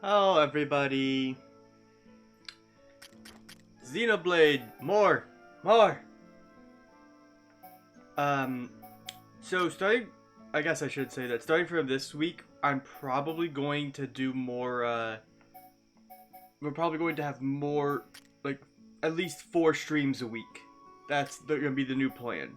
Hello everybody. Xenoblade, more. So starting, I guess I should say that starting from this week, I'm probably going to do more, we're probably going to have more, like, at least 4 streams a week. That's gonna be the new plan.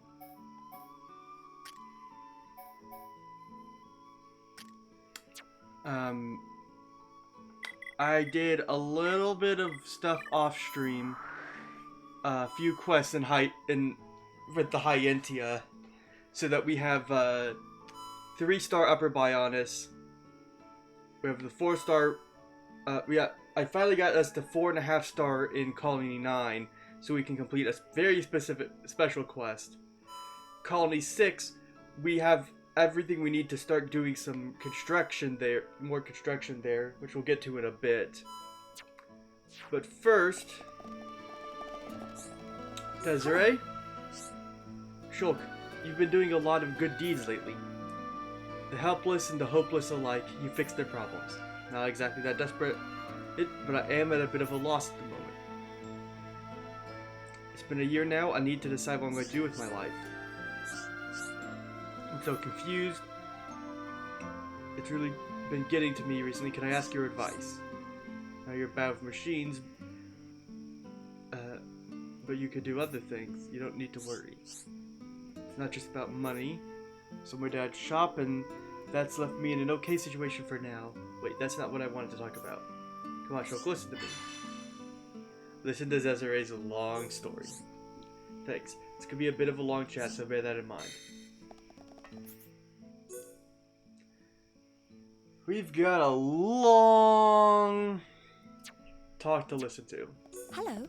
I did a little bit of stuff off stream, a few quests with the Hyentia, so that we have 3-star Upper Bionis. We have the 4-star. I finally got us to 4.5-star in Colony 9, so we can complete a very special quest. Colony 6, we have everything we need to start doing some construction there, more construction there, which we'll get to in a bit. But first, Desiree, Shulk, you've been doing a lot of good deeds lately. The helpless and the hopeless alike, you fixed their problems. Not exactly that desperate, but I am at a bit of a loss at the moment. It's been a year now, I need to decide what I'm going to do with my life. I'm so confused. It's really been getting to me recently. Can I ask your advice? Now you're bad with machines, but you could do other things. You don't need to worry. It's not just about money. So my dad's shop, and that's left me in an okay situation for now. Wait, that's not what I wanted to talk about. Come on, Shulk, listen to me. Listen to Desiree's long story. Thanks. This could be a bit of a long chat, so bear that in mind. We've got a long talk to listen to. Hello.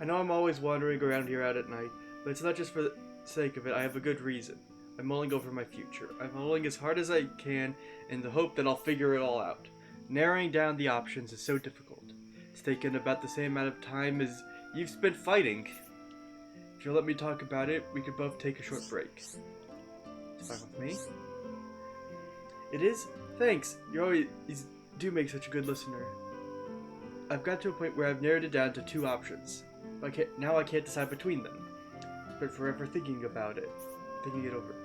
I know I'm always wandering around here out at night, but it's not just for the sake of it. I have a good reason. I'm mulling over my future. I'm mulling as hard as I can in the hope that I'll figure it all out. Narrowing down the options is so difficult. It's taken about the same amount of time as you've spent fighting. If you'll let me talk about it, we could both take a short break. It's fine with me. It is? Thanks. You always do make such a good listener. I've got to a point where I've narrowed it down to 2 options. Now I can't decide between them. I've been forever thinking about it. Thinking it over.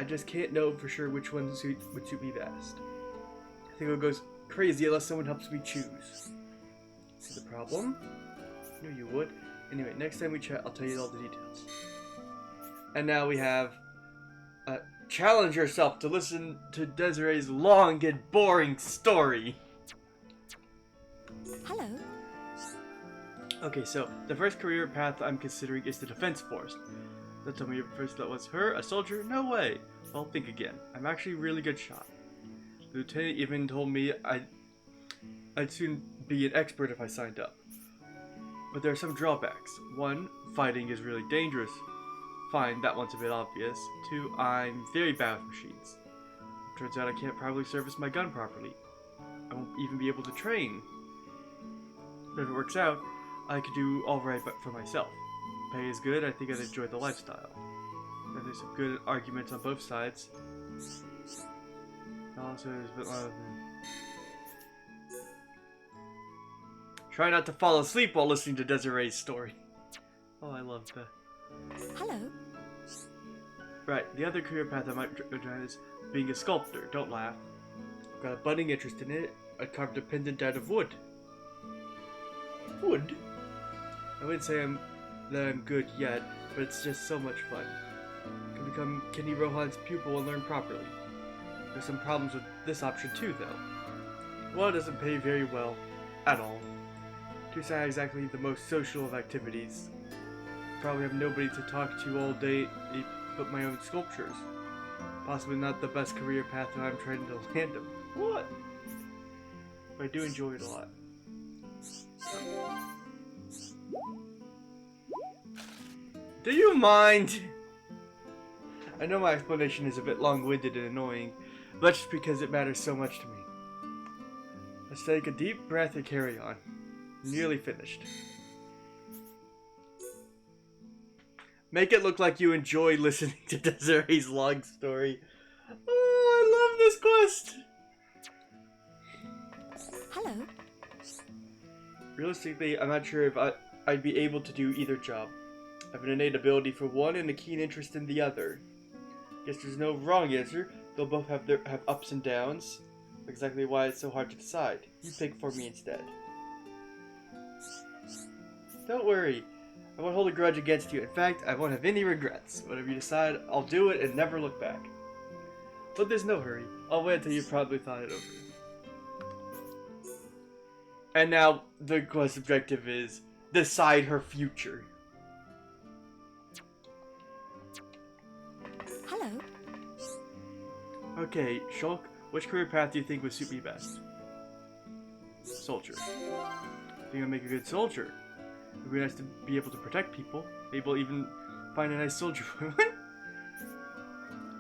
I just can't know for sure which one would suit me best. I think it goes crazy unless someone helps me choose. See the problem? I knew you would. Anyway, next time we chat, I'll tell you all the details. And now we have... challenge yourself to listen to Desiree's long and boring story. Hello. Okay, so the first career path I'm considering is the Defense Force. Don't tell me your first thought was her, a soldier? No way. Well, think again. I'm actually a really good shot. The lieutenant even told me I'd soon be an expert if I signed up. But there are some drawbacks. 1, fighting is really dangerous. Fine, that one's a bit obvious. 2, I'm very bad with machines. Turns out I can't probably service my gun properly. I won't even be able to train. But if it works out, I could do alright for myself. Pay is good, I think I'd enjoy the lifestyle. And there's some good arguments on both sides. Also, there's a bit of... Try not to fall asleep while listening to Desiree's story. Oh, I love that. Hello. Right, the other career path I might try is being a sculptor. Don't laugh. I've got a budding interest in it. I carved a pendant out of wood. Wood? I wouldn't say that I'm good yet, but it's just so much fun. I can become Kenny Rohan's pupil and learn properly. There's some problems with this option too, though. One, it doesn't pay very well, at all. Two, it's not exactly the most social of activities. Probably have nobody to talk to all day but my own sculptures. Possibly not the best career path that I'm trying to land them. What? But I do enjoy it a lot. Do you mind? I know my explanation is a bit long-winded and annoying, but that's just because it matters so much to me. Let's take a deep breath and carry on. Nearly finished. Make it look like you enjoy listening to Desiree's long story. Oh, I love this quest! Hello. Realistically, I'm not sure if I'd be able to do either job. I have an innate ability for one and a keen interest in the other. Guess there's no wrong answer. They'll both have ups and downs. Exactly why it's so hard to decide. You pick for me instead. Don't worry. I won't hold a grudge against you. In fact, I won't have any regrets. Whatever you decide, I'll do it and never look back. But there's no hurry. I'll wait until you've probably thought it over. And now, the quest objective is decide her future. Hello. Okay, Shulk, which career path do you think would suit me best? Soldier. I think I'll make a good soldier. It would be nice to be able to protect people. Maybe I'll even find a nice soldier.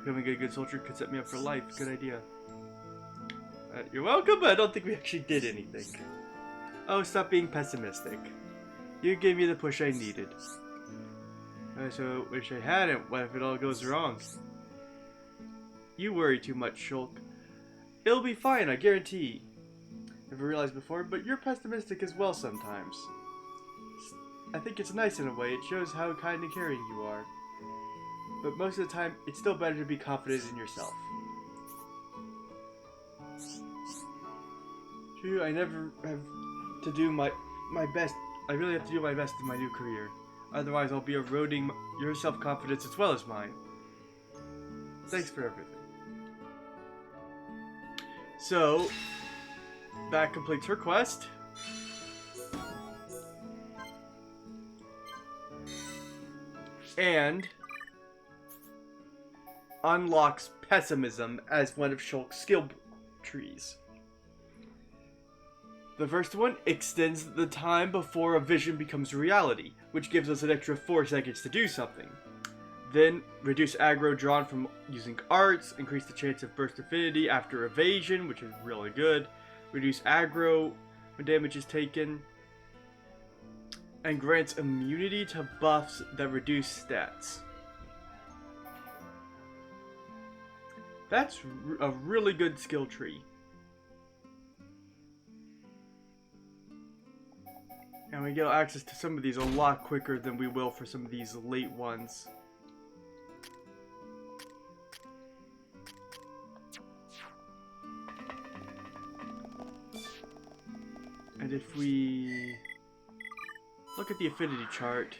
Becoming a good soldier could set me up for life. Good idea. You're welcome, but I don't think we actually did anything. Oh, stop being pessimistic. You gave me the push I needed. I so wish I hadn't. What if it all goes wrong? You worry too much, Shulk. It'll be fine, I guarantee. Never realized before, but you're pessimistic as well sometimes. I think it's nice in a way. It shows how kind and caring you are. But most of the time, it's still better to be confident in yourself. True, I never have to do my best. I really have to do my best in my new career. Otherwise, I'll be eroding your self-confidence as well as mine. Thanks for everything. So, that completes her quest. And unlocks pessimism as one of Shulk's skill trees. The first one extends the time before a vision becomes reality, which gives us an extra 4 seconds to do something. Then, reduce aggro drawn from using arts, increase the chance of burst affinity after evasion, which is really good. Reduce aggro when damage is taken. And grants immunity to buffs that reduce stats. That's a really good skill tree. And we get access to some of these a lot quicker than we will for some of these late ones. And if we look at the affinity chart,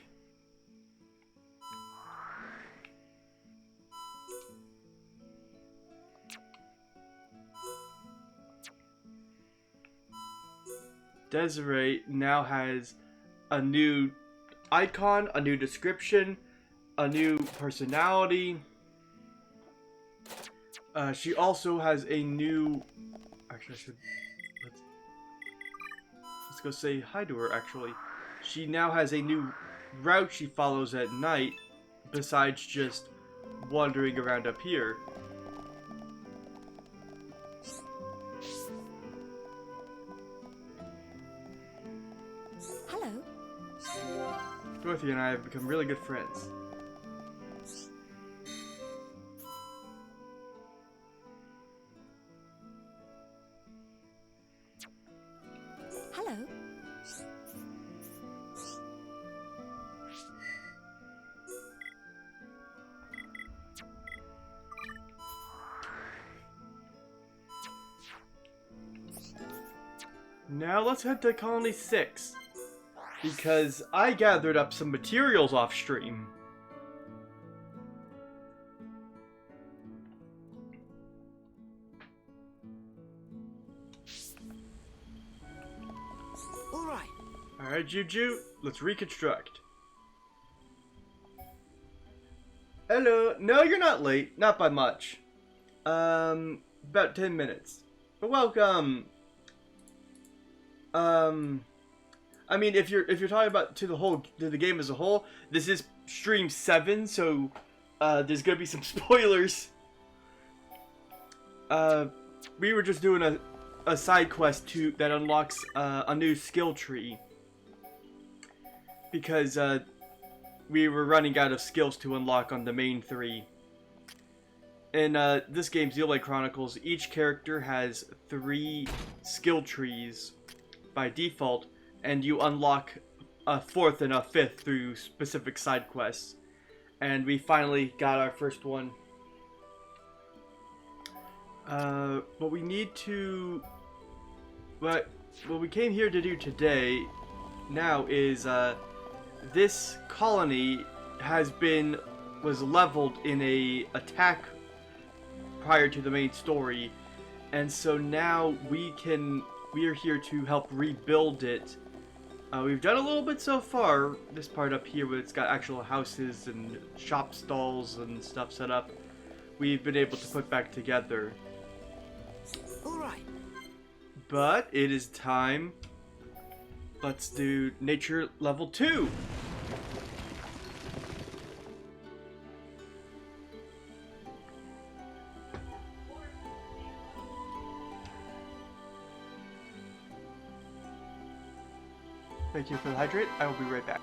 Desiree now has a new icon, a new description, a new personality. She also has a new... Actually, let's go say hi to her, actually. She now has a new route she follows at night, besides just wandering around up here. Hello. Dorothy and I have become really good friends. Hello. Now let's head to Colony 6, because I gathered up some materials off stream. Alright, Juju, let's reconstruct. Hello. No, you're not late. Not by much. About 10 minutes. But welcome. I mean, if you're talking about to the game as a whole, this is stream 7, so there's gonna be some spoilers. We were just doing a side quest that unlocks a new skill tree because we were running out of skills to unlock on the main 3. In this game, Xenoblade Chronicles, each character has 3 skill trees by default, and you unlock a 4th and a 5th through specific side quests. And we finally got our first one. What we need to... What we came here to do today now is, this colony was leveled in a attack prior to the main story, and so now we are here to help rebuild it. We've done a little bit so far. This part up here, where it's got actual houses and shop stalls and stuff set up, we've been able to put back together. All right. But it is time. Let's do nature level 2. Thank you for the hydrate. I will be right back.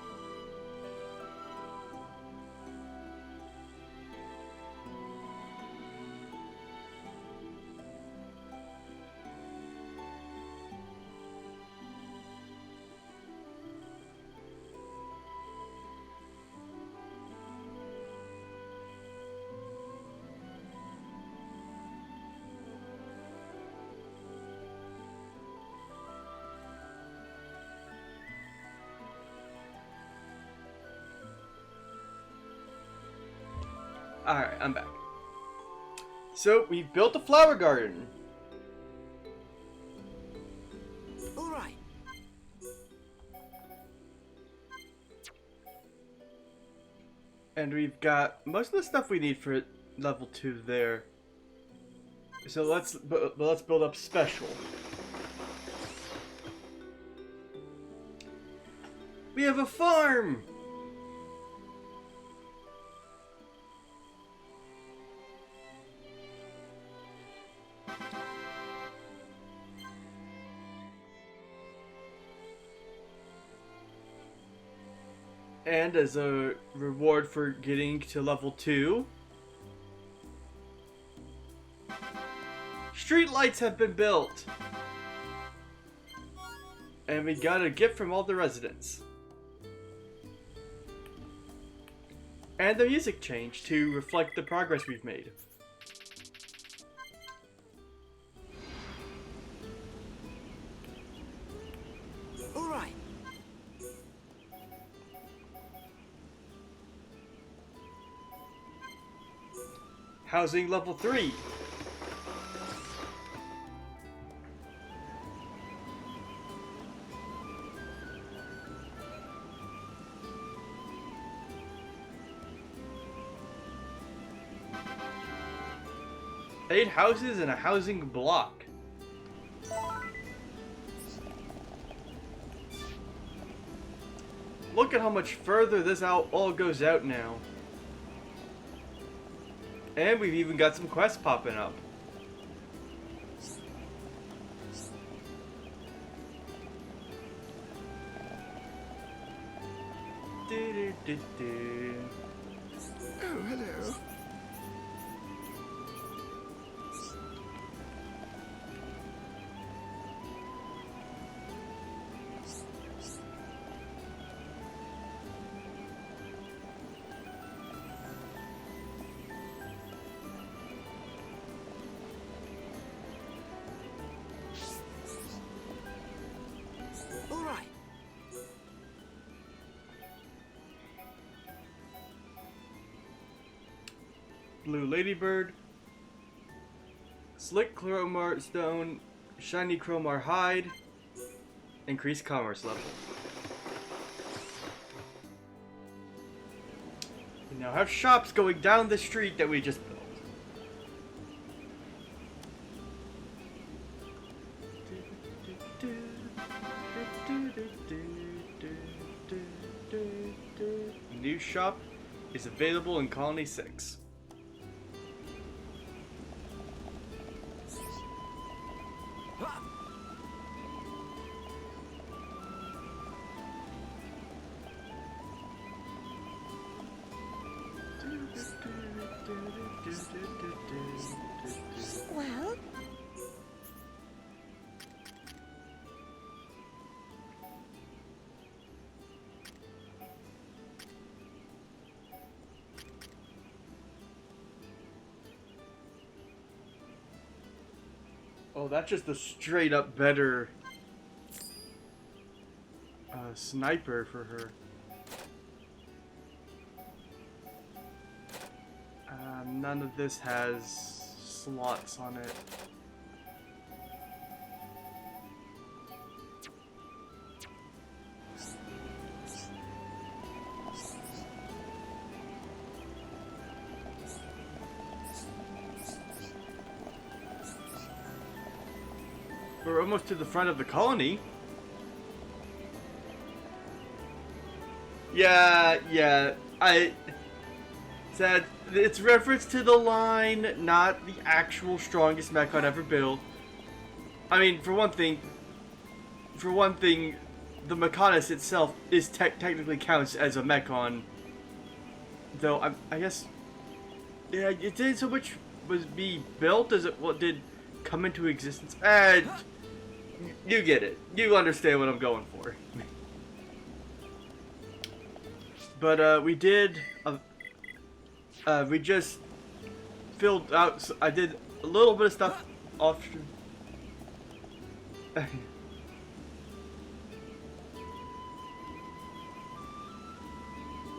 Alright, I'm back. So, we've built a flower garden. All right. And we've got most of the stuff we need for level 2 there. So let's build up special. We have a farm! And as a reward for getting to level 2, street lights have been built! And we got a gift from all the residents. And the music changed to reflect the progress we've made. All right. Housing level 3. Eight houses and a housing block. Look at how much further this all goes out now. And we've even got some quests popping up. Oh, hello. All right. Blue Ladybird, Slick Chromar Stone, Shiny Chromar Hide, increased commerce level. We now have shops going down the street that we just built. New shop is available in Colony 6. Oh, that's just a straight up better sniper for her. None of this has slots on it. We're almost to the front of the colony. Yeah, I said it's reference to the line, not the actual strongest Mechon ever built. I mean, for one thing, the Mechonis itself is technically counts as a Mechon. Though I guess, yeah, it did so much was be built as it what did come into existence. And you get it. You understand what I'm going for. But we did. We just filled out. So I did a little bit of stuff off stream.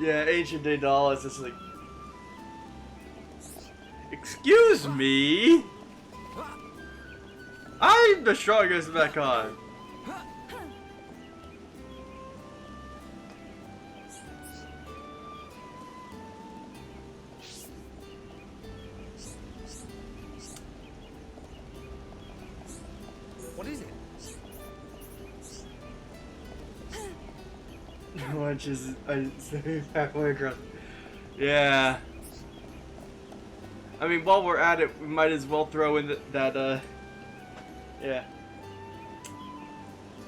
Yeah, Ancient Daedal is just like. Excuse me. I'm the strongest Mechon. What is it? Which is halfway across. Yeah. I mean, while we're at it, we might as well throw in that yeah.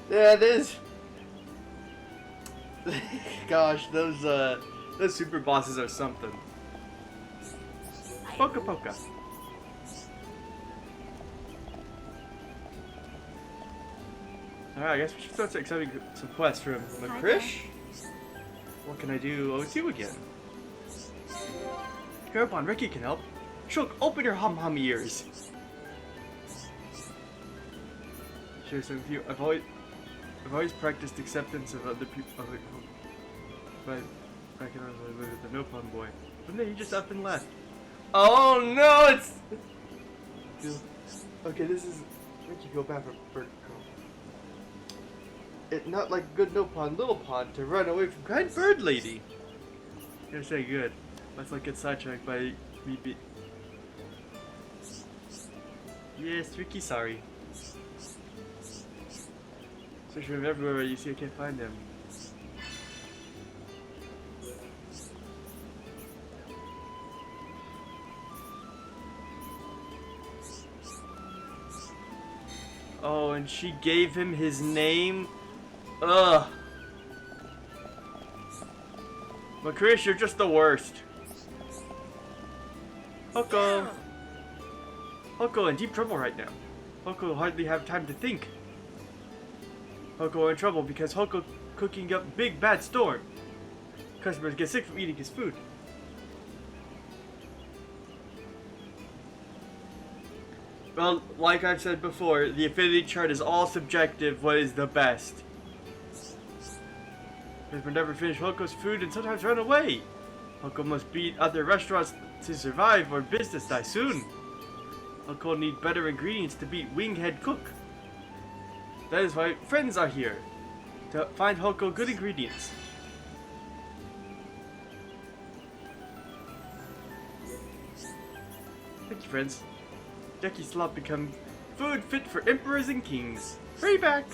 Yeah, there's. Gosh, those super bosses are something. Poka Poka. Alright, I guess we should start accepting some quests from Makrish. What can I do? Oh, it's you again. Hereupon, Ricky can help. Shulk, open your hum ears. Sure, so if you, I've always practiced acceptance of other people, but I can also live with the Nopon boy. But then he just up and left. Oh no, it's. Okay, this is. Ricky, go back for Bert. It's not like good Nopon, little pond to run away from kind bird lady. You're saying good. Let's not get sidetracked by me. Yes, Ricky, sorry. Search for him everywhere you see I can't find him. Oh, and she gave him his name? Ugh. Makrish, you're just the worst. Hoko! Hoko in deep trouble right now. Hoko will hardly have time to think. Hoko in trouble because Hoko cooking up big bad storm. Customers get sick from eating his food. Well, like I've said before, the affinity chart is all subjective. What is the best? Customers never finish Hoko's food and sometimes run away. Hoko must beat other restaurants to survive or business die soon. Hoko will need better ingredients to beat Winghead Cook. That is why friends are here. To find Hoko good ingredients. Thank you, friends. Yucky slop become food fit for emperors and kings. Hurry back!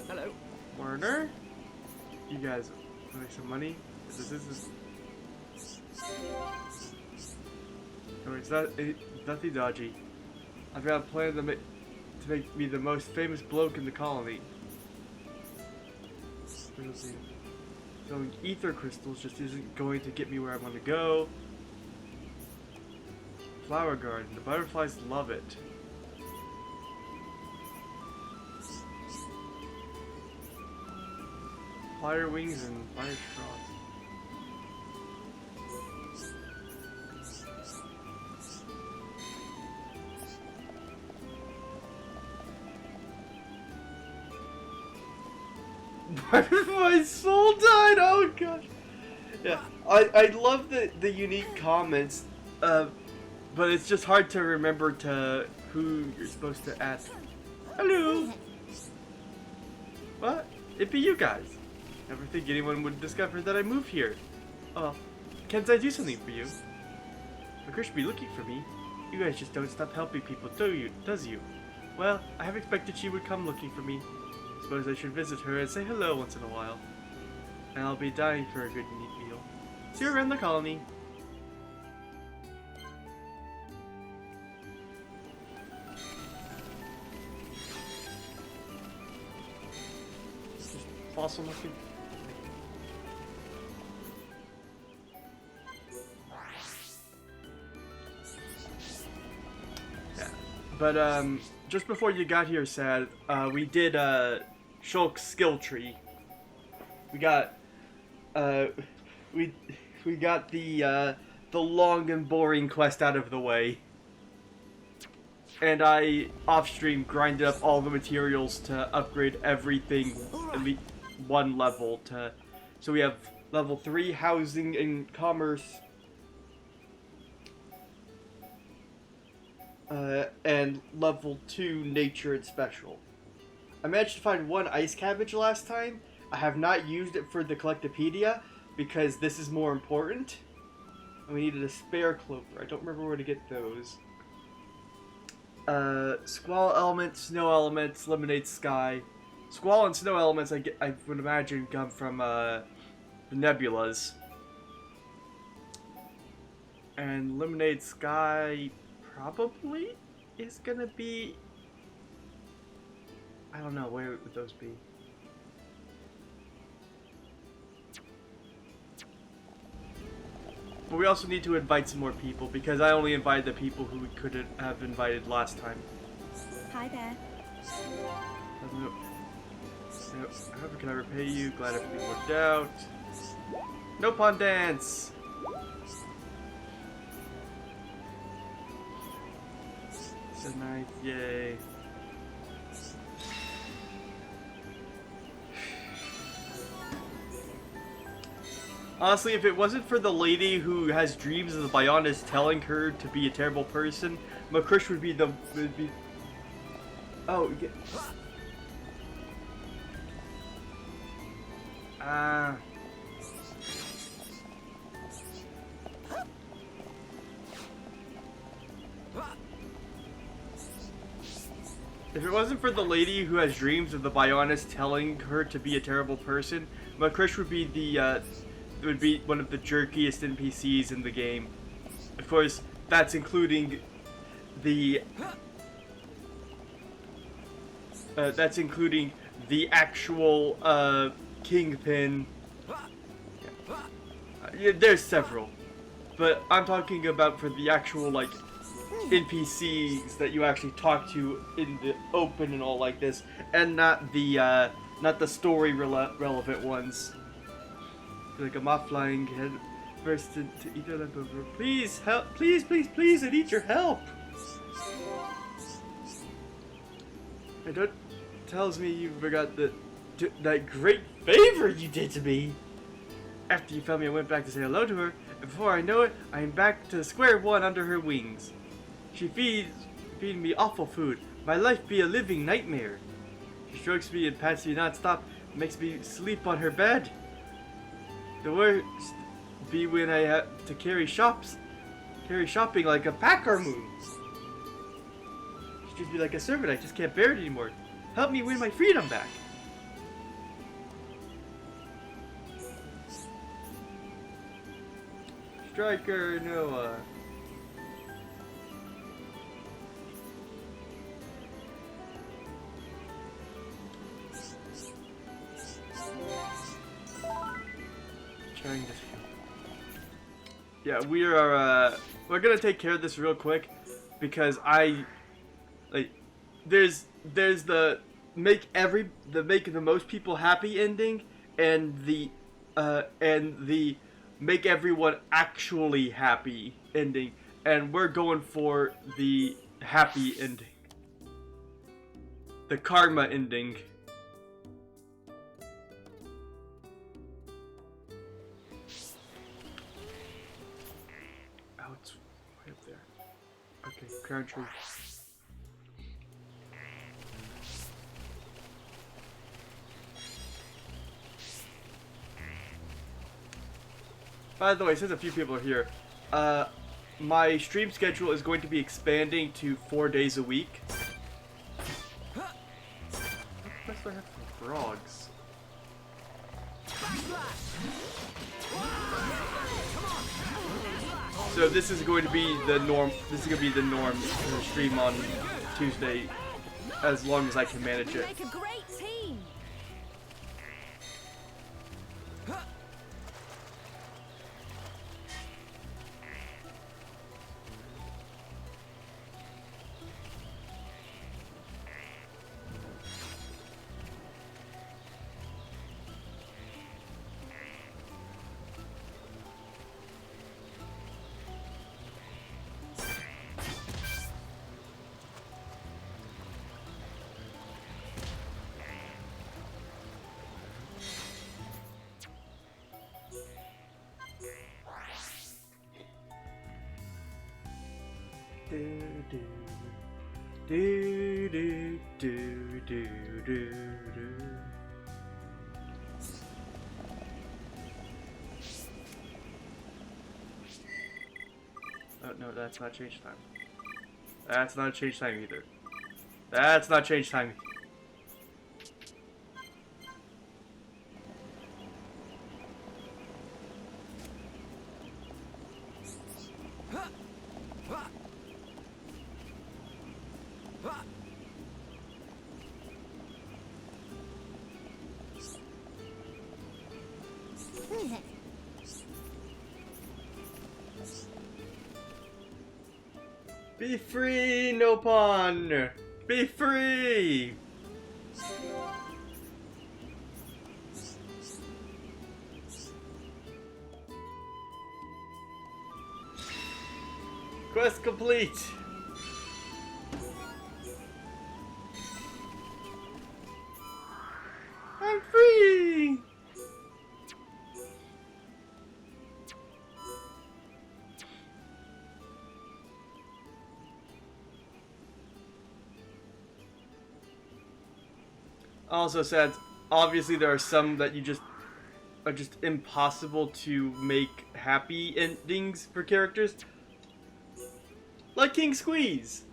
Hello. Warner? You guys want to make some money? This is. No, it's nothing dodgy. I've got a plan to make me the most famous bloke in the colony. Selling ether crystals just isn't going to get me where I want to go. Flower garden. The butterflies love it. fire wings and fire straws. My soul died. Oh gosh. Yeah, I love the unique comments, but it's just hard to remember to who you're supposed to ask. Hello. What? It'd be you guys. Never think anyone would discover that I moved here. Oh, can't I do something for you? Chris should be looking for me. You guys just don't stop helping people, does you? Well, I have expected she would come looking for me. Suppose I should visit her and say hello once in a while. And I'll be dying for a good meat meal. See you around the colony. Just fossil looking. Yeah. But just before you got here, Sad, we did Shulk's skill tree. We got we got the long and boring quest out of the way, and I off stream grinded up all the materials to upgrade everything at least one level to. So we have level 3 housing and commerce, and level 2 nature and special. I managed to find 1 ice cabbage last time. I have not used it for the Collectopedia because this is more important. And we needed a spare clover. I don't remember where to get those. Squall element, snow elements, lemonade sky. Squall and snow elements I would imagine come from the nebulas. And lemonade sky probably is gonna be, I don't know, where would those be? But we also need to invite some more people, because I only invited the people who we couldn't have invited last time. Hi there. However, can I repay you? Glad everything worked out. No pond dance! So nice, yay. Honestly, if it wasn't for the lady who has dreams of the Bionis telling her to be a terrible person, Makrish would be Oh, yeah. If it wasn't for the lady who has dreams of the Bionis telling her to be a terrible person, Makrish would be one of the jerkiest NPCs in the game. Of course, that's including the actual Kingpin. Yeah, there's several, but I'm talking about for the actual like NPCs that you actually talk to in the open and all like this, and not the story relevant ones. Like a moth flying head burst into either lamp over. Please help! Please, please, please! I need your help. And it tells me you forgot that great favor you did to me. After you found me, I went back to say hello to her, and before I know it, I am back to square one under her wings. She feeding me awful food. My life be a living nightmare. She strokes me and pats me non-stop, and makes me sleep on her bed. The worst be when I have to carry shopping like a packer moon. She treats me like a servant. I just can't bear it anymore. Help me win my freedom back. Striker Noah. Trying to. Yeah, we're gonna take care of this real quick because there's the make the most people happy ending, and the make everyone actually happy ending, and we're going for the happy ending, the karma ending. Oh, it's way up there. Okay, crown tree. By the way, since a few people are here, my stream schedule is going to be expanding to 4 days a week. What quest do I have for frogs? So this is going to be the norm. This is going to be the norm to stream on Tuesday, as long as I can manage it. Make a great team. Oh no, that's not change time. That's not change time either. That's not change time. Be free, Nopon! Be free! Quest complete! I'm free! Also said, obviously there are some that are just impossible to make happy endings for characters. Like King Squeeze.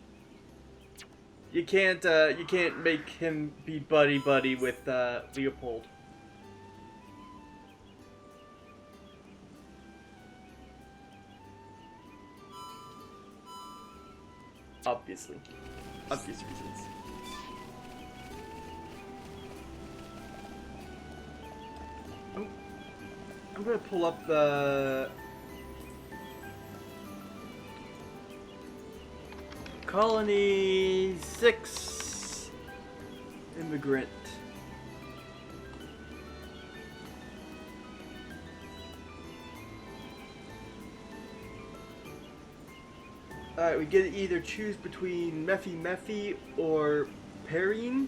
You can't make him be buddy with Leopold. Obviously. Obvious reasons. I'm gonna pull up the Colony 6 Immigrant. Alright, we get to either choose between Mephi or Perrine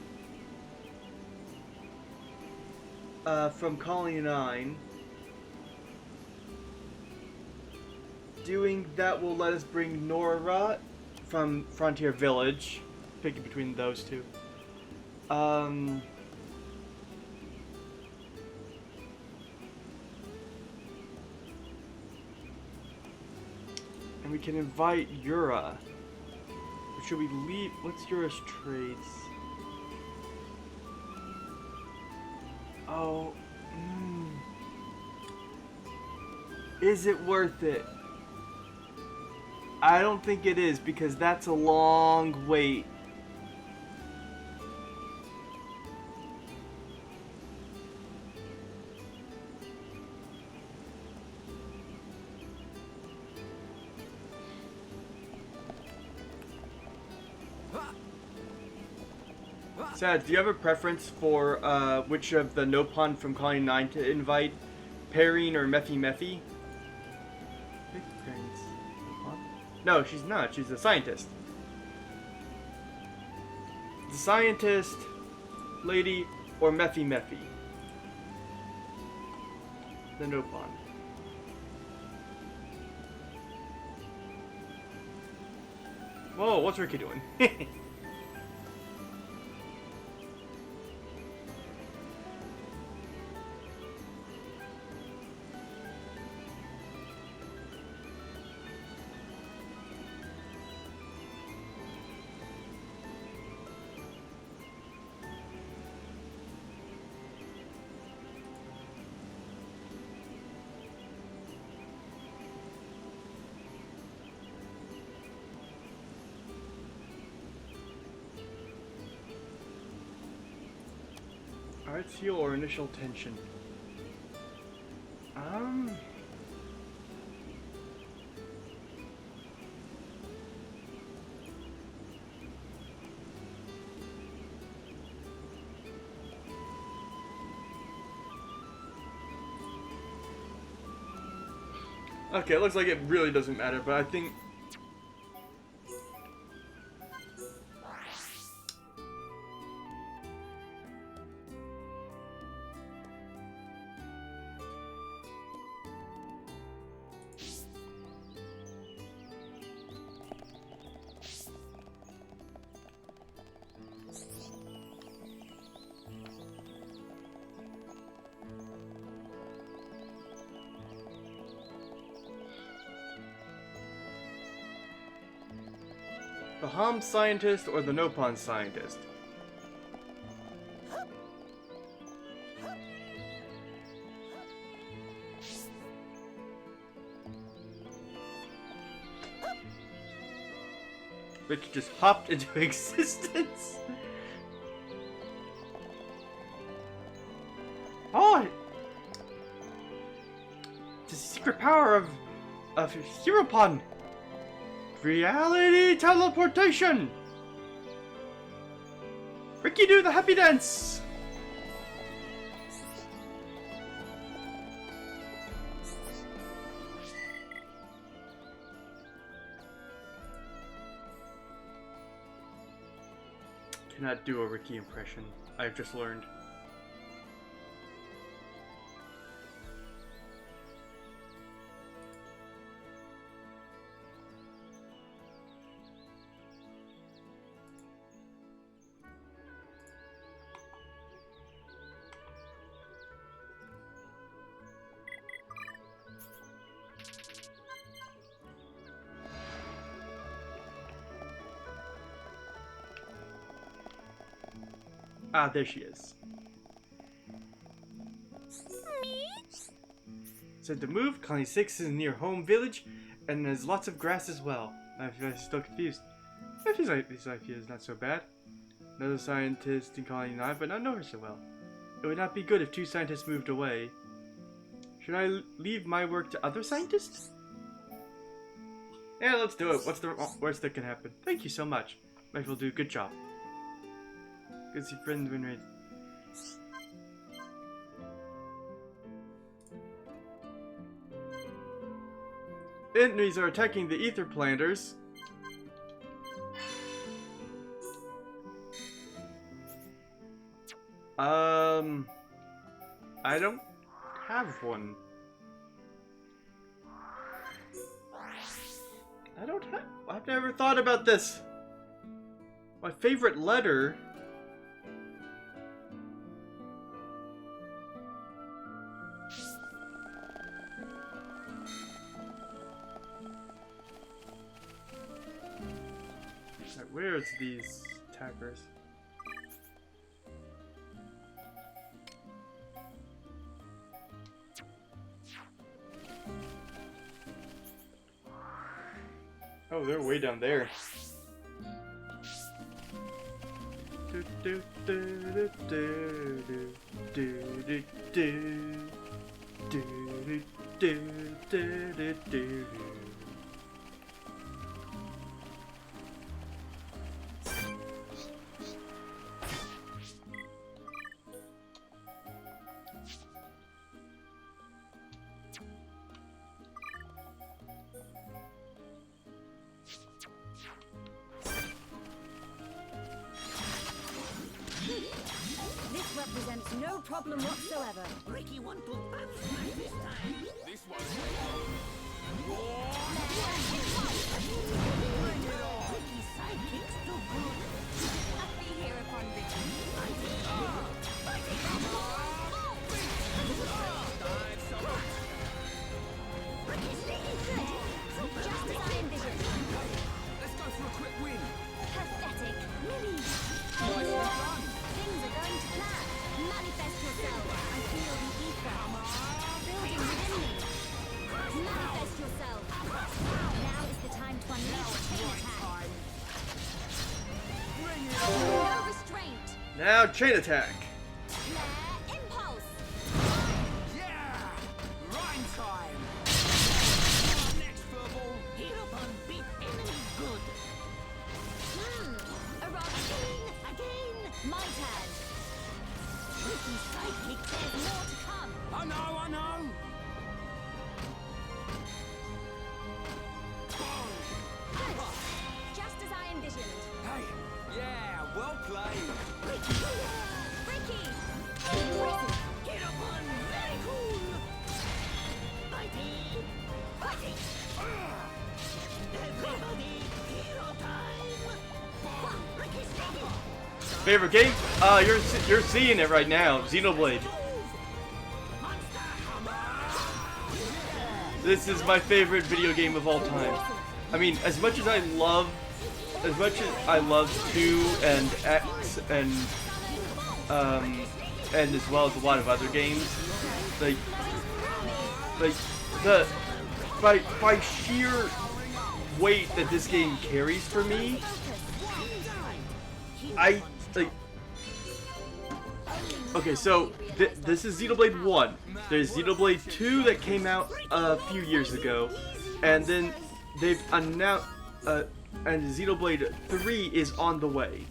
from Colony 9. Doing that will let us bring Nora from Frontier Village. Picking between those two. And we can invite Yura. Or should we leave? What's Yura's trades? Oh. Is it worth it? I don't think it is, because that's a long wait. Sad, do you have a preference for which of the Nopon from Colony 9 to invite? Perrine or Mephi Mephi? I think Perrine's Nopon. No, she's not. She's a scientist. The scientist, lady, or Mephi Mephi? The Nopon. Whoa, what's Ricky doing? Alright, feel or initial tension. Okay, it looks like it really doesn't matter, but I think... The Ham scientist or the Nopon scientist? Which just hopped into existence. Oh! The secret power of Heropon! Reality teleportation! Ricky, do the happy dance! Cannot do a Ricky impression. I've just learned. Ah, there she is. Said to move, Colony 6 is near home village, and there's lots of grass as well. I feel still confused. I feel like this idea is not so bad. Another scientist in Colony 9, but not know her so well. It would not be good if two scientists moved away. Should I leave my work to other scientists? Yeah, let's do it. What's the worst that can happen? Thank you so much. Mike will do a good job. Good see friends when ready. Enemies are attacking the ether planters. I don't have one. I've never thought about this. My favorite letter. Where's these attackers? Oh, they're way down there. Do do do do do do do do do do do do do. represents no problem whatsoever. Ricky want to bounce back this time. This one's Bring it on. Ricky's sidekick's too good. Happy here upon Ricky. Just as I envisioned. Let's go for a quick win. Pathetic. Millie. Things are going to plan. Manifest yourself. I feel the ether. Building within me. Manifest yourself. Now is the time to unleash chain attack. Bring it No restraint. Now, chain attack. Flare impulse. Yeah! Rhyme time! next furball. Hero Bun beat enemy good. Again. My turn. Ricky's sidekick There's more to come. I know! Good. Just as I envisioned. Hey! Yeah, well played! Ricky. Impressive. Hero Bun, very cool. Fighting. Everybody, hero time. Ricky's sneaking. Favorite game? You're seeing it right now. Xenoblade. Monster hammer. This is my favorite video game of all time. I mean, as much as I love 2 and X and as well as a lot of other games, like the by sheer weight that this game carries for me, I like. Okay, so this is Xenoblade 1. There's Xenoblade 2 that came out a few years ago, and then they've announced, and Xenoblade 3 is on the way.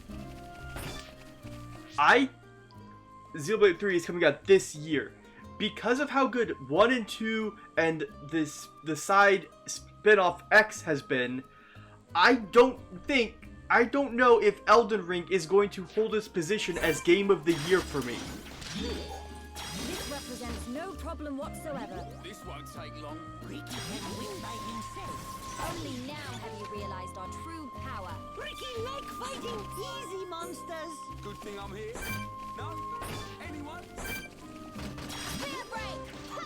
Xenoblade 3 is coming out this year. Because of how good 1 and 2 and the side spin-off X has been, I don't know if Elden Ring is going to hold its position as Game of the Year for me. This represents no problem whatsoever. This won't take long. Ricky can win by himself. Only now have you realized our true power. Ricky like fighting easy monsters. Good thing I'm here. No? Anyone? Spear break! Ha!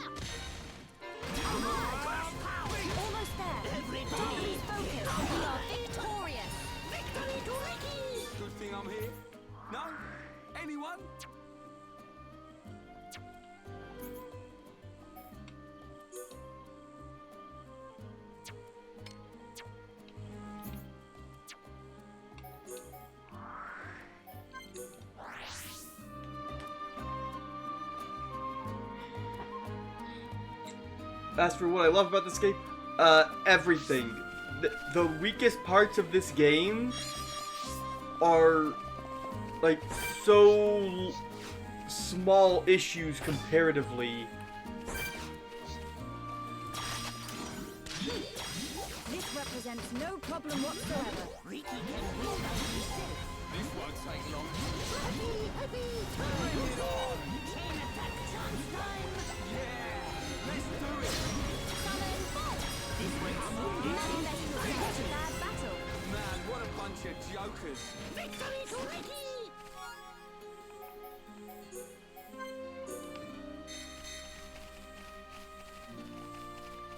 Almost there. Totally focused. We are victorious. Victory to Ricky. Good thing I'm here. No? Anyone? As for what I love about this game, everything. The weakest parts of this game are like so small issues comparatively. This represents no problem whatsoever. Ricky can win by himself. This won't take long. Happy time. Chain attack chance time. Yeah! Let's do it! Summon bolt. Manifest yourself to bad battle. Man, what a bunch of jokers! Victory to Ricky.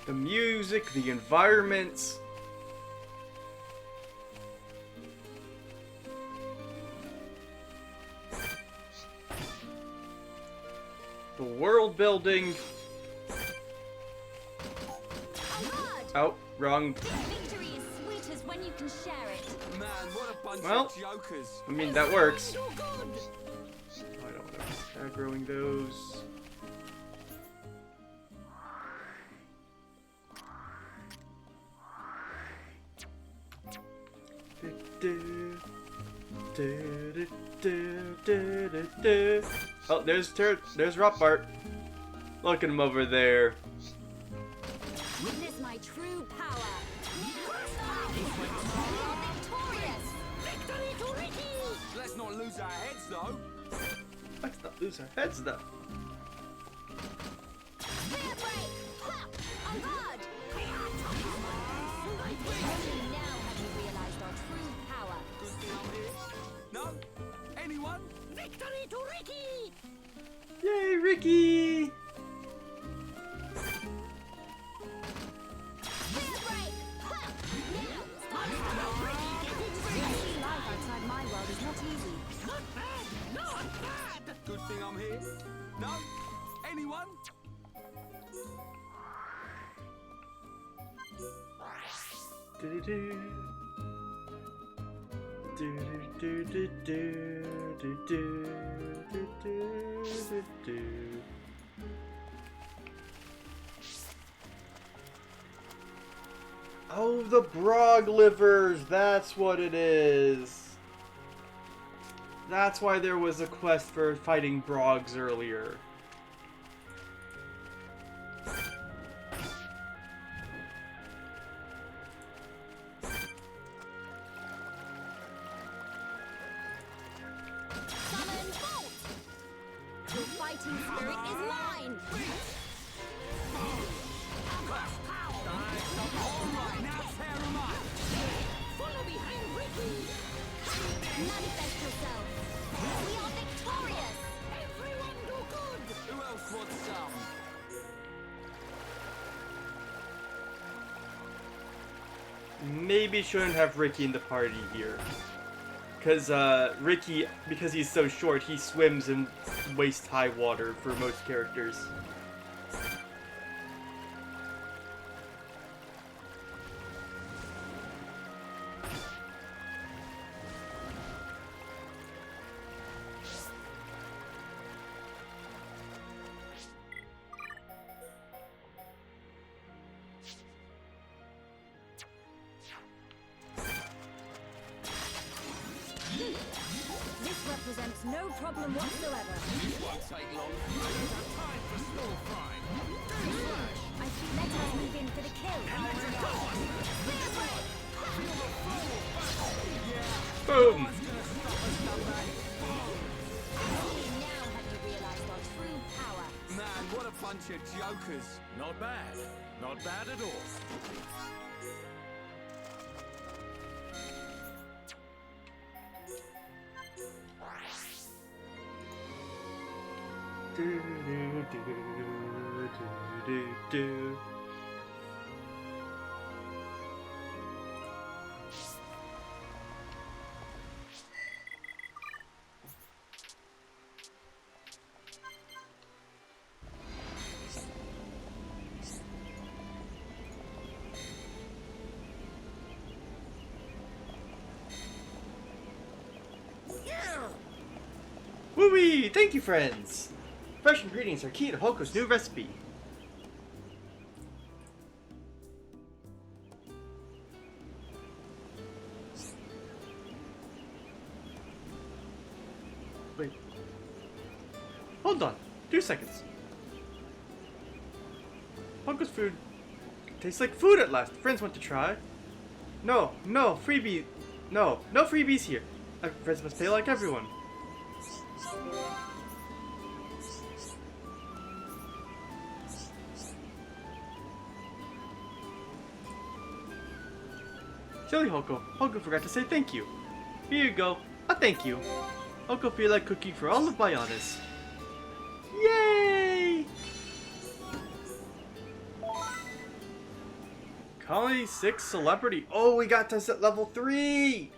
The music, the environments. The world building. Award. Oh, wrong. Victory is sweet as when you can share it. Man, what a bunch Well. of jokers! I mean, that works. So good. I don't know. Aggroing those. Oh, there's Rothbart. Look at him over there. Witness my true power. We are victorious. Victory to Ricky. Let's not lose our heads though! Let's not lose our heads though. Spear break! Ha! On guard! Only now have you realized our true power. Good thing I'm here. No? Anyone? Victory to Ricky! Yay, Ricky! Spear break! Ha! Now, Ricky, life outside my world is not easy. Not bad! Not bad! Good thing I'm here. No? Anyone? Do-do-do. Do-do-do-do-do. Do-do-do-do-do-do. Oh, the Brog livers! That's what it is! That's why there was a quest for fighting Brogs earlier. Summon bolt! Your fighting spirit is mine! Alright, now tear 'em up! Follow behind Ricky! Manifest yourself! We are victorious! Everyone do good! Who else wants some? Maybe shouldn't have Ricky in the party here. Because Ricky, because he's so short, he swims in waist-high water for most characters. This represents no problem whatsoever. Won't take long. Time for slow fry! I see. Let us move in for the kill. Spear break! Boom! Only now have you realized our true power. Man, what a bunch of jokers. Not bad. Not bad at all. Do-do-do-do-do-do-do. Woo-wee! Thank you, friends! Fresh ingredients are key to Hoko's new recipe. Wait. Hold on. 2 seconds. Hoko's food tastes like food at last. Friends want to try. No, freebie. No freebies here. Friends must pay like everyone. Silly Hoko. Hoko forgot to say thank you. Here you go. A thank you. Hoko feel like cooking for all of Bionis. Yay! Colony 6 celebrity. Oh, we got to set level 3!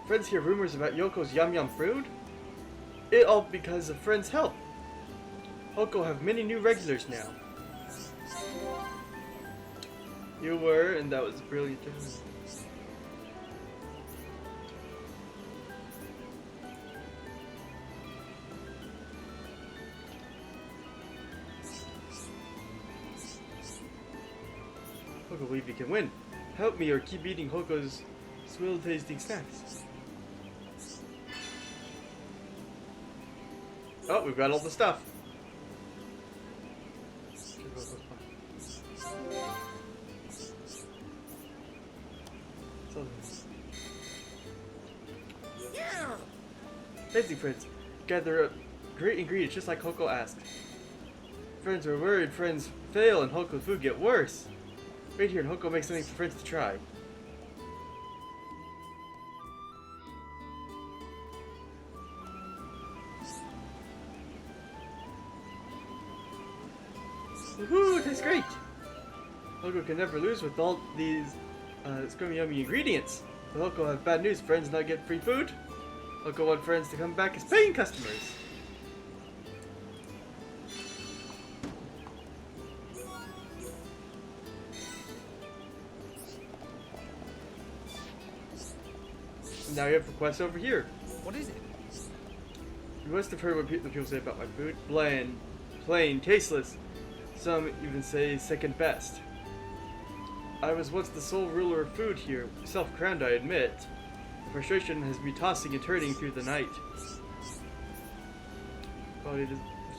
Friends hear rumors about Yoko's yum yum food? It all because of friends' help. Hoko have many new regulars now. You were, and that was brilliant. Hoko believe he can win. Help me or keep eating Hoko's swill-tasting snacks. Oh, we've got all the stuff. Amazing friends, gather up great ingredients just like Hoko asked. Friends are worried friends fail and Hoko's food get worse. Wait here and Hoko makes something for friends to try. Woohoo! Tastes great! Hoko can never lose with all these scrummy yummy ingredients. But Hoko have bad news, friends not get free food. Hoko want friends to come back as paying customers. Now you have a quest over here. What is it? You must have heard what the people say about my food. Bland, plain, tasteless. Some even say second best. I was once the sole ruler of food here, self-crowned I admit. The frustration has me tossing and turning through the night. Quality of this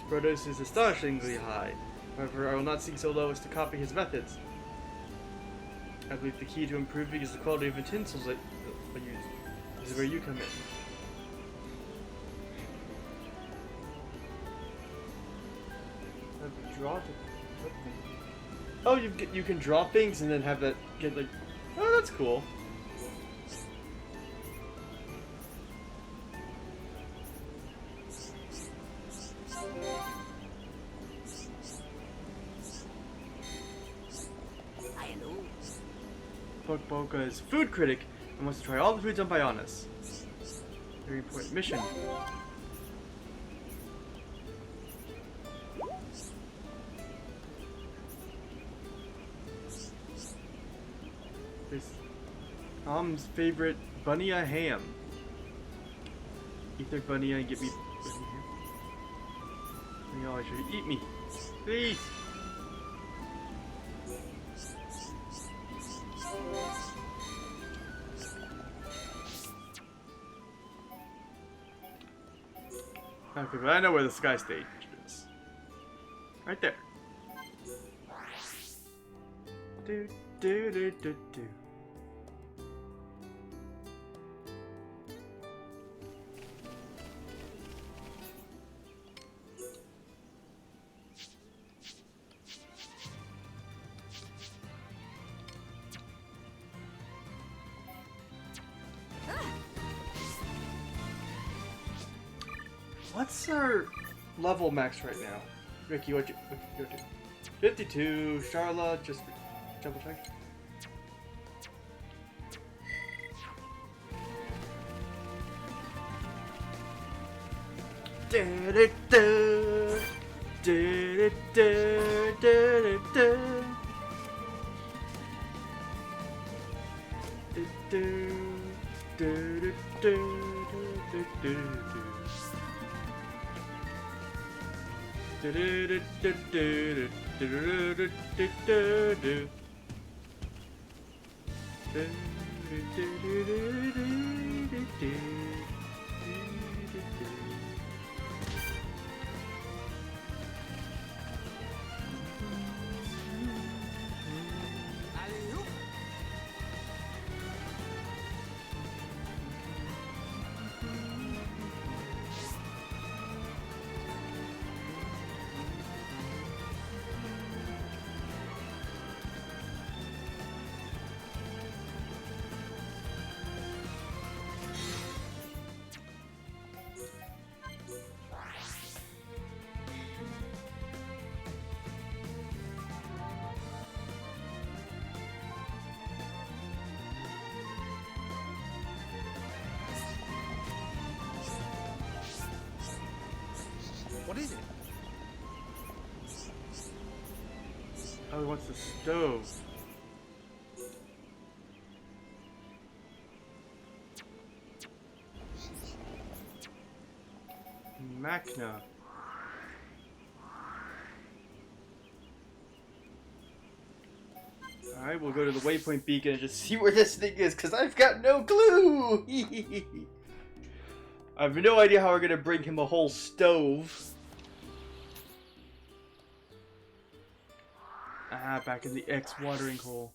produce is astonishingly high. However, I will not sink so low as to copy his methods. I believe the key to improving is the quality of utensils I use. This is where you come in. Draw oh, you can draw things and then have that get like. Oh, that's cool. I know. Pokeboka is food critic and wants to try all the foods on Bionis. Very important mission. This Tom's favorite bunya ham. Eat their bunya and get me bunya ham. You all should eat me, please. Okay, but I know where the sky stage is. Right there. Do do do do do. What's our level max right now? Ricky, what you do? 52. Charlotte, just double check. Alley-oop. What is it? Oh, he wants the stove. Machna. Alright, we'll go to the waypoint beacon and just see where this thing is, because I've got no clue! I have no idea how we're gonna bring him a whole stove. Ah, back in the X watering hole.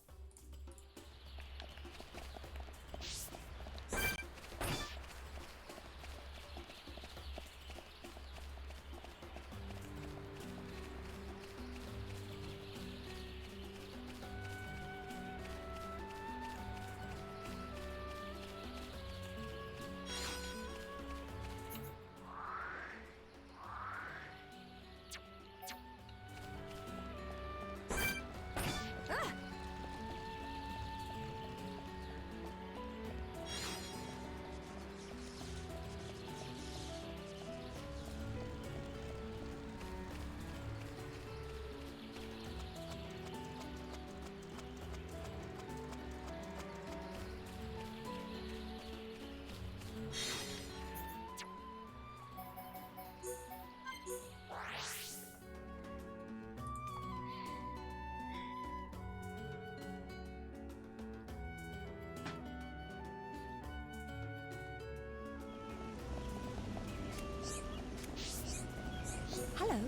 Hello.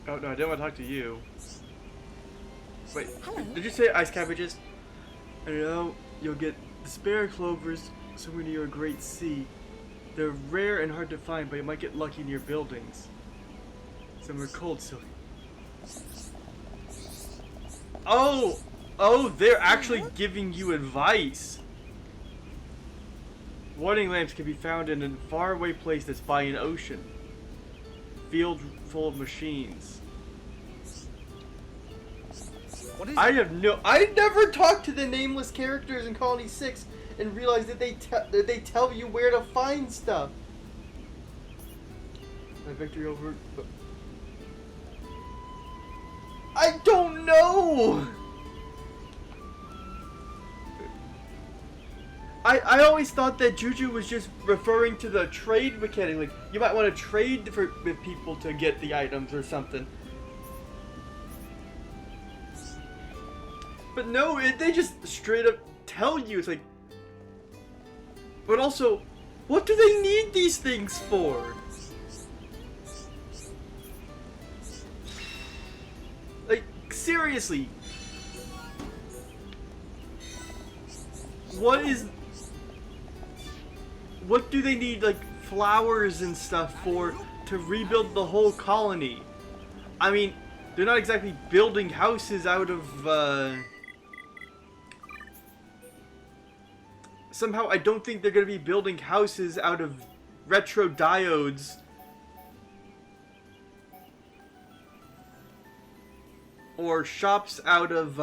Oh no, I didn't want to talk to you. Wait, Hello. did you say ice cabbages? I know you'll get the spare clovers somewhere near a great sea. They're rare and hard to find, but you might get lucky near buildings. Somewhere cold, so. Oh, they're actually giving you advice. Warning lamps can be found in a faraway place that's by an ocean. Field full of machines. What is I it? have no. I never talked to the nameless characters in Colony 6 and realized that they tell you where to find stuff. My victory over. I don't know. I always thought that Juju was just referring to the trade mechanic. Like, you might want to trade with people to get the items or something. But no, they just straight up tell you. It's like... But also, what do they need these things for? Like, seriously. What do they need, like, flowers and stuff for to rebuild the whole colony? I mean, they're not exactly building houses out of, Somehow, I don't think they're going to be building houses out of retro diodes. Or shops out of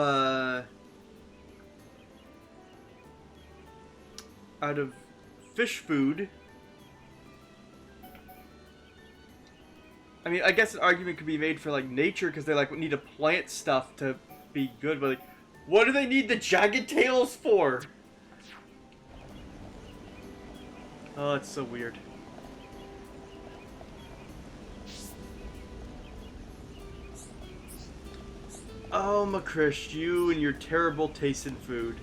fish food. I mean, I guess an argument could be made for, like, nature, because they, like, need to plant stuff to be good, but, like, what do they need the jagged tails for? Oh, it's so weird. Oh, Makrish, you and your terrible taste in food.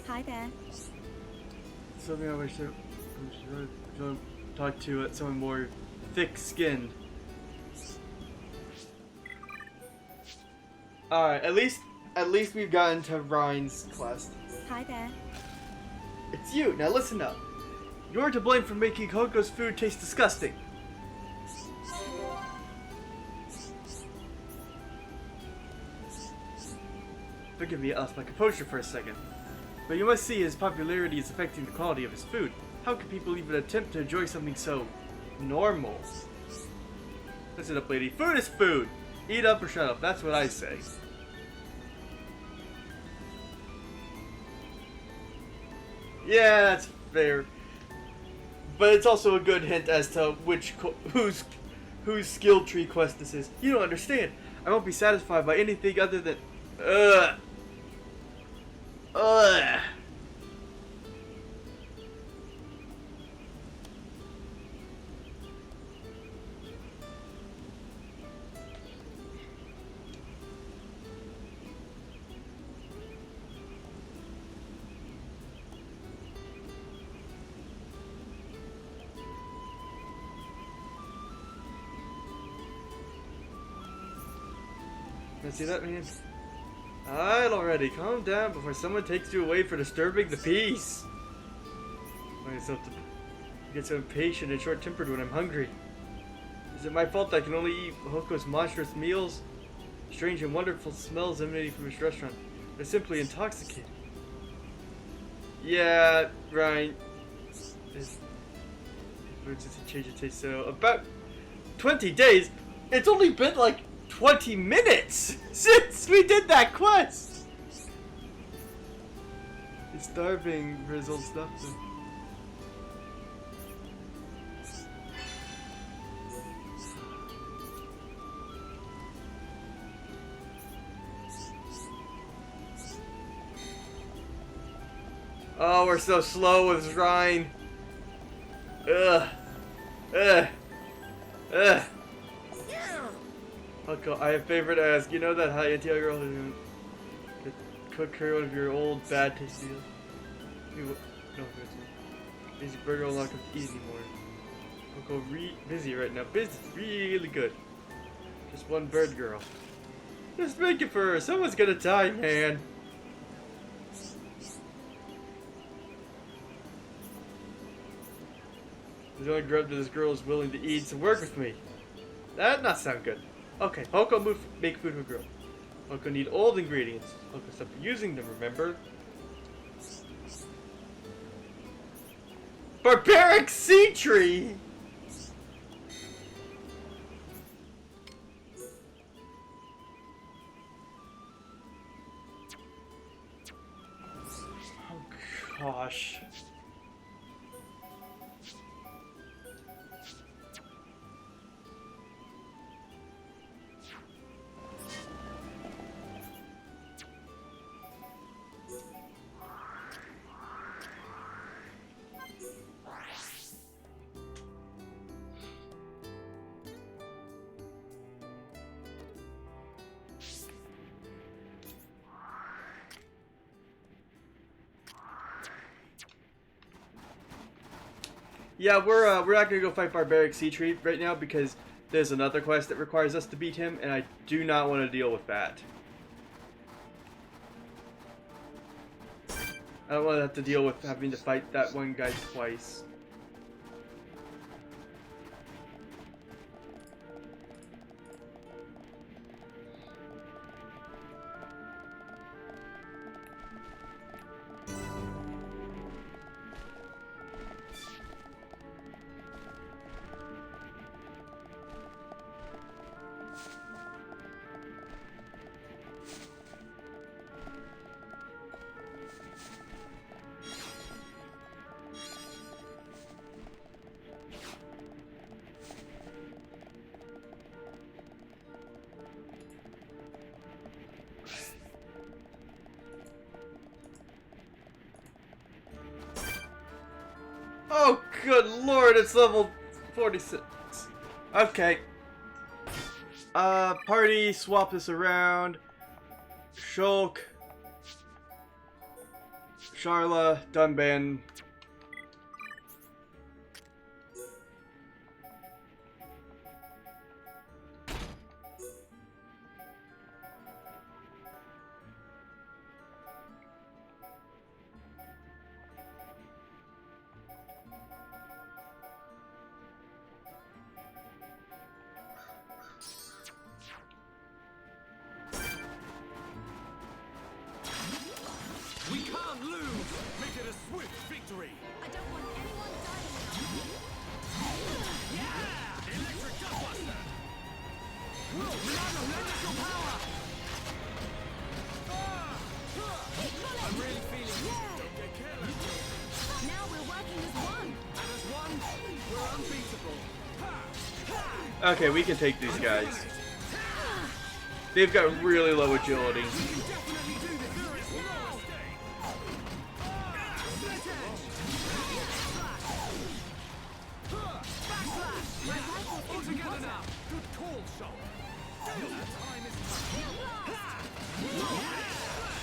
Hi there. Something I wish to talk to someone more thick-skinned. Alright, at least we've gotten to Ryan's quest. Hi there. It's you, now listen up. You're to blame for making Koko's food taste disgusting. Forgive me, I lost my composure for a second. But you must see his popularity is affecting the quality of his food. How can people even attempt to enjoy something so normal? Listen up, lady. Food is food! Eat up or shut up, that's what I say. Yeah, that's fair. But it's also a good hint as to whose skill tree quest this is. You don't understand. I won't be satisfied by anything other than Ugh. See that, man? Alright already, calm down before someone takes you away for disturbing the peace. I get so impatient and short-tempered when I'm hungry. Is it my fault that I can only eat Hoko's monstrous meals? Strange and wonderful smells emanating from his restaurant. They're simply intoxicating. Yeah, right. This emergency change of taste. So about 20 days. It's only been like 20 minutes since we did that quest. He's starving for his old stuff. Oh, we're so slow with Shrine. Ugh. Ugh. Ugh. Hoko, I have a favor to ask. You know that high ATL girl who could cook her one of your old bad tasty meals? No, busy burger will not cook easy anymore. Hoko, busy right now. Business really good. Just one bird girl. Just make it for her. Someone's gonna die, man. The only grub that this girl is willing to eat to work with me. That not sound good. Okay, Hoko make food for girl. Hoko need old ingredients. Hoko stop using them, remember? Barbaric sea tree! Oh gosh. Yeah, we're not gonna go fight Barbaric Sea Tree right now because there's another quest that requires us to beat him, and I do not want to deal with that. I don't want to have to deal with having to fight that one guy twice. Oh, good lord, it's level 46. Okay. Party, swap this around. Shulk. Sharla, Dunban. can't lose. Make it a swift victory. I don't want anyone dying now. Yeah! Electric Gutbuster. Milano, lend us your power. I'm really feeling it. Don't get careless. Now we're working as one. And as one, we're unbeatable. Okay, we can take these guys. They've got really low agility. Definitely do this. There is no mistake. Split edge. Backslash. My rifle's All getting together hotter. now. Good call, Shulk. Feel that time is coming. Field blast.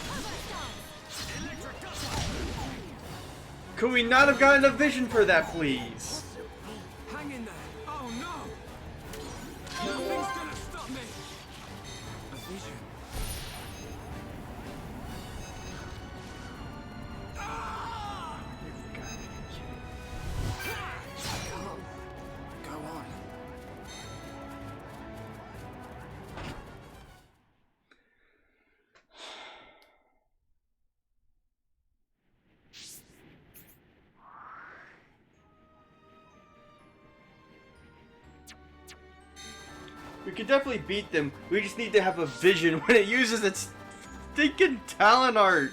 Cover stance. Electric Gutbuster. Could we not have gotten a vision for that, please? Hang in there. Oh no. Nothing's gonna stop me. A vision. Come on. Go on. We could definitely beat them. We just need to have a vision when it uses its stinking talent art.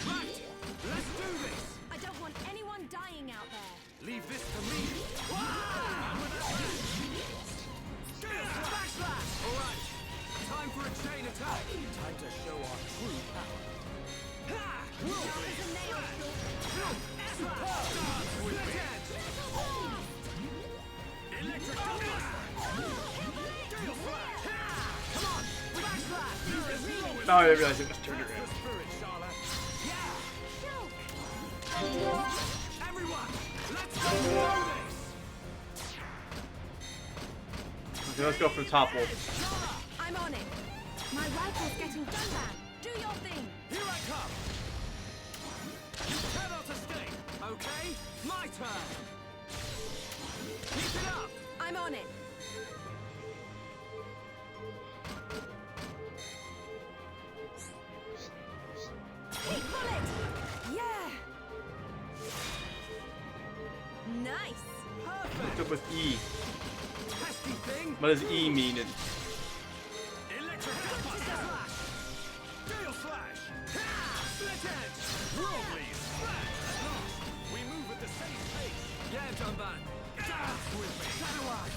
Right. Let's do this. I don't want anyone dying out there. Leave this to me. Backslash. All right. Time for a chain attack. Time to show our true power. Sharp as a nail, Shulk. Split edge. Electric Gutbuster. Gale slash. Come on. Backslash. There is no Oh, I didn't realize it was turned The around. spirit, Charlotte. Shulk. Everyone, let's go through this. Okay, let's go from top wolf. I'm on it. My rifle's getting done back. Do your thing. Here I come. You cannot escape. Okay, my turn. Keep it up. I'm on it. Heat bullet. Yeah. Nice. What's up with E? Pesky thing. What does E mean? Electric Gutbuster. Slash. Gale Slash. Split edge. Worldly Splash. We move at the same pace. Yeah, Dunban. Dance with me. Shadow Eye.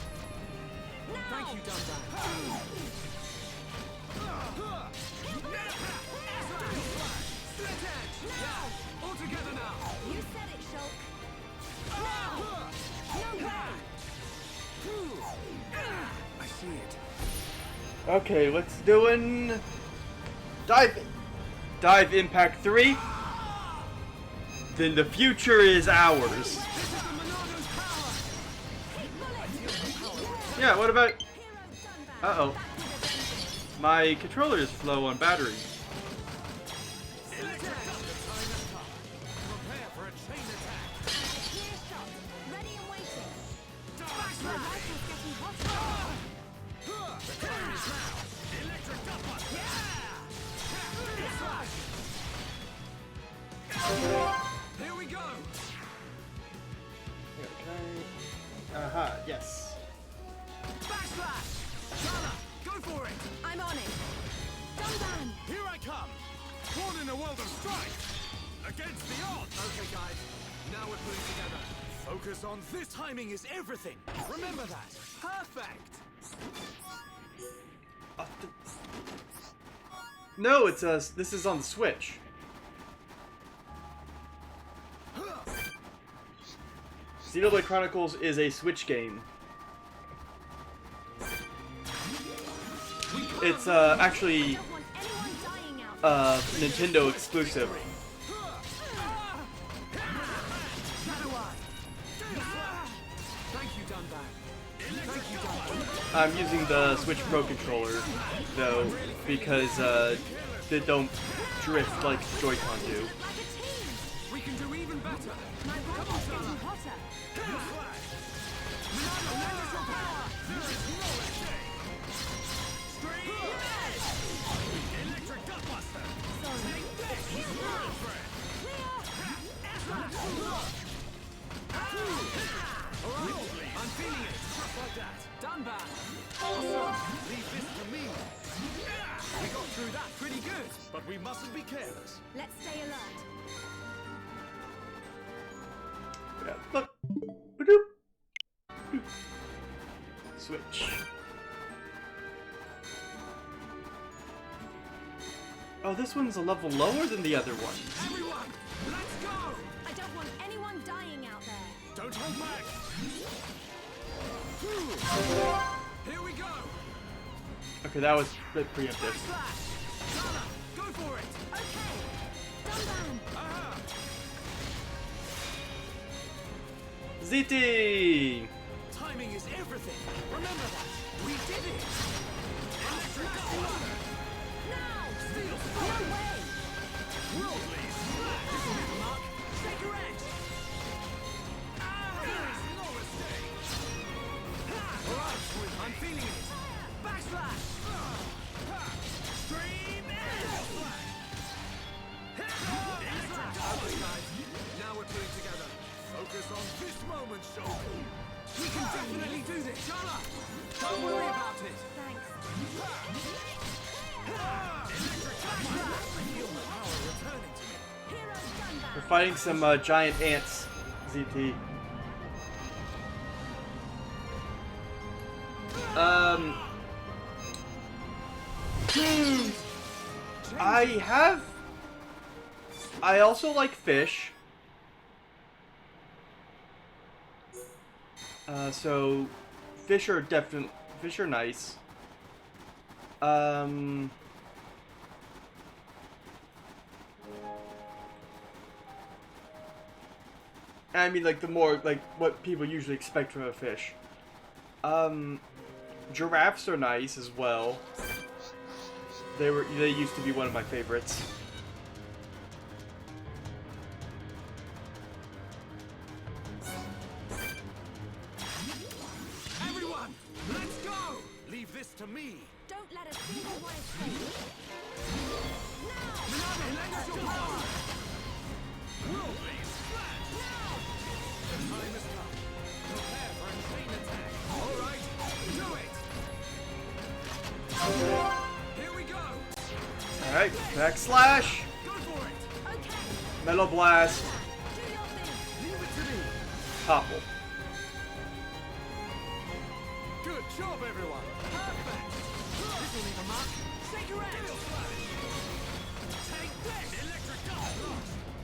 Now. Thank you, Dunban. Split edge. Yeah. All together now. You said it, Shulk. Now. No way. I see it. Okay, let's doing dive. Dive Impact 3. Then the future is ours. This is the Monano's power. Heat bullet. Yeah. What about? Hero done back. Uh-oh. Back with a vengeance. My controller is low on battery. Electric Gutbuster. The time has come. Prepare for a chain attack. Clear shot. Ready and waiting. My Backslash. rifle's getting hotter. The time is now. Electric Gutbuster. Slash. Here we go. Aha, yes. Backslash. Shala, go for it. I'm on it. Dunban. Here I come. Born in a world of strife. Against the odds. Okay, guys. Now we're putting together. Focus on this. Timing is everything. Remember that. Perfect. No, it's this is on the Switch. Xenoblade Chronicles is a Switch game. We It's actually Don't want anyone dying out. Nintendo exclusive. Thank you, Dunban. Thank you, Dunban. I'm using the Switch Pro controller though because they don't drift like Joy-Con do. Like a team. We can do even better. My rival's getting hotter. I'm feeling it. Just like that. Dunban. Awesome. Leave this to me. We got through that pretty good. But we mustn't be careless. Let's stay alert. Yeah, look. Ba-doop. Switch. Oh, this one's a level lower than the other ones. Everyone, let's go. I don't want anyone dying out there. Don't hold back. Here we go. Okay, that was a bit preemptive. Flash. Sana, go for it. Okay. Dunban. Aha. ZT! Timing is everything. Remember that. We did it. Electric fire. Now. Steel No strike. way. Worldly smash. This will leave a mark. Shake your edge. There is no mistake. Alright, I'm feeling it. Backslash. Stream edge. Okay, guys. Now we're putting together. Focus on this moment, Shogun. We can definitely do this. Shala, don't worry about it. Thanks. Feel the power returning to me. Hero Dunban. We're fighting some giant ants, ZT. I also like fish. So fish are nice. I mean, like, the more, like, what people usually expect from a fish. Giraffes are nice as well. They used to be one of my favorites. Everyone, let's go. Leave this to me. Don't let a single one escape. Now. Minami, lend us your power. Worldly smash. The time has come. Prepare for a chain attack. All right, do it. Here we go. Alright, backslash! Go for it. Okay. Metal blast! Do your thing. Leave it to me. Topple. Good job, everyone. Perfect. This will leave a mark. Shake your edge. Take this. Electric dust.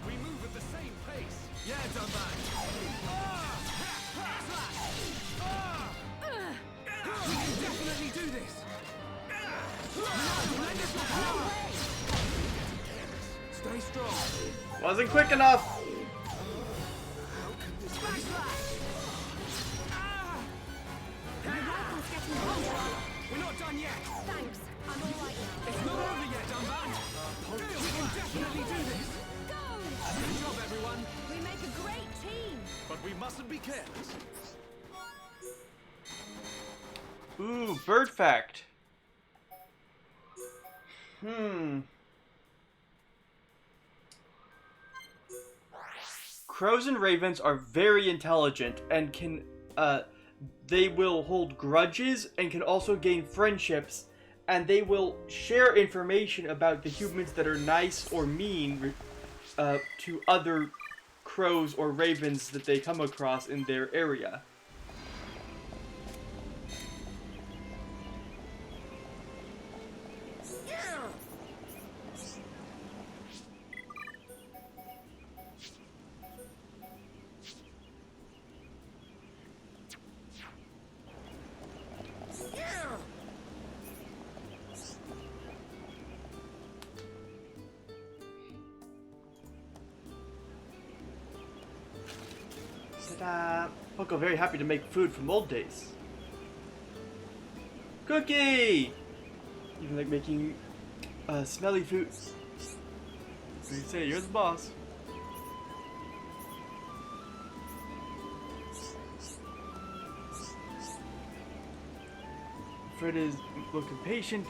We move at the same pace. Yeah, Dunban. We can definitely do this. Minami, lend us your power. Stay strong. Wasn't quick enough! Backslash. My rival's getting hotter. We're not done yet. Thanks. I'm all right now. It's not over yet, Dunban. We can definitely do this. Go. Good job, everyone. We make a great team. But we mustn't be careless. Ooh, bird fact. Crows and ravens are very intelligent and can, they will hold grudges and can also gain friendships, and they will share information about the humans that are nice or mean to other crows or ravens that they come across in their area. Poco very happy to make food from old days. Cookie! Even like making smelly food. So you say you're the boss. Fred is looking patient.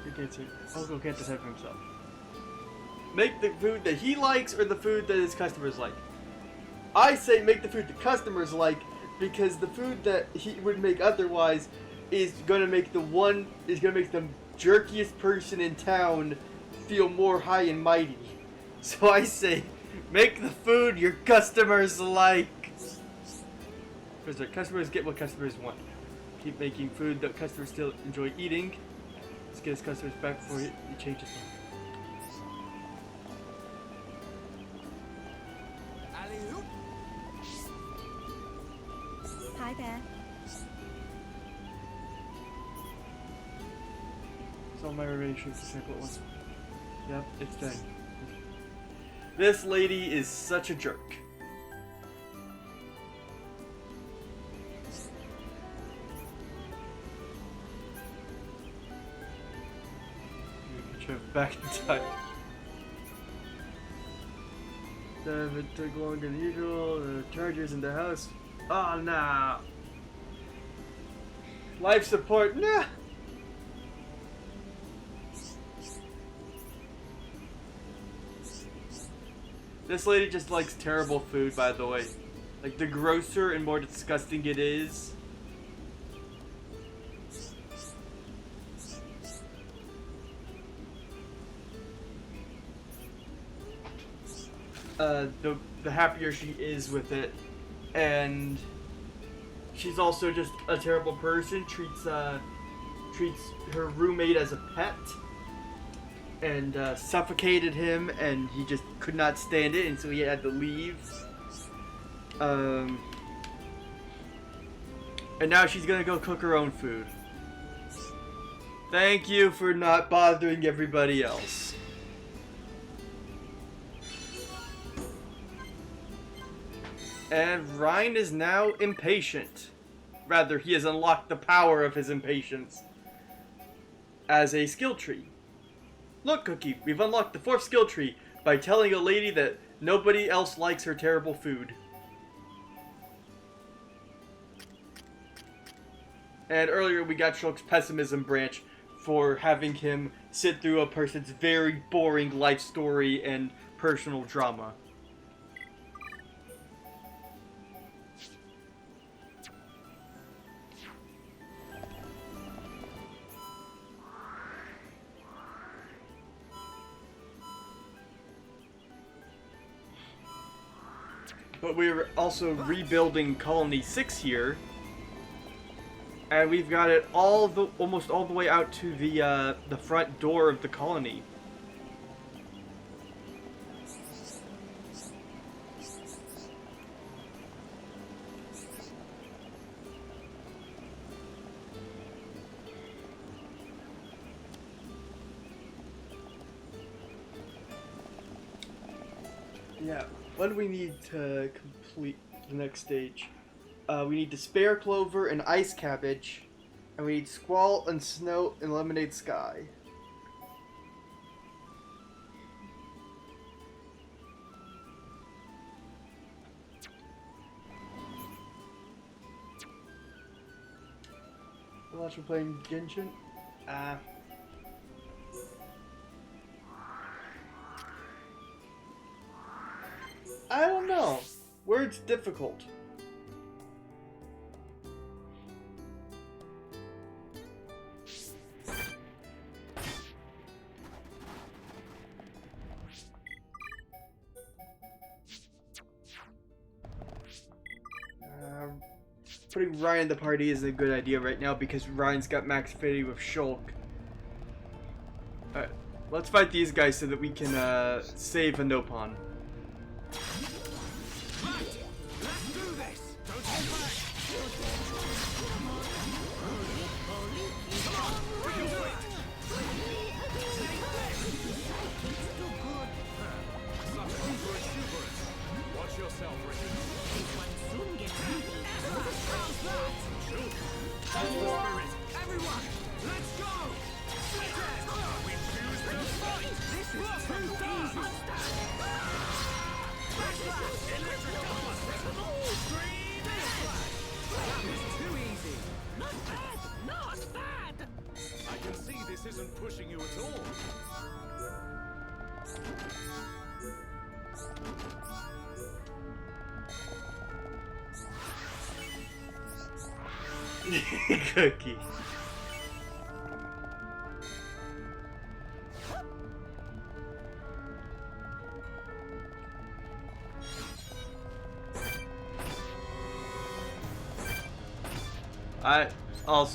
He can't say. Poco can't decide for himself. Make the food that he likes or the food that his customers like. I say make the food the customers like, because the food that he would make otherwise is gonna make the jerkiest person in town feel more high and mighty. So I say, make the food your customers like. Because the customers get what customers want. Keep making food that customers still enjoy eating. Let's get his customers back before he changes them. Alley-oop. Hi there. It's all my relations to sample at once. Yep, it's done. This lady is such a jerk. We can trip back in time. It took longer than usual. The charger's in the house. Oh, nah. Life support, nah. This lady just likes terrible food, by the way. Like, the grosser and more disgusting it is, the happier she is with it. And she's also just a terrible person. Treats her roommate as a pet. And suffocated him, and he just could not stand it, and so he had to leave. And now she's gonna go cook her own food. Thank you for not bothering everybody else. And Ryan is now impatient. Rather, he has unlocked the power of his impatience as a skill tree. Look, Cookie, we've unlocked the 4th skill tree by telling a lady that nobody else likes her terrible food. And earlier we got Shulk's pessimism branch for having him sit through a person's very boring life story and personal drama. But we're also rebuilding Colony 6 here, and we've got it almost all the way out to the front door of the colony. Yeah. What do we need to complete the next stage? We need Despair Clover and Ice Cabbage. And we need Squall and Snow and Lemonade Sky. Watch me playing Genshin? I don't know. Word's difficult. Putting Ryan in the party is a good idea right now because Ryan's got max affinity with Shulk. Alright, let's fight these guys so that we can save a Nopon. This one soon That was too easy. Not bad! Not bad! I can see this isn't pushing you at all. Cookie.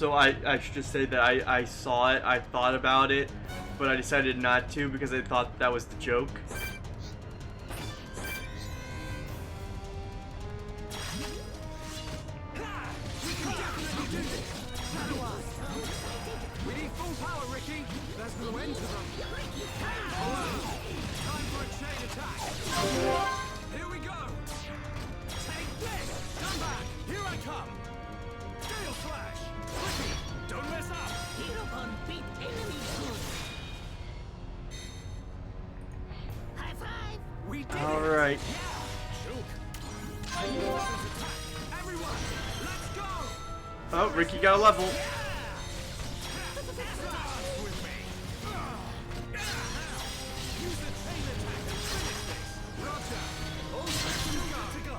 I should just say that I saw it, I thought about it, but I decided not to because I thought that was the joke. We need full power, Ricky. There's no end to them. Time for a chain attack. Here we go. Take this. Come back. Here I come. Gale Flash. Ricky, don't mess up. Hirokon beat enemy good. High five! We did All it. right. Everyone, let's go. Oh, Ricky got a level. With me. Use the chain attack and finish this. Roger. All systems go.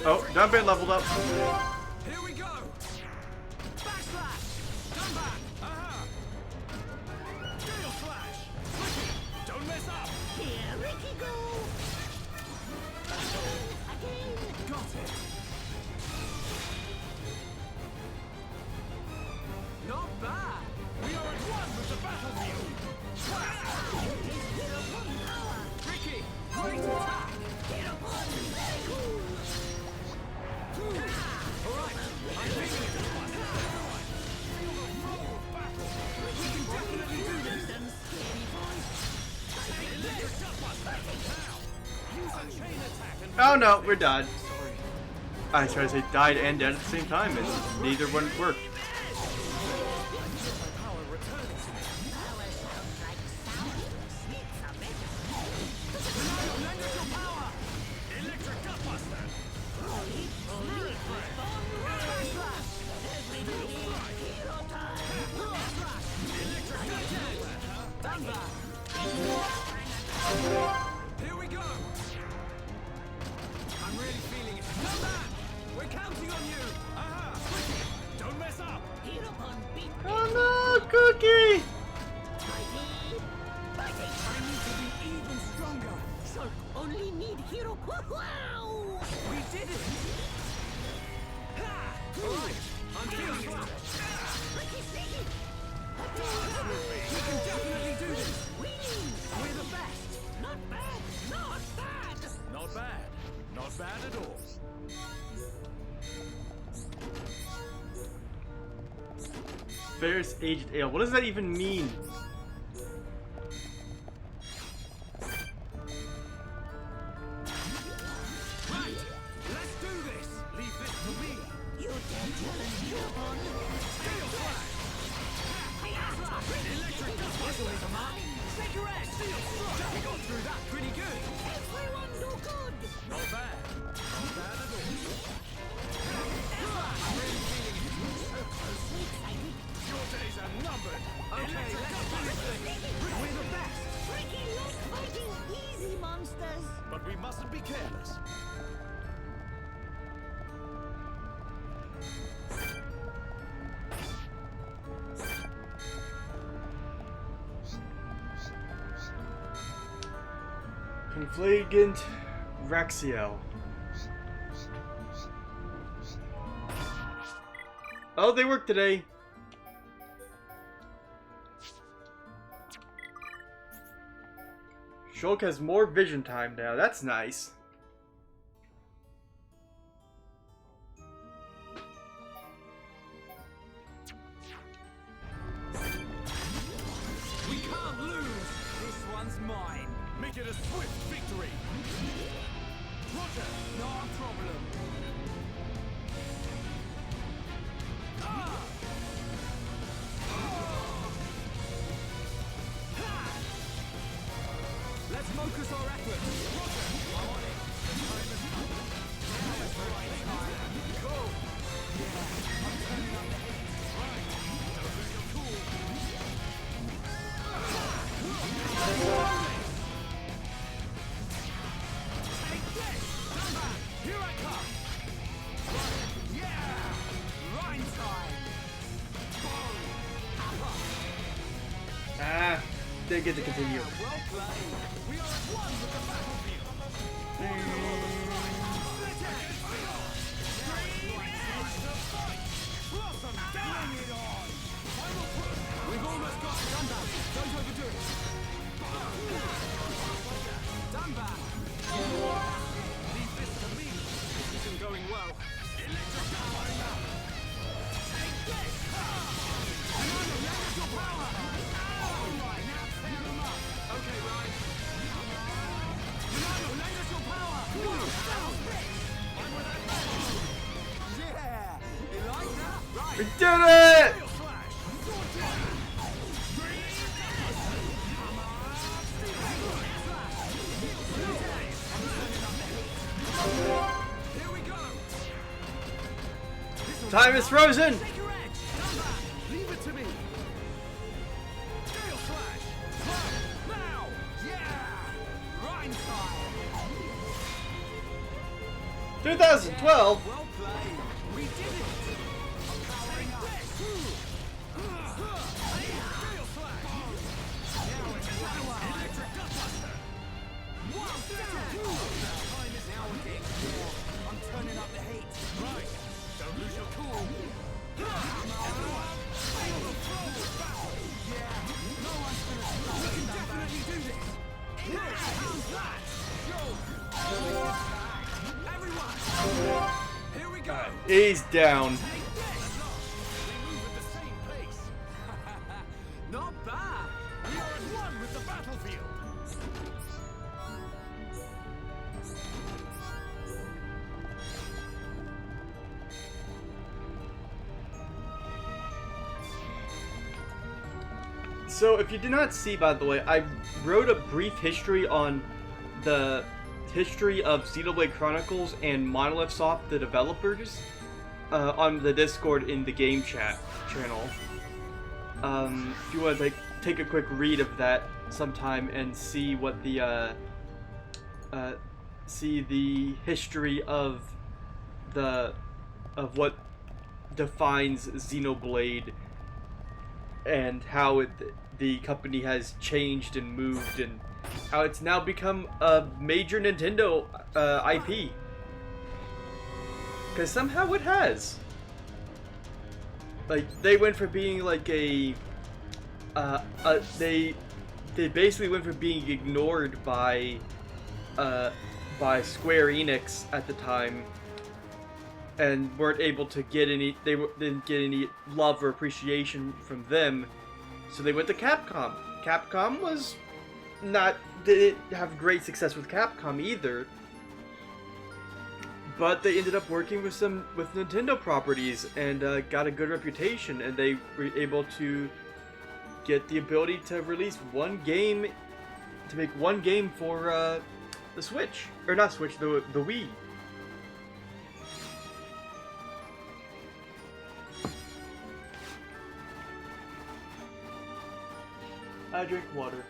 Oh, Dunban leveled up. Here we go. Backslash. Come back. Aha. Gale Flash. Ricky, don't mess up. Here Ricky go! Again! Got it. Not bad. We are at one with the battlefield. Hirokon power! Ricky, great attack. Hirokon very cool! All right, I'm taking it. We can definitely do this. Use a chain attack and Oh no, we're done. I was trying to say died and dead at the same time, and neither one worked. power returning to me. Power sounds like sound. Sweets are better. Lend us your power. Electric Gutbuster. Backslash. Everybody, hero time! Stand back. Here we go. I'm really feeling it. Come back. We're counting on you. Aha. Ricky, don't mess up. Hirokon beat Oh no, Cookie! Fighting! Fighting! I need to be even stronger. Shulk only need hero. Wow! We did it. Ha! All right. I'm feeling it. Ricky Sticky! We can definitely do this. Winning! We're the best. Not bad! Not bad! Not bad. Not bad at all. Ferris Aged Ale. What does that even mean? Right. Let's do this. Leave this to me. You dare challenge Hirokon? Gale Flash. Electric Gutbuster is mine. Cigarette. We got through that pretty good. Everyone do good! Not bad. Not bad at all. I'm really feeling it. Your days are numbered. Okay, let's do this. We're the best. Ricky like fighting easy monsters! But we mustn't be careless. Conflagrant Raxiel. Oh, they work today. Shulk has more vision time now. That's nice. We can't lose. This one's mine. Make it a swift victory. Roger. No problem. Ah! focus our efforts. Roger. I'm on it. The time has come. Now is the right time. Cool. Yeah, I'm turning up the heat. Right. Don't lose your cool. Take this. Come back. Here I come. Right. Yeah. Rhyme time. Boom. Upper. Ah, didn't get to continue. Yeah, well played. We are at one with the battlefield. Blossom, bring it on. Final push. We've almost got it. Done back. Don't overdo it. Done back. Leave this to me. This isn't going well. Electric coming up. Take this. Another leverage your power. All right, now tear them up. Okay, Ryan. Ronaldo, lend us your power. I'm with that. Yeah, you like that? Right. We did it! Steel slash. Sword jab. Come on. Steel slash. Steel slash. I'm turning up the heat. Here we go. This'll Time is frozen! take your edge. Come back. Leave it to me. Steel slash. Now. Yeah. Rhyme time. 2012? Well played. We did it. I'm powering up. Steel slash. Now it's power. Electric gutbuster. Wow, time is now getting more. I'm turning up the heat. Right. Don't lose your cool. Everyone, feel the flow of battle. Yeah. No one's gonna stop us. We can definitely do this. How's that? Yo. Everyone. Here we go. He's down. Take this! They move at the same pace. Not bad. We are at one with the battlefield. So, if you did not see, by the way, I wrote a brief history on the history of Xenoblade Chronicles and Monolith Soft, the developers, on the Discord in the game chat channel. If you want to take a quick read of that sometime and see what the history of what defines Xenoblade and how the company has changed and moved and how it's now become a major Nintendo IP. Because somehow it has. Like, they went from being like they basically went from being ignored by Square Enix at the time, and weren't able to get any. Didn't get any love or appreciation from them, so they went to Capcom. Capcom didn't have great success with Capcom either, but they ended up working with Nintendo properties and got a good reputation, and they were able to get the ability to release make one game for the Switch, or not Switch, the Wii. I drink water.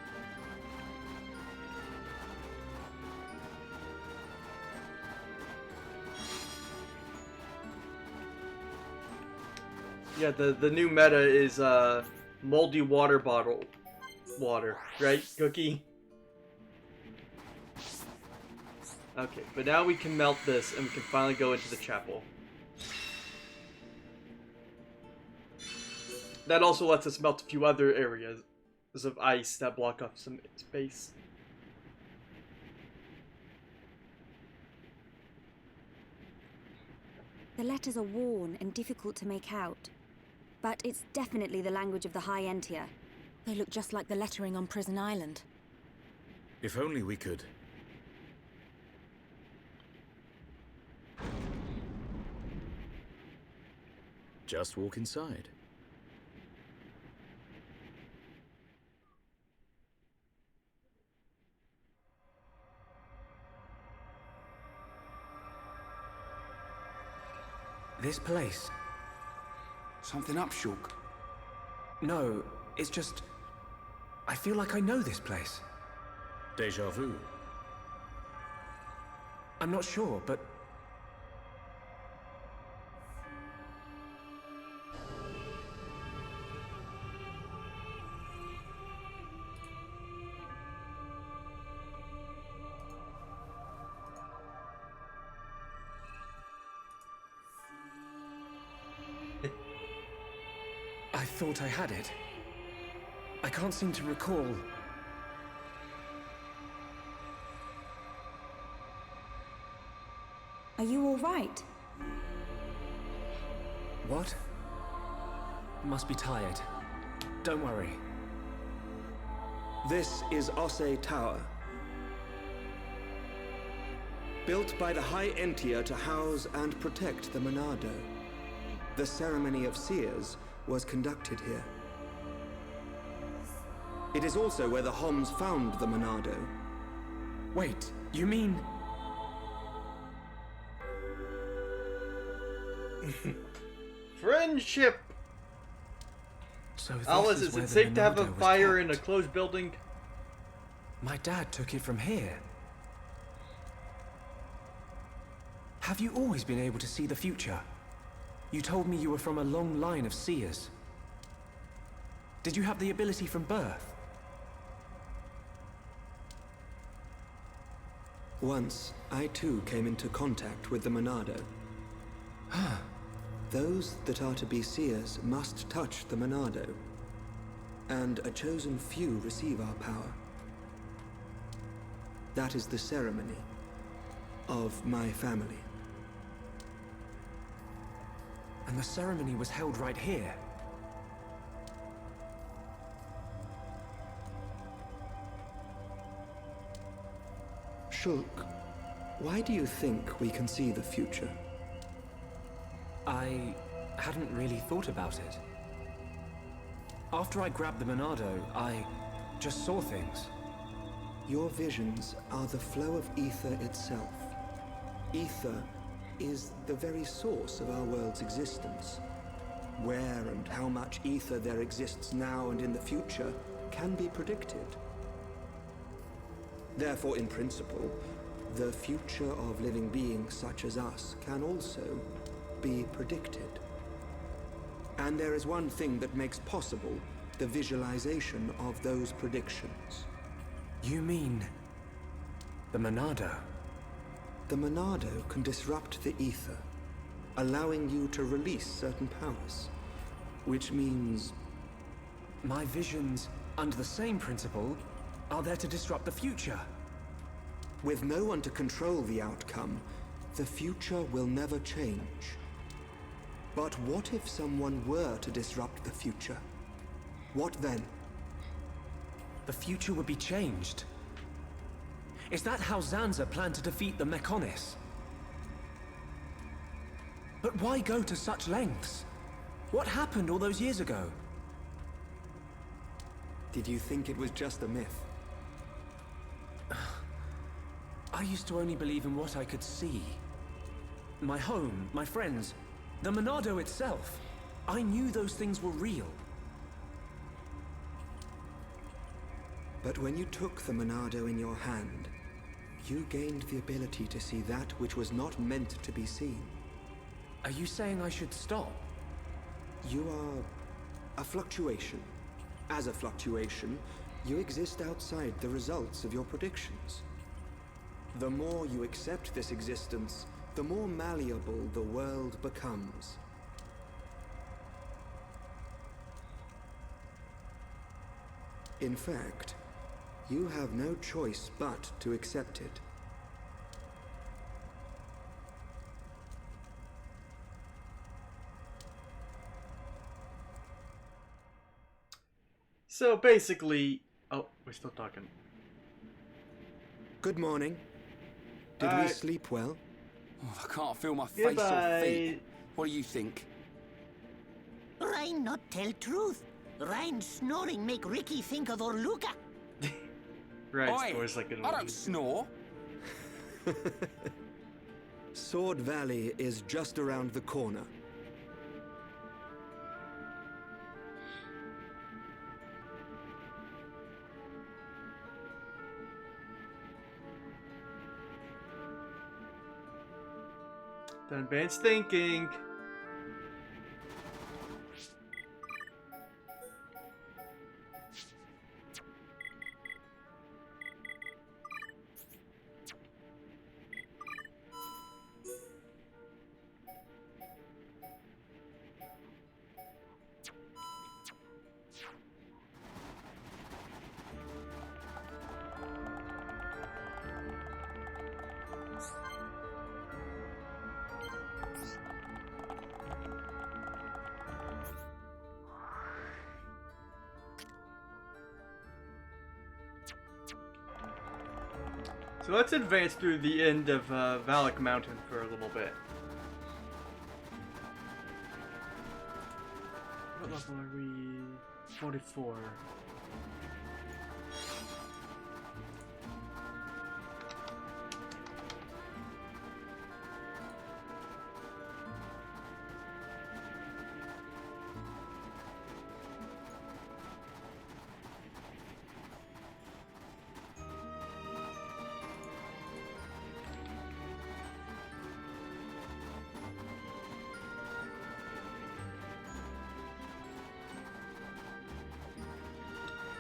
Yeah, the new meta is moldy water bottle water, right, Cookie? Okay, but now we can melt this and we can finally go into the chapel. That also lets us melt a few other areas of ice that block up some space. The letters are worn and difficult to make out, but it's definitely the language of the High Entia. They look just like the lettering on Prison Island. If only we could. Just walk inside. This place. Something up, Shulk? No, it's just... I feel like I know this place. Deja vu. I'm not sure, but... I thought I had it. I can't seem to recall. Are you all right? What? Must be tired. Don't worry. This is Osse Tower. Built by the High Entia to house and protect the Monado. The ceremony of seers was conducted here. It is also where the Homs found the Monado. Wait, you mean... Friendship! So this Alice, is is where it the safe to have a Monado was fire in a kept? closed building? My dad took it from here. Have you always been able to see the future? You told me you were from a long line of seers. Did you have the ability from birth? Once, I too came into contact with the Monado. Those that are to be seers must touch the Monado, and a chosen few receive our power. That is the ceremony of my family. And the ceremony was held right here. Shulk, why do you think we can see the future? I hadn't really thought about it. After I grabbed the Monado, I just saw things. Your visions are the flow of ether itself. Ether is the very source of our world's existence. Where and how much ether there exists now and in the future can be predicted. Therefore, in principle, the future of living beings such as us can also be predicted. And there is one thing that makes possible the visualization of those predictions. You mean... the Monado? The Monado can disrupt the ether, allowing you to release certain powers, which means... My visions, under the same principle, are there to disrupt the future. with no one to control the outcome, the future will never change. But what if someone were to disrupt the future? What then? The future would be changed. Is that how Zanza planned to defeat the Mechonis? But why go to such lengths? What happened all those years ago? Did you think it was just a myth? I used to only believe in what I could see. My home, my friends, the Monado itself. I knew those things were real. But when you took the Monado in your hand, you gained the ability to see that which was not meant to be seen. Are you saying I should stop? You are a fluctuation. As a fluctuation, you exist outside the results of your predictions. The more you accept this existence, the more malleable the world becomes. In fact, you have no choice but to accept it. So basically, oh, we're still talking. Good morning. Did we Alright. sleep well? Oh, I can't feel my face Goodbye. or feet. What do you think? Ryan not tell truth. Ryan snoring make Ricky think of Orluka. Right, Oi, scores like an I don't snore. Sword Valley is just around the corner. Advanced thinking. So let's advance through the end of Valak Mountain for a little bit. What level are we? 44.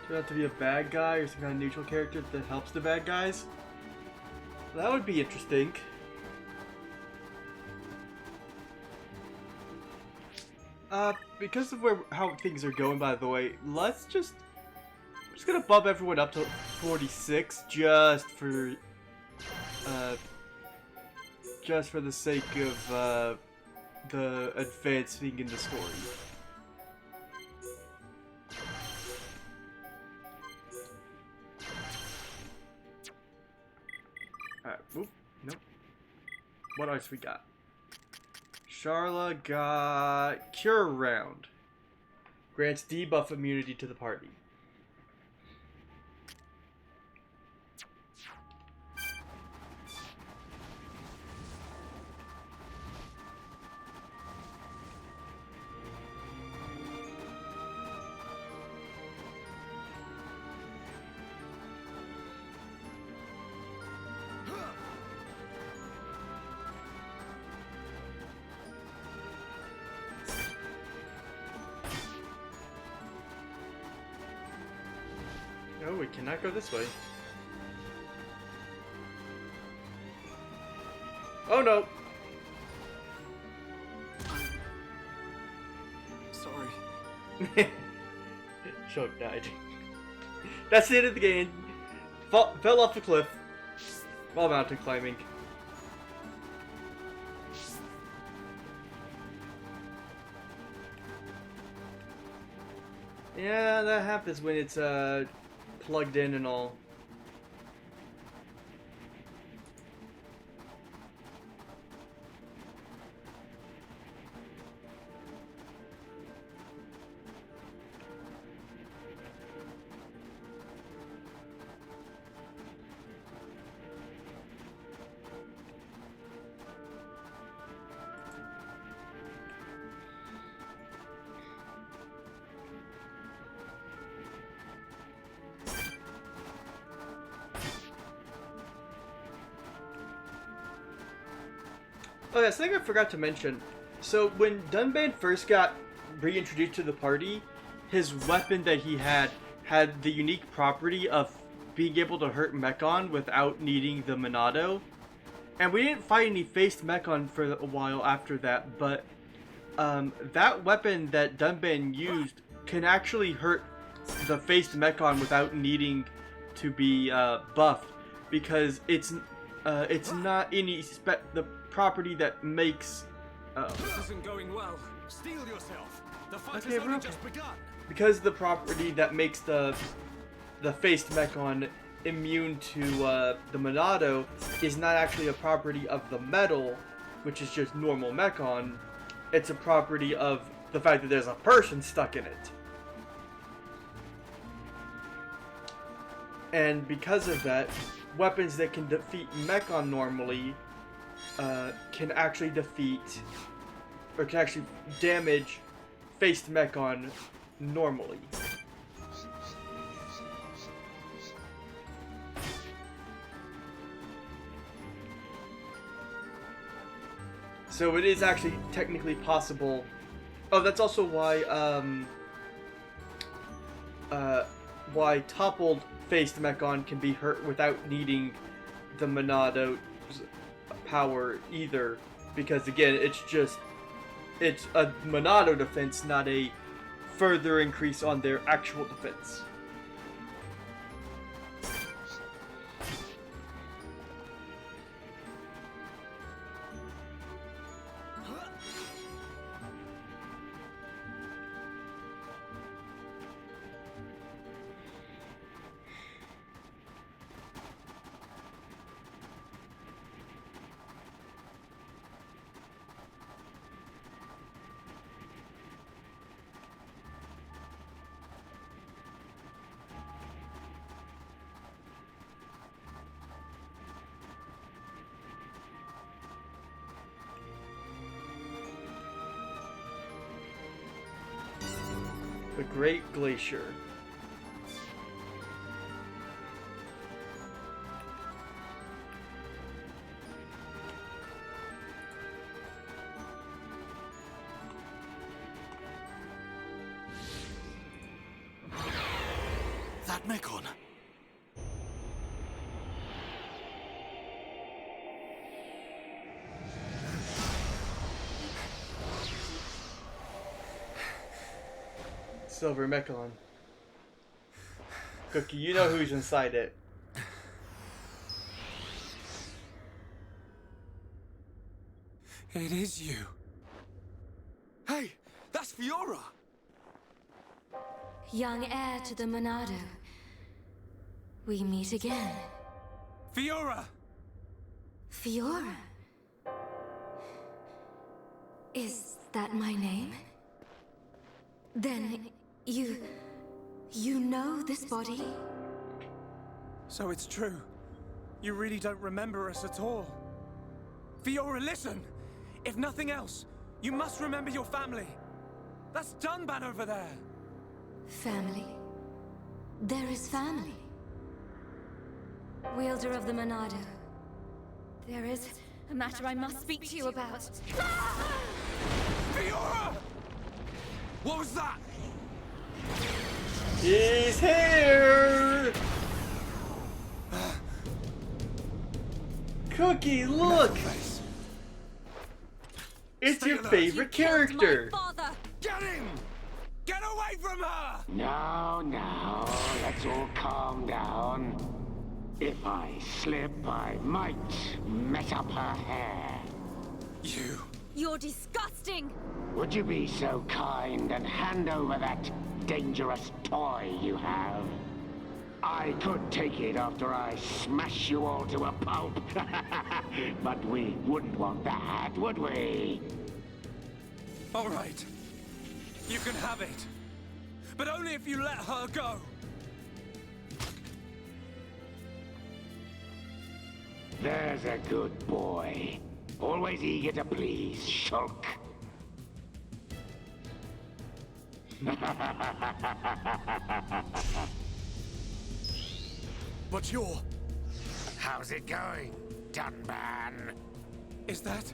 Do I have to be a bad guy or some kind of neutral character that helps the bad guys? That would be interesting. Because of how things are going, by the way, I'm just gonna bump everyone up to 46 just for the sake of the advancing in the story. Alright, whoop, nope. What else we got? Charla got Cure Round. Grants debuff immunity to the party. No, we cannot go this way. Oh no! Sorry. Shulk died. That's the end of the game. Fell off the cliff while mountain climbing. Yeah, that happens when it's plugged in and all. Oh yeah, something I forgot to mention. So when Dunban first got reintroduced to the party, his weapon that he had the unique property of being able to hurt Mechon without needing the Monado. And we didn't fight any faced Mechon for a while after that, but that weapon that Dunban used can actually hurt the faced Mechon without needing to be buffed, because it's not any the property that makes This isn't going well. Steel yourself. The fight Okay, has only okay. just begun. because the property that makes the faced Mechon immune to the Monado is not actually a property of the metal, which is just normal Mechon. It's a property of the fact that there's a person stuck in it. And because of that, weapons that can defeat Mechon normally can actually defeat, or can actually damage Faced Mechon normally. So it is actually technically possible. Oh, that's also why toppled Faced Mechon can be hurt without needing the Monado's power either, because again, it's a Monado defense, not a further increase on their actual defense. The Great Glacier. That Mechon. Silver Mechon. Cookie, you know who's inside it. It is you. Hey, that's Fiora! Young heir to the Monado. We meet again. Fiora! Fiora. Is that my name? Then you know this body? So it's true. You really don't remember us at all. Fiora, listen! If nothing else, you must remember your family. That's Dunban over there. Family. There is family. Wielder of the Monado. There is a matter I must speak to you about. Fiora! What was that? He's here! Cookie, look! It's your favorite character! Get him! Get away from her! Now, let's all calm down. If I slip, I might mess up her hair. You're disgusting! Would you be so kind and hand over that dangerous toy you have? I could take it after I smash you all to a pulp. But we wouldn't want that, would we? All right. You can have it. But only if you let her go. There's a good boy. Always eager to please, Shulk. But you're... How's it going, Dunban? Is that...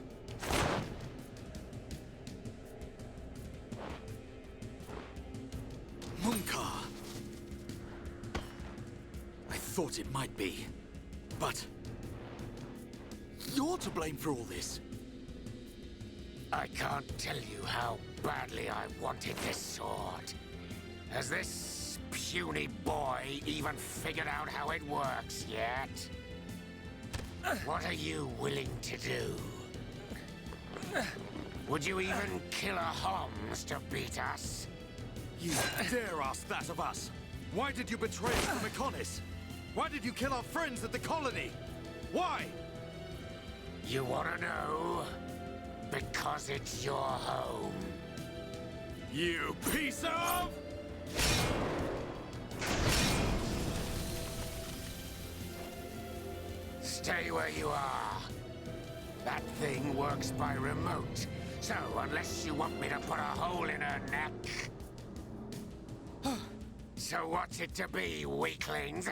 Munkar? I thought it might be. But... you're to blame for all this. I can't tell you how badly I wanted this sword. Has this puny boy even figured out how it works yet? What are you willing to do? Would you even kill a Homs to beat us? You dare ask that of us? Why did you betray us to Mechonis? Why did you kill our friends at the colony? Why? You wanna know? Because it's your home. You piece of... Stay where you are. That thing works by remote. So, unless you want me to put a hole in her neck... So what's it to be, weaklings?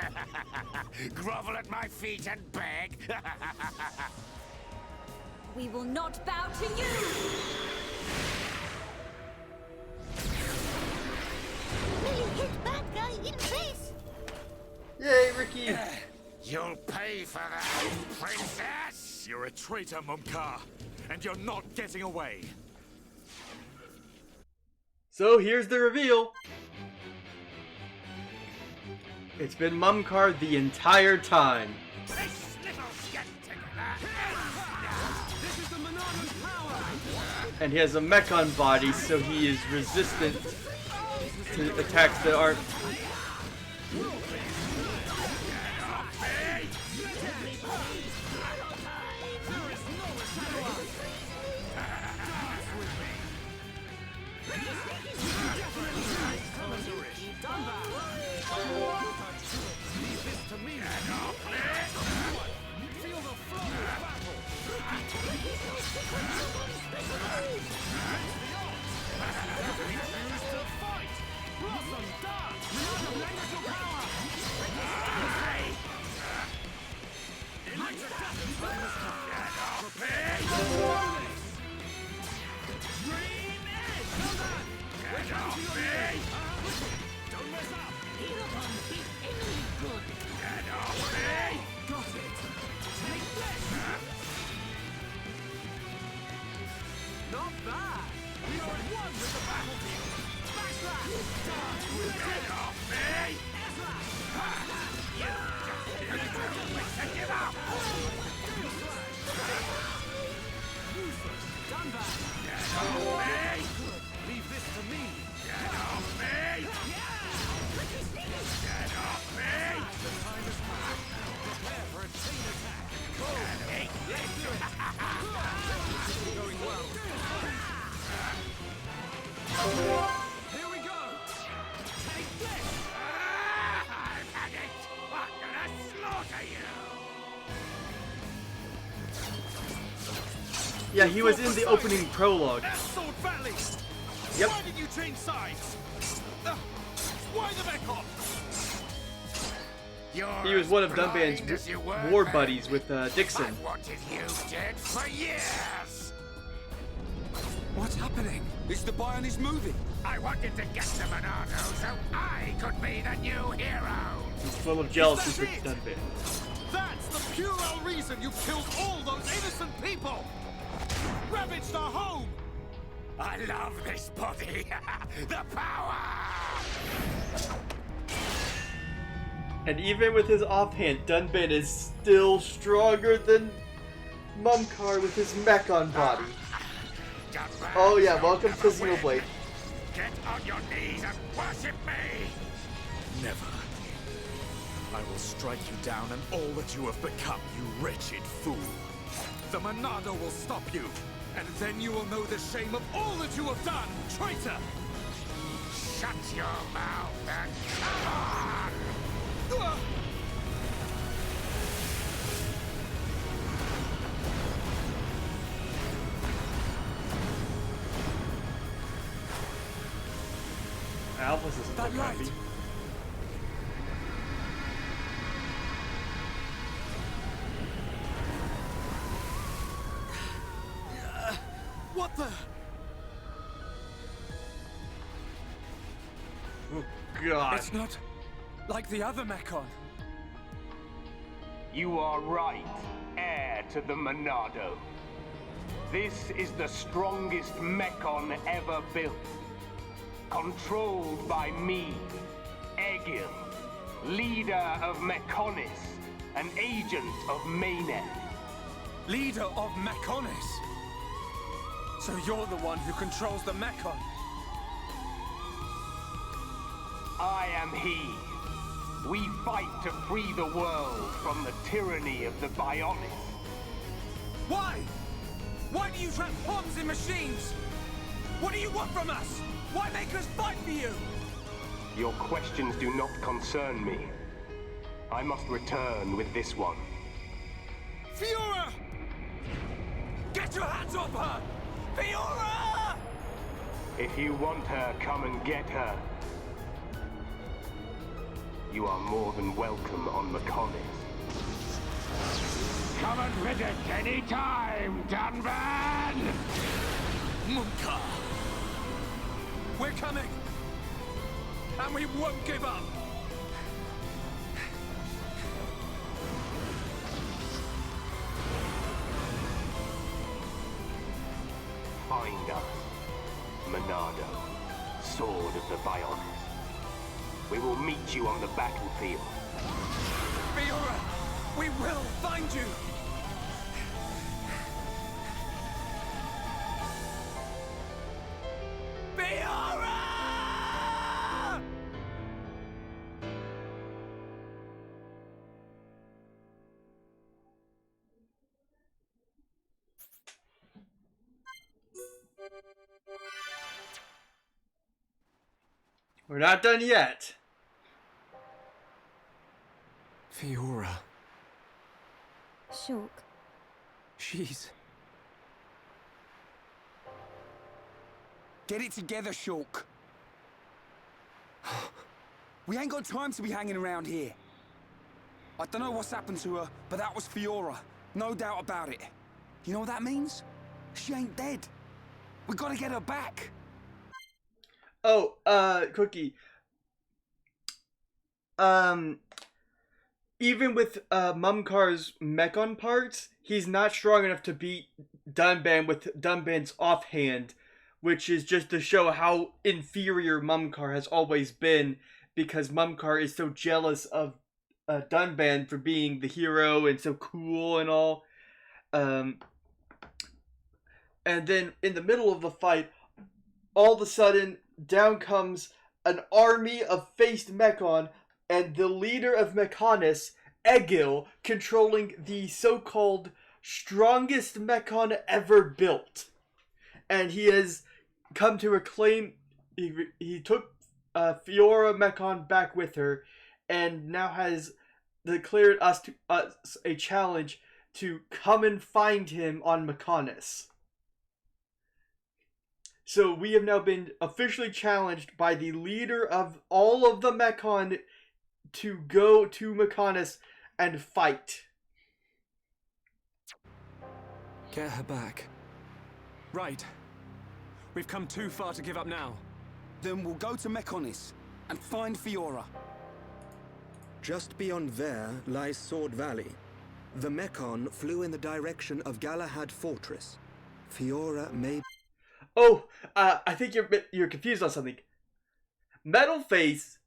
Grovel at my feet and beg? We will not bow to you! Millie hit bad guy in face. Yay, Ricky! You'll pay for that, princess! You're a traitor, Mumka, and you're not getting away. So here's the reveal. It's been Mumkar the entire time. This little get-together! This is the Monado's power! And he has a Mechon body, so he is resistant to attacks that aren't... Not bad! We are at one with the battlefield! Backslash! Get off me! Give up! Done back! Get off me! Leave this to me! Get off me! Get off me! The time has come! Prepare for a chain attack! Going well! Here we go! Take this! I've had it! I'm gonna slaughter you! Yeah, he was in the opening prologue. Sword Valley! Yep. Why did you change sides? Why the Mechon? He was one of Dunban's war buddies with Dixon. I wanted you dead for years! What's happening? Is the Bionist moving? I wanted to get to Monado so I could be the new hero! He's full of jealousy Is for that it? Dunban. That's the puerile reason you killed all those innocent people! Ravaged our home! I love this body! The power! And even with his offhand, Dunban is still stronger than Mumkar with his Mechon body. Oh yeah, welcome to Xenoblade. Get on your knees and worship me! Never. I will strike you down and all that you have become, you wretched fool. The Monado will stop you, and then you will know the shame of all that you have done, traitor! Shut your mouth and come on! Alphys isn't that light. happy. What the? Oh god. It's not like the other Mechon. You are right, heir to the Monado. This is the strongest Mechon ever built. Controlled by me, Egil, leader of Mechonis, an agent of Mayneth. Leader of Mechonis. So you're the one who controls the Mechon. I am he. We fight to free the world from the tyranny of the Bionis. Why? Why do you trap pawns in machines? What do you want from us? Why make us fight for you? Your questions do not concern me. I must return with this one. Fiora! Get your hands off her! Fiora! If you want her, come and get her. You are more than welcome on Mechonis. Come and visit any time, Dunban! Munka! We're coming! And we won't give up! Find us, Monado, Sword of the Bionis. We will meet you on the battlefield. Fiora! We will find you! Fiora! We're not done yet. Fiora. Shulk. She's... Get it together, Shulk. We ain't got time to be hanging around here. I don't know what's happened to her, but that was Fiora. No doubt about it. You know what that means? She ain't dead. We gotta get her back. Oh, Cookie. Even with Mumkar's Mechon parts, he's not strong enough to beat Dunban with Dunban's offhand, which is just to show how inferior Mumkar has always been, because Mumkar is so jealous of Dunban for being the hero and so cool and all. And then in the middle of the fight, all of a sudden, down comes an army of faced Mechon, and the leader of Mechonis, Egil, controlling the so-called strongest Mechon ever built. And he has come to reclaim... He took Fiora Mechon back with her, and now has declared us a challenge to come and find him on Mechonis. So we have now been officially challenged by the leader of all of the Mechon to go to Mechonis and fight. Get her back. Right. We've come too far to give up now. Then we'll go to Mechonis and find Fiora. Just beyond there lies Sword Valley. The Mechon flew in the direction of Galahad Fortress. Fiora may... Oh, I think you're confused on something. Metalface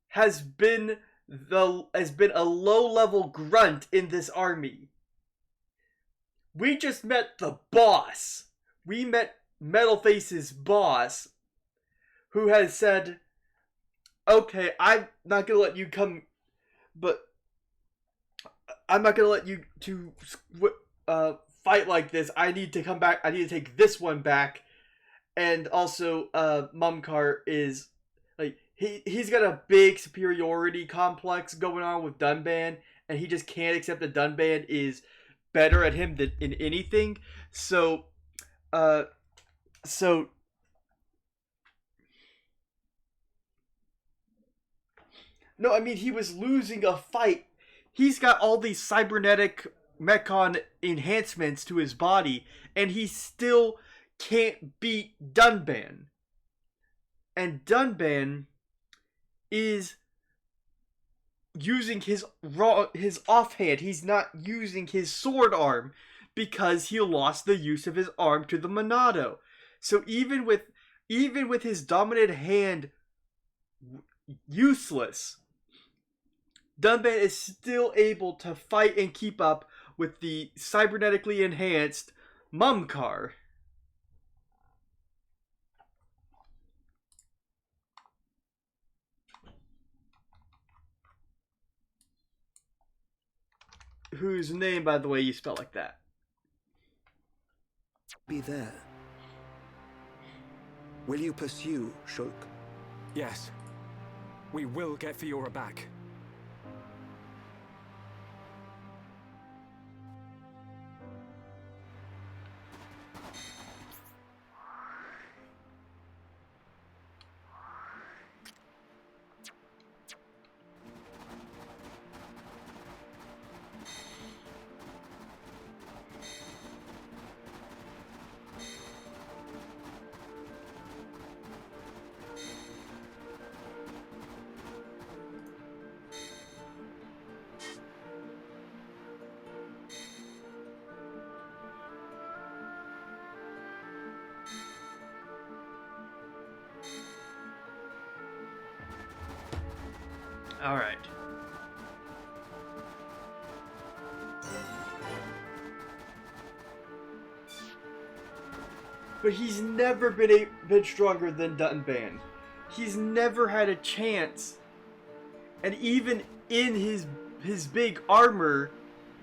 has been a low-level grunt in this army. We just met the boss. We met Metalface's boss, who has said, "Okay, I'm not gonna let you come, but I'm not gonna let you to fight like this. I need to come back. I need to take this one back." And also, Mumkar is like he's got a big superiority complex going on with Dunban, and he just can't accept that Dunban is better at him than in anything. So no, I mean, he was losing a fight. He's got all these cybernetic Mechon enhancements to his body, and he still can't beat Dunban. And Dunban is using his offhand. He's not using his sword arm because he lost the use of his arm to the Monado. So even with his dominant hand useless, Dunban is still able to fight and keep up with the cybernetically enhanced Mumkar. Whose name, by the way, you spell like that. be there. Will you pursue, Shulk? Yes. We will get Fiora back. Alright. But he's never been stronger than Dutton Band. He's never had a chance. And even in his big armor,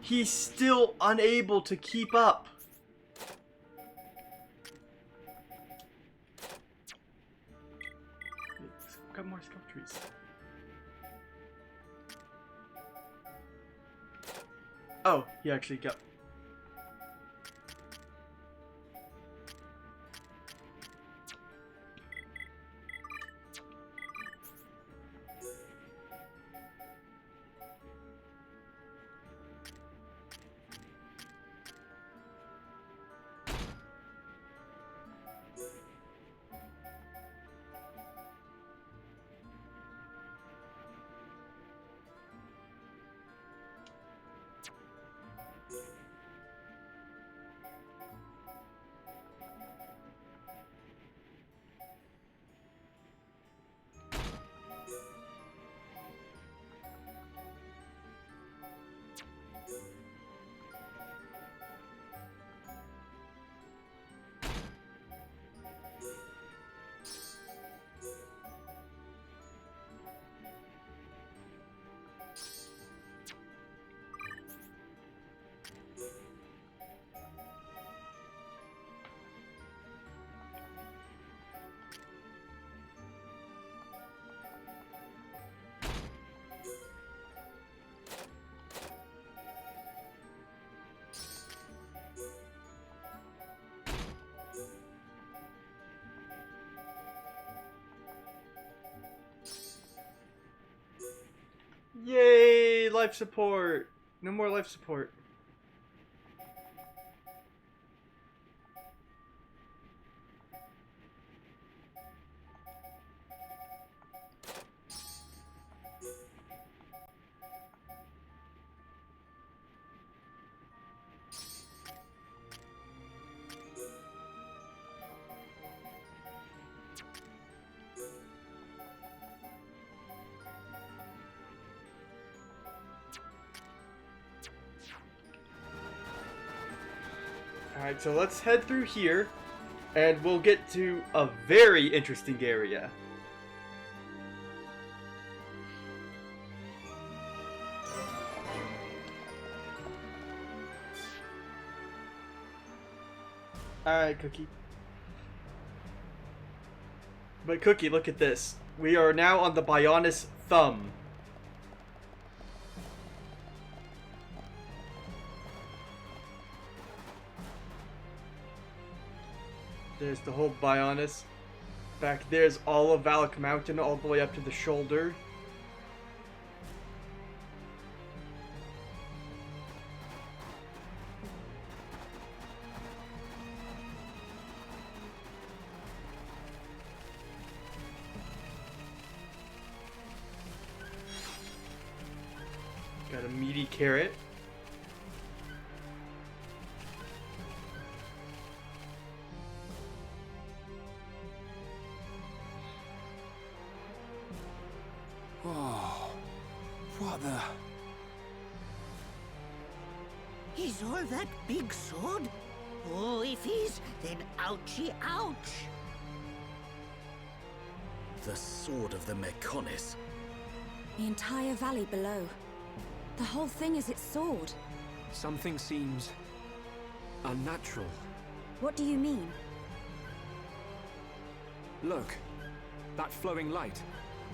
he's still unable to keep up. Got more sculptures. Oh, he actually got. Yay! Life support! No more life support. Alright, so let's head through here, and we'll get to a very interesting area. Alright, Cookie. But Cookie, look at this. We are now on the Bionis Thumb. There's the whole Bionis. Back there's all of Valak Mountain all the way up to the shoulder. Got a meaty carrot. Oh, what the... Is all that big sword? Oh, if he's, then ouchie ouch. The sword of the Mechonis. The entire valley below. The whole thing is its sword. Something seems... unnatural. What do you mean? Look, that flowing light.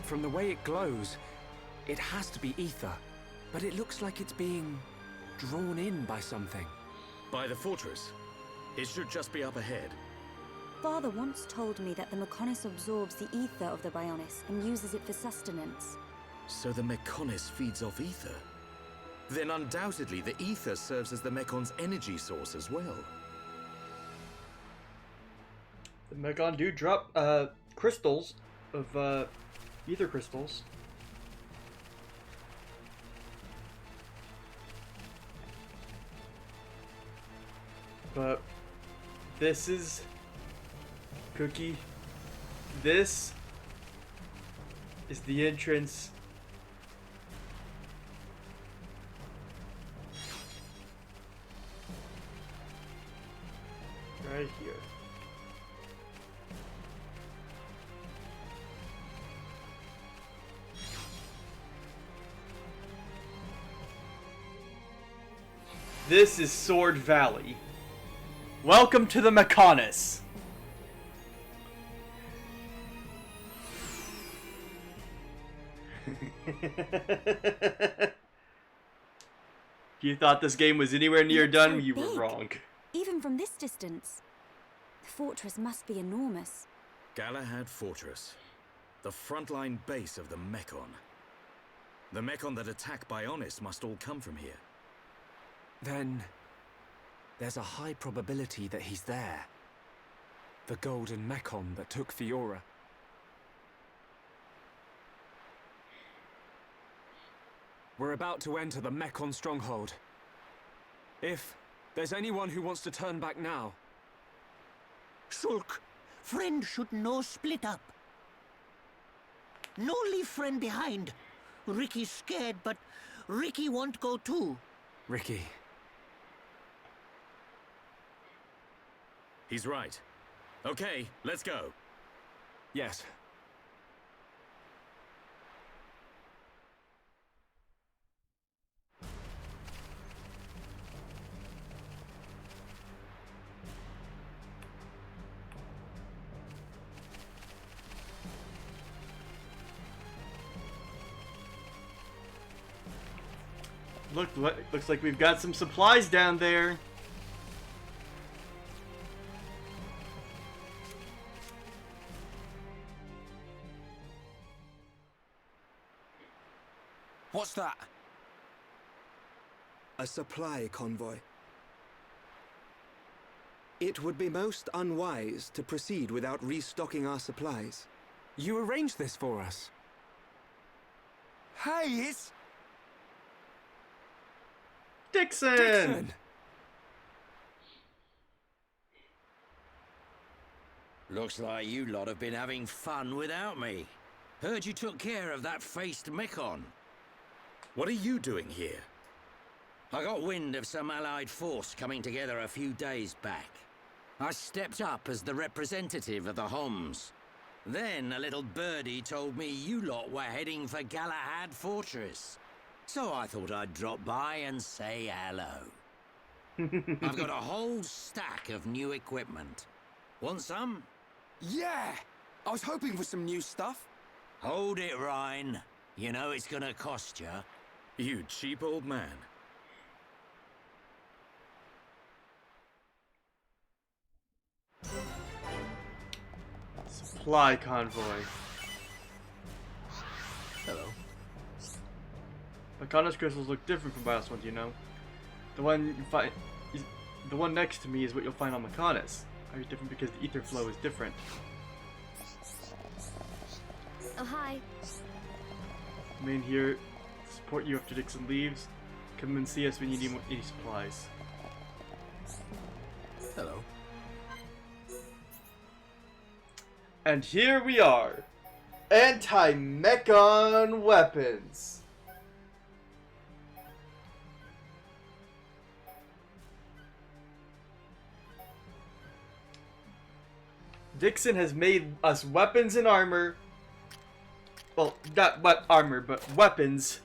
From the way it glows, it has to be ether. But it looks like it's being drawn in by something. By the fortress. It should just be up ahead. Father once told me that the Mechonis absorbs the ether of the Bionis and uses it for sustenance. So the Mechonis feeds off ether? Then undoubtedly the ether serves as the Mekon's energy source as well. The Mechon do drop crystals of ether crystals. But this is Cookie. This is the entrance right here. This is Sword Valley. Welcome to the Mechonis. If you thought this game was anywhere near Looks done, so you were big. wrong. Even from this distance. The fortress must be enormous. Galahad Fortress, the frontline base of the Mechon. The Mechon that attack Bionis must all come from here. Then there's a high probability that he's there. The golden Mechon that took Fiora. We're about to enter the Mechon stronghold. If there's anyone who wants to turn back now... Shulk, friend should no split up. No leave friend behind. Ricky's scared, but Ricky won't go too. Ricky. He's right. Okay, let's go. Yes. Looks like we've got some supplies down there. What's that? A supply convoy. It would be most unwise to proceed without restocking our supplies. You arranged this for us. Hey, it's... Dixon! Dixon! Looks like you lot have been having fun without me. Heard you took care of that faced Mechon. What are you doing here? I got wind of some allied force coming together a few days back. I stepped up as the representative of the Homs. Then a little birdie told me you lot were heading for Galahad Fortress. So I thought I'd drop by and say hello. I've got a whole stack of new equipment. Want some? Yeah! I was hoping for some new stuff. Hold it, Ryan. You know it's gonna cost you. You cheap old man. Supply convoy. Hello. Mechonis crystals look different from Bios ones, you know. The one you find, the one next to me is what you'll find on Mechonis. Are you different because the ether flow is different? Oh, hi. I'm in here to support you after Dixon leaves. Come and see us when you need any supplies. Hello. And here we are. Anti-Mechon weapons. Dixon has made us weapons and armor. Well, not armor, but weapons.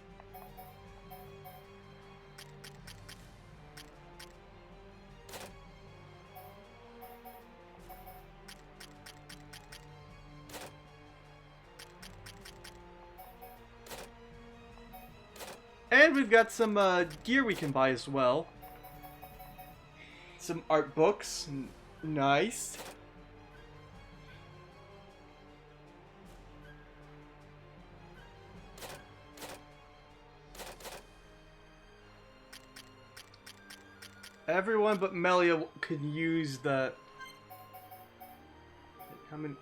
And we've got some gear we can buy as well. Some art books. Nice. Everyone but Melia can use the... How many...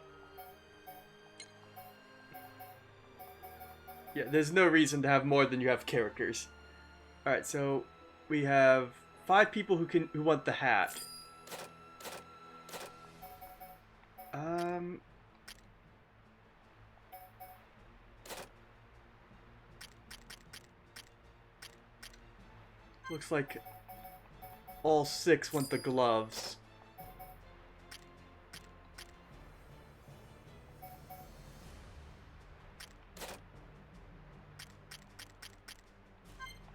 Yeah, there's no reason to have more than you have characters. Alright, so we have 5 people who want the hat. Looks like all 6 want the gloves.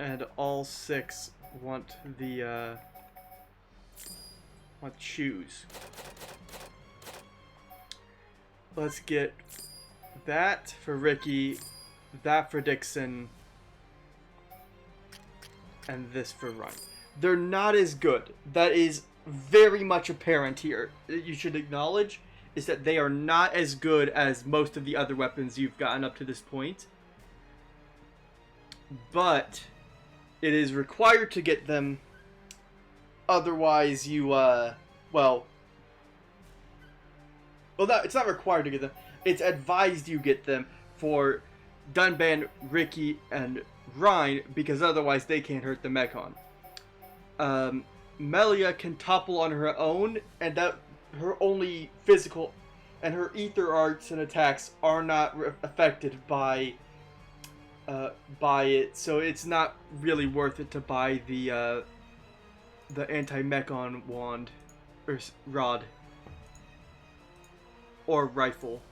and all 6 want the want shoes. Let's get that for Ricky, that for Dixon, and this for Ryan. They're not as good. That is very much apparent here. You should acknowledge is that they are not as good as most of the other weapons you've gotten up to this point. But it is required to get them. Otherwise, you, it's not required to get them. It's advised you get them for Dunban, Ricky, and Ryan, because otherwise they can't hurt the Mechon. Melia can topple on her own, and that her only physical and her ether arts and attacks are not affected by it, so it's not really worth it to buy the anti-Mechon wand or rod or rifle.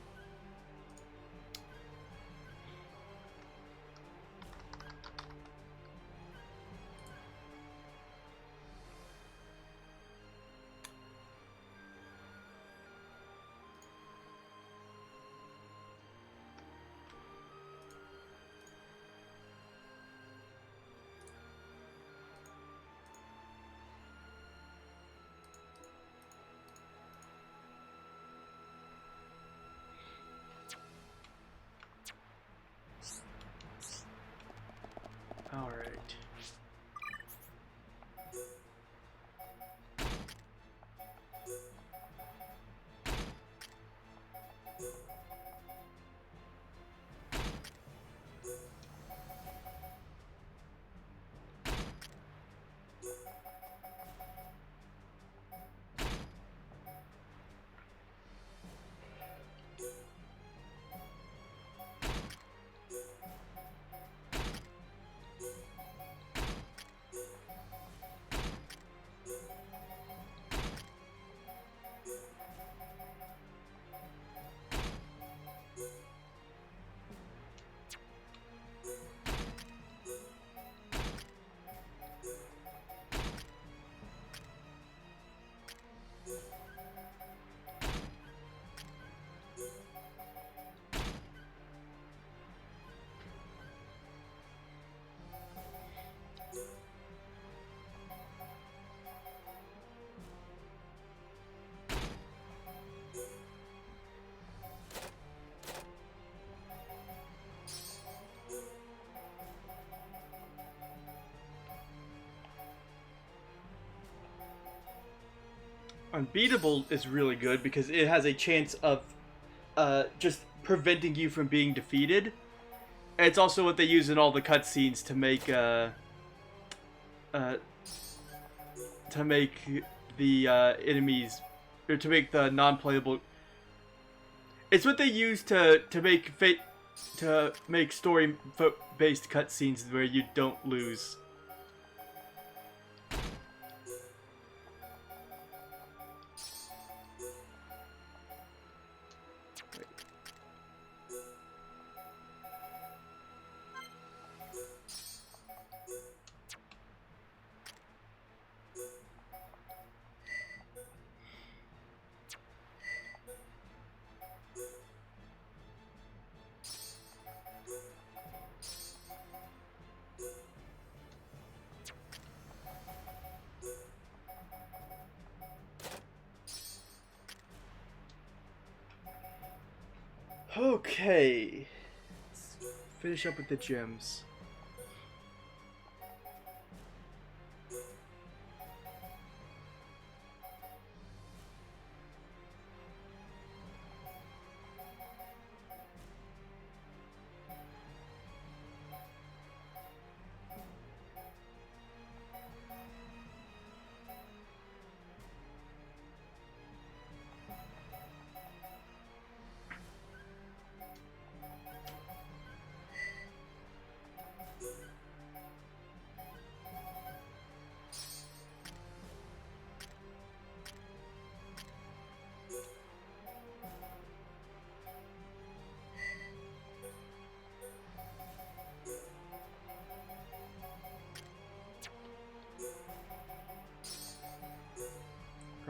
All right. Unbeatable is really good because it has a chance of just preventing you from being defeated. And it's also what they use in all the cutscenes to make the enemies, or to make the non-playable. It's what they use to make story-based cutscenes where you don't lose. Okay, let's finish up with the gems.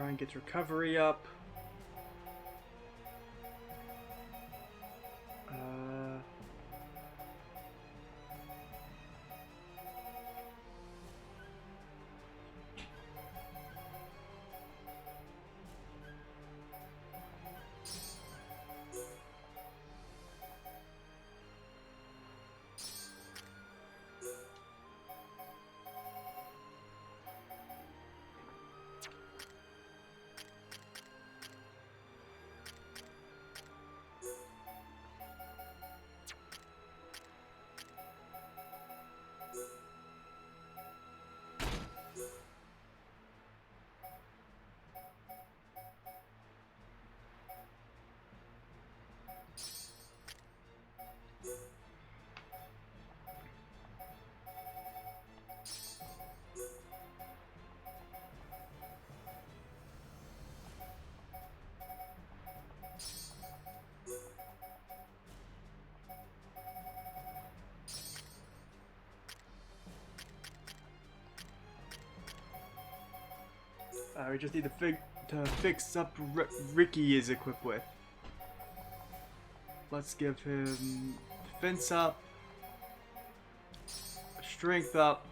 Try and get recovery up. We just need to fix up Ricky is equipped with. Let's give him defense up, strength up.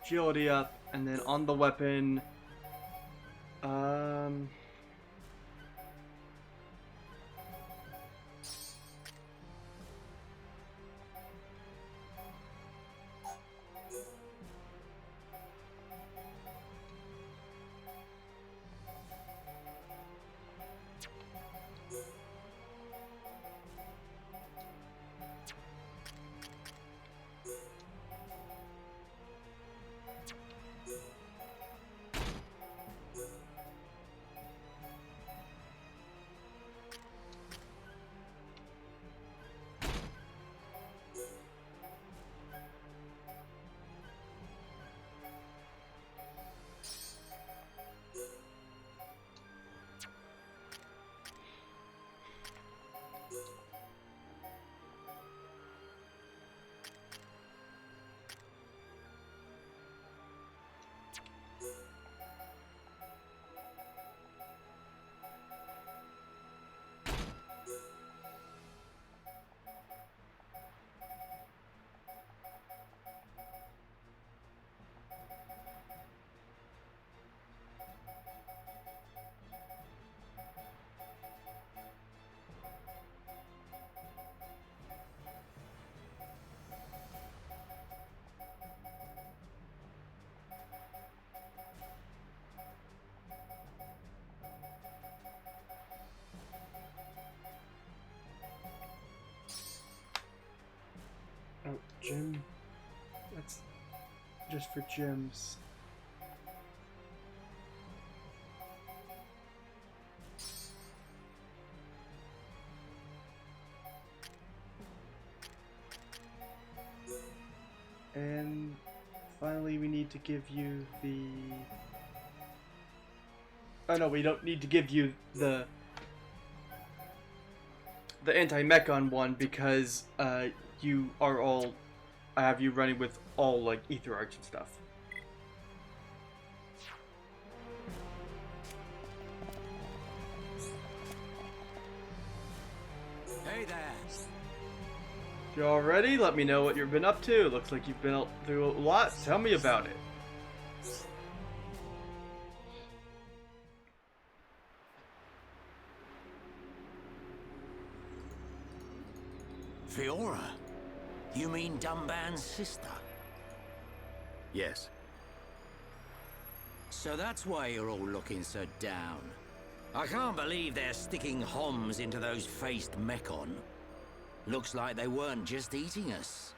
Agility up, and then on the weapon, oh, gym. That's just for gyms. And finally, we need to give you the... Oh no, we don't need to give you the anti-Mechon one because you are all... I have you running with all, like, Ether Arcs and stuff. Hey there. You all ready? Let me know what you've been up to. Looks like you've been through a lot. Tell me about it. Fiora? You mean Dumban's sister? Yes. So that's why you're all looking so down. I can't believe they're sticking Homs into those faced Mechon. Looks like they weren't just eating us.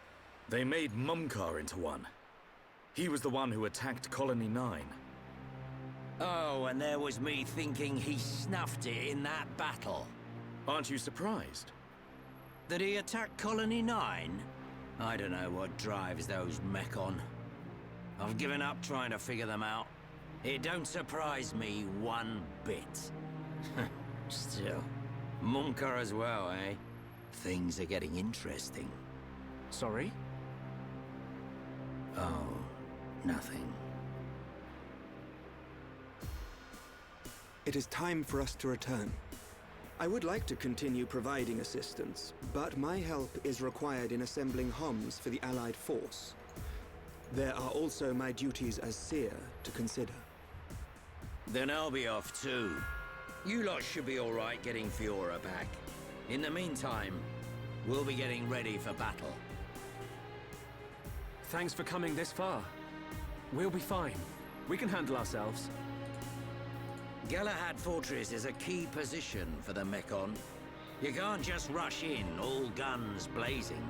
They made Mumkar into one. He was the one who attacked Colony 9. Oh, and there was me thinking he snuffed it in that battle. Aren't you surprised? Did he attack Colony 9? I don't know what drives those Mechon. I've given up trying to figure them out. It don't surprise me one bit. Still, Munker as well, eh? Things are getting interesting. Sorry? Oh, nothing. It is time for us to return. I would like to continue providing assistance, but my help is required in assembling HOMS for the Allied force. There are also my duties as seer to consider. Then I'll be off too. You lot should be alright getting Fiora back. In the meantime, we'll be getting ready for battle. Thanks for coming this far. We'll be fine. We can handle ourselves. Galahad Fortress is a key position for the Mechon. You can't just rush in, all guns blazing.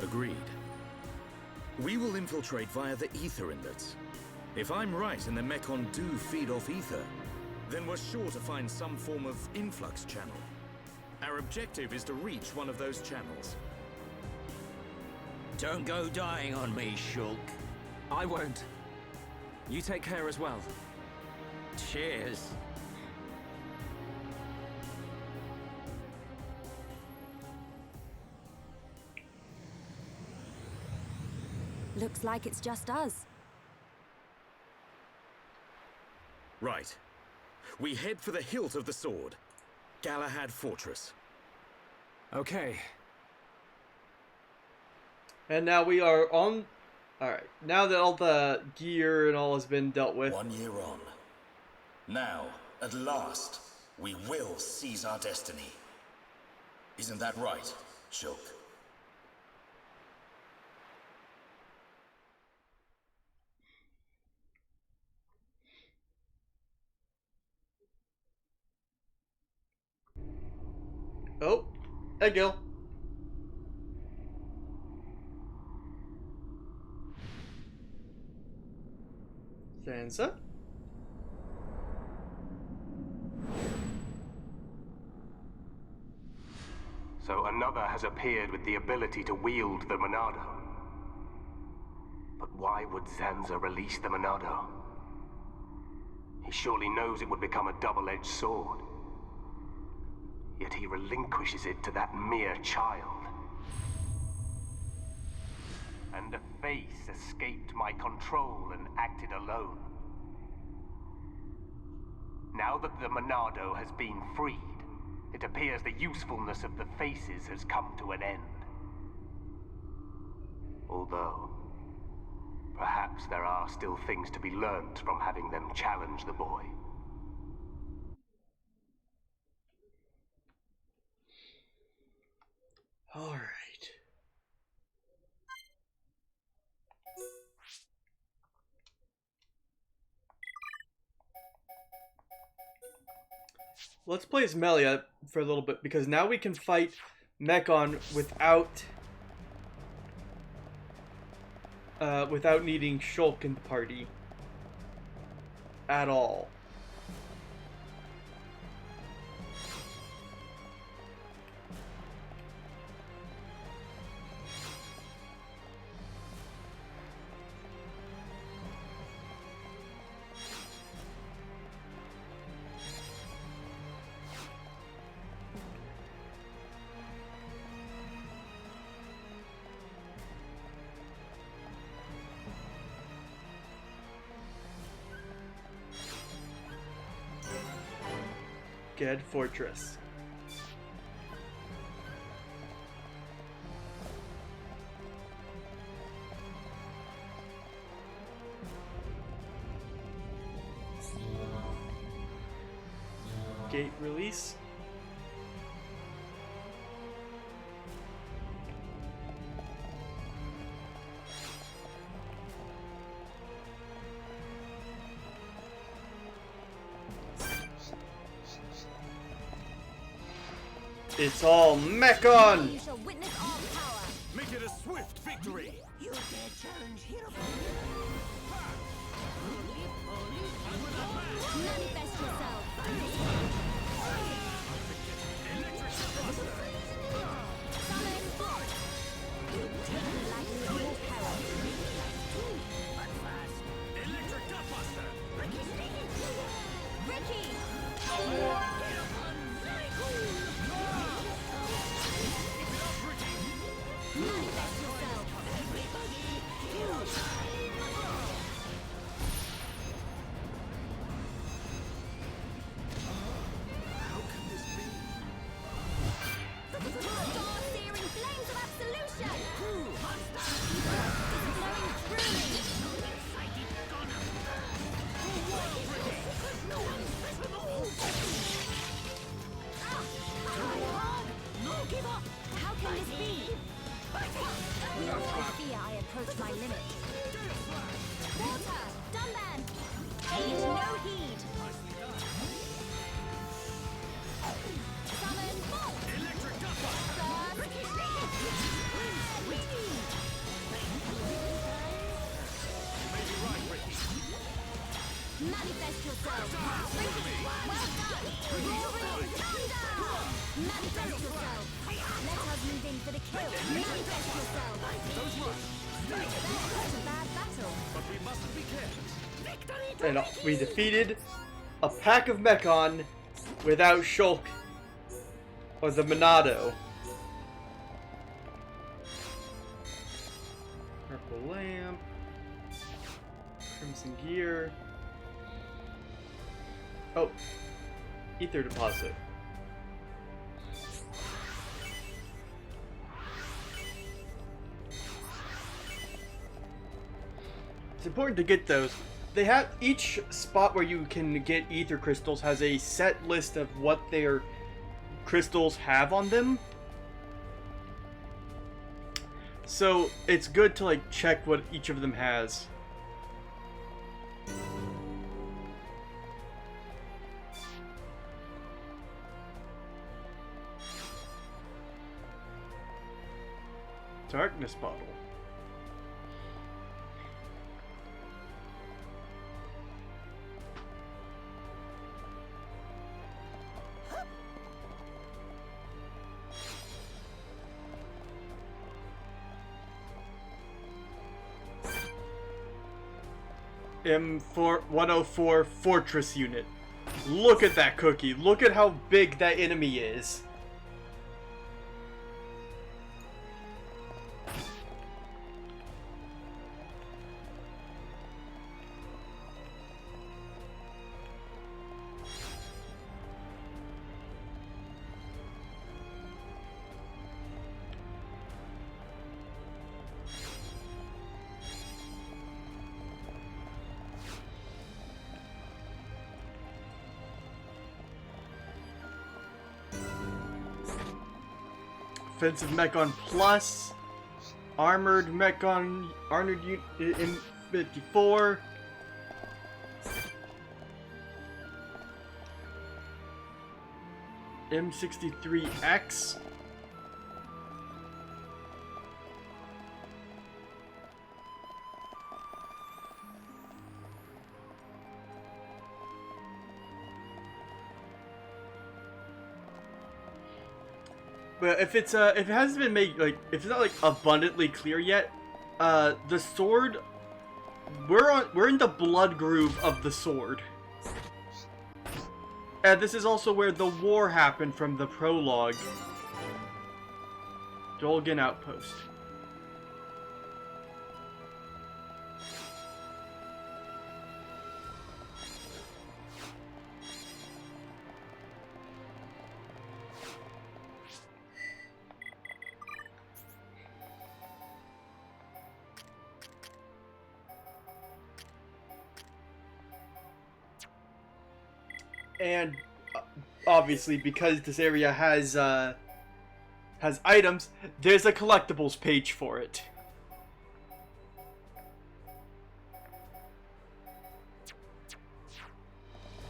Agreed. We will infiltrate via the ether inlets. If I'm right and the Mechon do feed off ether, then we're sure to find some form of influx channel. Our objective is to reach one of those channels. Don't go dying on me, Shulk. I won't. You take care as well. Cheers. Looks like it's just us. Right. We head for the hilt of the sword. Galahad Fortress. Okay. And now we are on... Alright, now that all the gear and all has been dealt with... 1 year on. Now, at last, we will seize our destiny. Isn't that right, Shulk? Oh, hey Gil. Sansa? So another has appeared with the ability to wield the Monado. But why would Zanza release the Monado? He surely knows it would become a double-edged sword. Yet he relinquishes it to that mere child. And a face escaped my control and acted alone. Now that the Monado has been freed, it appears the usefulness of the faces has come to an end. Although, perhaps there are still things to be learnt from having them challenge the boy. All right. Let's play as Melia for a little bit, because now we can fight Mechon without needing Shulk in the party at all. Ged Fortress. Gate release. It's all Mechon! You shall witness our power. Make it a swift victory! You dare challenge hero? Manifest yourself. Summon forth. Take me like your power. But first, Electric Gutbuster! Ricky's taking. Ricky! Get up on very cool. be kept. And we defeated a pack of Mechon without Shulk or the Monado. Purple lamp, crimson gear. Oh, ether deposit. It's important to get those. They have each spot where you can get ether crystals has a set list of what their crystals have on them. So it's good to like check what each of them has. Darkness bottle. M104 Fortress Unit. Look at that cookie. Look at how big that enemy is. Offensive Mechon Plus, Armored Mechon, Armored M54, M63X, but if it hasn't been made, like, if it's not like abundantly clear yet, the sword, we're in the blood groove of the sword. And this is also where the war happened from the prologue. Dolgan Outpost. And obviously, because this area has items, there's a collectibles page for it.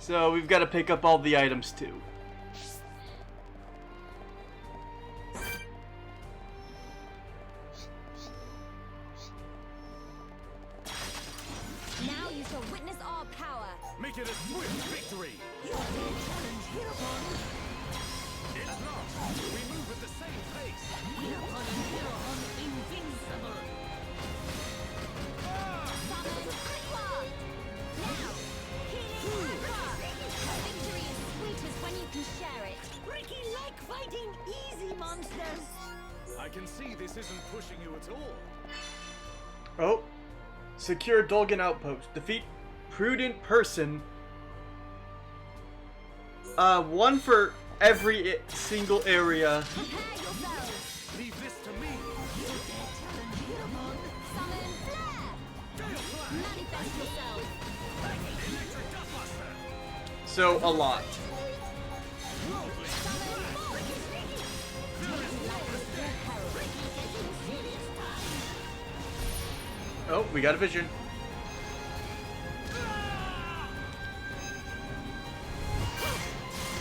So we've got to pick up all the items too. Now you shall witness our power. Make it a swift victory. At last, we move at the same pace. Invincible. Summon Aqua. Now, healing Aqua. Victory is sweetest when you can share it. Ricky like fighting easy monsters. I can see this isn't pushing you at all. Oh. Secure Dolgan Outpost. Defeat Prudent Person. One for every single area. Prepare yourselves. Leave this to me. Summon Flare. Manifest yourself. Electric Dustbuster. So, a lot. Oh, we got a vision.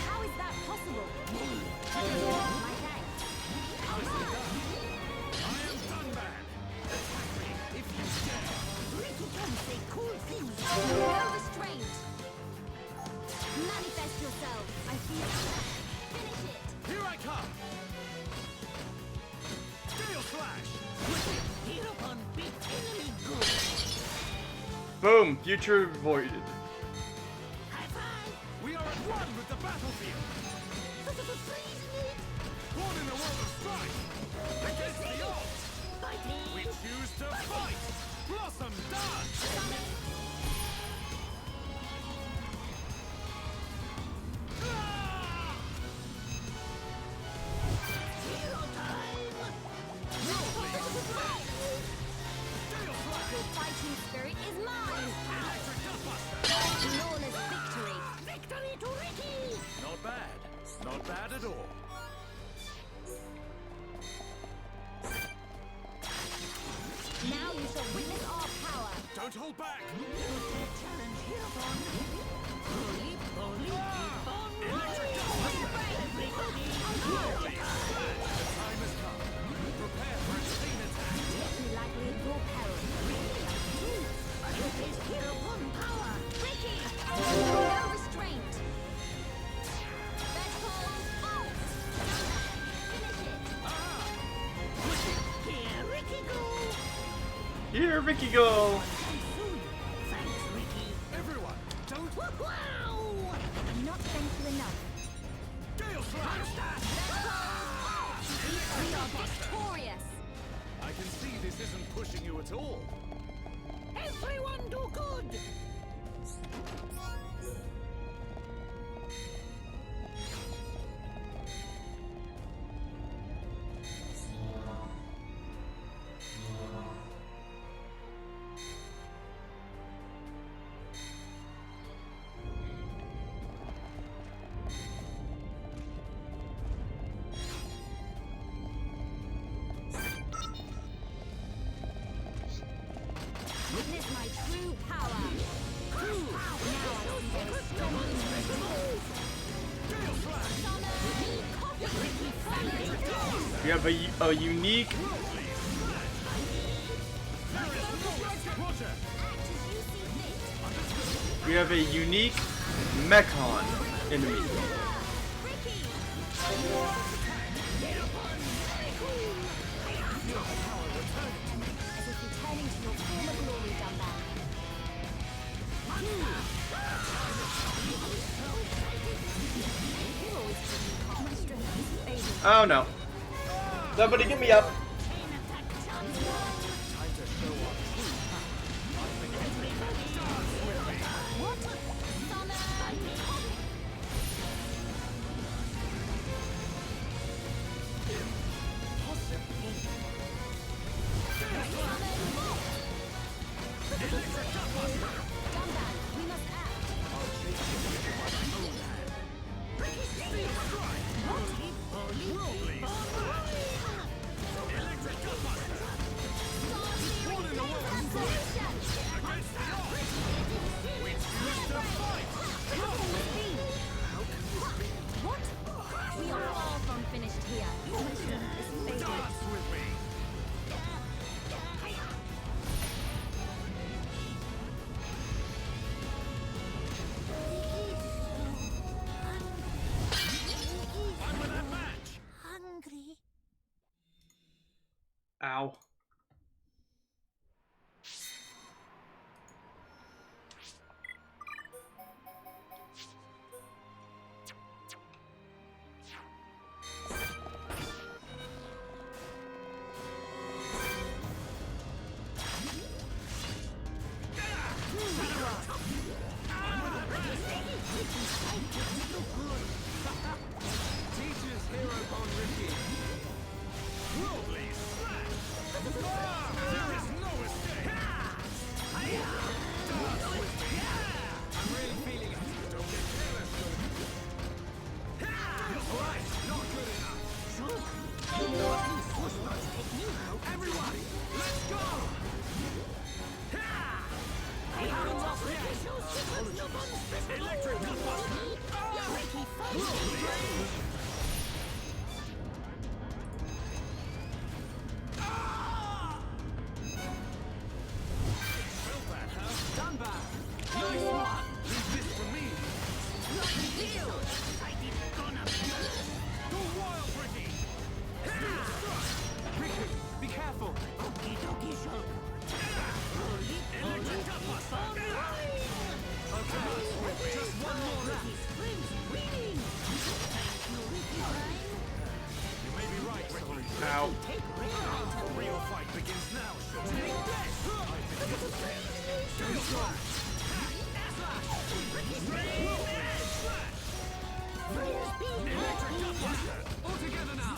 How is that possible? My thanks. I am done, man. Attack me if you dare. Ricky can say cool things. No restraint. Manifest yourself. I feel it. Finish it. Here I come. Gale Slash. Hereupon beat enemy good. Boom! Future avoided. We are at one with the battlefield. Born in a world of strife. Against the odds. We choose to fight. Blossom dance. Your fighting spirit is mine! Flawless victory! Victory to Ricky! Not bad. Not bad at all. Now you shall witness our power! Don't hold back. Challenge here, Bon! The time has come. Prepare for a chain attack. Be likely at your peril. Ricky! No restraint! Best hold, out! Finish it! Here, Ricky, go! Here, Ricky, go! Thanks, Ricky! Everyone, don't. Wow! I'm not thankful enough. Gale Slash! We are victorious! I can see this isn't pushing you at all. Everyone do good! Witness my true power! We have a unique. We have a unique Mechon enemy. As if returning to your former glory, Dumbbell. Oh no. Somebody get me up. We are all from finished here. Dance with me. I'm in that match. Hungry. Ow. Teacher's hero on Ricky. Worldly slash. Ow. The real fight begins now, Shulk. Take this! I've been prepared. Steel slash! Electric gutbuster! All together now!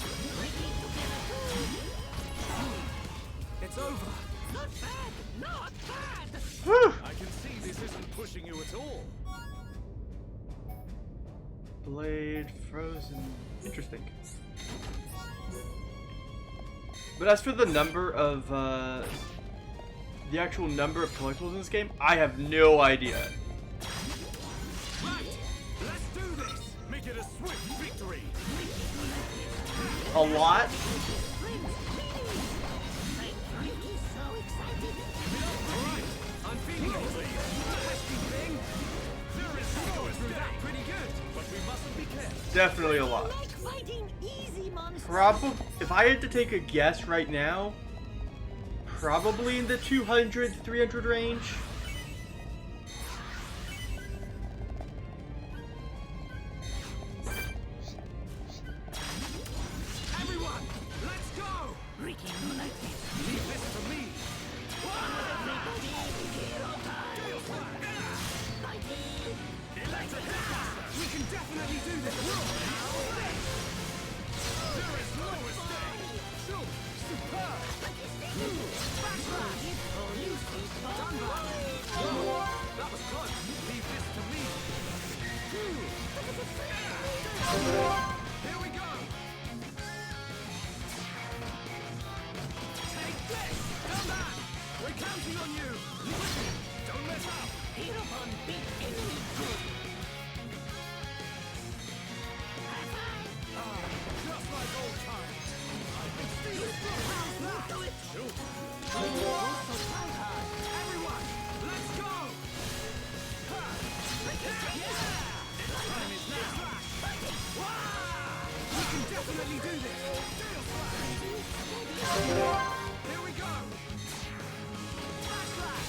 It's over. Not bad! Not bad! Whew. I can see this isn't pushing you at all. Blade frozen. Interesting. But as for the number of the actual number of collectibles in this game, I have no idea. Right! Let's do this! Make it a swift victory! A lot? Alright, I'm feeling it, please. Pesky thing! There is going through that pretty good, but we mustn't be careful. Definitely a lot. Like fighting easy monsters. Probably, if I had to take a guess right now, probably in the 200 to 300 range. Everyone, let's go! Ricky, you like this? Leave this to me! Electric Gutbuster! We can definitely do this! There is no mistake! Shulk, superb! Backslash! Done that! That was close! Leave this to me! Here we go! Take this! Done that! We're counting on you! Don't mess up! Hereupon big enemy good. Just like old times! I've been stealing Do it. Shulk! Also try hard. Everyone, let's go! Ha! Time is now! We can definitely do this! Here we go! Backslash!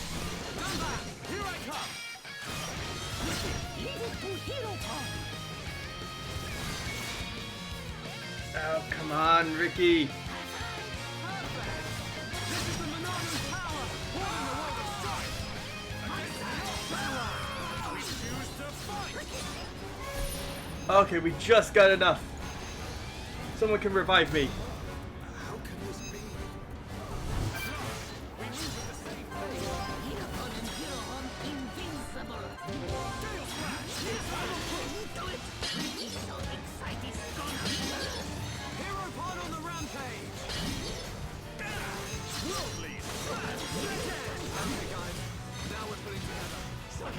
Done that! Here I come! Leave it to Hero Pond. Oh, come on, Ricky. This is the Monado's power! Warning the world of strife! Against the power! We choose to fight! Okay, we just got enough. Someone can revive me. How can this be? We move at the same pace! Hero Pond and Hero Pond invincible. Steel slash! Do it. He's so excited. Hero Pod on the rampage! Worldly slash! Okay, guys. Now we're putting together.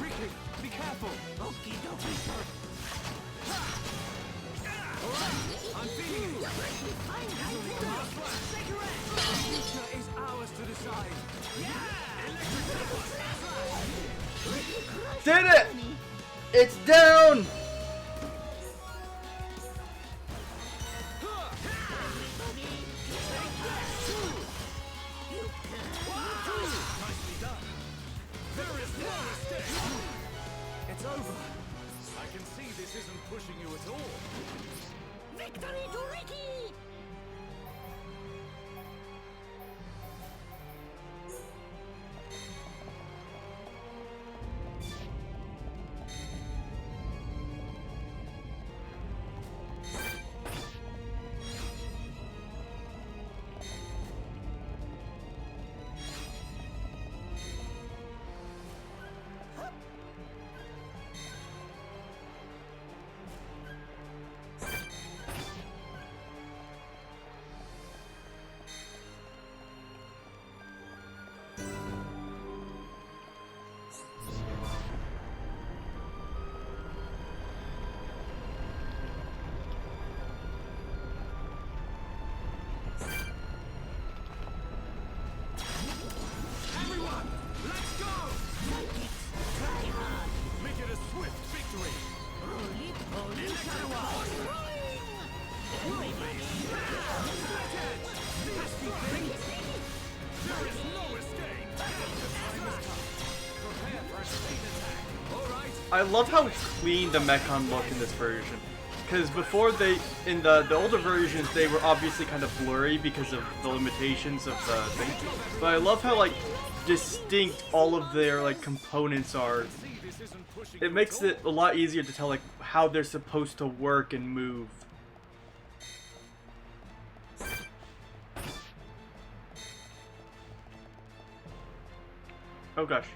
Ricky, be careful! Okie dokie, sir. Alright, I'm feeling it! Fine, Last slash! The future is ours to decide! Electric Gutbuster! Did it! It's down! Nicely done! There is no mistake! It's over! I can see this isn't pushing you at all! Victory to Ricky! I love how clean the Mechon look in this version. Because before in the older versions, they were obviously kind of blurry because of the limitations of the thing. But I love how, like, distinct all of their, like, components are. It makes it a lot easier to tell, like, how they're supposed to work and move. Oh gosh.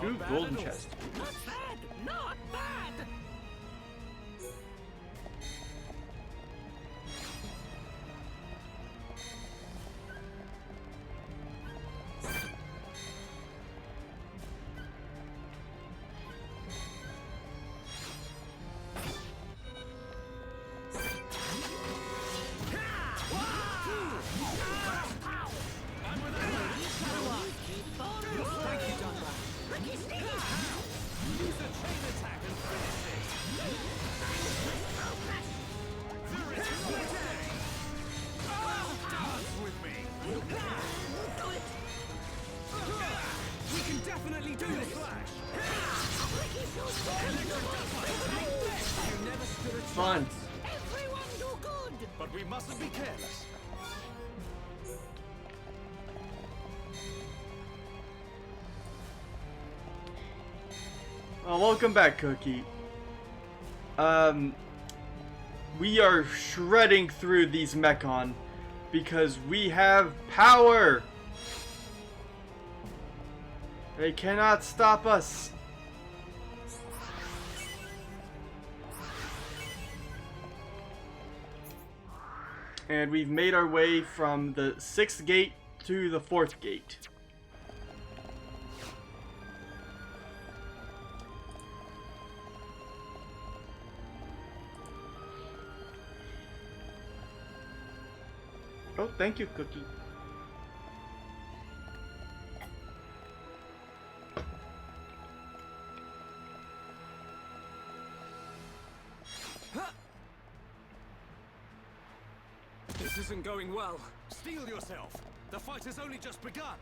Ooh, golden chest. Not bad, not bad. Fun. Everyone do good. But we mustn't be careless. Oh, welcome back, Cookie. We are shredding through these Mechon because we have power. They cannot stop us. And we've made our way from the 6th gate to the 4th gate. Oh, thank you, Cookie. This isn't going well. Steel yourself. The fight has only just begun.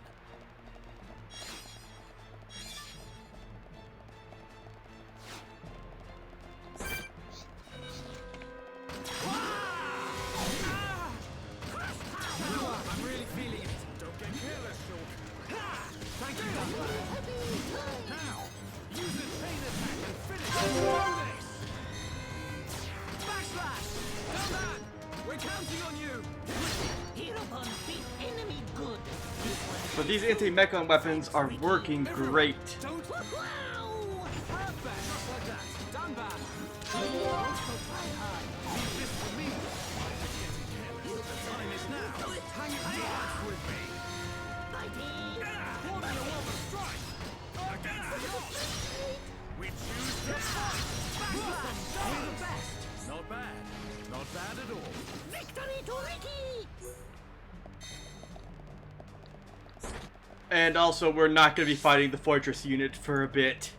I'm really feeling it. Don't get careless, Shulk. Thank you. Now, use a chain attack and finish this. Backslash! Come back! We're counting on you! Hereupon beat enemy good. But these anti-Mechon weapons are working great. Don't... Wow! Perfect! Just like that. Done bad. Also try hard. Leave this to me. The time is now. Hang it dance with me. Formula Woman strike! Against the odds! We choose to fight! Awesome! We're the best! Not bad. Not bad at all. Victory to Ricky! And also, we're not going to be fighting the Fortress unit for a bit.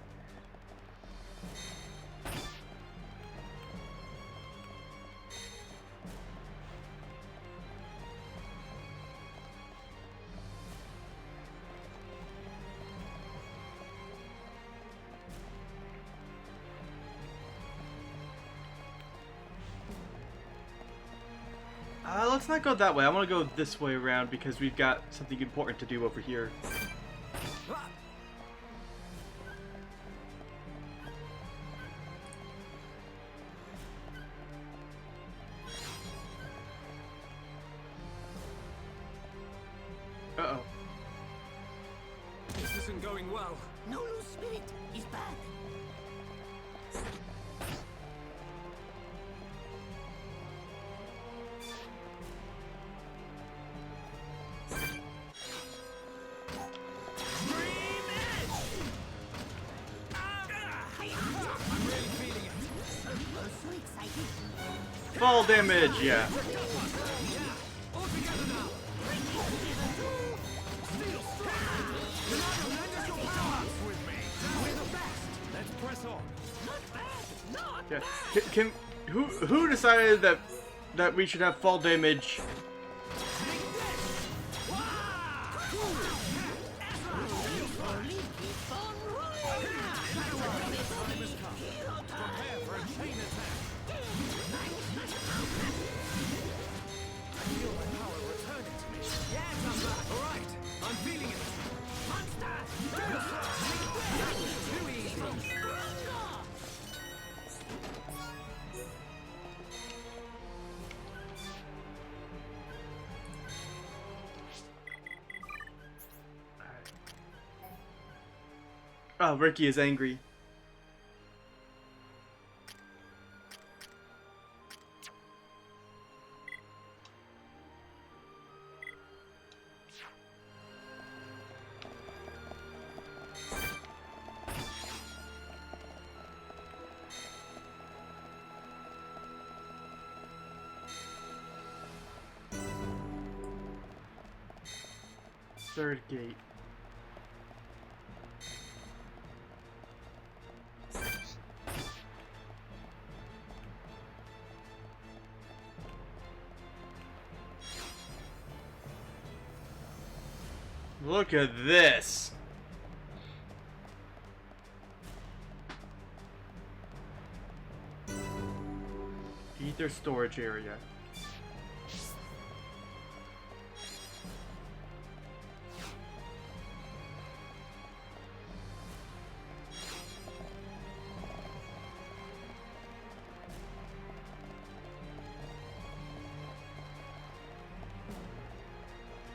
Let's not go that way. I want to go this way around because we've got something important to do over here. Uh-oh. This isn't going well. No loose spirit is bad. So excited. Fall damage, yeah. Yeah. Who decided that we should have fall damage? Oh, Ricky is angry. Third gate. Look at this. Ether storage area.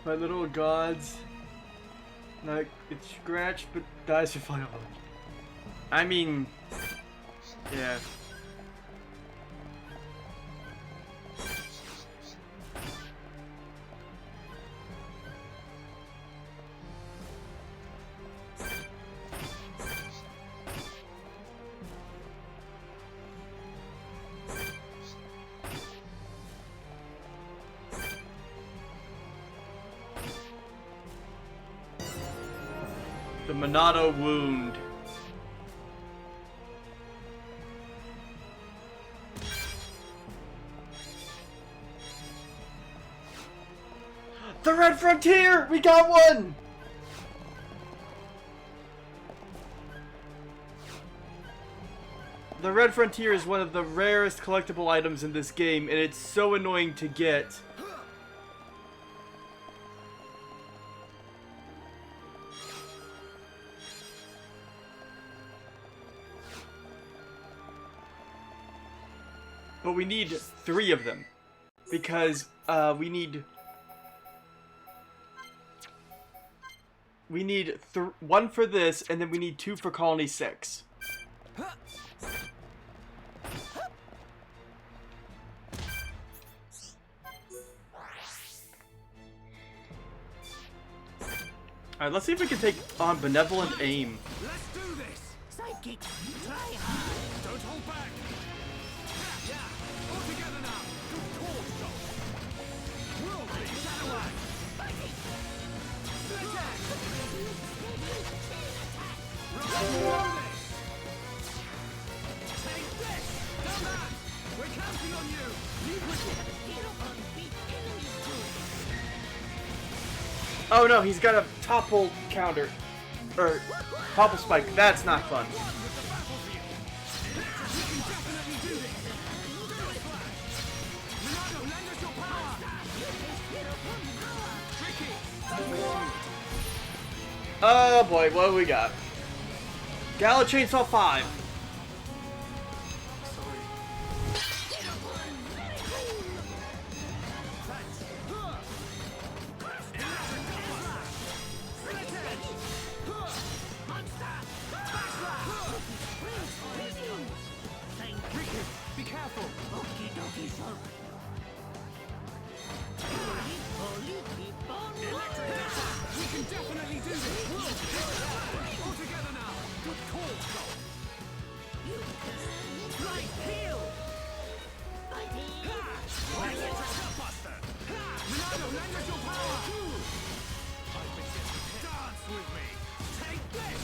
My little gods. Like, it's scratched, but dies for final. I mean, yeah. The Monado wound. The Red Frontier! We got one! The Red Frontier is one of the rarest collectible items in this game, and it's so annoying to get. But we need 3 of them, because we need 1 for this, and then we need 2 for Colony 6. Alright, let's see if we can take on Benevolent Aim. Let's do this. Sidekick, try hard. Don't hold back. Yeah, all together now. Good call, shot. Whirlwind, shadow eye. Fighting. Split axe. Roll this. Take this. Done that. We're counting on you. Leave with it. Oh no, he's got a topple counter. Or, topple spike. That's not fun. Oh boy, what do we got? Gala Chainsaw 5. Lend us your power! I've been getting dance with me! Take this!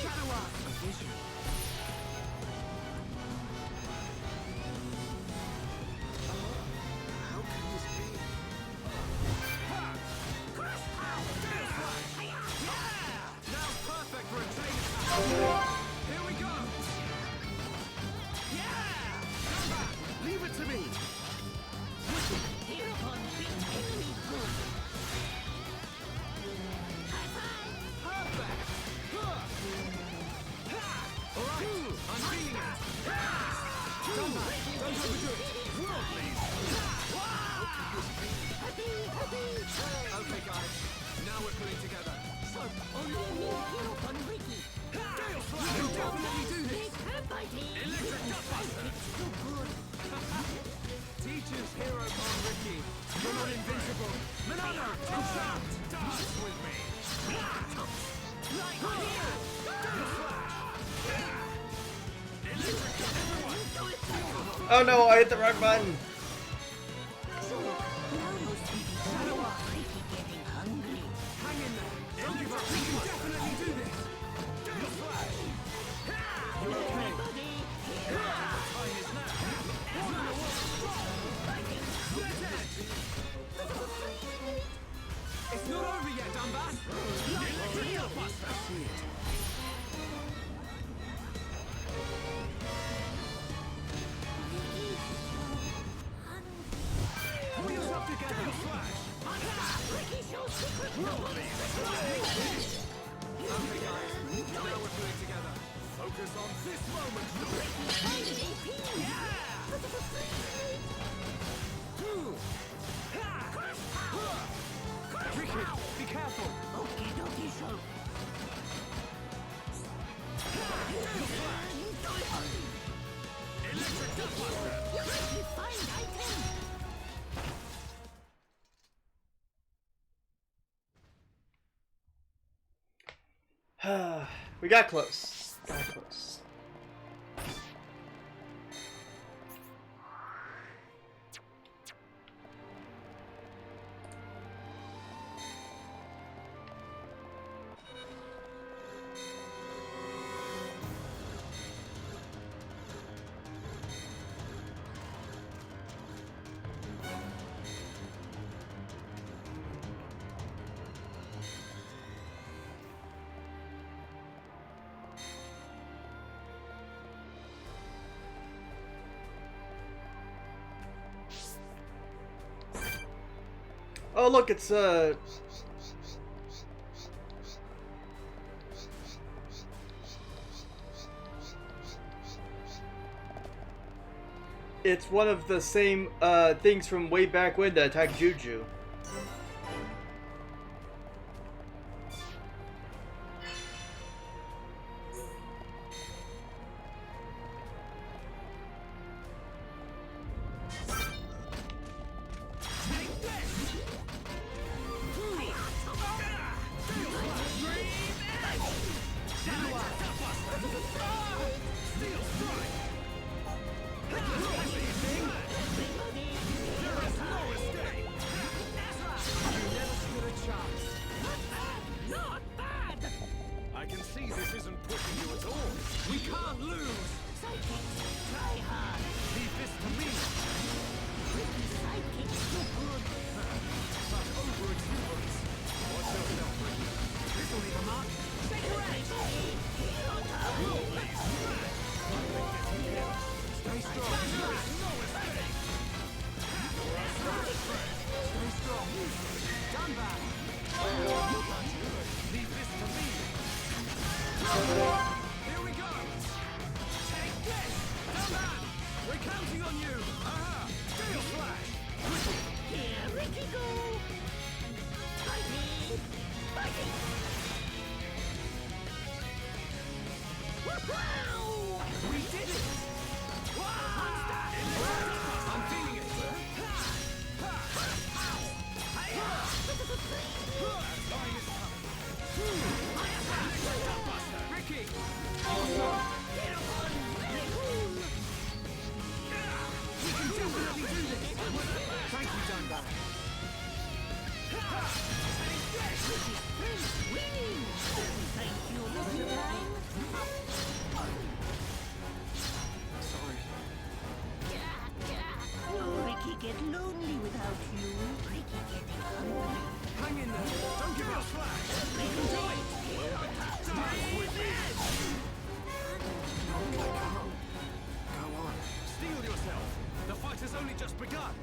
Shadow Arm! A vision. How can this be? Now's perfect for a chain attack! Here we go! Yeah! Come back! Leave it to me! Hereupon big enemy good. Perfect! Alright, I'm feeling it! Don't overdo it! Worldly! Okay guys, now we're pulling together. Only me hereupon Ricky. Gale Slash! You definitely do this! Electric Gutbuster! So good. Teachers hero on Ricky. You're not invincible. Monado, enchant! Dance with me! Right here. Gale Slash! Electric Gutbuster! Oh no, I hit the wrong button. So, now you see Shadow Arm. Ricky getting hungry. Hang in there! Don't give up! We can definitely do this! Gale Slash! You okay? Buddy. Time is now! One in the world strong! Split edge! It's not over yet, Dumbass! Electric Gutbuster! Pull yourself together! Slash! Ricky shows secret Okay guys, now we're pulling together. Focus on this moment! Ricky, be careful! Okay, dokie, show. Electric Gutbuster! Ricky, find item. We got close. Got close. Oh look, it's it's one of the same things from way back when that attacked Juju. I can see this isn't pushing you at all. We can't lose. Try hard. Leave this to me. Ricky's sidekick's so good. Such overexuberance. Watch yourself, Ricky. This'll leave a mark. Take your edge. Stay strong. No escape. Stay strong. Done back. Leave this to me. Here we go. Take this. Done back. We're counting on you. Aha. Gale Slash. Here, Ricky, go. Fighting. Fighting. Wow! We did it. I'm feeling it. Ricky! Awesome! We can definitely do this! Thank you, Dunbar. Thank you, Mr. Time. Sorry. Will Ricky get lonely without you? Ricky getting hungry. Hang in there. Don't give up. Ricky, do it. Okay, come on. Go on. Steel yourself. The fight has only just begun.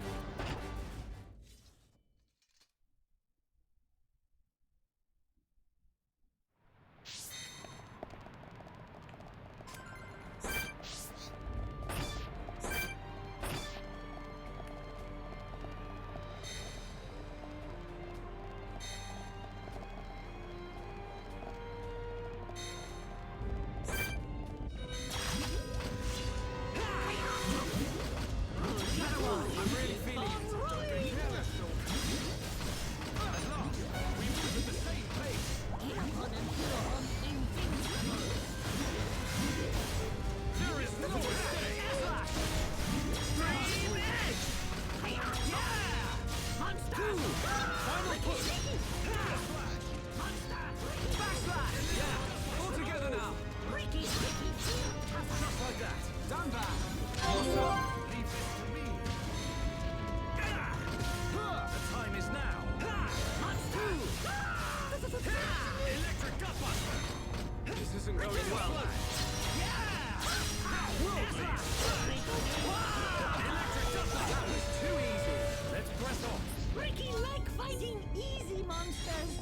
Ricky like fighting easy monsters.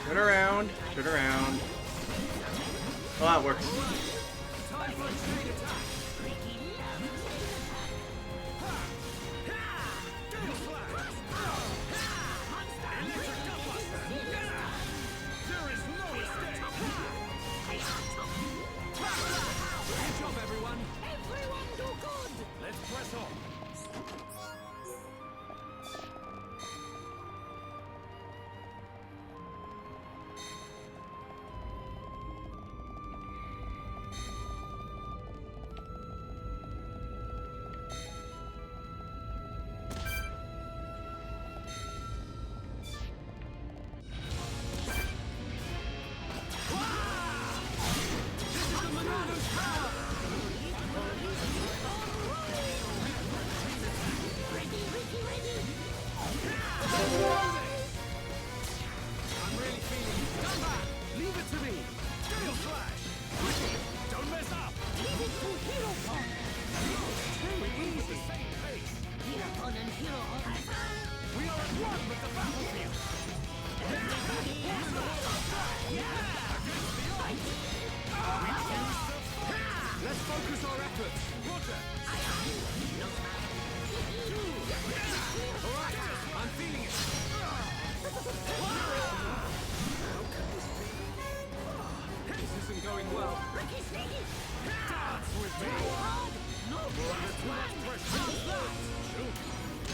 Turn around. Turn around. Oh, that works.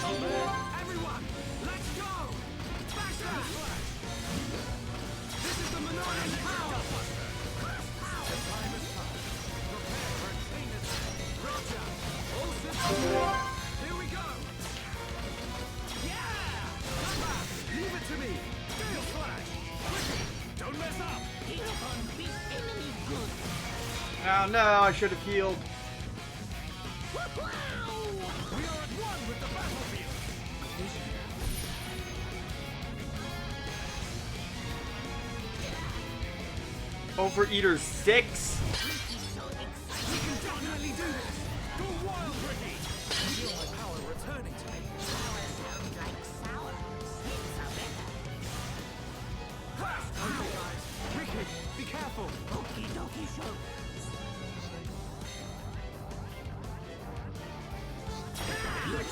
Everyone, let's go! Backslash! This is the Monarch's power! The time has come. Prepare for a chain attack. Roger! All systems. Here we go! Yeah! Come back! Leave it to me! Gale Slash! Quickly! Don't mess up! Xenoblade beat enemy good. Oh no, I should have healed. We are at one with the battlefield! Overeater 6? We can definitely do this! Go wild, Ricky! I feel my power returning to me. Sour sounds like sour. Sweets are better. Okay, guys. Ricky, be careful! Okie dokie show. Do it.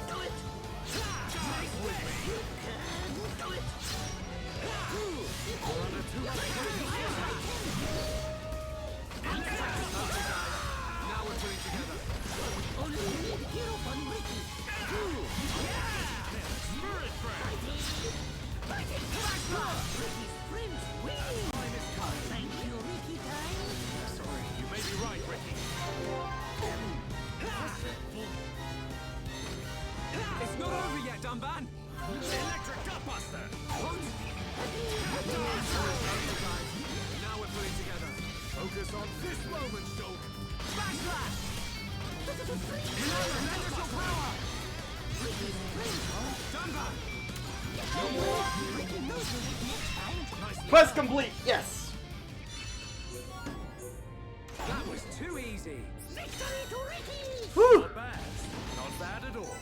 Do it. Now we're putting together. Only need hero fun Ricky. Spirit Breath! Fighting Ricky's friends winning. Thank you, Ricky time. Sorry, you may be right, Ricky. It's not over yet, Dunban! Electric Gutbuster! Now we're putting together. Focus on this moment, Shulk! Backslash! Elemental power! Dunban! Ricky knows you need next time. Quest complete! Yes! That was too easy! Victory to Ricky! Whew! Not bad. Not bad at all.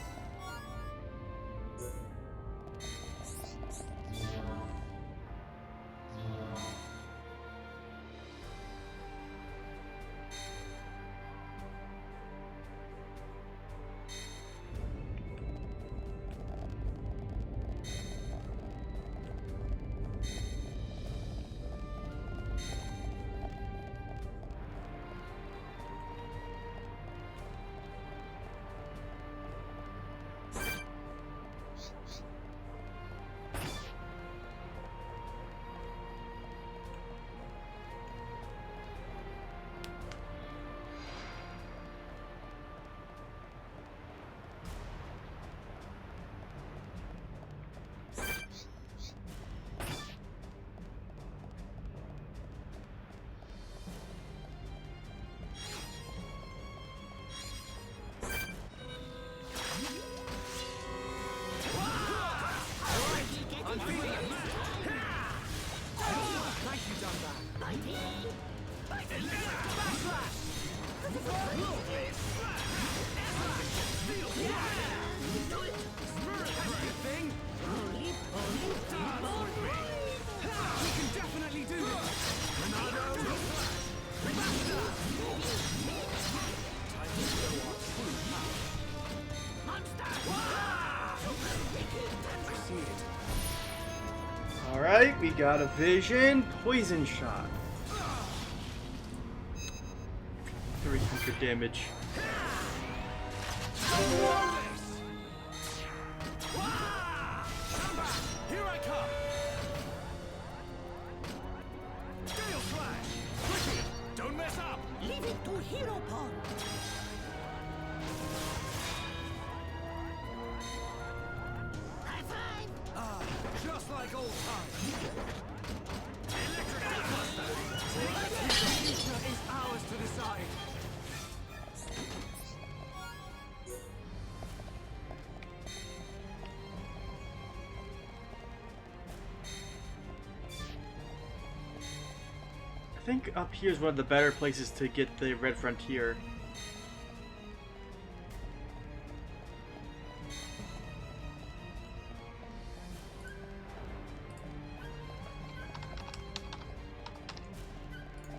Alright, we got a vision. Poison shot. 300 damage. Here I come! Gale Slash! Quickly! Don't mess up! Leave it to Hero Pond. High five! Ah, just like old times! Electric Gutbuster! The future is ours to decide! I think up here is one of the better places to get the Red Frontier.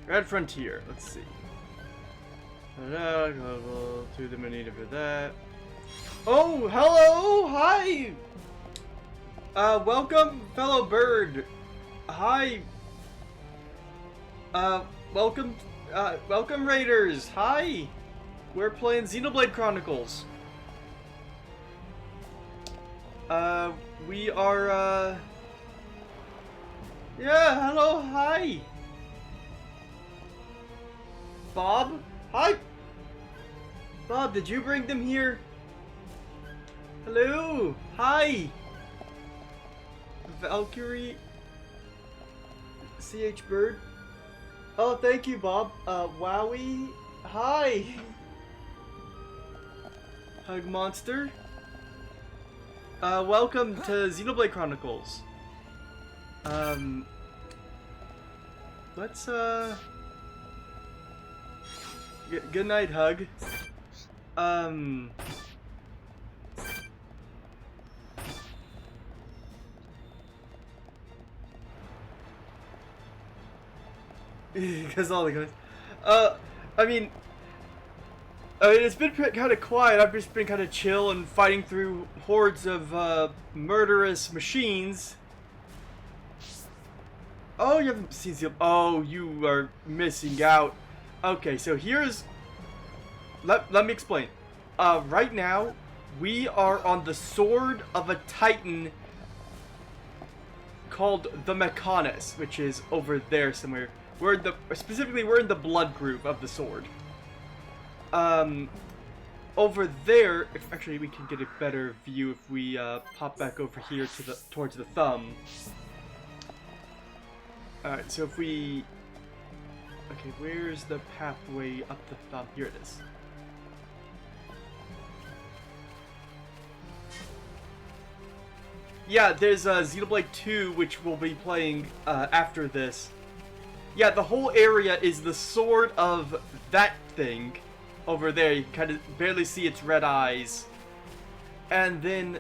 Red Frontier, let's see. Go to the Manita for that. Oh, hello! Hi! Welcome, fellow bird. Hi. Welcome Raiders. Hi. We're playing Xenoblade Chronicles. We are, yeah, hello, hi. Bob? Hi. Bob, did you bring them here? Hello, hi. Valkyrie. CH Bird. Oh, thank you, Bob. Wowie. Hi. Hug Monster. Welcome to Xenoblade Chronicles. Let's, good night, Hug. Because all the guys. It's been kind of quiet. I've just been kind of chill and fighting through hordes of murderous machines. Oh, you haven't seen the. Oh, you are missing out. Okay, so here's. Let me explain. Right now, we are on the sword of a titan called the Mechonus, which is over there somewhere. We're in the blood group of the sword. Over there, actually we can get a better view if we pop back over here to towards the thumb. Alright, so if we okay, where's the pathway up the thumb? Here it is. Yeah, there's Xenoblade 2, which we'll be playing after this. Yeah, the whole area is the sword of that thing over there. You can kind of barely see its red eyes. And then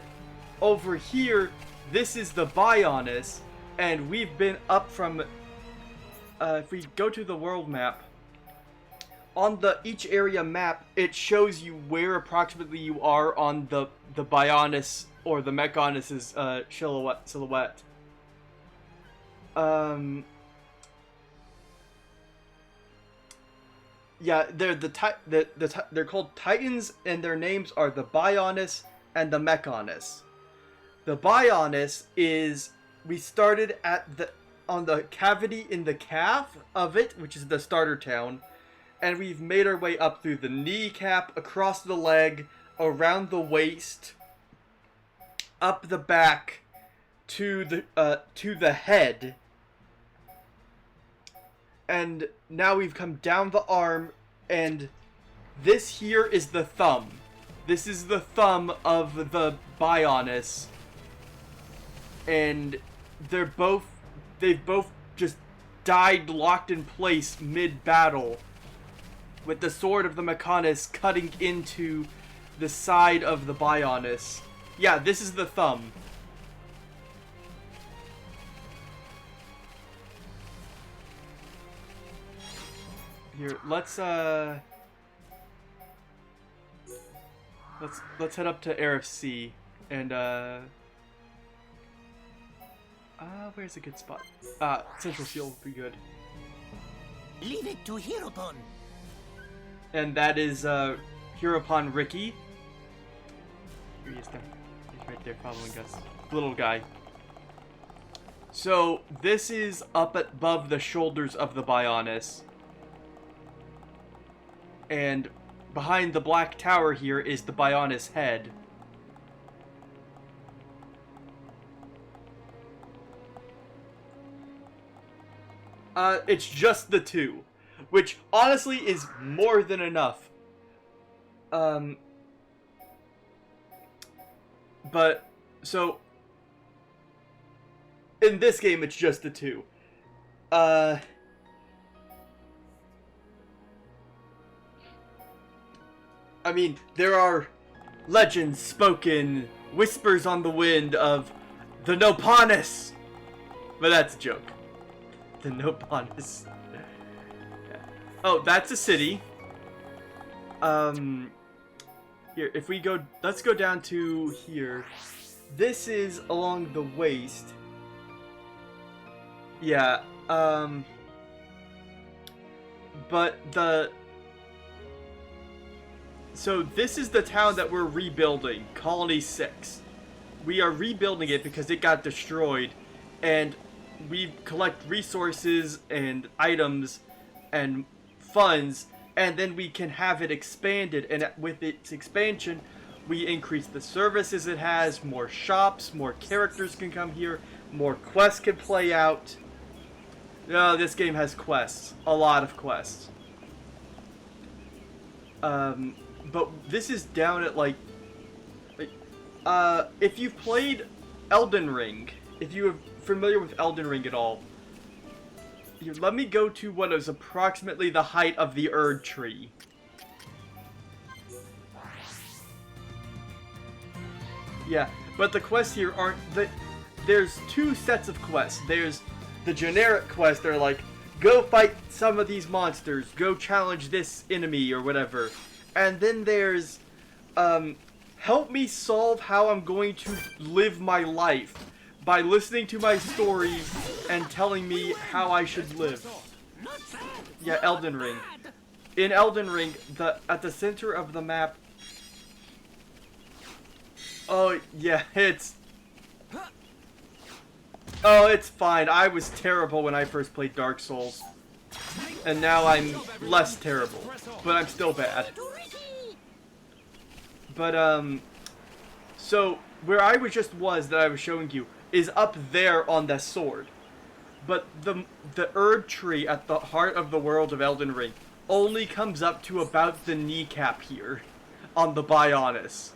over here, this is the Bionis, and we've been up from... if we go to the world map, on each area map, it shows you where approximately you are on the Bionis or the Mechonis's silhouette. Yeah, they're called Titans, and their names are the Bionis and the Mechonis. The Bionis is, we started on the cavity in the calf of it, which is the starter town, and we've made our way up through the kneecap, across the leg, around the waist, up the back, to the head. And now we've come down the arm, and this here is the thumb. This is the thumb of the Bionis. And they've both just died locked in place mid-battle, with the sword of the Mechonis cutting into the side of the Bionis. Yeah, this is the thumb. Here, let's head up to RFC and where's a good spot? Central Field would be good. Leave it to Hiropon. And that is Hiropon Ricky. Here he is there. He's right there following us. Little guy. So this is up above the shoulders of the Bionis. And behind the black tower here is the Bionis head. It's just the two, which honestly is more than enough. But, so, in this game it's just the two. I mean, there are legends spoken, whispers on the wind of the Noponis, but that's a joke. The Noponis. Yeah. Oh, that's a city. Here, if we go, let's go down to here. This is along the waist. Yeah, but so this is the town that we're rebuilding, Colony 6. we are rebuilding it because it got destroyed, and we collect resources and items and funds, and then we can have it expanded, and with its expansion we increase the services it has, more shops, more characters can come here, more quests can play out. No, this game has quests, a lot of quests. But this is down at like if you've played Elden Ring, if you're familiar with Elden Ring at all, let me go to what is approximately the height of the Erd tree. Yeah, but the quests here aren't there's two sets of quests. There's the generic quests that are like, go fight some of these monsters, go challenge this enemy or whatever. And then there's help me solve how I'm going to live my life by listening to my stories and telling me how I should live. Yeah, Elden Ring. In Elden Ring, at the center of the map. Oh yeah, it's fine. I was terrible when I first played Dark Souls, and now I'm less terrible, but I'm still bad. But so where I was that I was showing you is up there on the sword, but the Erd tree at the heart of the world of Elden Ring only comes up to about the kneecap here on the Bionis.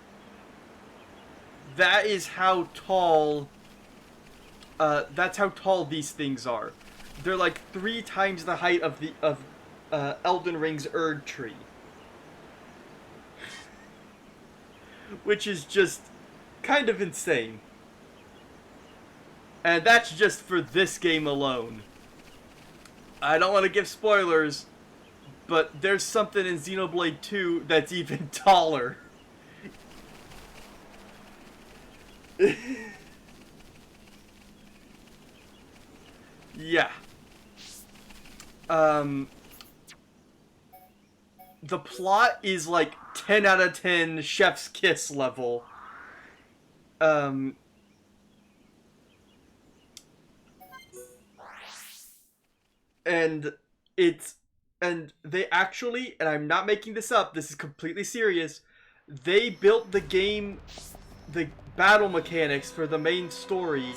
That is how tall. That's how tall these things are. They're like 3 times the height of Elden Ring's Erd tree, which is just kind of insane. And that's just for this game alone. I don't want to give spoilers, but there's something in Xenoblade 2 that's even taller. Yeah. The plot is like 10 out of 10 Chef's Kiss level. And they actually, and I'm not making this up, this is completely serious, they built the game, the battle mechanics for the main story.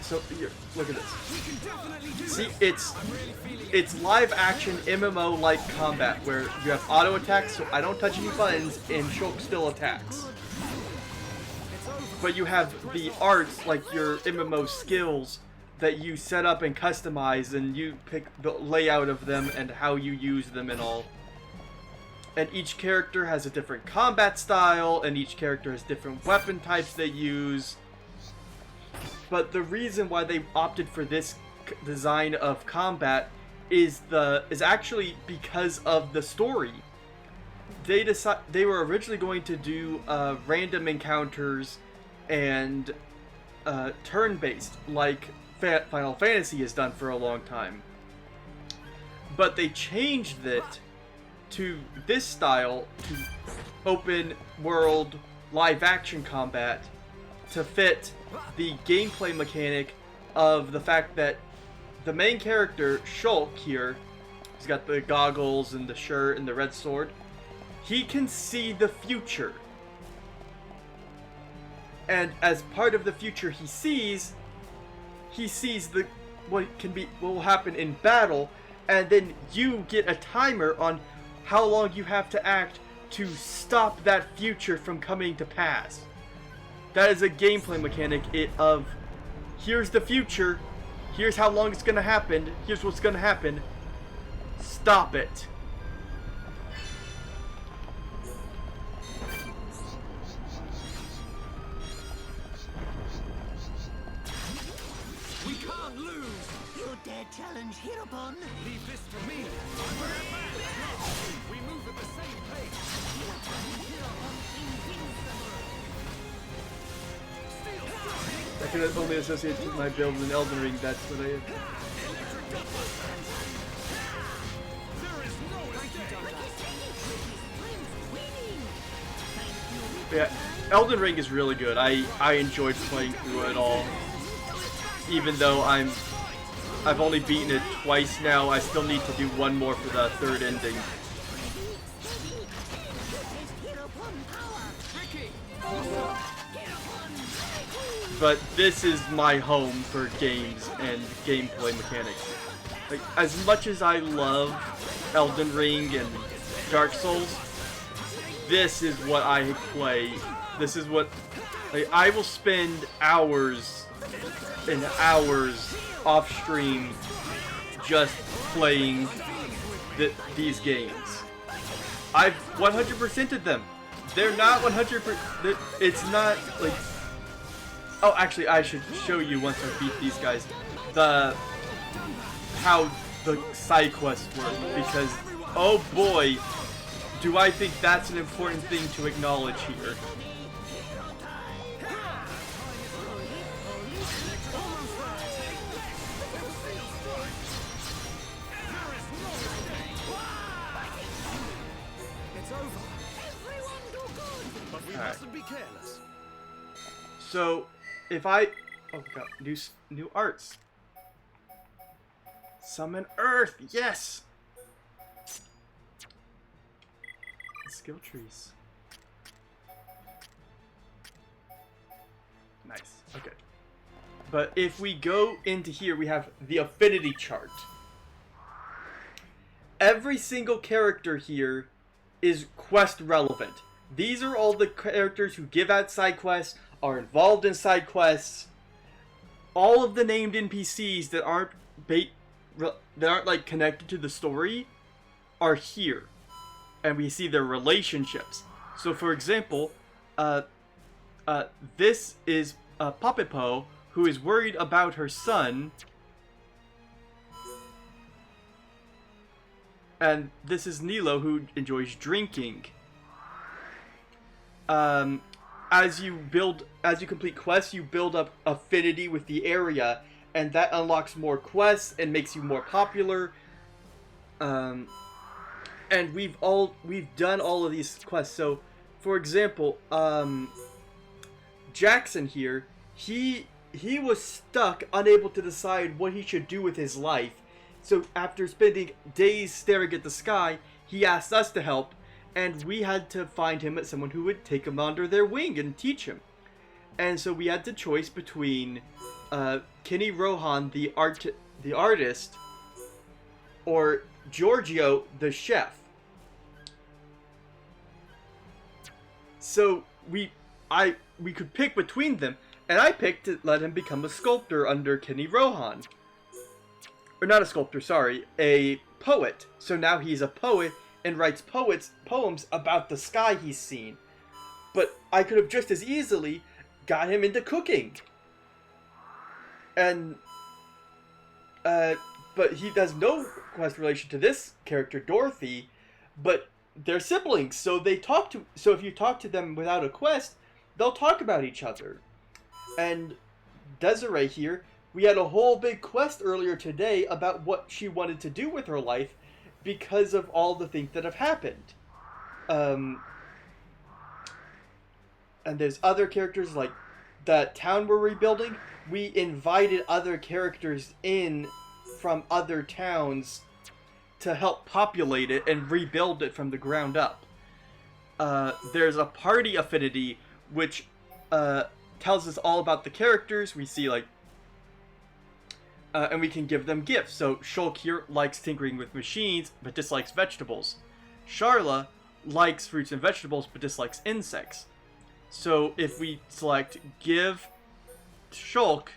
So here, look at this. See, it's live action MMO like combat where you have auto attacks, so I don't touch any buttons, and Shulk still attacks. But you have the arts, like your MMO skills, that you set up and customize, and you pick the layout of them and how you use them and all. And each character has a different combat style, and each character has different weapon types they use. But the reason why they opted for this design of combat is actually because of the story. They were originally going to do random encounters and turn-based, like Final Fantasy has done for a long time. But they changed it to this style, to open world live action combat, to fit the gameplay mechanic of the fact that the main character, Shulk here, he's got the goggles and the shirt and the red sword, he can see the future. And as part of the future he sees what will happen in battle, and then you get a timer on how long you have to act to stop that future from coming to pass. That is a gameplay mechanic of, here's the future, here's how long it's gonna happen, here's what's gonna happen, stop it. We can't lose! You dare challenge Hirobon? Leave this to me! I'm right back! We move at the same pace! I can only associate my build with Elden Ring, that's what I am. Yeah, Elden Ring is really good. I enjoyed playing through it all. Even though I've only beaten it twice now, I still need to do one more for the third ending. But this is my home for games and gameplay mechanics. Like, as much as I love Elden Ring and Dark Souls, this is what I play. This is what, like, I will spend hours and hours off stream just playing these games. I've 100%ed them. They're not 100%. It's not like. Oh, actually, I should show you once I beat these guys how the side quests work, because oh boy, do I think that's an important thing to acknowledge here. So, if I... Oh god, new arts. Summon Earth, yes! Skill trees. Nice, okay. But if we go into here, we have the affinity chart. Every single character here is quest relevant. These are all the characters who give out side quests, are involved in side quests. All of the named NPCs that aren't like connected to the story are here, and we see their relationships. So, for example, this is Papipo, who is worried about her son, and this is Nilo, who enjoys drinking. As you complete quests, you build up affinity with the area, and that unlocks more quests and makes you more popular. And we've done all of these quests. So, for example, Jackson here, he was stuck, unable to decide what he should do with his life. So after spending days staring at the sky, he asked us to help. And we had to find him someone who would take him under their wing and teach him. And so we had the choice between Kenny Rohan, the artist, or Giorgio, the chef. So we could pick between them, and I picked to let him become a sculptor under Kenny Rohan. Or not a sculptor, sorry, a poet. So now he's a poet and writes poems about the sky he's seen. But I could have just as easily got him into cooking. And, but he has no quest relation to this character, Dorothy, but they're siblings, so if you talk to them without a quest, they'll talk about each other. And Desiree here, we had a whole big quest earlier today about what she wanted to do with her life, because of all the things that have happened. And there's other characters, like the town we're rebuilding. We invited other characters in from other towns to help populate it and rebuild it from the ground up. There's a party affinity, which tells us all about the characters. We see, like, and we can give them gifts. So Shulk here likes tinkering with machines, but dislikes vegetables. Sharla likes fruits and vegetables, but dislikes insects. So if we select give Shulk,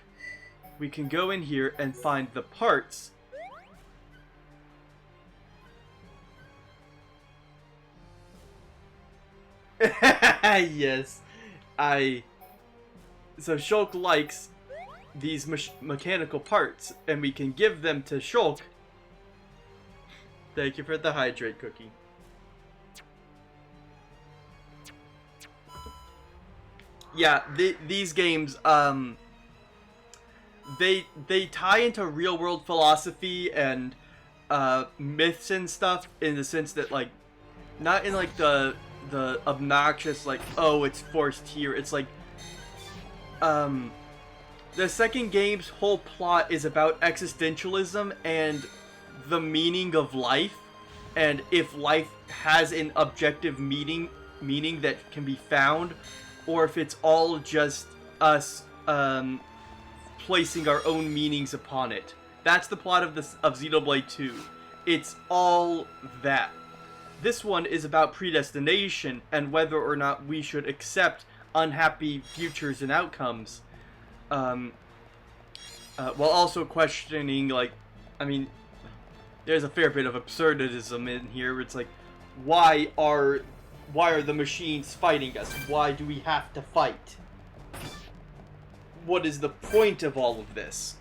we can go in here and find the parts. Yes, so Shulk likes these mechanical parts, and we can give them to Shulk. Thank you for the hydrate cookie. Yeah, these games, they tie into real world philosophy and myths and stuff, in the sense that, like, not in like the the obnoxious, like, oh, it's forced here. It's like, the second game's whole plot is about existentialism and the meaning of life, and if life has an objective meaning that can be found, or if it's all just us placing our own meanings upon it. That's the plot of Xenoblade 2. It's all that. This one is about predestination and whether or not we should accept unhappy futures and outcomes, while also questioning, like, I mean, there's a fair bit of absurdism in here. It's like, why are the machines fighting us? Why do we have to fight? What is the point of all of this?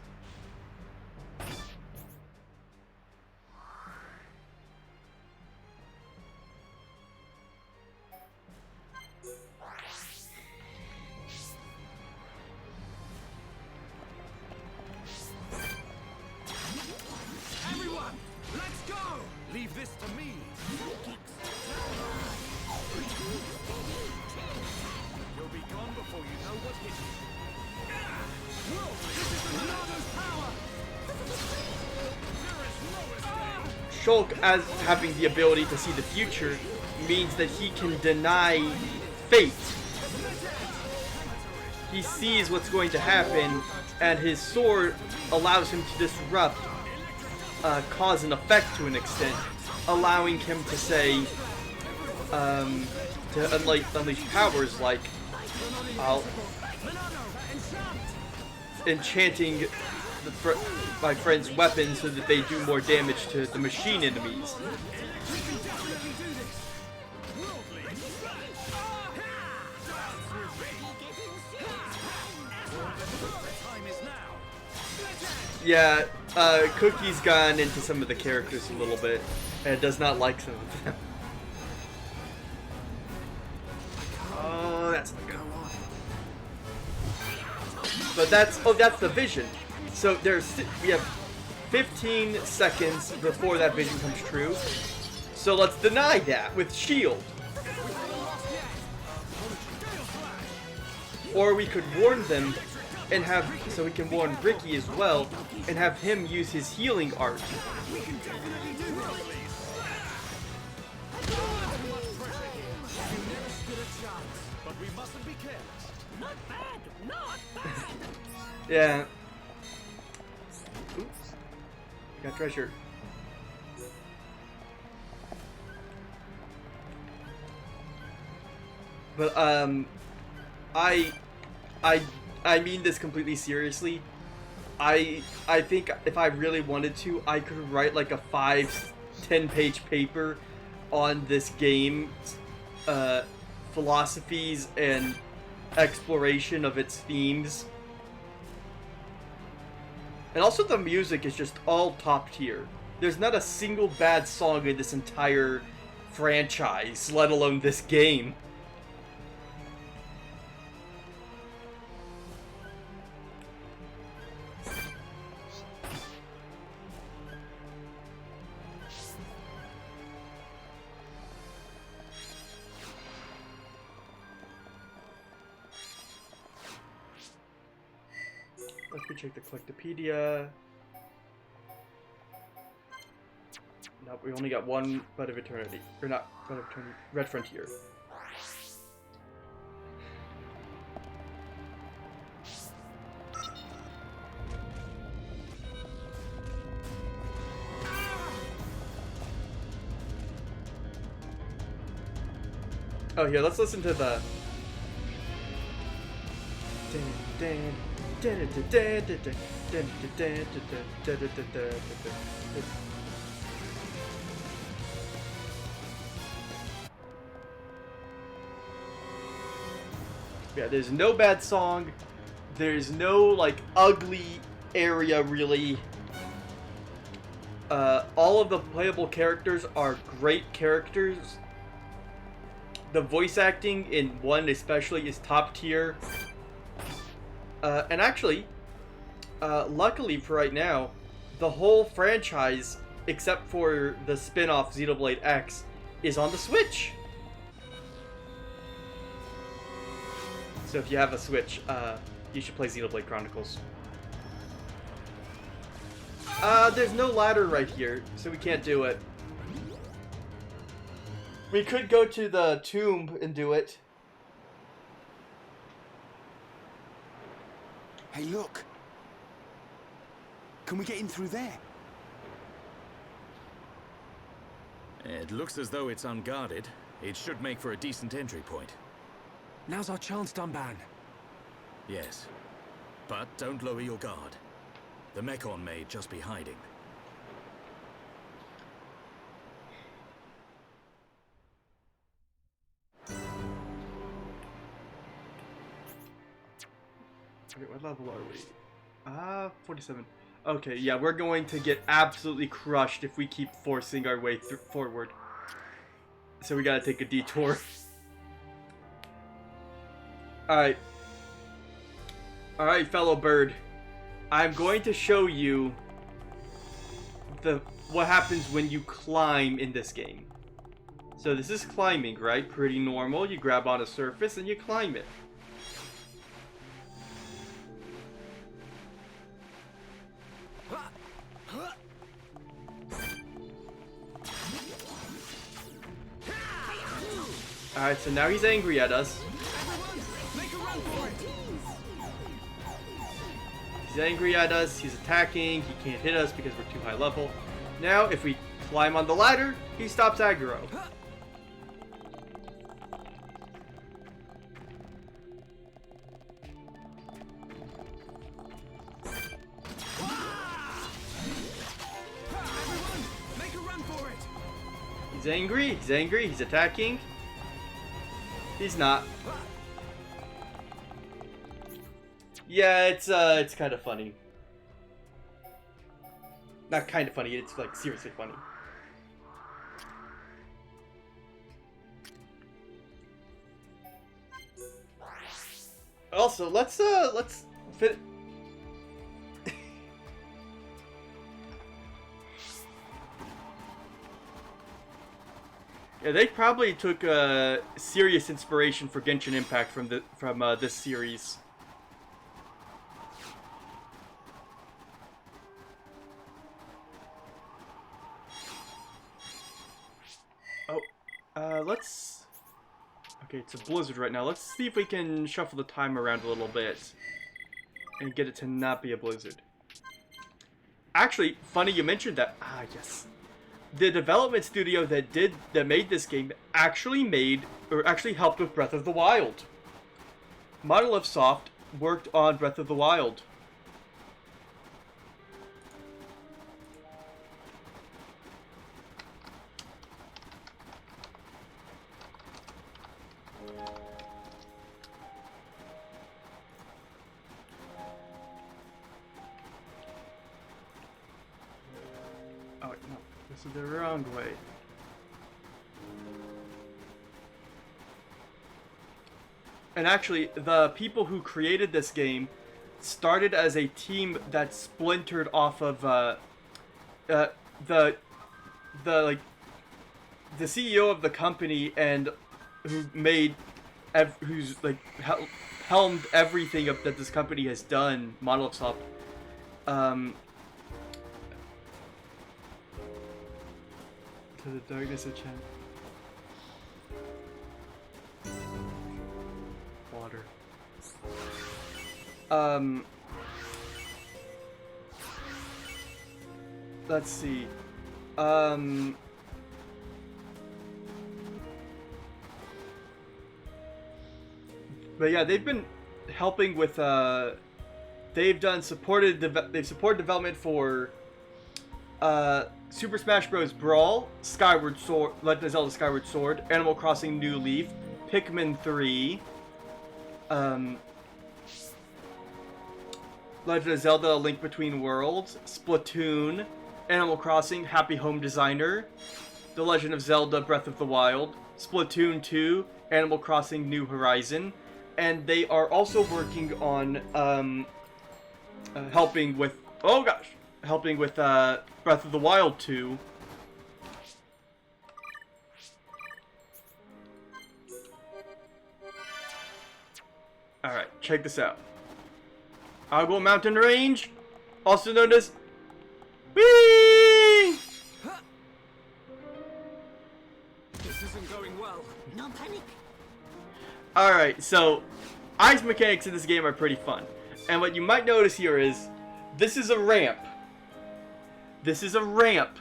Everyone, let's go! Leave this to me. You'll be gone before you know what hit you. Whoa! This is the Monado's power! There is no escape! Shulk, as having the ability to see the future, means that he can deny fate. He sees what's going to happen, and his sword allows him to disrupt cause and effect to an extent, allowing him to say, to unleash powers like enchanting my friend's weapons so that they do more damage to the machine enemies. Yeah, Cookie's gone into some of the characters a little bit, and does not like some of them. Oh, that's not gonna work. But that's the vision. So we have 15 seconds before that vision comes true. So let's deny that with shield. Or we could warn them and so we can warn Ricky as well and have him use his healing art. Yeah. Oops. I got treasure. But I mean this completely seriously. I think if I really wanted to, I could write like a 5-10 page paper on this game's philosophies and exploration of its themes. And also the music is just all top tier. There's not a single bad song in this entire franchise, let alone this game. Let's check the Collectopedia. No, we only got one Bud of Eternity. Or not Bud of Eternity, Red Frontier. Oh, here, let's listen to the... Yeah, there's no bad song. There's no, like, ugly area, really. All of the playable characters are great characters. The voice acting in 1 especially is top tier. And actually, luckily for right now, the whole franchise, except for the spin-off Xenoblade X, is on the Switch. So if you have a Switch, you should play Xenoblade Chronicles. There's no ladder right here, so we can't do it. We could go to the tomb and do it. Hey, look. Can we get in through there? It looks as though it's unguarded. It should make for a decent entry point. Now's our chance, Dunban. Yes. But don't lower your guard. The Mechon may just be hiding. Okay, what level are we? 47. Okay, yeah, we're going to get absolutely crushed if we keep forcing our way forward. So we gotta take a detour. Alright. Alright, fellow bird. I'm going to show you what happens when you climb in this game. So this is climbing, right? Pretty normal. You grab on a surface and you climb it. Alright, so now he's angry at us. He's angry at us, he's attacking, he can't hit us because we're too high level. Now, if we climb on the ladder, he stops aggro. He's angry, he's attacking. He's not. Yeah, it's kind of funny. Not kind of funny, it's like seriously funny. Also, let's fit. Yeah, they probably took serious inspiration for Genshin Impact from this series. Oh, let's. Okay, it's a blizzard right now. Let's see if we can shuffle the time around a little bit and get it to not be a blizzard. Actually, funny you mentioned that. Ah, yes. The development studio that made this game actually helped with Breath of the Wild. Monolith Soft worked on Breath of the Wild. Oh, wait, no. This is the wrong way. And actually, the people who created this game started as a team that splintered off of the CEO of the company and who's like helmed everything that this company has done, Monolith Soft. To the darkness of Chen. Water. Let's see. But yeah, they've been helping with they've supported development for Super Smash Bros. Brawl, Skyward Sword, Legend of Zelda Skyward Sword, Animal Crossing New Leaf, Pikmin 3, Legend of Zelda: A Link Between Worlds, Splatoon, Animal Crossing Happy Home Designer, The Legend of Zelda Breath of the Wild, Splatoon 2, Animal Crossing New Horizon, and they are also working on helping with Breath of the Wild 2. Alright, check this out. Agua Mountain Range, also known as... Whee! This isn't going well. No panic. Alright, so ice mechanics in this game are pretty fun. And what you might notice here is, this is a ramp. This is a ramp.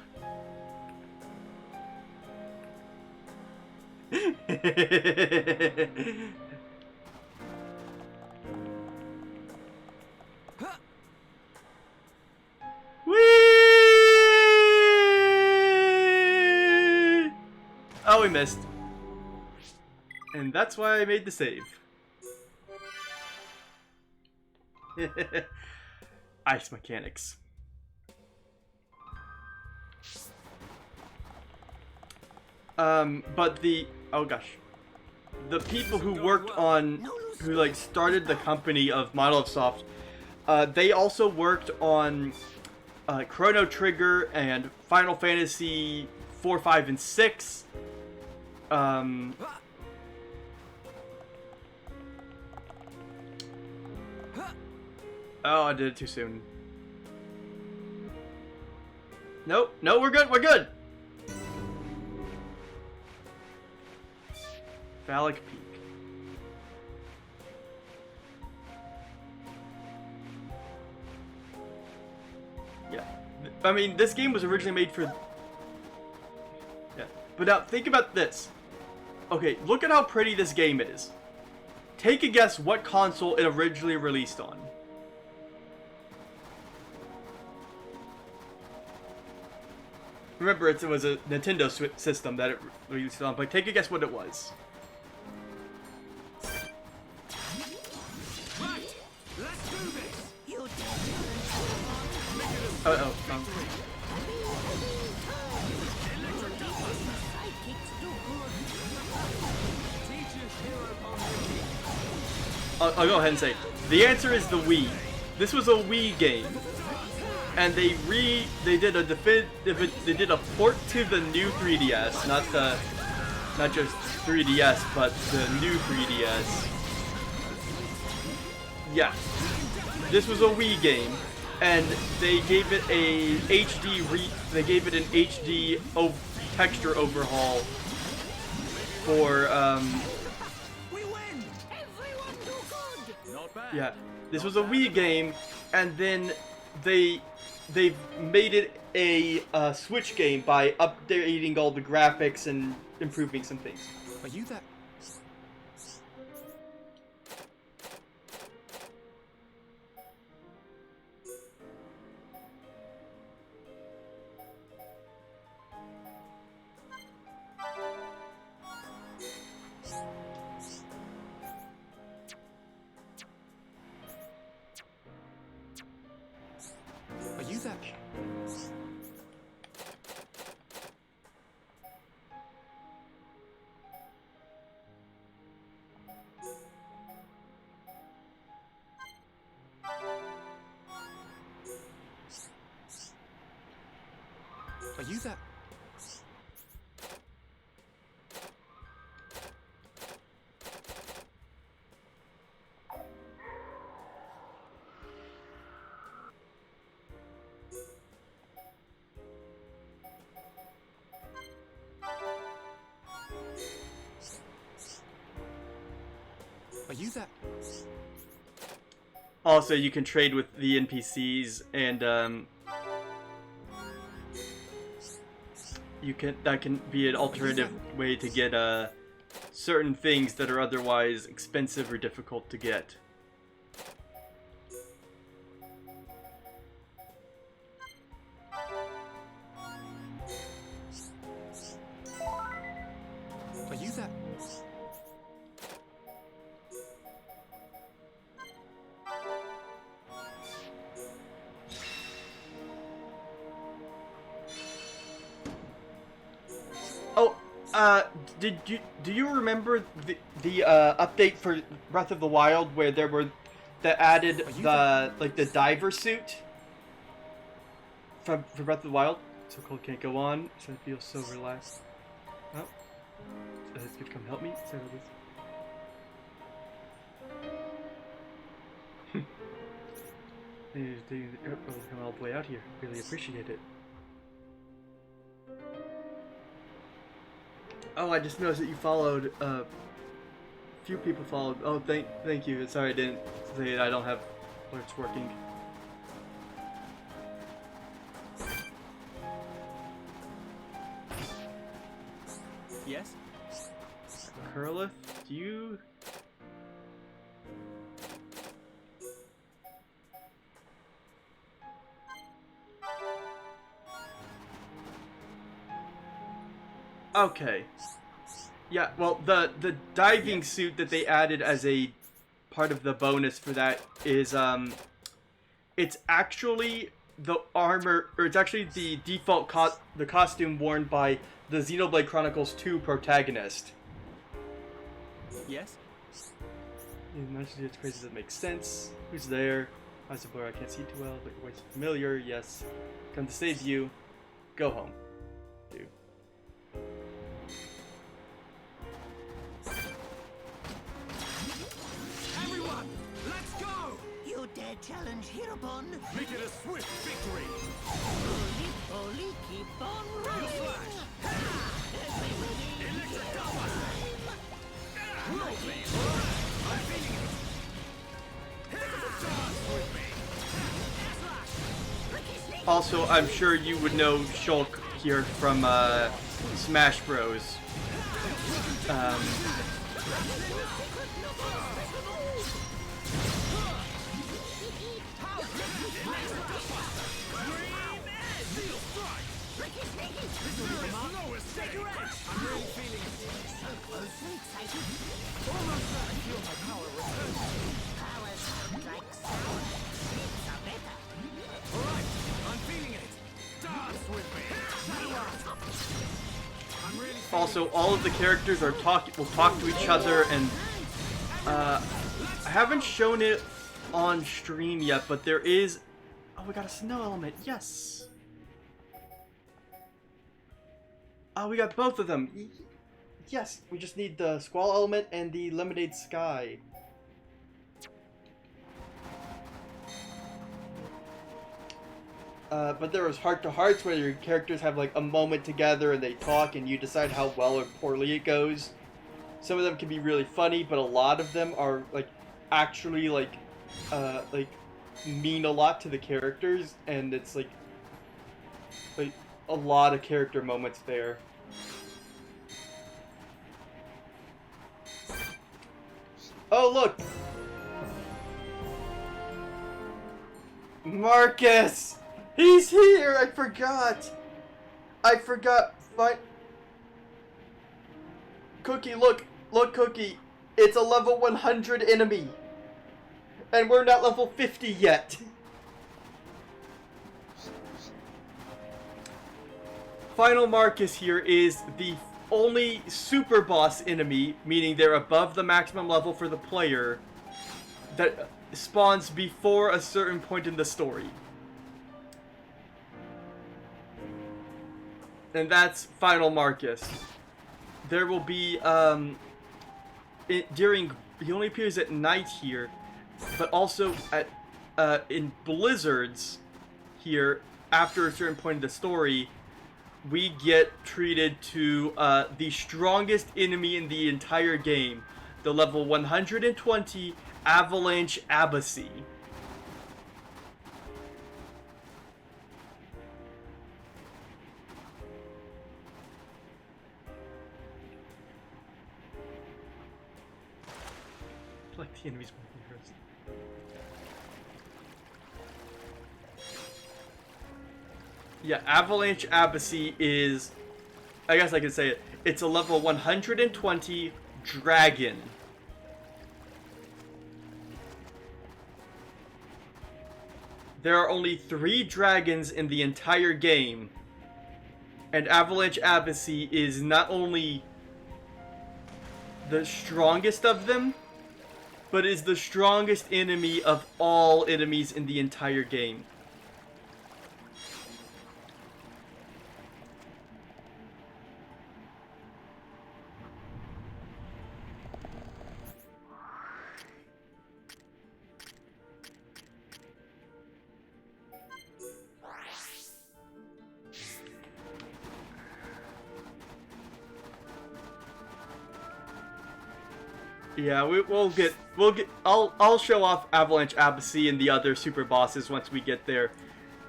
Whee! Oh, we missed. And that's why I made the save. Ice mechanics. But the... Oh gosh. The people who worked on... Who, like, started the company of Monolith they also worked on Chrono Trigger and Final Fantasy 4, 5, and 6. Oh, I did it too soon. Nope, no, we're good, we're good! Phallic Peak. Yeah. I mean, this game was originally made for... Yeah. But now, think about this. Okay, look at how pretty this game is. Take a guess what console it originally released on. Remember, it was a Nintendo system that it released on, but take a guess what it was. Right, let's do this. Uh-oh. I'll go ahead and say, the answer is the Wii. This was a Wii game. And they did a port to the new 3DS, not just 3DS, but the new 3DS. Yeah, this was a Wii game, and they gave it a HD texture overhaul for yeah, this was a Wii game, and then they've made it a Switch game by updating all the graphics and improving some things. Are you that? Are you that? Are you that? Are you that? Also, you can trade with the NPCs, and that can be an alternative way to get certain things that are otherwise expensive or difficult to get. Are you that? Oh, do you remember the update for Breath of the Wild where that added the diver suit for Breath of the Wild? So cold can't go on. So I feel so relaxed. Oh, this could come help me. Sorry about Come all the way out here. Really appreciate it. Oh, I just noticed that you followed. Few people followed. Oh, thank you. Sorry, I didn't say it. I don't have alerts working. Yes? Curlith, do you? Okay. Yeah, well, the diving suit that they added as a part of the bonus for that is, it's actually the armor, or it's actually the default the costume worn by the Xenoblade Chronicles 2 protagonist. Yes? Imagine it's crazy, that makes sense. Who's there? I suppose I can't see too well, but your voice is familiar. Yes. Come to save you. Go home. Do. Everyone, let's go! You dare challenge Hirobon? Make it a swift victory! Holy, keep on running! Your flash! Electric Doublebuster! Roll, please! I'm feeling it! Dance with me! Also, I'm sure you would know Shulk here from Smash Bros. Also, all of the characters will talk to each other, and I haven't shown it on stream yet, but there is. Oh, we got a snow element. Yes. Oh, we got both of them. Yes, we just need the squall element and the lemonade sky. But there was heart to hearts where your characters have like a moment together and they talk and you decide how well or poorly it goes. Some of them can be really funny, but a lot of them are like actually like mean a lot to the characters, and it's like a lot of character moments there. Oh look! Marcus! He's here! I forgot! Fine. Cookie, look! Look, Cookie! It's a level 100 enemy! And we're not level 50 yet! Final Marcus here is the only super boss enemy, meaning they're above the maximum level for the player, that spawns before a certain point in the story. And that's Final Marcus. There will be, he only appears at night here, but also at, in blizzards here, after a certain point in the story, we get treated to, the strongest enemy in the entire game, the level 120 Avalanche Abacy. Like the enemies moving first. Yeah, Avalanche Abacy is, I guess I can say it, it's a level 120 dragon. There are only 3 dragons in the entire game, and Avalanche Abacy is not only the strongest of them, but is the strongest enemy of all enemies in the entire game. Yeah, we'll get. I'll show off Avalanche Abyssy and the other super bosses once we get there.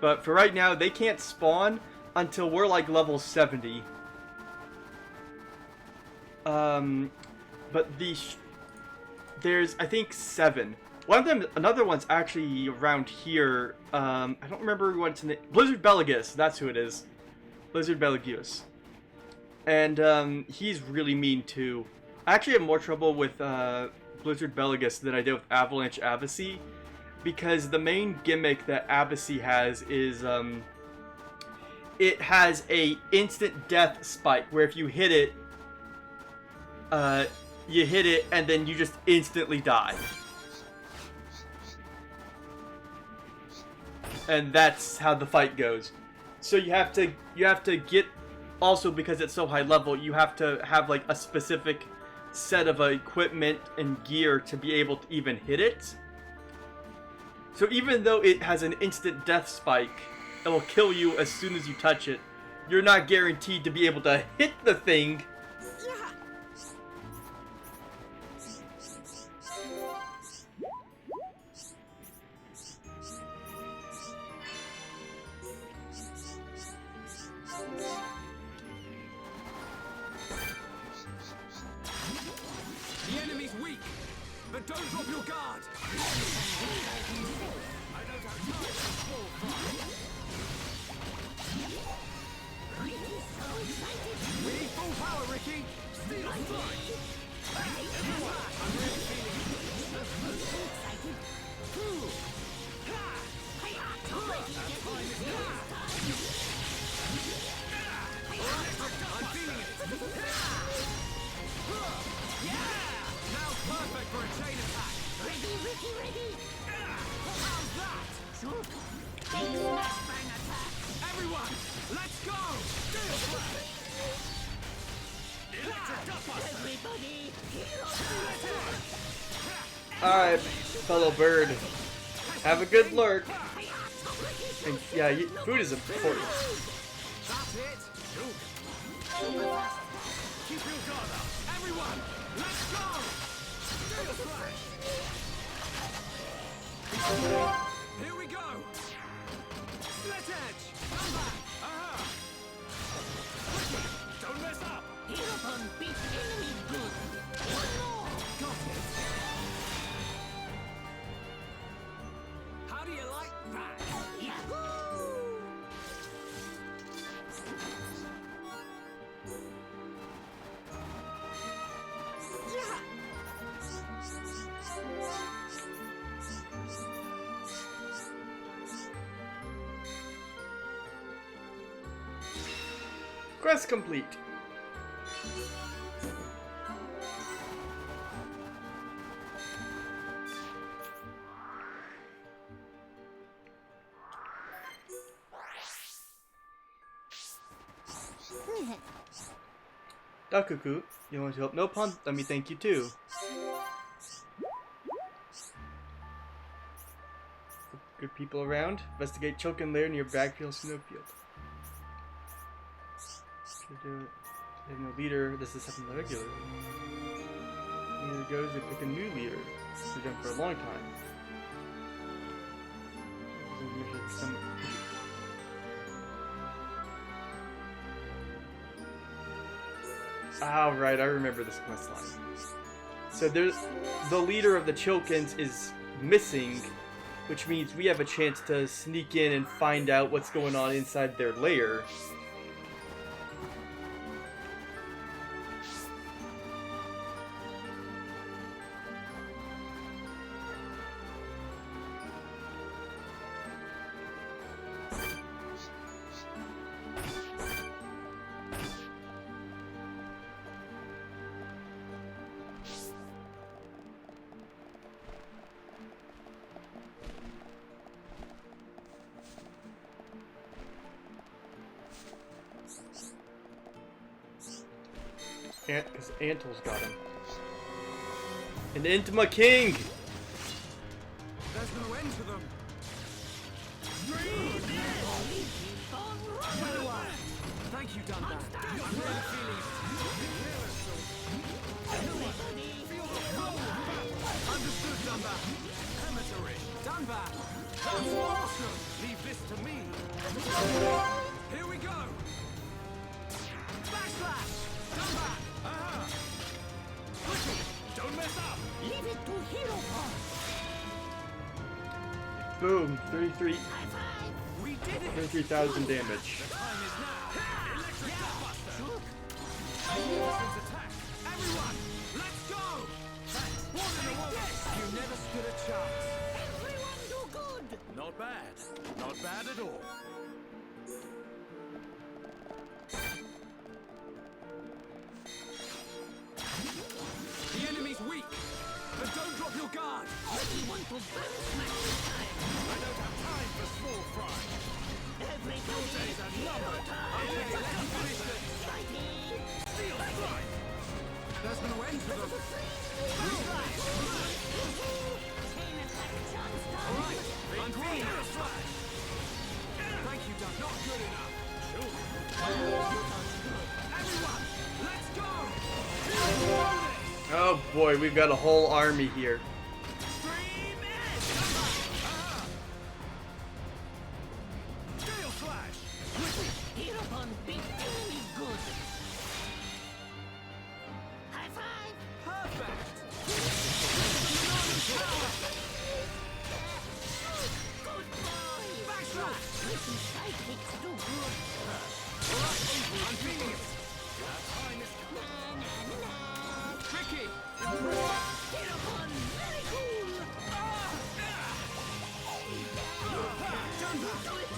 But for right now, they can't spawn until we're like level 70. But there's, I think, 7. One of them, another one's actually around here. I don't remember what's in it. Blizzard Belagus, that's who it is. Blizzard Belagus. And he's really mean too. I actually have more trouble with Blizzard Belagus than I did with Avalanche Abyssy, because the main gimmick that Abyssy has is it has a instant death spike where if you hit it, and then you just instantly die. And that's how the fight goes. So you have to get, also because it's so high level, you have to have like a specific set of equipment and gear to be able to even hit it. So even though it has an instant death spike, it will kill you as soon as you touch it, you're not guaranteed to be able to hit the thing. The enemy's weak, but don't drop your guard. I don't have time for small fun. We need full power, Ricky. Steel strike. Everyone, I'm really feeling it. That time is now. I'm feeling it. Now perfect for a chain attack. Ready, Ricky, ready. How's that? Big smash bang attack. Everyone, let's go! Steel strike. Electric Gutbuster. Everybody, Alright, fellow bird. Have a good lurk. And yeah, food is important. That's it. Keep your guard up. Everyone, let's go! Steel strike. Here we go. Split edge. Come back. Aha. Don't mess up. Hereupon beat enemy good. One more. Got it. How do you like that? Yahoo! Quest complete. Dakuku, you want to help Nopon? Let me thank you too. Good people around. Investigate Chokin Lair near Backfield Snowfield. They have no leader. This is something regular. Neither goes, they pick a new leader. They've done for a long time. Ah, right, I remember this quest line. So there's the leader of the Chilkins is missing, which means we have a chance to sneak in and find out what's going on inside their lair. Because Antil's got him. An Intima King! There's no end to them. Thank you, Dunbar. I'm really feeling it. Feel the power. Amateurish. Done back. That's awesome. Leave this to me. Here we go. Backslash. Done back. Quickly. Don't mess up. Leave it to Hero Paw. Boom. 33. We did it. 33,000 damage. The time is now. Electric Gutbuster. Magnificent attack. Everyone, let's go. You never stood a chance. Everyone do good. Not bad. Not bad at all. The enemy's weak, but don't drop your guard. We want to burn smash this time. I don't have time for small fry. Everybody, Days are numbered. Okay, let's finish this. Steel strike. There's no end to them. All right, I'm green. Flash. Thank you, Doug. Not good enough. Everyone, let's go. Oh boy, we've got a whole army here. Stream edge. Steel slash. Hero Paw beat enemy good. High five. Perfect. Good boy. Backslash. Ricky sidekicks do good. I'm feeling it. That time is tricky. Hero Paw, very cool.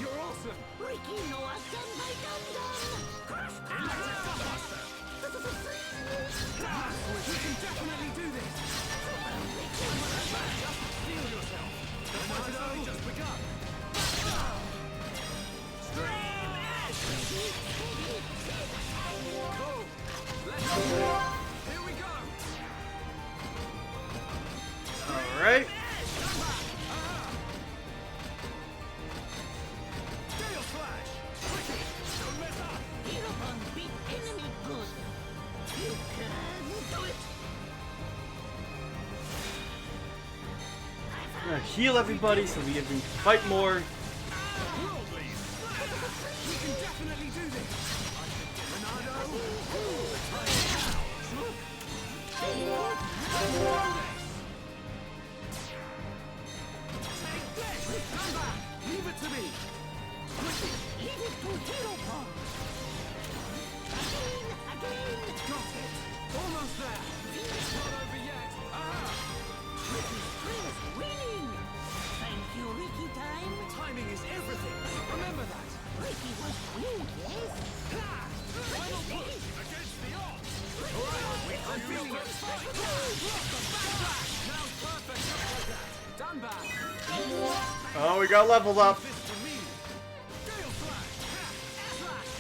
You're awesome. Ricky Noah done by Dum Dum. Electric Gutbuster. We can definitely do this. Just steel yourself. The fight has only just begun. Stream edge. Cool. Let's go. Here we go. Alright. Steel slash. Quickly. Don't mess up. Hero Paw beat enemy good. You can do it. I'm gonna heal everybody so we can fight more. Worldly. We can definitely do this. Monado. Take this. Come back. Leave it to me. Quickly. Leave it to Hero Paw. Again. Got it. Almost there. Not over yet. Ricky Springs winning. Thank you, Ricky time. Timing is everything. Remember that. Ricky was weak, yes? Final push against the odds. All right. I'm feeling it. Now's perfect. Just like that. Done back. Oh, we got leveled up. This to me. Steel slash. Slash.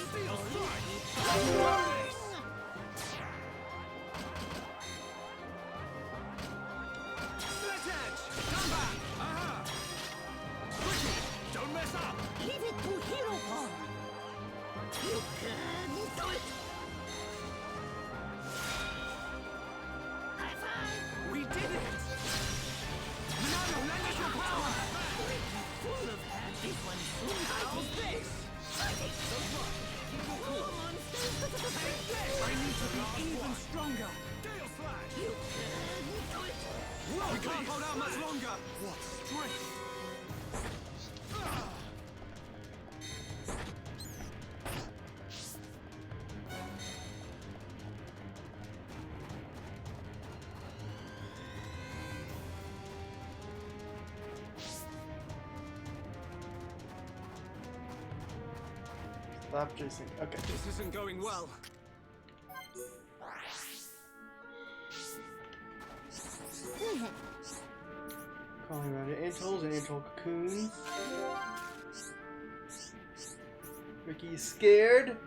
Steel strike. Bonus. Split edge. Come back. Quickly. Don't mess up. Leave it to Hero Paw. You can do it. High five. We did it. Monado, lend us your power. Full of heart. This one soon. How's this? I need to be even stronger. Gale slash. You can do it. We can't hold out much longer. What strength? Stop chasing. Okay. This isn't going well. Calling around antholes and anthole cocoons. Ricky's scared.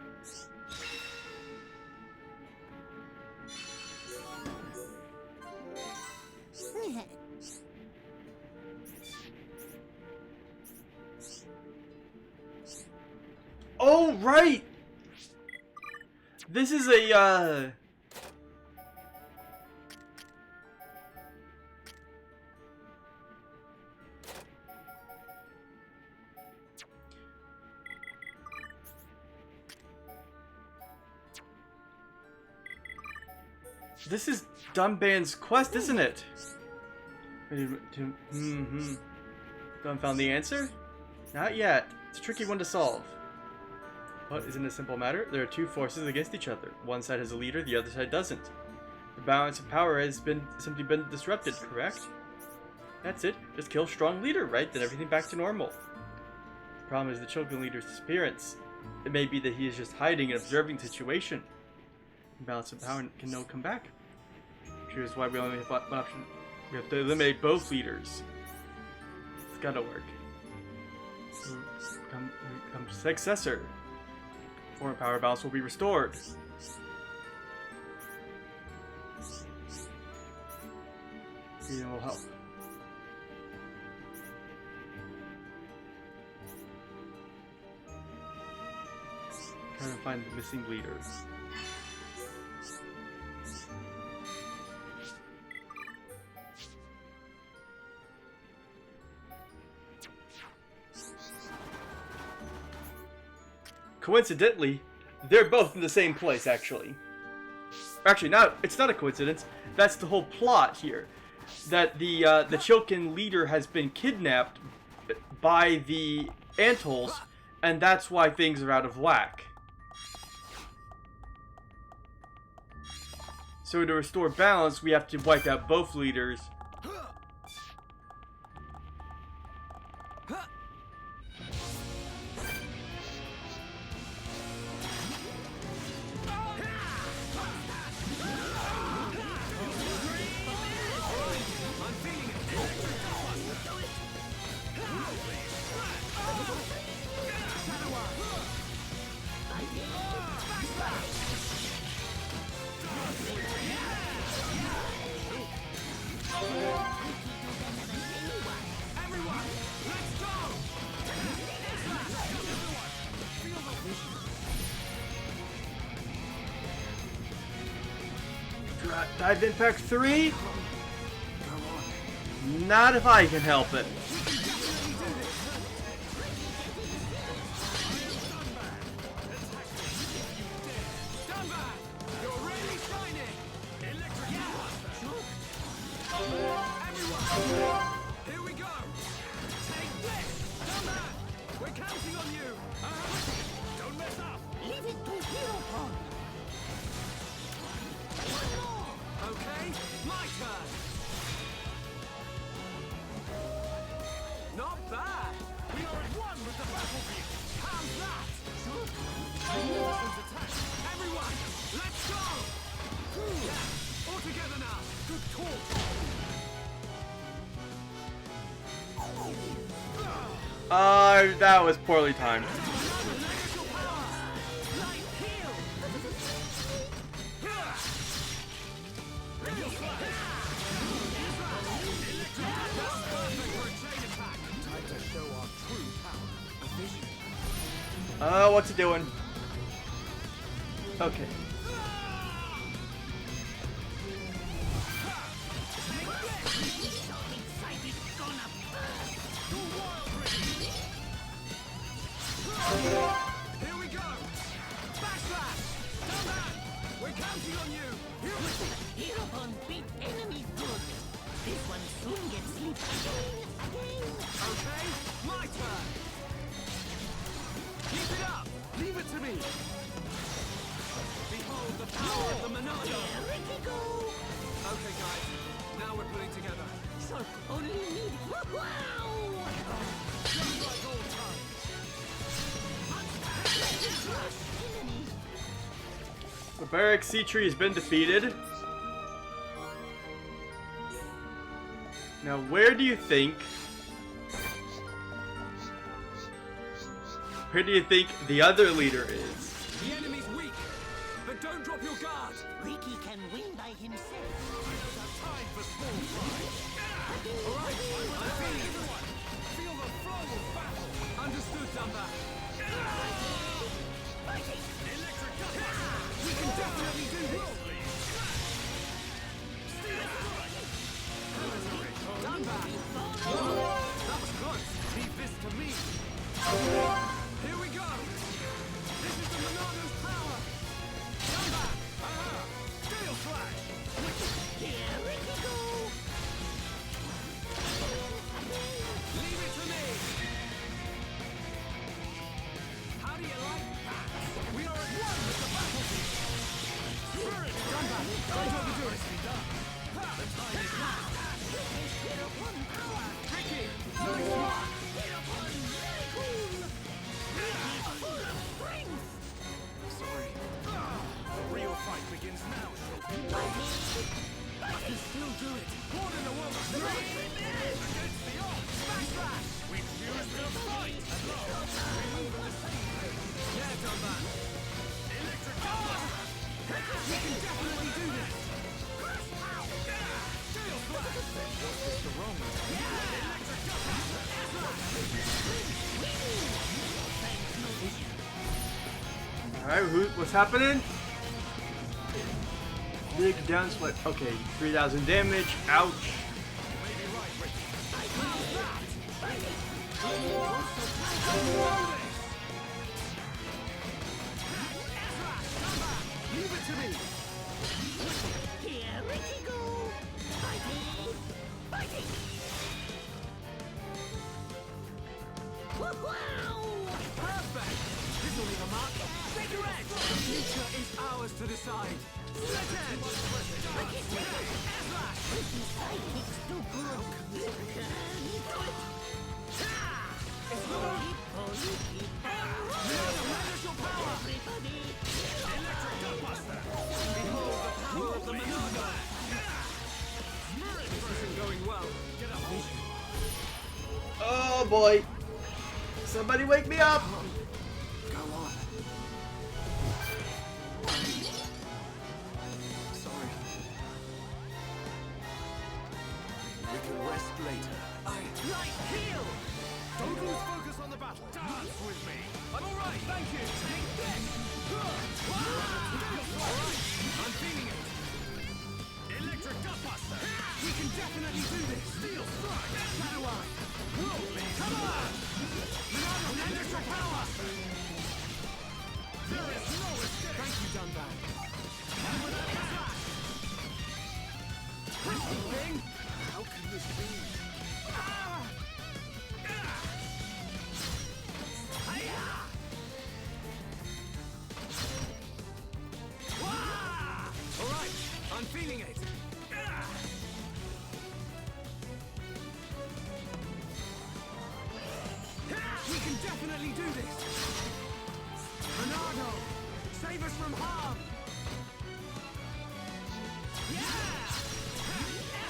Oh, right! This is a, This is Dunban's quest, isn't it? Dun found the answer? Not yet. It's a tricky one to solve. What, isn't it a simple matter? There are two forces against each other. One side has a leader, the other side doesn't. The balance of power has simply been disrupted, correct? That's it. Just kill strong leader, right? Then everything back to normal. The problem is the chosen leader's disappearance. It may be that he is just hiding and observing the situation. The balance of power can no come back. Here's why we only have one option. We have to eliminate both leaders. It's gotta work. Become successor. Foreign power balance will be restored. It will help. Trying to find the missing leaders. Coincidentally, they're both in the same place, actually. Actually, it's not a coincidence. That's the whole plot here. That the Chilkin leader has been kidnapped by the Anthols, and that's why things are out of whack. So to restore balance, we have to wipe out both leaders. Dive Impact 3? Not if I can help it. Here we go! Take this! Dunban! We're counting on you! Don't mess up! Leave it to Hero. Okay, my turn! Not bad! We are at one with the battlefield! How's that? Resistance attack! Everyone, let's go! Yeah, all together now! Good call! That was poorly timed. What's it doing? Okay. Here we go! Backslash! Dunban! We're counting on you! Hero beat enemy good. This one soon gets sleep again. Okay, my turn! Keep it up! Leave it to me! Behold the power of the Monado! Ricky go! Okay, guys. Now we're putting together. So only need wow! Just like old times. The Barrack Sea Tree has been defeated. Now, where do you think the other leader is? The enemy's weak, but don't drop your guard. Ricky can win by himself. Time for small fry. All right, I'm feeling everyone. Feel the flow of battle. Understood, Dunban. Electric gun. We can definitely do this. Dunban. That was close. Leave this to me. Here we go. This is the Dunban. Electric Buster. We can definitely do this. Steel Slash. What's Mr. Wrong with it? Electric Buster. Alright, what's happening? Big down sweat. Okay, 3,000 damage. Ouch. Leave it to me. Here we go. Fighting. Fighting. Wow. Perfect. This will leave a mark. Bigger edge. The future is ours to decide. Split edge. Slash. Sidekicks too good. It's not. Manage your power. Everybody. Electric Gutbuster. Behold the power of the Monado. This isn't going well. Get up. Oh boy. Somebody wake me up. Go on. Sorry. We can rest later. Right heel. Don't lose focus on the battle. Dance with me. I'm all right. Thank you. Take this. Alright. I'm feeling it. Electric Gutbuster. We can definitely do this. Steel Strike. Shadow Eye. Roll me. Come on. Electric Power. There is no escape. Thank you, Dunban. Crystal Thing. How can this be? Alright, I'm feeling it. We can definitely do this. Monado, save us from harm. Yeah!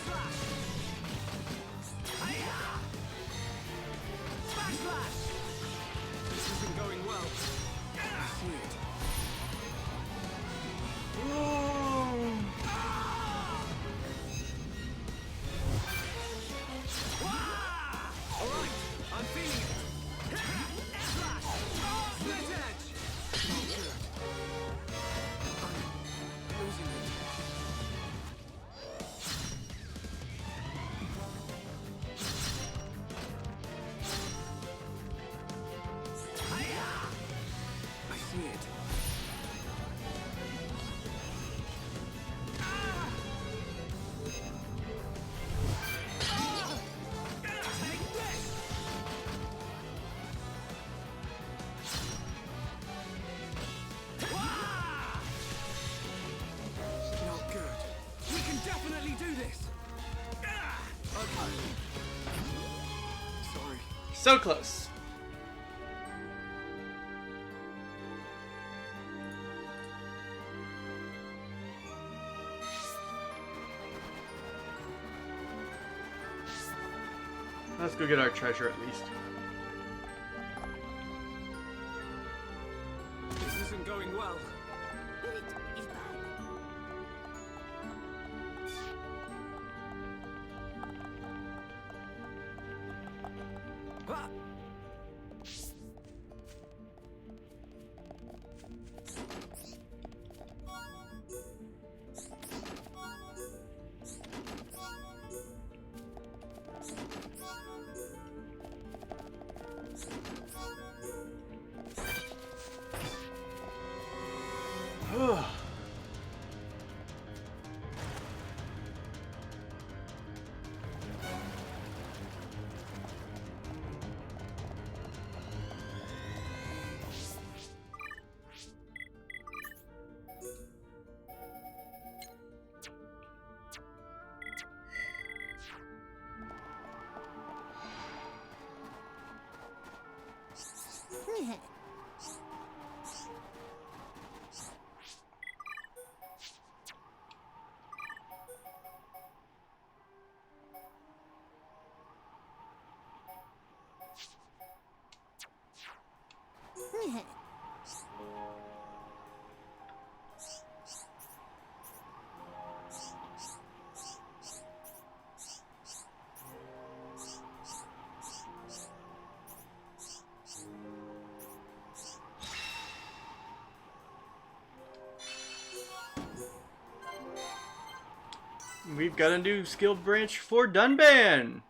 Slash! Backslash! This isn't going well. I see it. Alright, I'm feeling it. Slash! Split edge! Oh, good. I'm losing it. I see it. Take this! Not good. We can definitely do this. Okay. Sorry. So close. Let's go get our treasure at least. This isn't going well. Spirit is back. Ah! We've got a new skill branch for Dunban.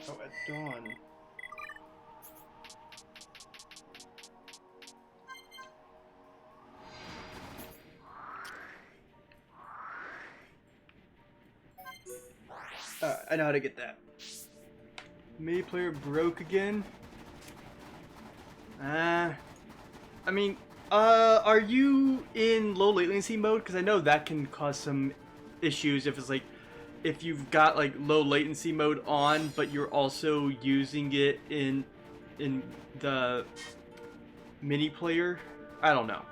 Oh, at dawn. I know how to get that. Melee player broke again. I mean, are you in low latency mode? Because I know that can cause some issues if it's like, if you've got like low latency mode on, but you're also using it in the mini player. I don't know.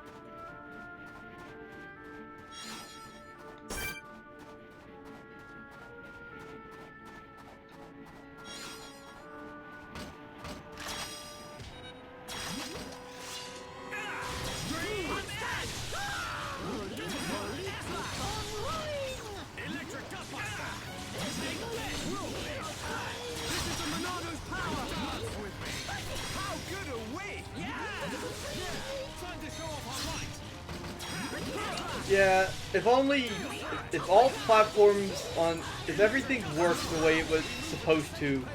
Yeah, if only, if all platforms on, if everything works the way it was supposed to,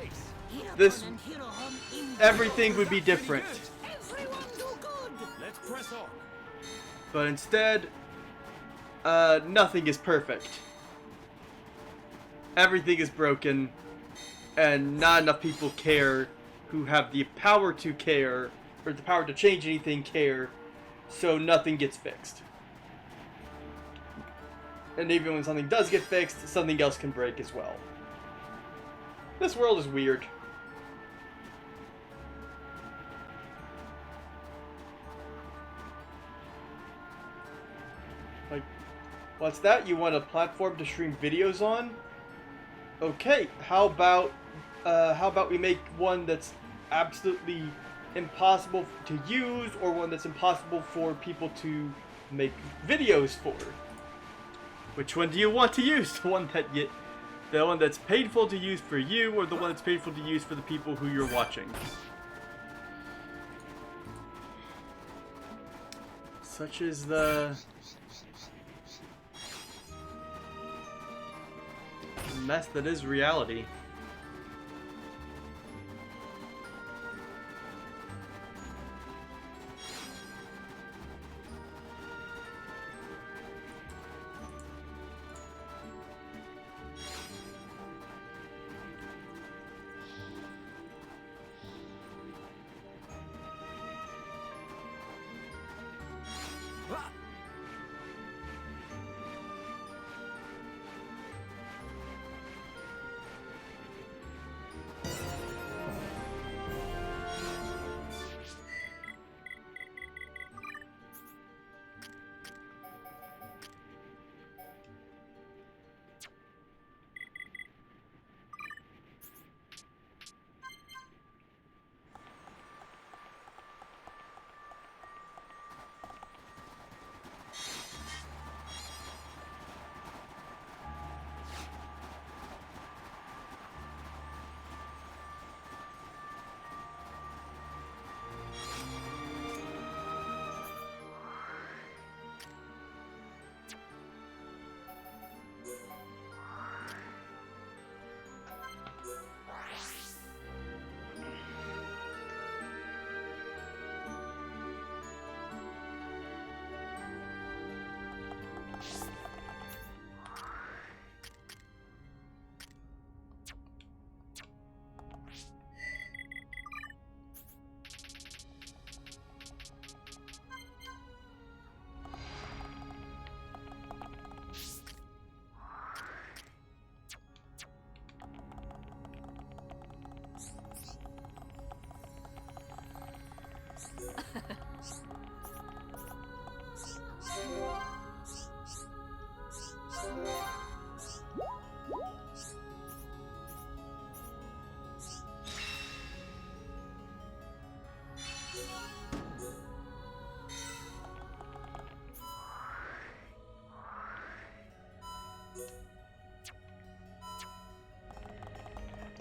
this, everything would be different. Let's press on. But instead, nothing is perfect. Everything is broken, and not enough people care who have the power to care, or the power to change anything care, so nothing gets fixed. And even when something does get fixed, something else can break as well. This world is weird. Like, what's that? You want a platform to stream videos on? Okay, how about we make one that's absolutely impossible to use, or one that's impossible for people to make videos for? Which one do you want to use? The one that's painful to use for you, or the one that's painful to use for the people who you're watching? Such is the mess that is reality.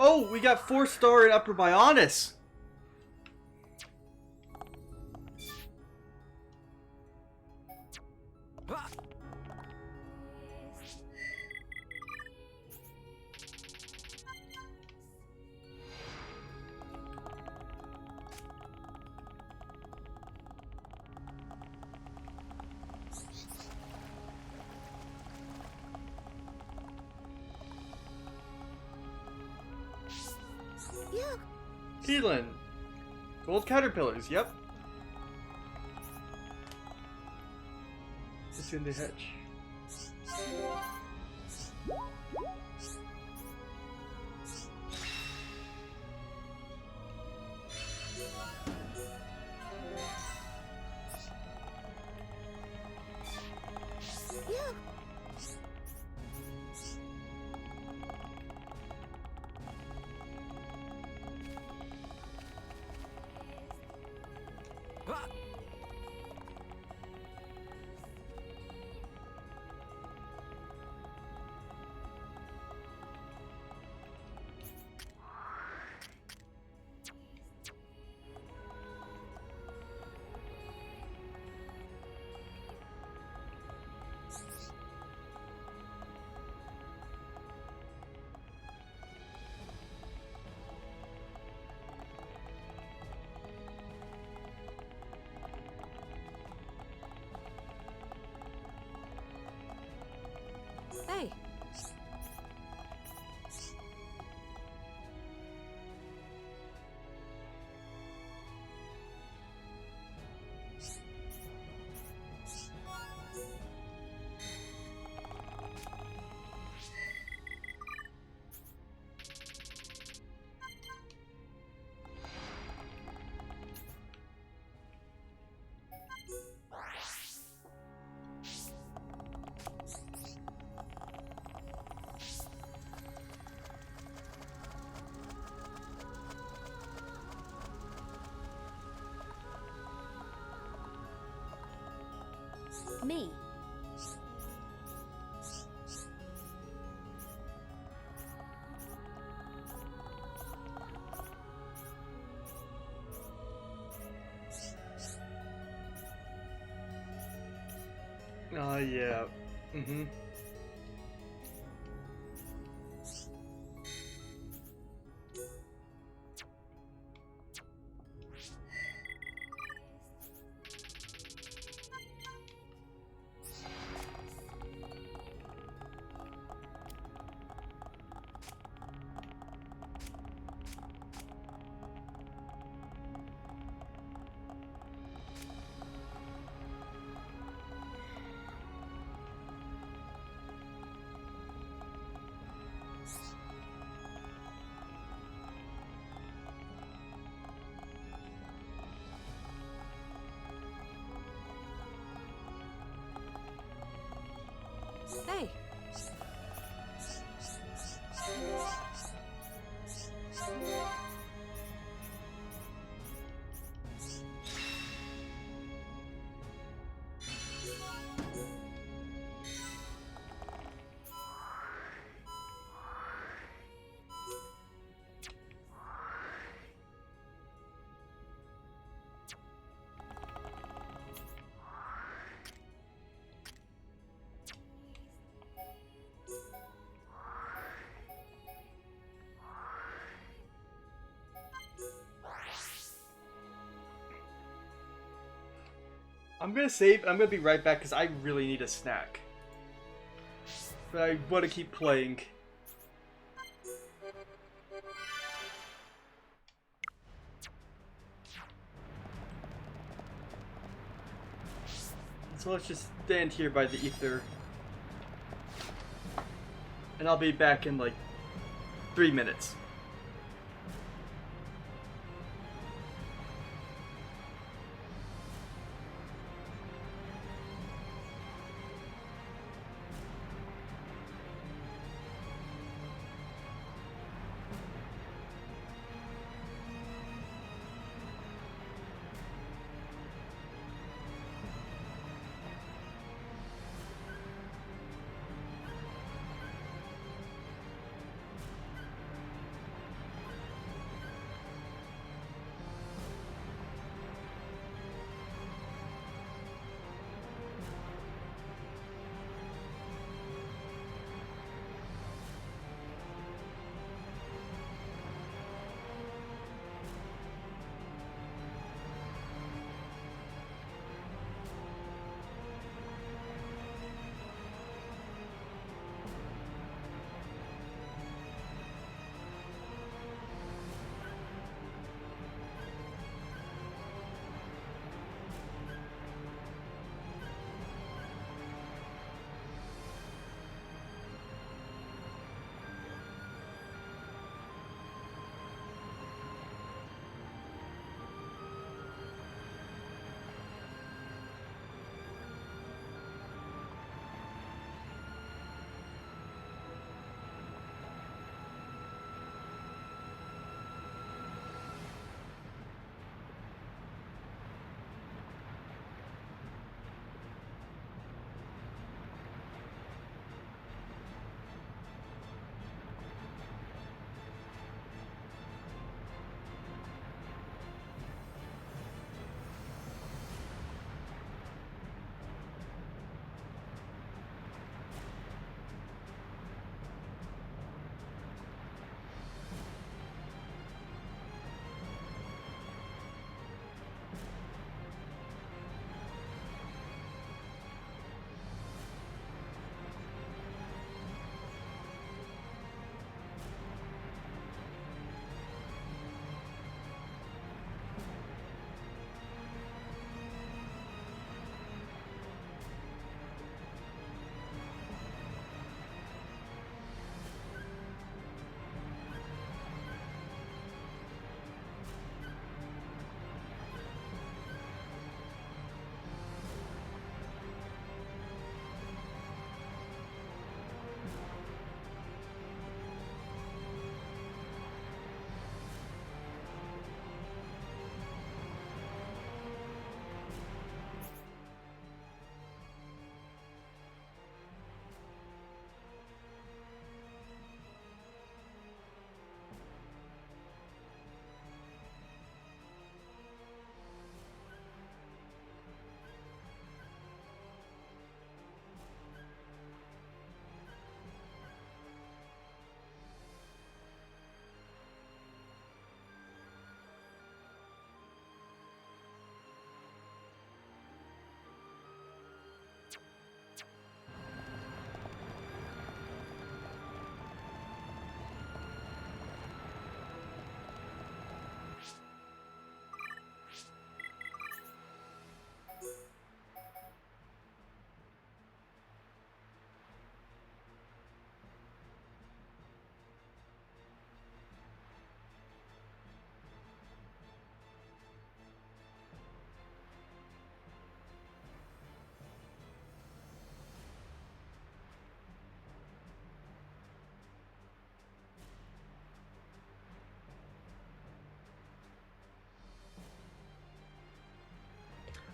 Oh, we got 4-star and Upper Bionis. Keelan. Gold caterpillars, yep. It's in the hedge. Hey. Me. Oh, yeah. Mm-hmm. Hey. I'm gonna save, and I'm gonna be right back because I really need a snack. But I want to keep playing. So let's just stand here by the ether. And I'll be back in like 3 minutes.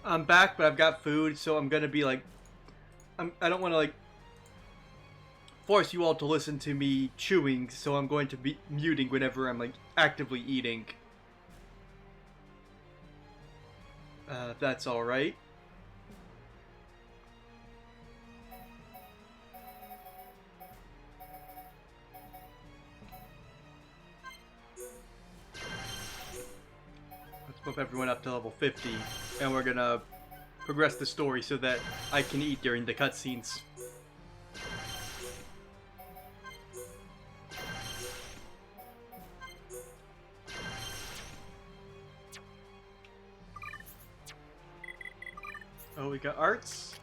I'm back, but I've got food, so I'm gonna be like, I don't want to like force you all to listen to me chewing, so I'm going to be muting whenever I'm like actively eating. If that's all right. Let's bump everyone up to level 50, and we're gonna progress the story so that I can eat during the cutscenes. Oh, we got arts.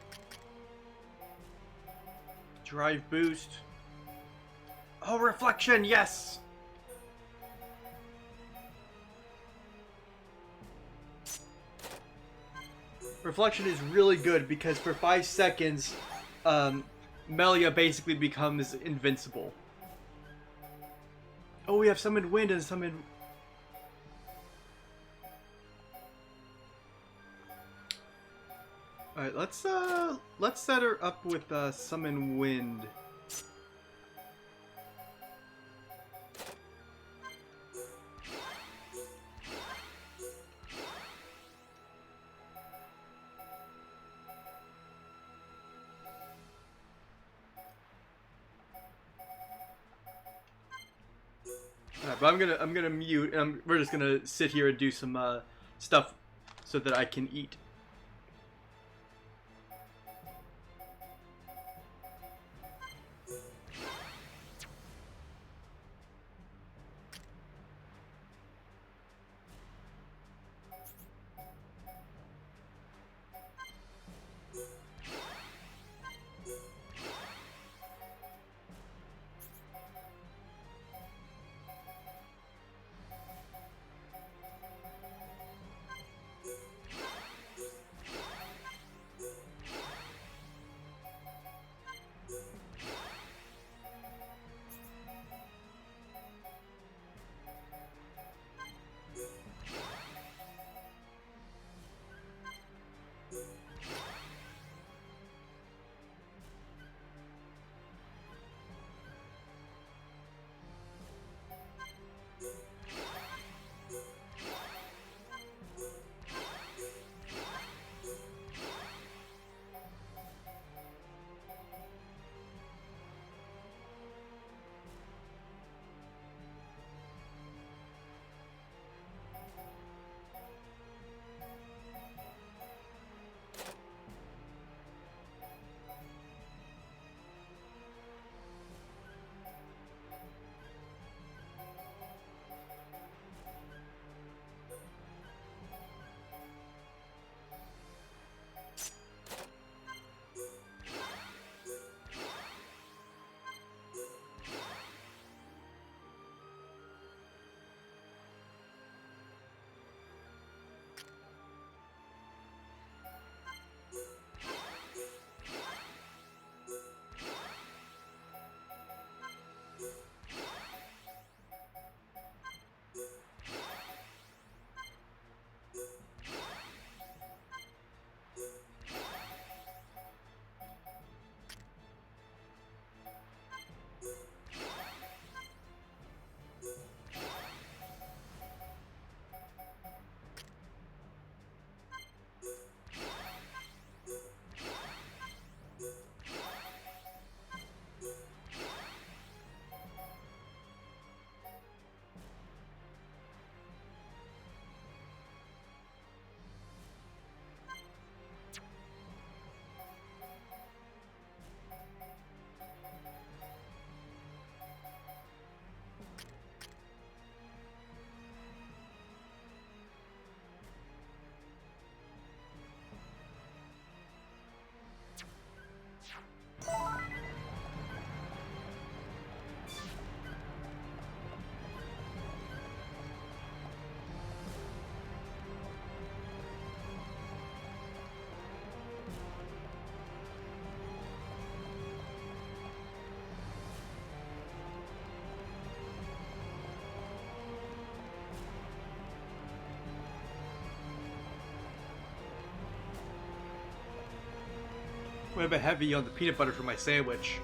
Drive boost. Oh, reflection, yes! Reflection is really good because for 5 seconds, Melia basically becomes invincible. Oh, we have summoned wind and summoned... Alright, let's set her up with summon wind. Alright, but I'm gonna mute, and we're just gonna sit here and do some stuff so that I can eat. I'm a bit heavy on the peanut butter for my sandwich.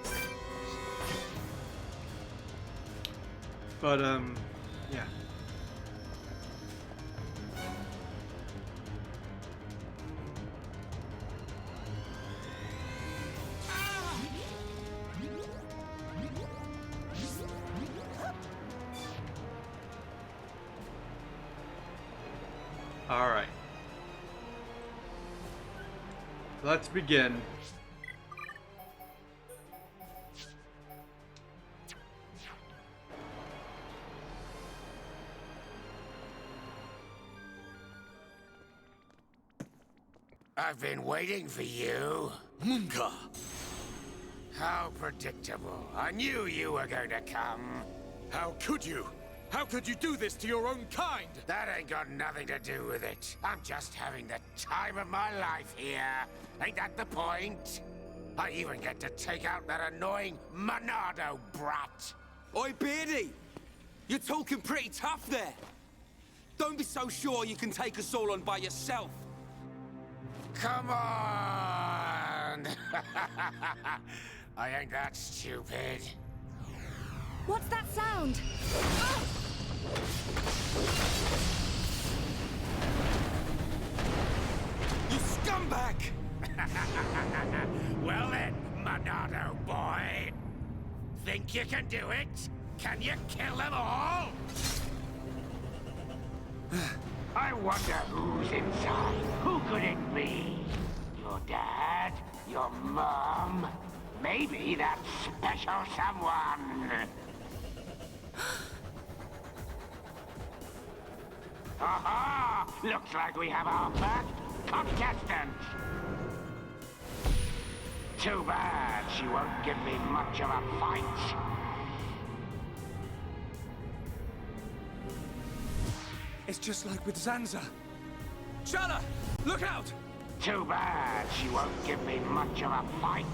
But, yeah. Alright. Let's begin. I've been waiting for you. Munka! How predictable. I knew you were going to come. How could you? How could you do this to your own kind? That ain't got nothing to do with it. I'm just having the time of my life here. Ain't that the point? I even get to take out that annoying Monado brat. Oi, Beardy! You're talking pretty tough there. Don't be so sure you can take us all on by yourself. Come on! I ain't that stupid. What's that sound? You scumbag! Well then, Monado boy. Think you can do it? Can you kill them all? I wonder who's inside. Who could it be? Your dad? Your mom? Maybe that special someone. Aha! Looks like we have our first contestant. Too bad she won't give me much of a fight. It's just like with Zanza. Shala, look out! Too bad she won't give me much of a fight.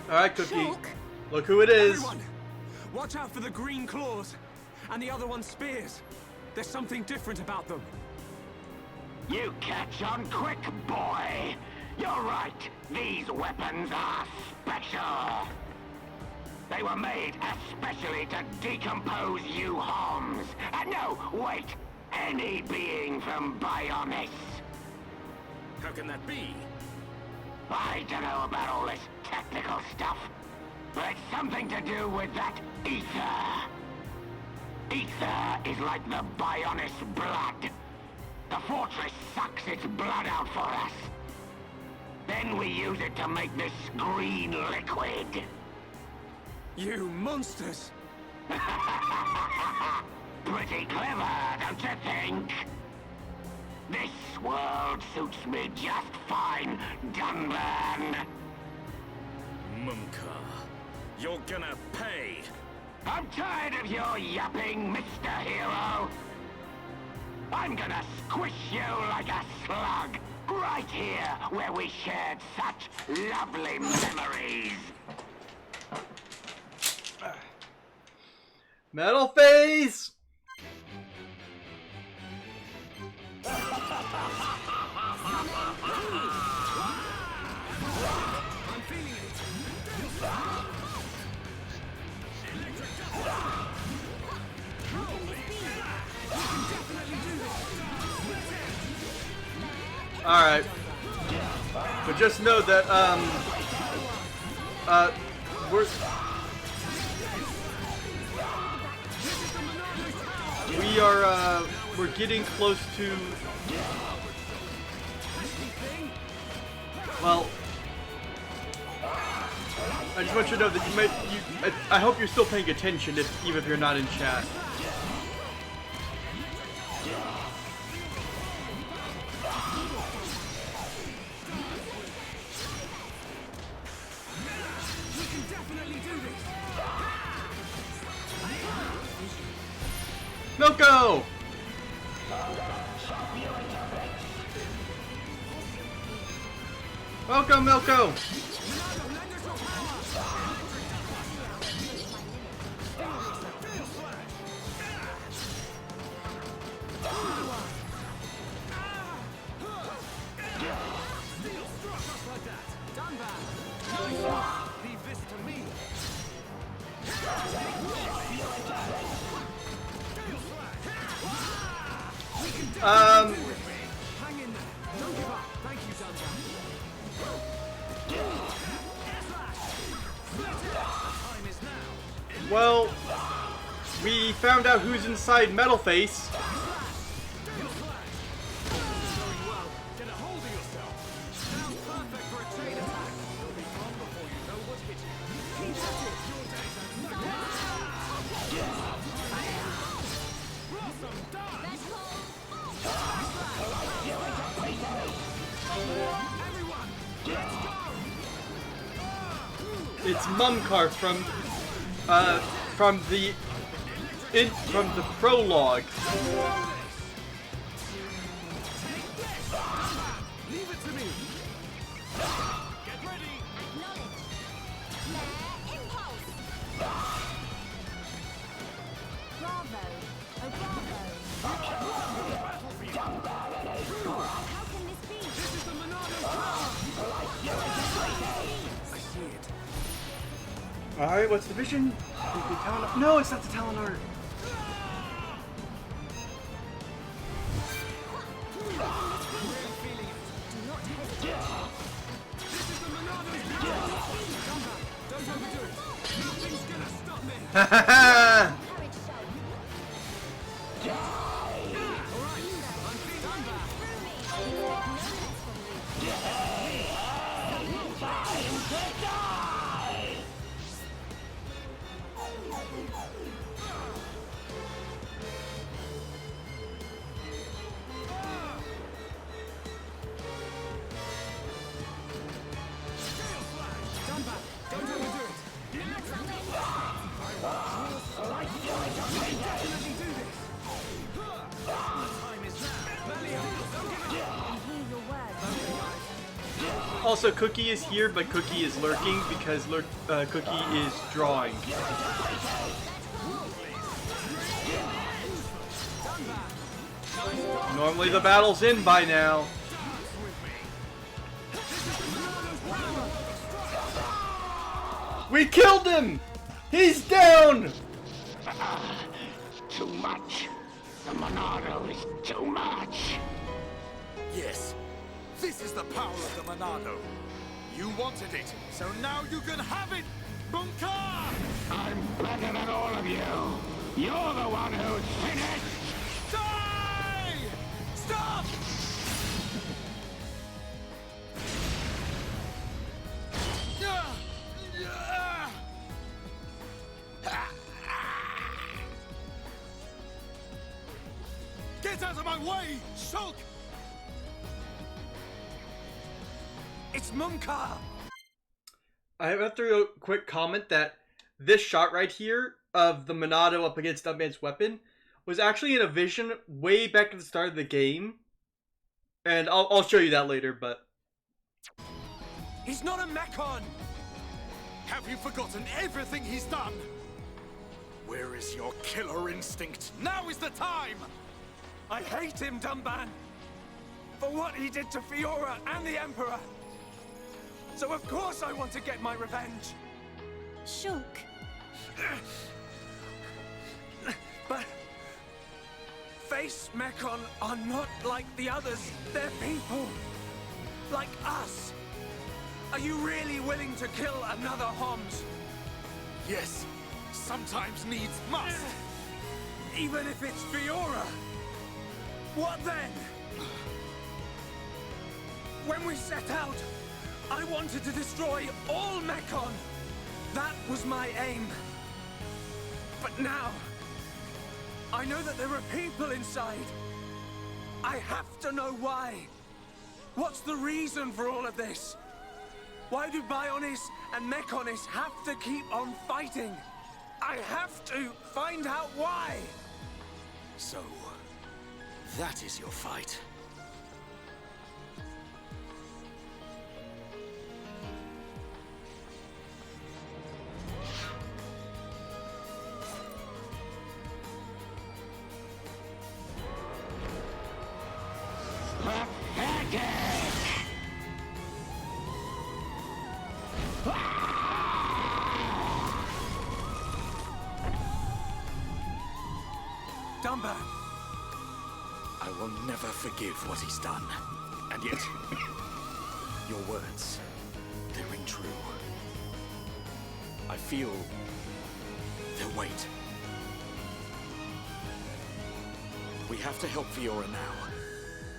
Alright, Cookie. Shulk? Look who it is. Everyone, watch out for the green claws. And the other one's spears. There's something different about them. You catch on quick, boy. You're right. These weapons are special. They were made especially to decompose you Homs. No, wait. Any being from Bionis. How can that be? I don't know about all this technical stuff, but it's something to do with that ether. Ether is like the Bionis blood. The fortress sucks its blood out for us. Then we use it to make this green liquid. You monsters! Pretty clever, don't you think? This world suits me just fine, Dunban. Munka, you're gonna pay. I'm tired of your yapping, Mr. Hero. I'm gonna squish you like a slug, right here where we shared such lovely memories. Metal Face! I'm feeling it. Alright. But just know that, we're getting close to, well, I just want you to know that I hope you're still paying attention even if you're not in chat. Milko! Welcome, Milko! struck us like that. Done that. Nice. Leave this to me. Hang in there. Don't give up. Thank you, Dunban. Time is now. Well, we found out who's inside Metalface. Get a hold of yourself. Sounds perfect for a chain attack. You'll be gone before you know what hit you. Keep at it. Your days are everyone, let's go. It's Mumcar from the prologue. Leave it to me. Get ready. Acknowledge. Flare impulse. Bravo. Oh, bravo. How can this be? This is the Monado power. I see it. Alright, what's the vision? No, it's not the Talonard. Do not hesitate. This is the Monado's power. Don't overdo it. Nothing's gonna stop me. Hahaha! Courage show. All right, I'm done back. Through me. No less from you. Done back. Don't overdo it. Definitely do this. The time is now. Valley Hills, don't give it up. And hear your words. Also, Cookie is here, but Cookie is lurking because Cookie is drawing. Normally the battle's in by now. We killed him! He's down! Too much. The Monado is too much. Yes, this is the power of the Monado. You wanted it, so now you can have it, Bunker! I'm better than all of you. You're the one who's finished. Die! Stop! Get out of my way, Shulk! It's Mumka! I have to do a quick comment that this shot right here of the Monado up against Stuntman's weapon was actually in a vision way back at the start of the game. And I'll show you that later, but... He's not a Mechon! Have you forgotten everything he's done? Where is your killer instinct? Now is the time! I hate him, Dunban! For what he did to Fiora and the Emperor! So of course I want to get my revenge! Shulk. But... Face Mechon are not like the others. They're people. Like us. Are you really willing to kill another Homs? Yes. Sometimes needs must. Even if it's Fiora. What then? When we set out, I wanted to destroy all Mechon. That was my aim. But now, I know that there are people inside. I have to know why. What's the reason for all of this? Why do Bionis and Mechonis have to keep on fighting? I have to find out why. So, that is your fight. Dumbo! I will never forgive what he's done. And yet, your words, they ring true. I feel their weight. We have to help Fiora now.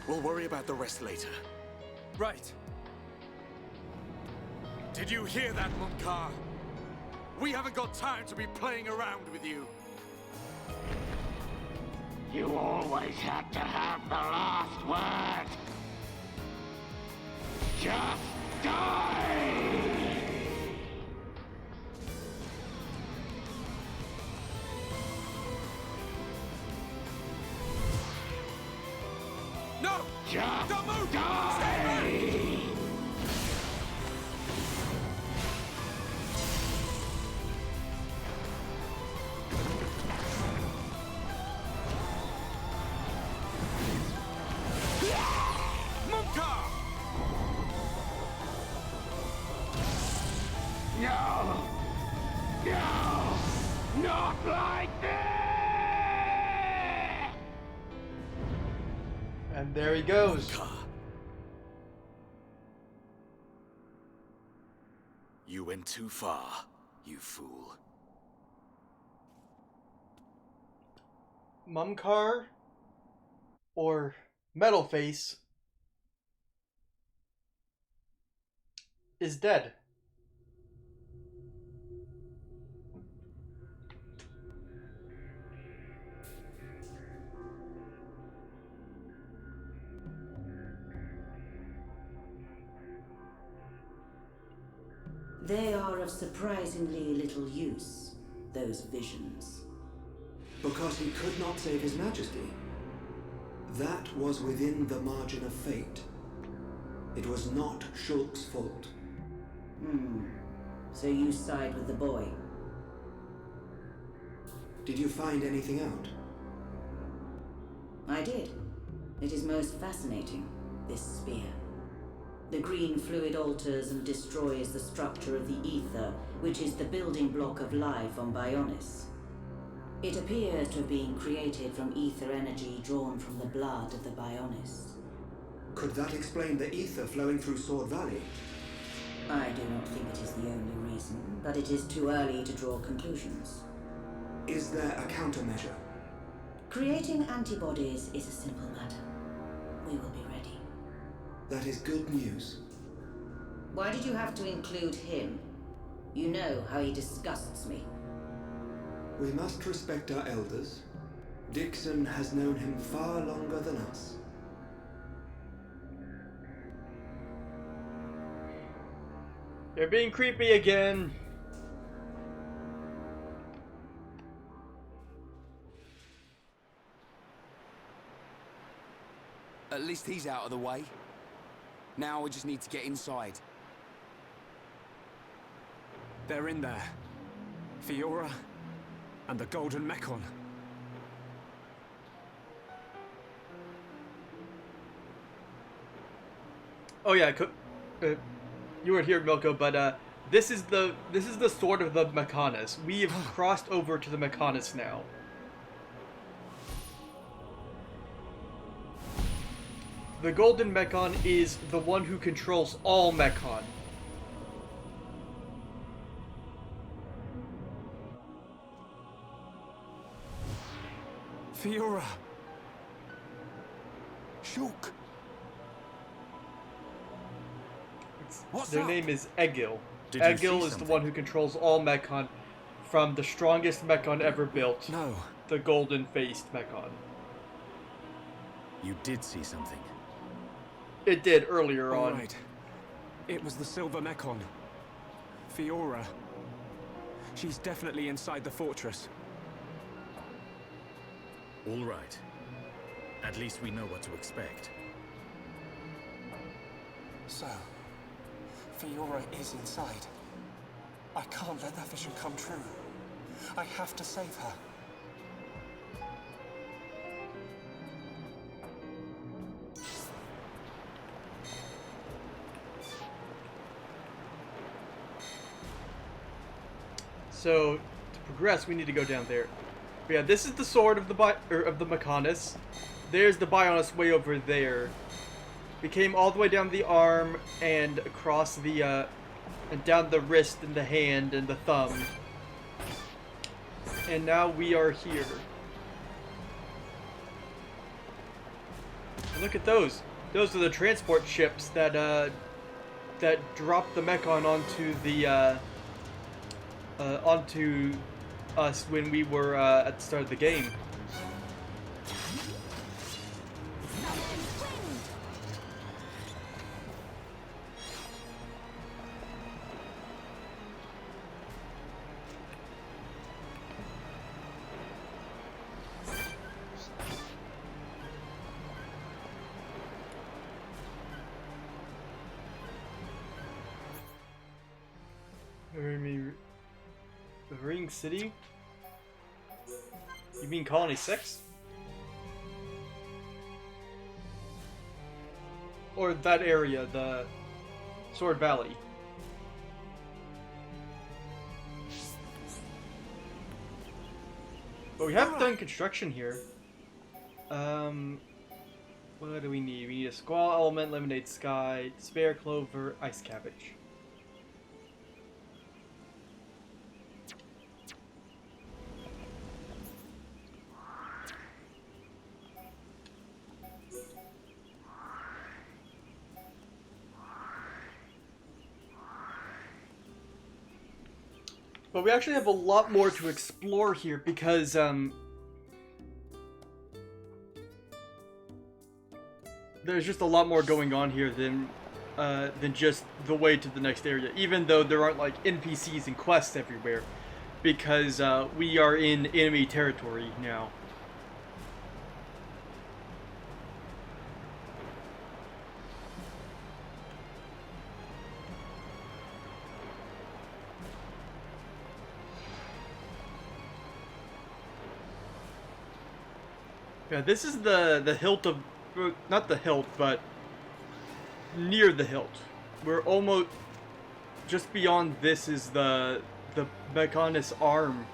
We'll worry about the rest later. Right. Did you hear that, Munkar? We haven't got time to be playing around with you. You always had to have the last word. Just die! No! Just Don't move! die! Stay back! Munkar! No! No! Not like this! And there he goes. Munkar. You went too far, you fool. Mumkar or Metalface is dead. They are of surprisingly little use, those visions. Because he could not save his majesty. That was within the margin of fate. It was not Shulk's fault. So you side with the boy? Did you find anything out? I did. It is most fascinating, this spear. The green fluid alters and destroys the structure of the ether, which is the building block of life on Bionis. It appears to have been created from ether energy drawn from the blood of the Bionis. Could that explain the ether flowing through Sword Valley? I do not think it is the only reason, but it is too early to draw conclusions. Is there a countermeasure? Creating antibodies is a simple matter. We will be ready. That is good news. Why did you have to include him? You know how he disgusts me. We must respect our elders. Dixon has known him far longer than us. They're being creepy again. At least he's out of the way. Now we just need to get inside. They're in there. Fiora and the Golden Mechon. Oh yeah, you weren't here, Milko, but this is the sword of the Mechonis. We have crossed over to the Mechonis now. The Golden Mechon is the one who controls all Mechon. Fiora! Shulk! Their name is Egil. Did you see Egil is the something? one who controls all Mechon from the strongest Mechon ever built, No. the golden-faced Mechon. You did see something. It did earlier All on. right. It was the Silver Mechon. Fiora. She's definitely inside the fortress. All right. At least we know what to expect. So, Fiora is inside. I can't let that vision come true. I have to save her. So to progress, we need to go down there. But yeah, this is the sword of the Mechonis. There's the Bionis way over there. We came all the way down the arm and across the and down the wrist and the hand and the thumb. And now we are here. And look at those. Those are the transport ships that that dropped the Mechon onto the onto us when we were at the start of the game. Ring City? You mean Colony 6? Or that area, the Sword Valley? But we haven't done construction here. What do we need? We need a Squall Element, Lemonade Sky, Spare Clover, Ice Cabbage. But we actually have a lot more to explore here because there's just a lot more going on here than just the way to the next area. Even though there aren't like NPCs and quests everywhere, because we are in enemy territory now. Yeah, this is the hilt of, not the hilt, but near the hilt. We're almost, just beyond this is the Mechonis arm.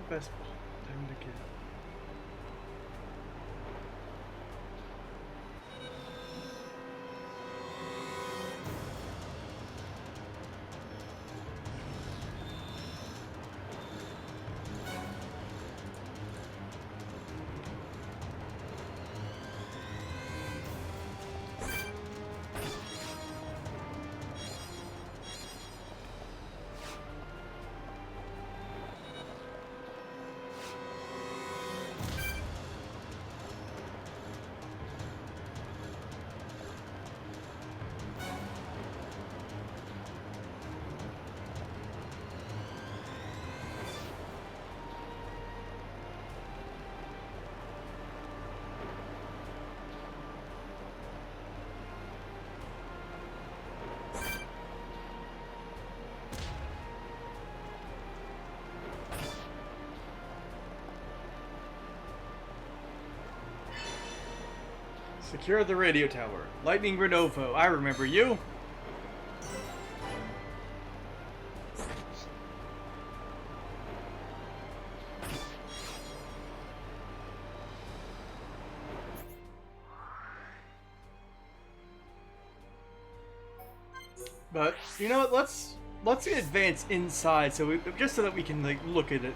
Best time to get. Secure the radio tower. Lightning Renovo, I remember you. But you know what? Let's advance inside, so just so that we can like look at it.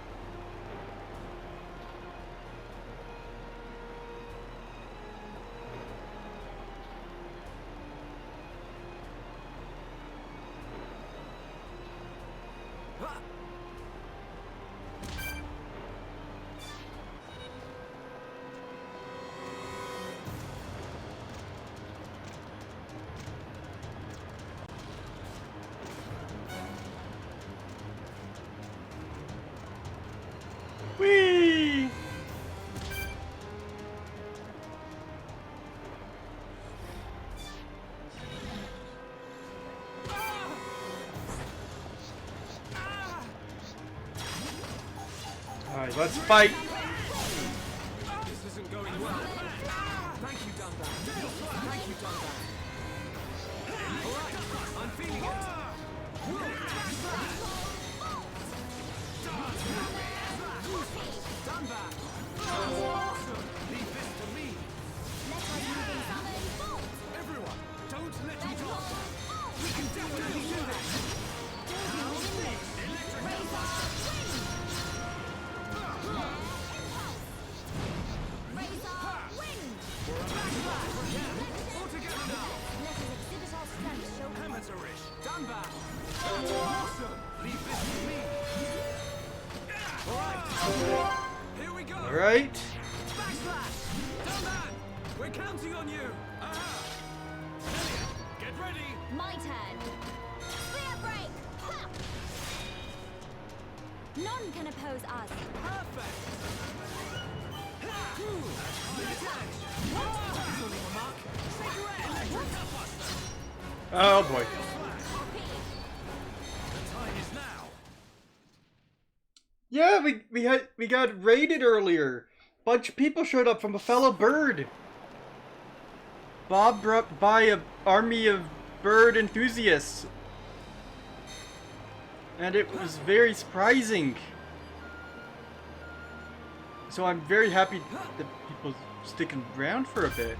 Alright, let's fight. This isn't going well. Thank you, Dunbar. Thank you, Dunbar. Alright, I'm feeling it. Dunbar. Awesome. Leave this to me. Everyone, don't let me down. We can definitely do this. Amateurish. Dunbar. Awesome. Leave this to me. Alright. Here we go. Alright. Backslash. Dunbar. We're counting on you. Aha. Elliot, get ready. My turn. Spear break. Ha! None can oppose us. Perfect. Let's edge. Focus on your mark. Cigarette. Electric Gutbuster. Oh boy. The time is now. Yeah, we got raided earlier. Bunch of people showed up from a fellow bird. Bob brought by an army of bird enthusiasts. And it was very surprising. So I'm very happy that people sticking around for a bit.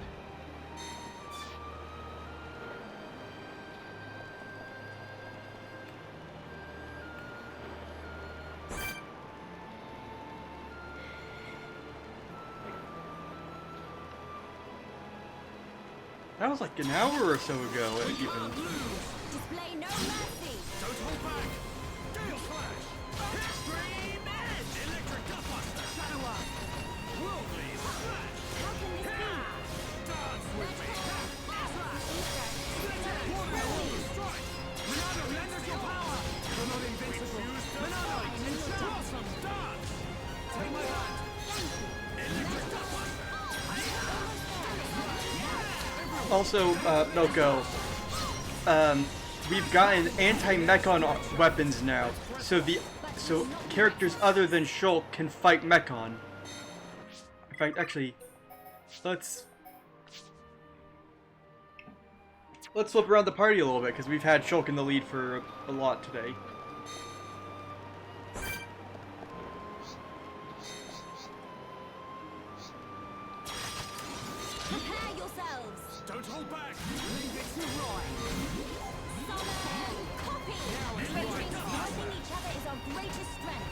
That was like an hour or so ago, even. Display no mercy. Don't hold back. Gale Slash. Extreme Edge. Electric Gutbuster. Shadow Up. World Blaze. Slash. How can this be? Dance with me. Slash. Split Edge. Strike. Monado, lend us your power. You're not invincible. Monado, enchant. Dance. Take my hand. Electric Gutbuster. Also, no go. We've gotten anti-Mechon weapons now, so characters other than Shulk can fight Mechon. In fact, actually, let's flip around the party a little bit because we've had Shulk in the lead for a lot today. Prepare yourselves. Don't hold back. Leave it to Roy. Summon copy. Rating helping each other is our greatest strength.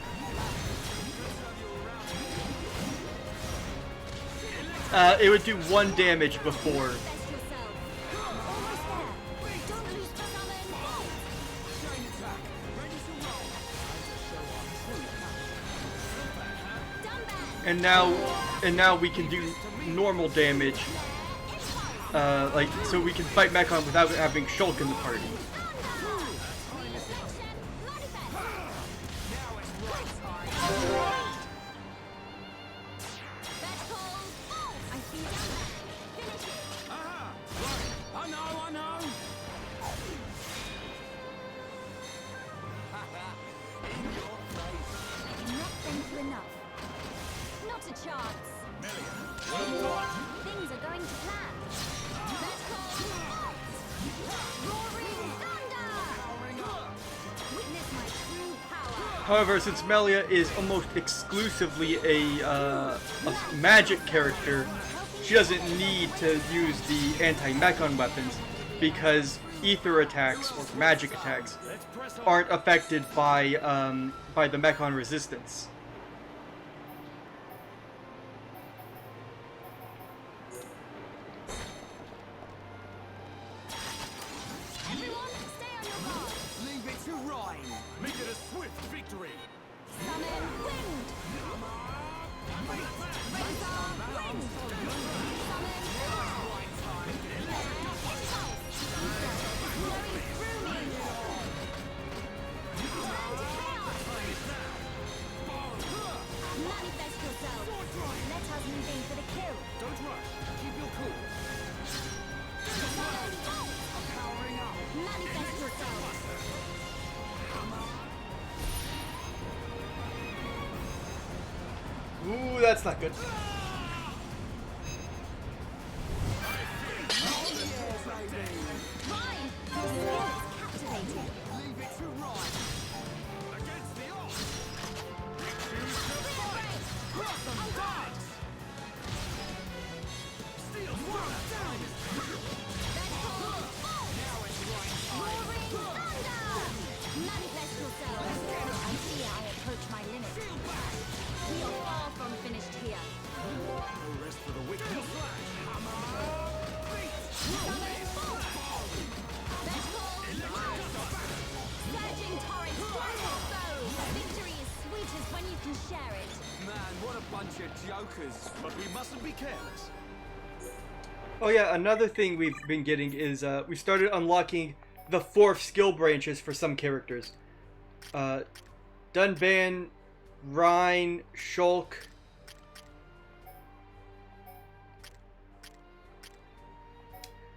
It would do 1 damage before. Best yourself. Almost there. Don't lose the summon. Chain attack. Ready to roll. Done back. And now we can do normal damage. So we can fight Mechon without having Shulk in the party. Aha! Right. I know. In your face. Not thank you enough. Not a chance. Things are going to plan. Let's go. Roaring thunder. Witness my true power. However, since Melia is almost exclusively a magic character, she doesn't need to use the anti-Mechon weapons because ether attacks or magic attacks aren't affected by the Mechon resistance. Everyone, stay on your guard. Leave it to Rhyme. Make it a swift victory. Summon wind. Razor wind. Summon impulse. Flowing through me. Turn to chaos. Manifest yourself. Let us move in for the kill. Don't rush. Keep your cool. Summon bolt. I'm powering up. Manifest yourself. that's not good. Fine! Your skill is captivating. Leave it to Ryan. Against the odds. Choose to Spear fight. break! Cross them dice. Steel sword down. Red Hole, bolt! Now it's right time. Roaring thunder! Manifest yourself. I fear I approach my limit. We are far from finished here. No rest for the wicked. Steel slash. Hammer. Beat. Summon bolt! Red Hole, surging torrent, strike your foe! Victory is sweet as when you can share it. Man, what a bunch of jokers. But we mustn't be careless. Oh yeah, another thing we've been getting is we started unlocking the 4 skill branches for some characters. Dunban, Rhine, Shulk.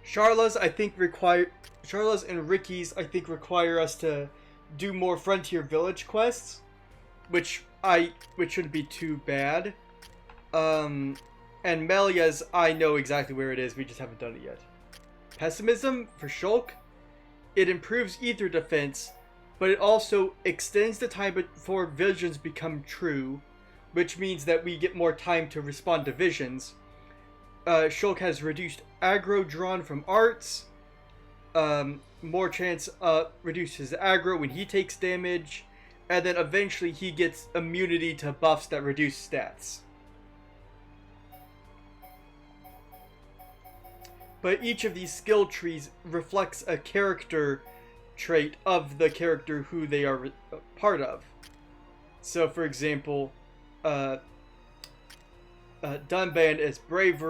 Sharla's and Ricky's I think require us to do more Frontier Village quests, which shouldn't be too bad. And Melia's, I know exactly where it is, we just haven't done it yet. Pessimism for Shulk. It improves ether defense, but it also extends the time before visions become true, which means that we get more time to respond to visions. Shulk has reduced aggro drawn from arts, more chance reduces aggro when he takes damage, and then eventually he gets immunity to buffs that reduce stats. But each of these skill trees reflects a character trait of the character who they are part of. So, for example, Dunban is brave,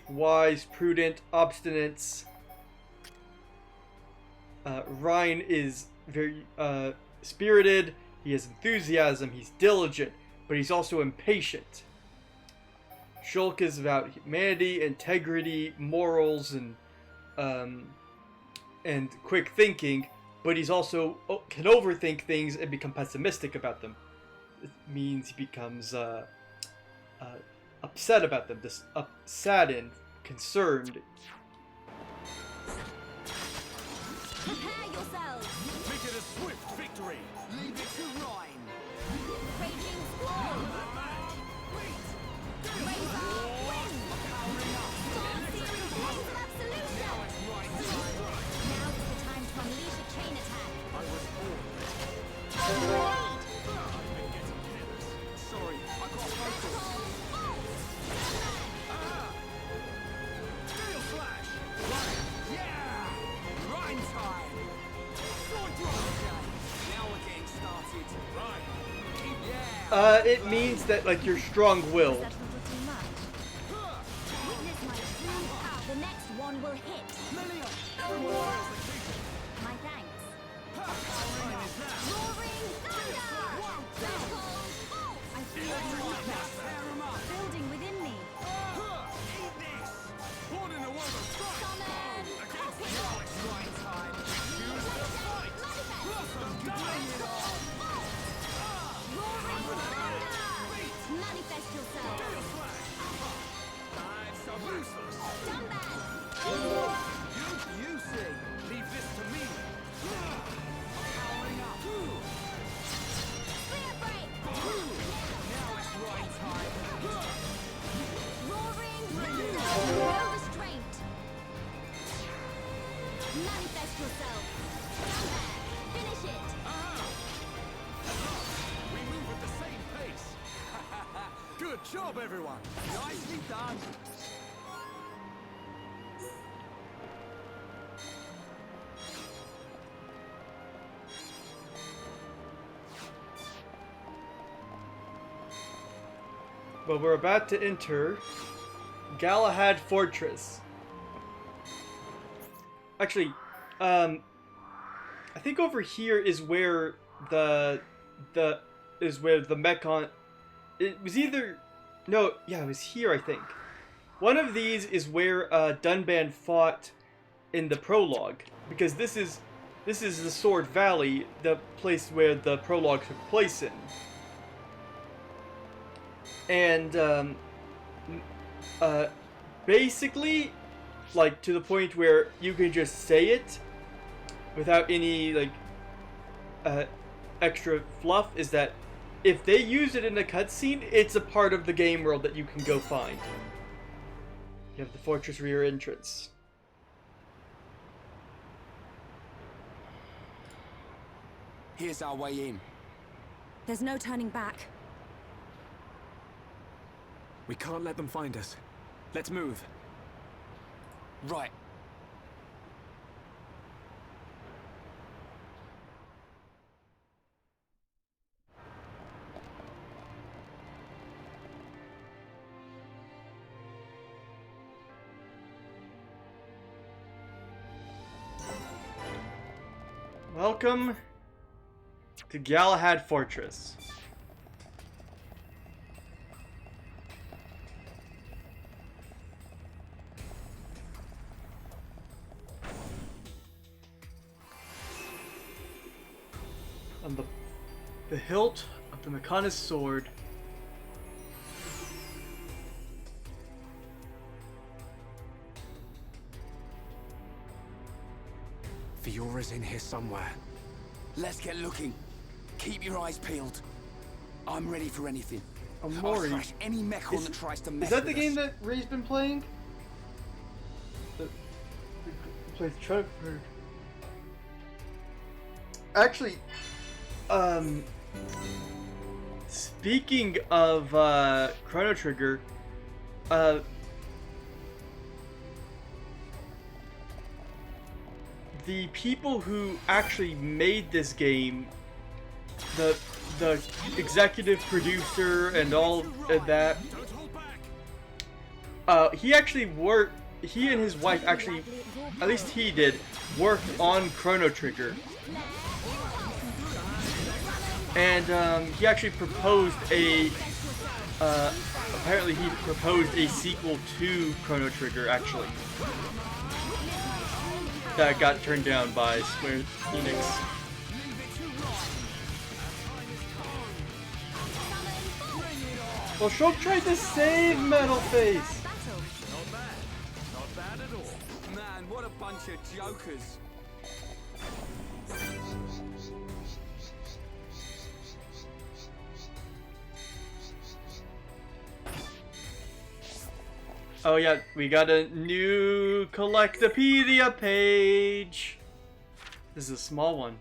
wise, prudent, obstinate. Ryan is very spirited. He has enthusiasm. He's diligent, but he's also impatient. Shulk is about humanity, integrity, morals, and quick thinking, but he's also can overthink things and become pessimistic about them. It means he becomes upset about them, saddened, concerned. Prepare yourselves! Make it a swift victory. Leave it to Ryan. Raging squall! Razor, wind! Storm Searing Blaze of Absolution! Now is the time to unleash a chain attack. Blade! Sorry, I got focus. Steel slash. Right. Yeah. Rhyme time. Sword drop. Now we're getting started. Right. Yeah. It means that like you're strong-willed. That little too much. Witness my true power. The next one will hit. Lilia. Everyone feels the key. My thanks. Time is now. Roaring thunder! Red Hole, bolt! I feel the weakness Tear 'em up. building within me. Eat this. Born in a world of strife. Summon! Against the odds. Right time. Choose the fight. Blossom dying. Roaring thunder! Manifest yourself. I'm so useless. Dunban! You see. Leave this to me. Powering up. Spear break! Now it's right time. Roaring thunder! No restraint! Manifest yourself. Dunban! Finish it! We move at the same pace. Good job, everyone. Nicely done. But we're about to enter Galahad Fortress. Actually, I think over here is where the Mechon. It was either it was here I think. One of these is where Dunban fought in the prologue, because this is the Sword Valley, the place where the prologue took place in. and basically, like, to the point where you can just say it without any, like, extra fluff, is that if they use it in a cutscene, it's a part of the game world that you can go find. You have the fortress rear entrance. Here's our way in. There's no turning back. We can't let them find us. Let's move. Right. Welcome to Galahad Fortress. On the hilt of the Mechonis sword, Fiora's in here somewhere. Let's get looking. Keep your eyes peeled. I'm ready for anything. Amori. I'll thrash any Mechon that tries to mess Is that with the game us. that Ray's been playing? The plays truck. Actually, speaking of Chrono Trigger, the people who actually made this game, the executive producer and all of that, he actually worked. He and his wife actually, at least he did, worked on Chrono Trigger. And he actually proposed a, apparently he proposed a sequel to Chrono Trigger, actually. That got turned down by Square Enix. Well, Shulk tried to save Metal Face! Not bad. Not bad at all. Man, what a bunch of jokers. Oh yeah, we got a new Collectopedia page! This is a small one.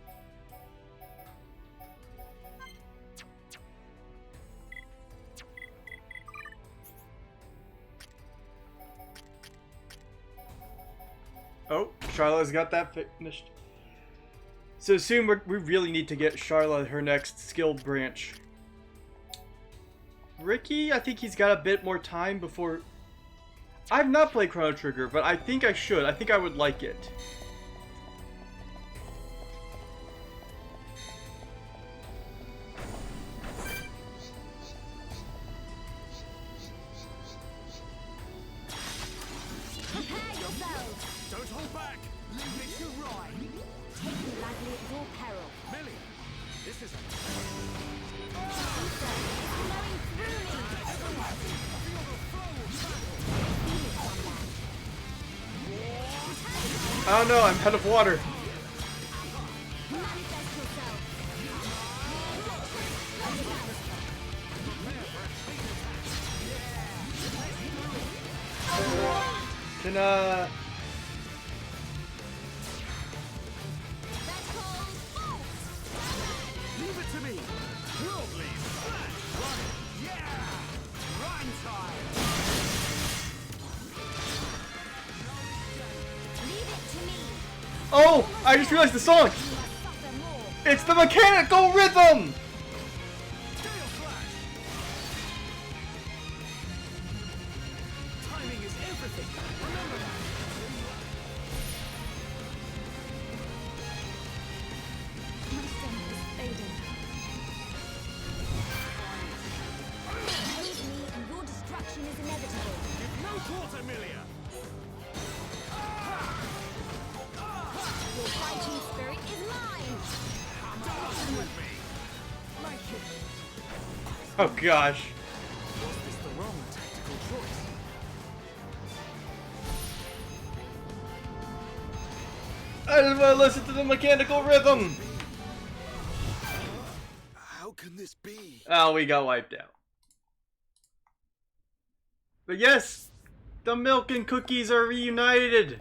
Oh, Charlotte's got that finished. So soon we really need to get Charlotte her next skill branch. Ricky, I think he's got a bit more time before... I've not played Chrono Trigger, but I think I should. I think I would like it. Prepare yourselves. Don't hold back. Leave it to right. Take it lightly at your peril. Millie, this is Flowing through me. Oh no, I'm out of water. Manifest yourself. Can leave it to me. Worldly smash. Run. Yeah. Run time. Leave it to me. Oh, I just realized the song. Suffer more. It's the mechanical rhythm. Gale flash. Timing is everything. Remember that. My strength is fading. Leave me and your destruction is inevitable. No quarter, Milia. Your fighting spirit is mine. Dance with me. Like it. Oh gosh. I just want to listen to the mechanical rhythm. How can this be? Oh, we got wiped out. But yes, the milk and cookies are reunited.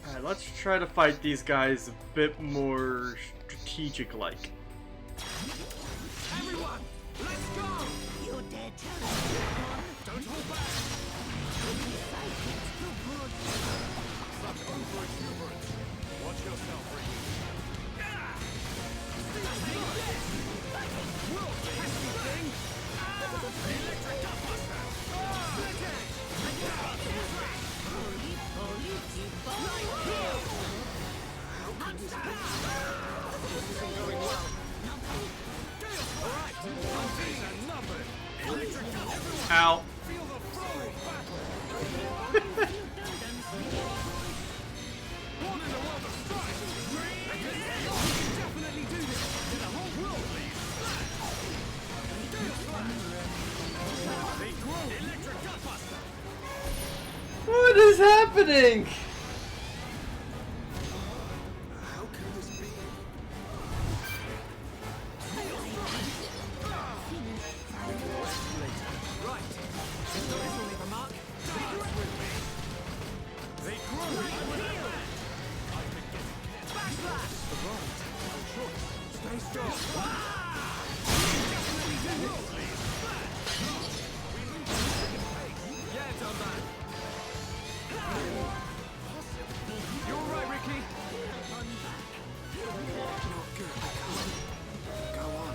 Alright, let's try to fight these guys a bit more strategic-like. Everyone, let's go! You dare tell me? Don't hold back! It's too good. Such overexuberance. Watch yourself, Ricky. World pesky thing! Electric Gutbuster! Split edge! This isn't going well. Alright, these are numbered. Electric Gutbuster! Ow. Feel the flow of battle! Born in the world of strife! You can definitely do this! To the whole world, please! Gale Slash! Big grow! Electric Gutbuster! What is happening? How can this be? Right. So this will leave a mark. Dance with me. They grow. I've been getting hit. Backslash. The road. No choice. Stay strong. Definitely do this. Please. We lose the second pace. Yeah, it's on that. You all right, Ricky? Not good. Go on.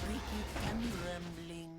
Ricky and rambling.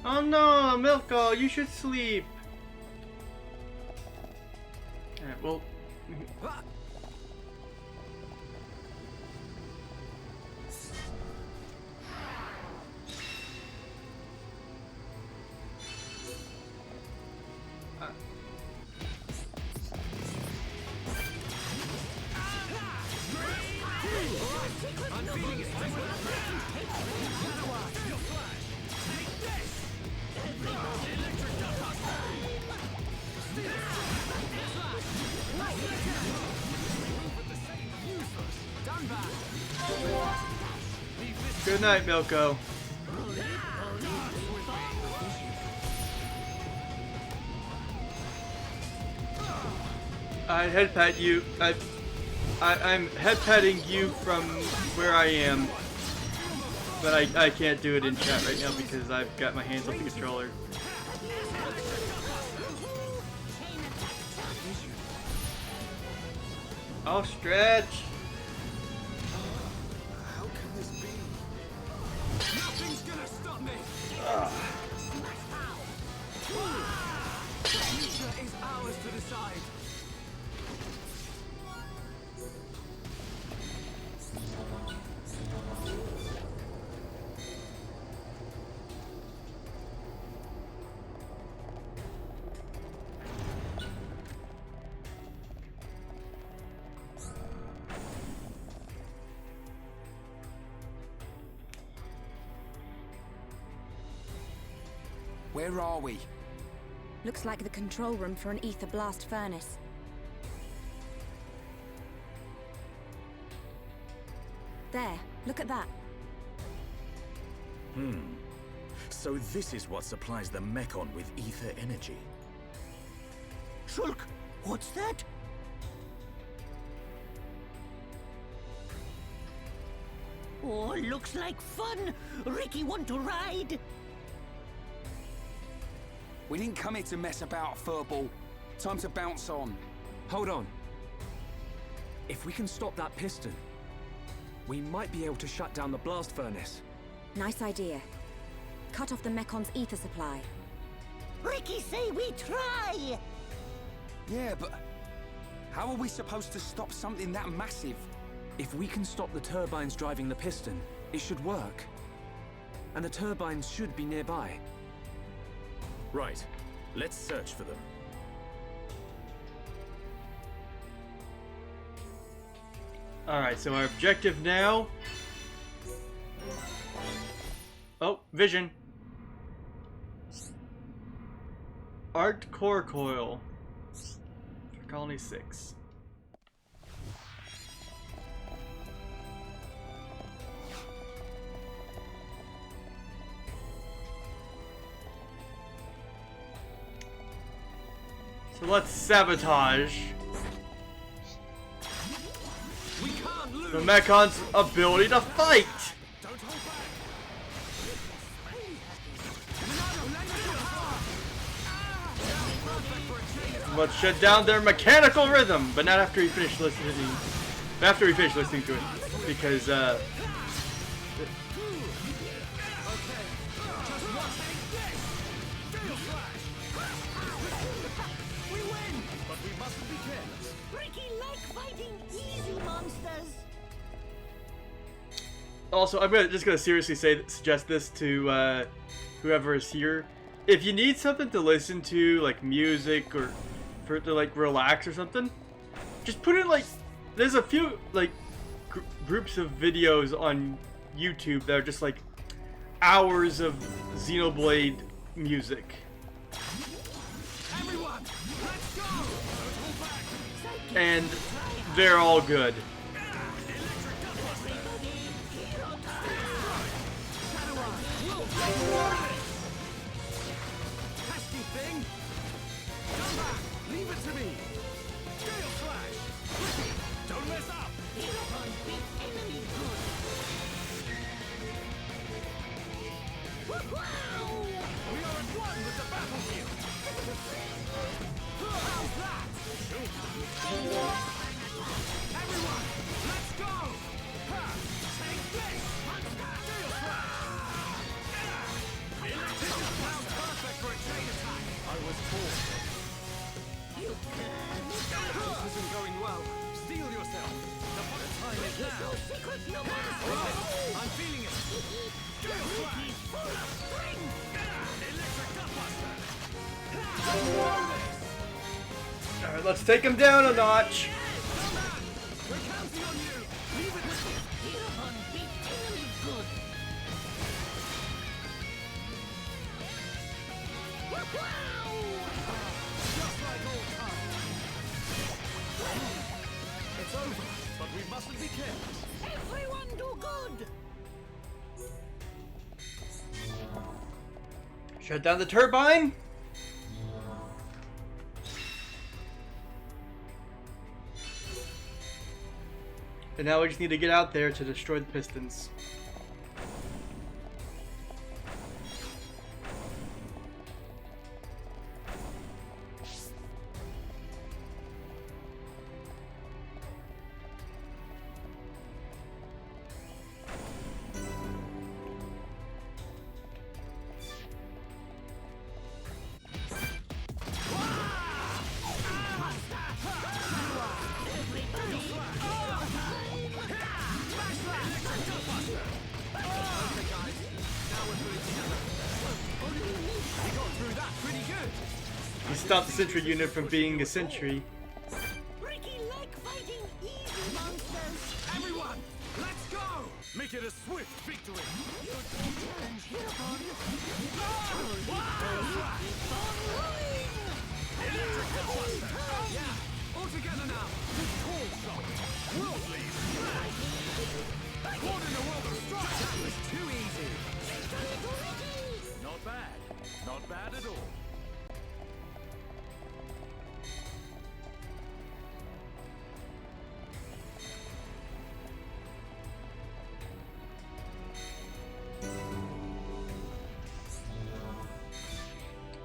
Oh no, Milko, you should sleep. Alright, well. I'm feeling it. Electric Gutbuster. Done back. Good night, Milko. I head pat you. I'm head patting you from where I am. But I can't do it in chat right now because I've got my hands on the controller. I'll stretch. How can this be? Nothing's gonna stop me. The future is ours to decide. Where are we? Looks like the control room for an ether blast furnace. There, look at that. So this is what supplies the Mechon with ether energy. Shulk, what's that? Oh, looks like fun. Ricky, want to ride? We didn't come here to mess about, furball. Time to bounce on. Hold on. If we can stop that piston, we might be able to shut down the blast furnace. Nice idea. Cut off the Mekon's ether supply. Ricky say we try. Yeah, but how are we supposed to stop something that massive? If we can stop the turbines driving the piston, it should work. And the turbines should be nearby. Right. Let's search for them. Alright, so our objective now... Oh, vision. Art core coil. For Colony 6. So let's sabotage the Mekon's ability to fight! Let's shut down their mechanical rhythm, but not after we finish listening. After we finish listening to it, because Ricky like fighting easy monsters. also, I'm just gonna seriously suggest this to whoever is here. If you need something to listen to, like music or to like relax or something, just put in like. There's a few like groups of videos on YouTube that are just like hours of Xenoblade music. Everyone, let's go! And they're all good. Pesky thing! Come back! Leave it to me! Gale Flash! Ricky, don't mess up! Hereupon beat enemy good. Wow! We are at one with the battlefield! How's that? Everyone, let's go! Ha! Take this! Gale Flash! This is now perfect for a chain attack! I was told. You can. This isn't going well. Steel yourself. The time is now. Secret number. I'm feeling it. Gale Flash! Full of spring. Electric Gutbuster! Alright, let's take him down a notch. We're counting on you! Leave it with me! Hereupon beat enemy good. Wow! Just like old times. It's over, but we mustn't be careless. Everyone do good. Shut down the turbine. And now we just need to get out there to destroy the pistons. stop the sentry unit from being a sentry. Ricky like fighting easy monsters. Everyone, let's go! Make it a swift victory! Your challenge hereupon. Electric Buster! Yeah, all together now! This tall shot! Worldly smash! Caught in a world of strife! That was too easy! Not bad. Not bad at all.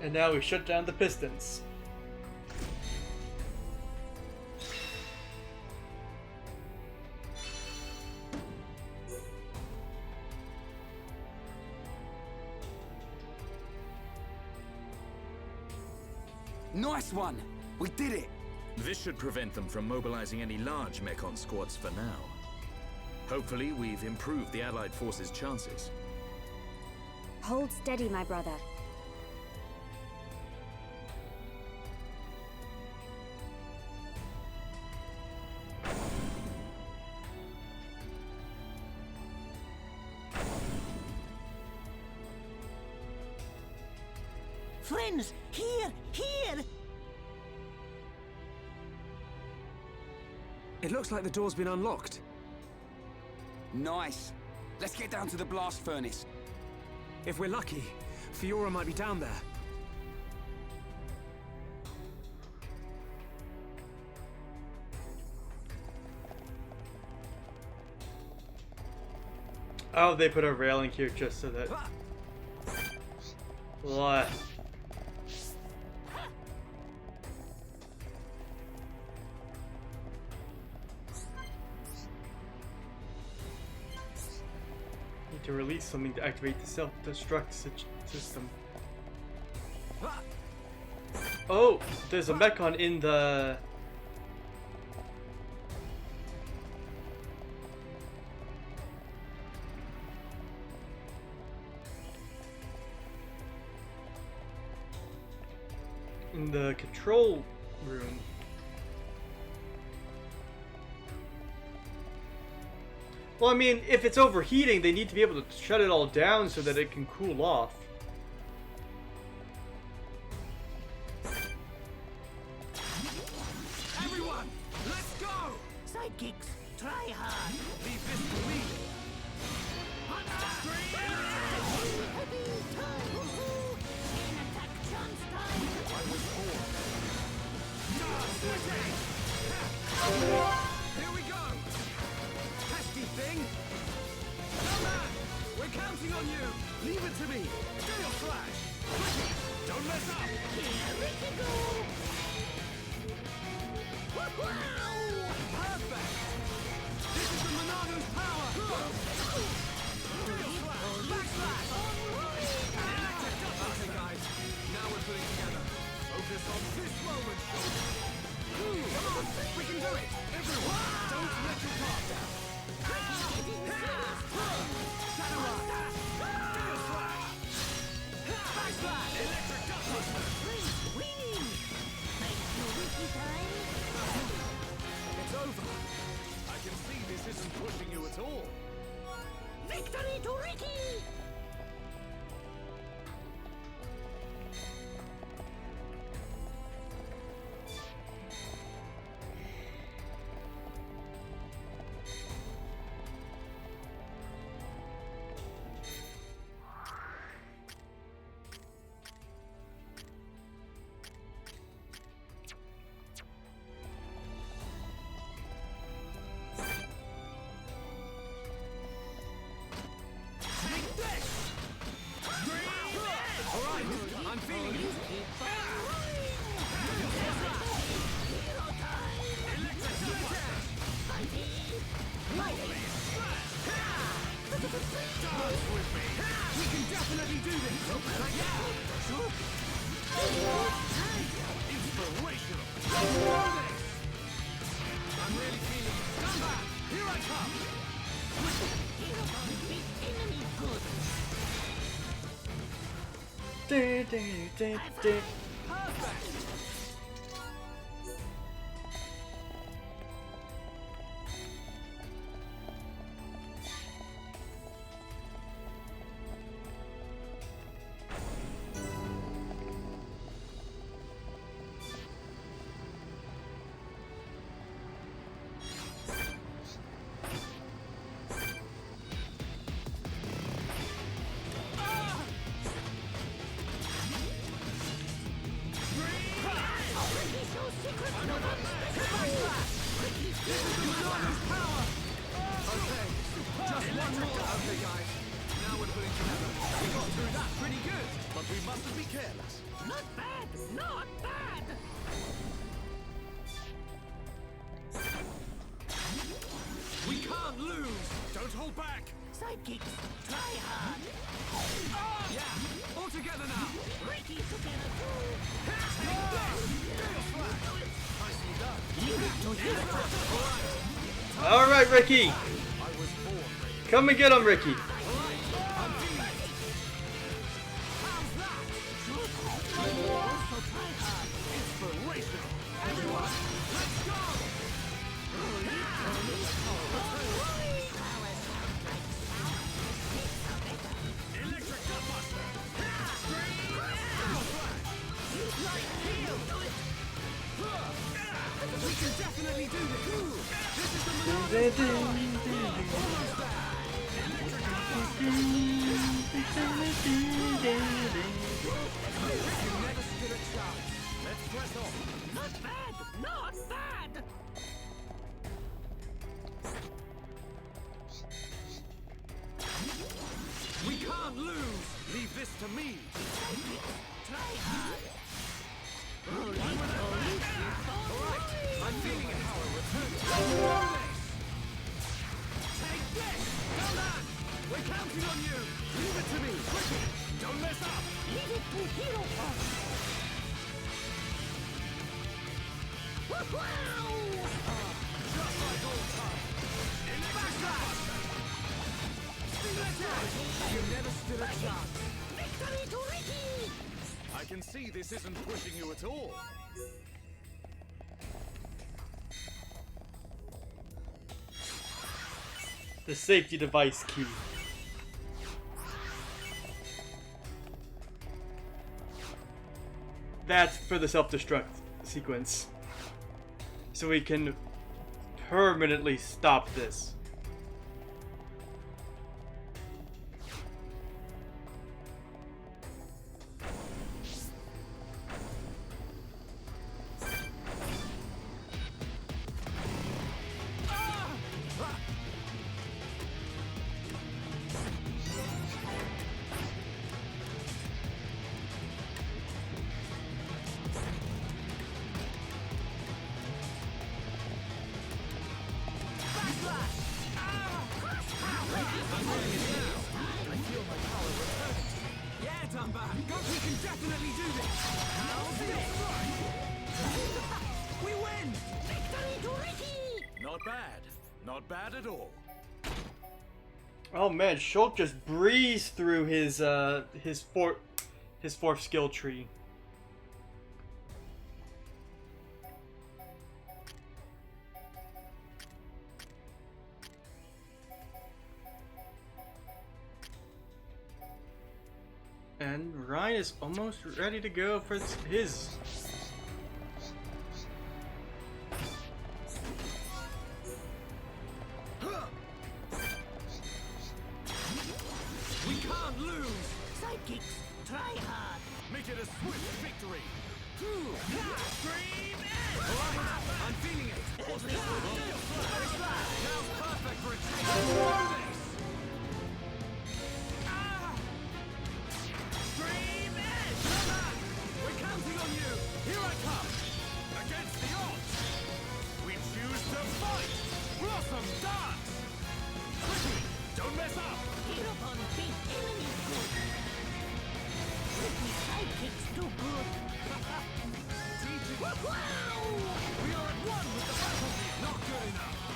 And now we shut down the pistons. Nice one! We did it! This should prevent them from mobilizing any large Mechon squads for now. Hopefully, we've improved the Allied forces' chances. Hold steady, my brother. Friends, here, here! It looks like the door's been unlocked. Nice. Let's get down to the blast furnace. If we're lucky, Fiora might be down there. Oh, they put a railing here just so that... What? Need to release something to activate the self-destruct system. Oh, there's a Mechon in the... in the control room. Well, I mean, if it's overheating, they need to be able to shut it all down so that it can cool off. Everyone, let's go! Sidekicks, try hard. Leave this to me. Here we go! Pesky thing! Come on! We're counting on you! Leave it to me! Gale Flash! Ricky, don't mess up! Here Ricky go! Wow! Perfect! This is the Monado's power! Gale Flash! Backslash! Electric Duckbuster! Okay guys, now we're putting together. Focus on this moment, Shoulder! Come on! We can do it! Everyone, don't let your guard down! Shadow Run! Gale Flash! Backslash! Electric Duckbuster! Winning! Thank you, Ricky time. It's over! I can see this isn't pushing you at all! Victory to Ricky! I'm feeling it! Dance with me! We can definitely do this! Inspirational! I'm really feeling it! Stand back! Here I come! Enemy good. I've Perfect! Not bad! Not bad! We can't lose! Don't hold back! Sidekicks, try hard! Yeah! All together now! Ricky together too! All right, Ricky. Come and get him, Ricky. We can definitely do this! This is the never stood a chance. Let's press on. Not bad! Not bad! We can't lose! Leave this to me! Try hard! Alright, I'm feeling a power return. Take this! Come on! We're counting on you! Leave it to me! Quickly! Don't mess up! Leave it to Hero Punch! Wow! Just like old time! Backlash! You never stood a chance! Victory to Ricky! I can see this isn't pushing you at all. The safety device key. That's for the self-destruct sequence. So we can permanently stop this. We can definitely do this! How's this? We win! Victory to Ricky! Not bad. Not bad at all. Oh man, Shulk just breezed through his fourth skill tree. And Ryan is almost ready to go for his. We can't lose! Sidekicks, try hard! Make it a swift victory! Scream in! I'm feeling it! Now's perfect for a change! Do this! Scream in! Come on! We're counting on you! Here I come! Against the odds! We choose to fight! Blossom dance! Quickly! Don't mess up! Hero Punch beat enemy good! Ricky sidekicks do good! Wow! We are at one with the battlefield! Not good enough!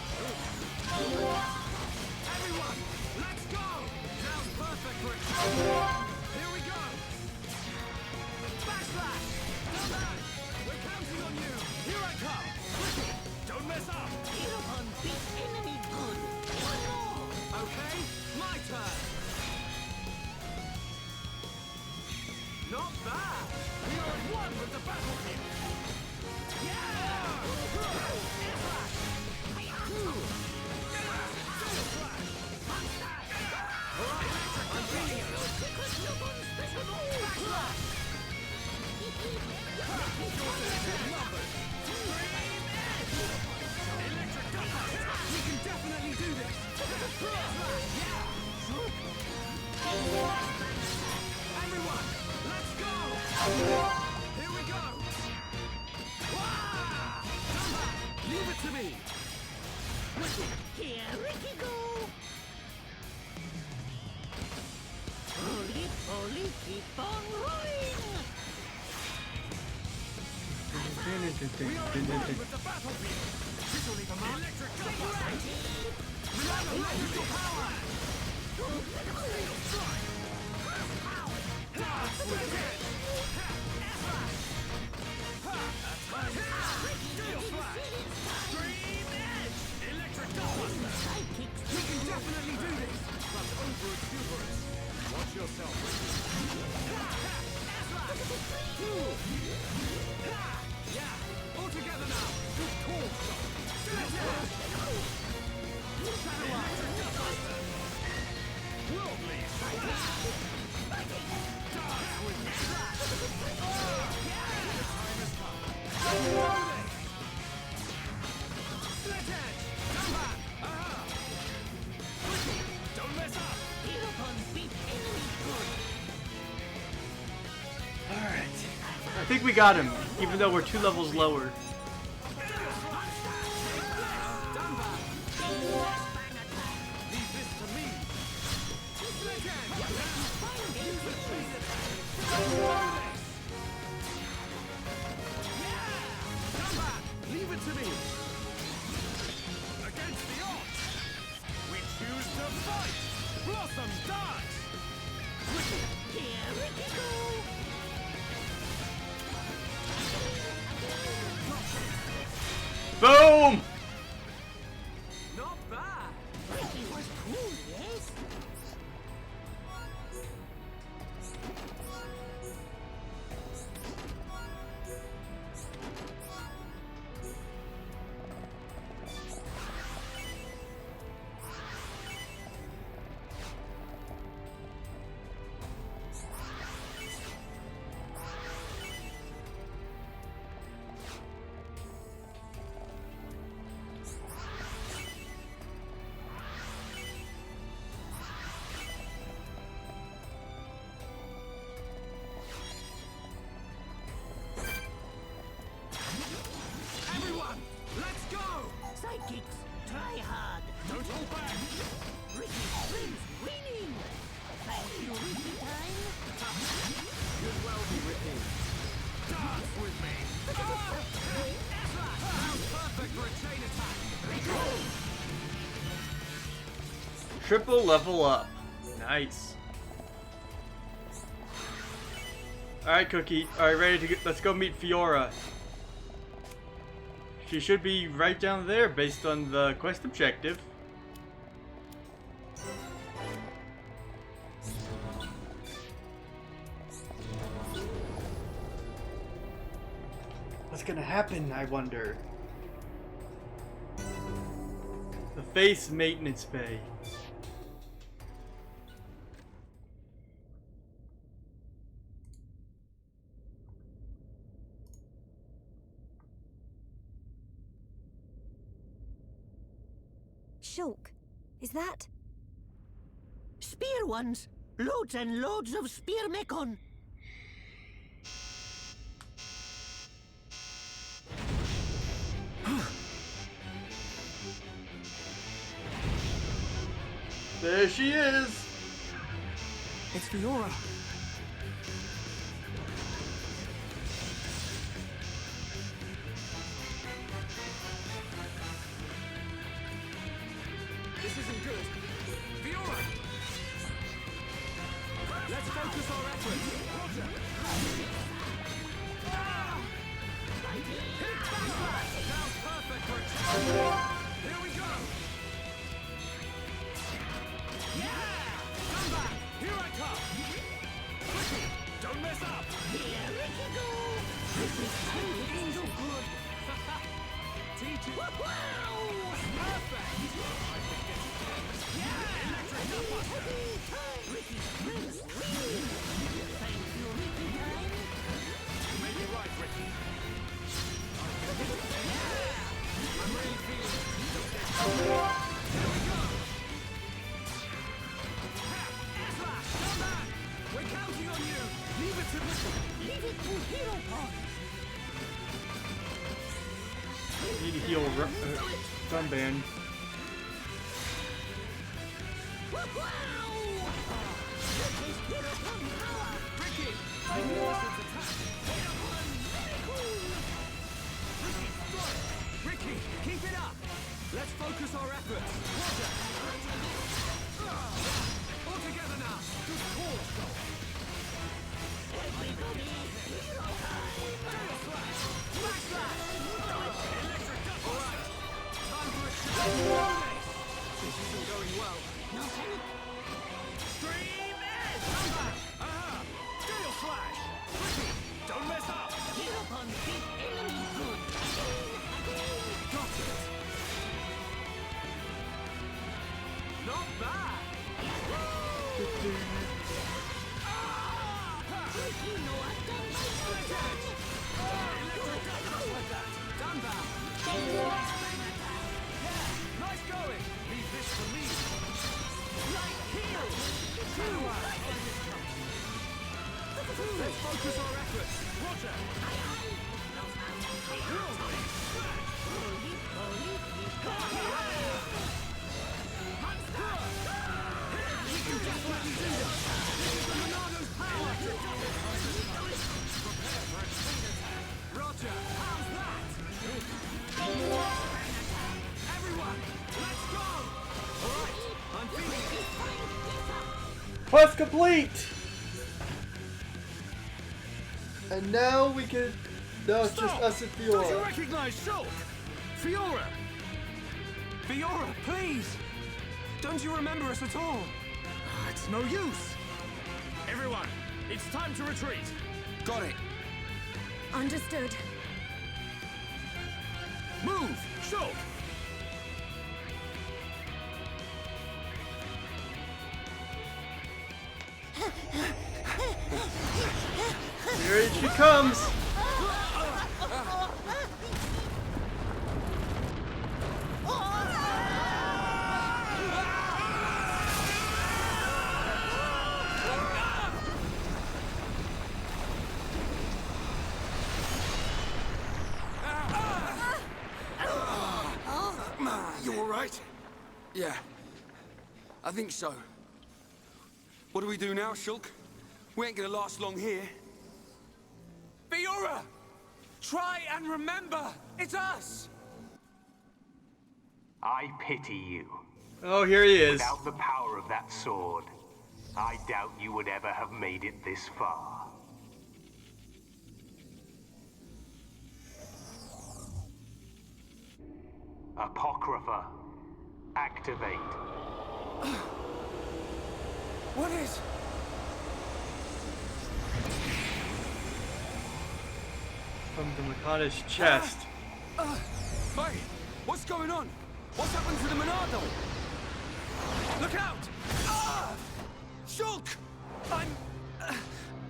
Okay, my turn. Not bad. We are at one with the battlefield. We can definitely do this. Everyone, let's go. Here we go. Leave it to me. Here Ricky go! Holy, holy, keep on rolling! We are at one with the battlefield. This will leave a mark. Electric gunbuster. We have electrical power. Dance with it. Steel flash. Stream edge. Electric gunbuster. We can definitely do this. But over exuberance. Watch yourself. Yeah, all together now. Good call, son. Shadow Electric gunbuster. Worldly. Dance with me. Time has come. Split edge. Come back. Aha. Don't mess up. Hit upon beat enemy good! Alright. I think we got him, even though we're 2 levels lower. Leave this to me. Split edge. Come back. Leave it to me. Against the odds. We choose to fight. Blossom dance. Here Ricky go! Boom! Not bad. Ricky was cool, yes? Everyone, let's go. Sidekicks, try hard! Don't hold back. Ricky wins winning! Thank you, Ricky time! Could well be Ricky. Dance with me. Sounds perfect for a chain attack. Triple level up. Nice. Alright, Cookie. Alright, ready to get. Let's go meet Fiora. She should be right down there based on the quest objective. What's gonna happen, I wonder? The face maintenance bay. Shulk, is that? Spear ones! Loads and loads of spear mechon! There she is! It's Fiora. This isn't good. Fiora! Let's focus our efforts. Roger. Hit backslash! Now perfect for a charge. Here we go. Strike up! Ricky, don't mess up! Here Ricky go! This is so good! Teach it! Wow! Perfect! I've been getting careless. Yeah! Electric Gutbuster! Ricky Prince win! Thank you, Ricky time! You made it right, Ricky. Yeah! I'm really feeling it. Here we go! Slash, come back! We're counting on you! Leave it to Ricky! Leave it to Hero Pod! Need to heal Gunband. Wow! Ricky's Hero Pod power! Ricky! Magnificent attack! Hero Pod very cool! Ricky, strike! Ricky, keep it up! Let's focus our efforts! Roger! All together now! Good call, Joel! Everybody, Hero time! Tail slash! Smash slash! Electric Gut! Alright! Time for a shot! This isn't going well. No panic! Stream Edge! Come back! Aha! Tail slash! Ricky, don't mess up! Hero Pod beat enemy good! Got it! Not bad! Ricky no attack by Edge! Electric Gut just like that! Done that! Yeah! Nice going! Leave this for me! Right heel! Let's focus our efforts! Roger! Just let me do this! This is the Monado's power! Prepare for a chain attack! Roger! How's that? Everyone! Let's go! Alright! I'm feeling it! Quest complete! And now we can... No, it's just Stop! us and Don't you Fiora. recognize Shulk? Fiora! Fiora, please! Don't you remember us at all? It's no use! Everyone, it's time to retreat! Got it. Understood. Move! Shulk! Here she comes! You alright? Yeah. I think so. What do we do now, Shulk? We ain't gonna last long here. Fiora! Try and remember! It's us! I pity you. Oh, here he is. Without the power of that sword, I doubt you would ever have made it this far. Apocrypha, activate. What is? From the Mechon's chest. Hey, what's going on? What's happened to the Monado? Look out! Shulk! I'm...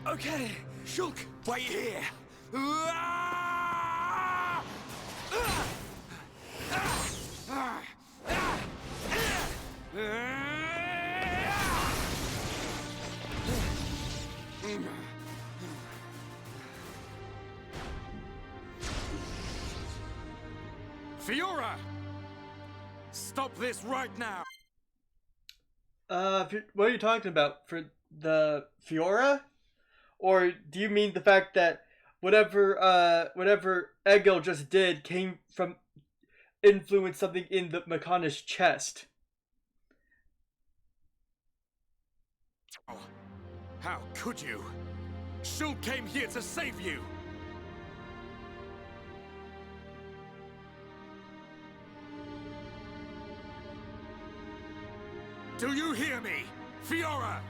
okay. Shulk, wait here. Fiora! Stop this right now! What are you talking about? For the Fiora? Or do you mean the fact that whatever Egil just did came from influenced something in the Mechon's chest? Oh, how could you? Shulk came here to save you! Do you hear me? Fiora!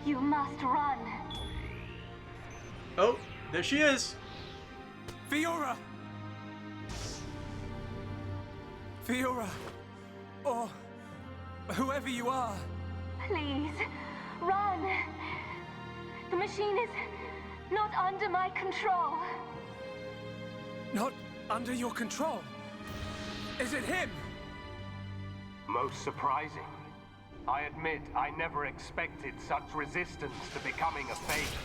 You must run. Oh, there she is. Fiora! Fiora! Or whoever you are. Please, run. The machine is not under my control. Not under your control. Is it him? Most surprising. I admit I never expected such resistance to becoming a fake.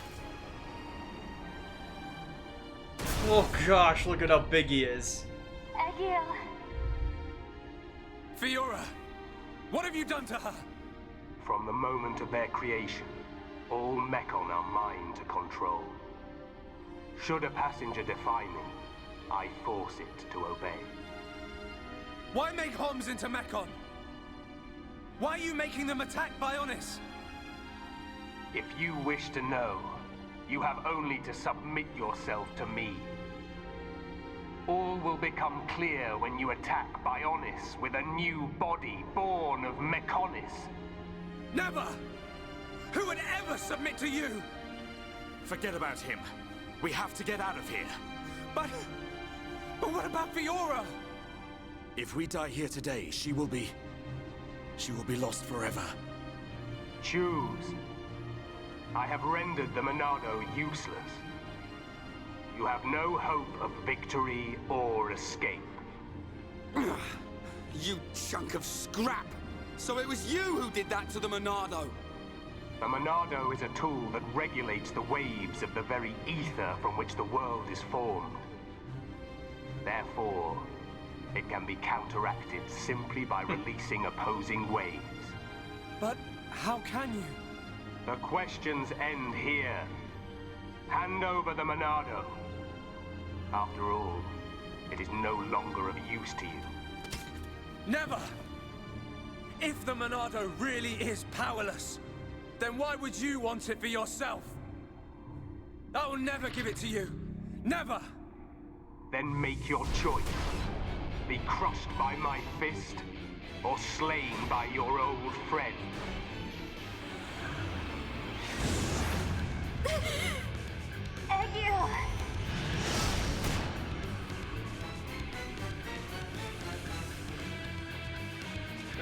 Oh gosh, look at how big he is. Egil. Fiora! What have you done to her? From the moment of their creation, all Mechon are mine to control. Should a passenger defy me, I force it to obey. Why make Homs into Mechon? Why are you making them attack Bionis? If you wish to know, you have only to submit yourself to me. All will become clear when you attack Bionis with a new body born of Mechonis. Never! Who would ever submit to you? Forget about him. We have to get out of here. But what about Fiora? If we die here today, she will be lost forever. Choose. I have rendered the Monado useless. You have no hope of victory or escape. You chunk of scrap! So it was you who did that to the Monado! The Monado is a tool that regulates the waves of the very ether from which the world is formed. Therefore, it can be counteracted simply by releasing opposing waves. But how can you? The questions end here. Hand over the Monado. After all, it is no longer of use to you. Never! If the Monado really is powerless, then why would you want it for yourself? I will never give it to you. Never! Then make your choice. Be crushed by my fist, or slain by your old friend. Egil.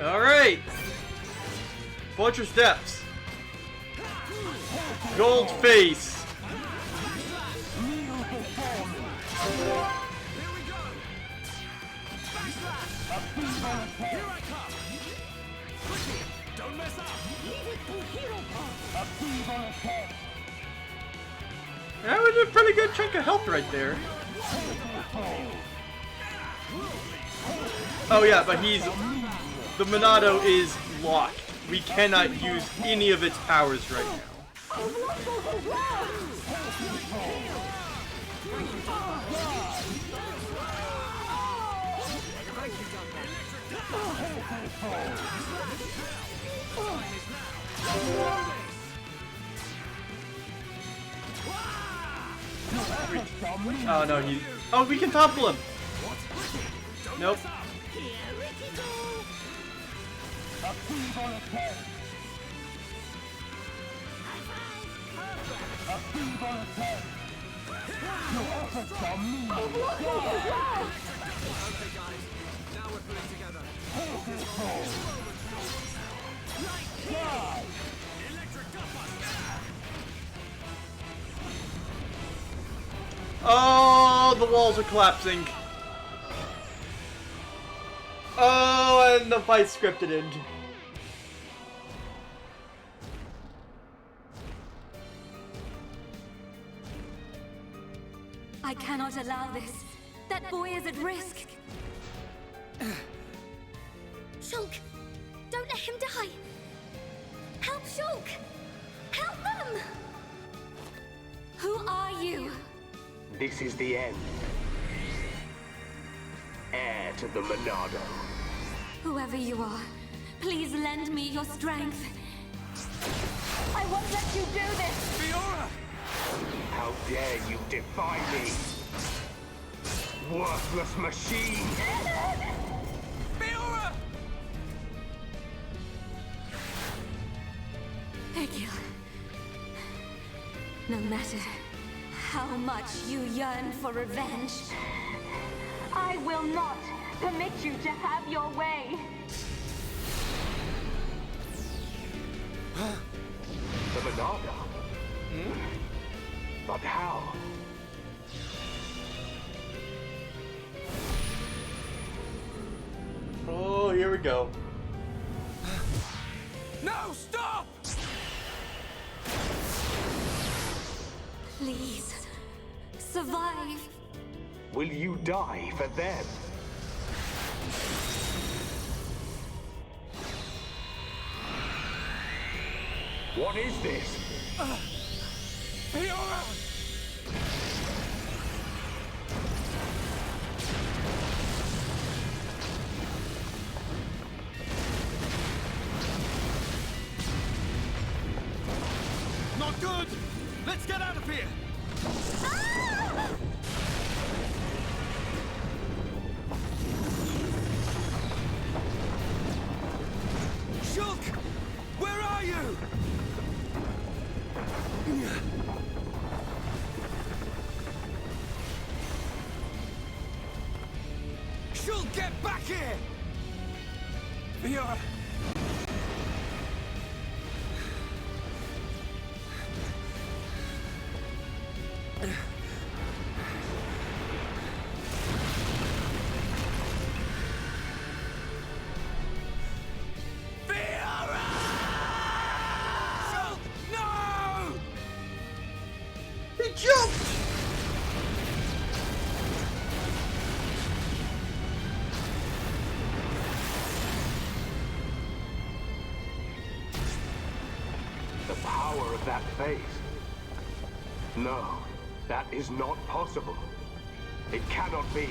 Alright! Watch your steps. Gold face. Here I come! Quickly! Don't mess up! Leave it to Hero Pump! That was a pretty good chunk of health right there. Oh yeah, but the Monado is locked. We cannot use any of its powers right now. Oh no, oh, we can topple him! Nope. Oh, the walls are collapsing. Oh, and the fight scripted end. I cannot allow this. That boy is at risk. Shulk, don't let him die. Help Shulk. Help them. Who are you? This is the end. Heir to the Monado. Whoever you are, please lend me your strength. I won't let you do this. Fiora! How dare you defy me? Worthless machine! Fiora! Egil, No matter how much you yearn for revenge, I will not permit you to have your way. The Monada? But how? Oh, here we go. No, stop! Please, survive. Will you die for them? What is this? Fiora! Not good! Let's get out of here! Shulk! Where are you? Shulk, get back here! Fiora! Shulk, no! He jumped! The power of that face. No, that is not possible. It cannot be.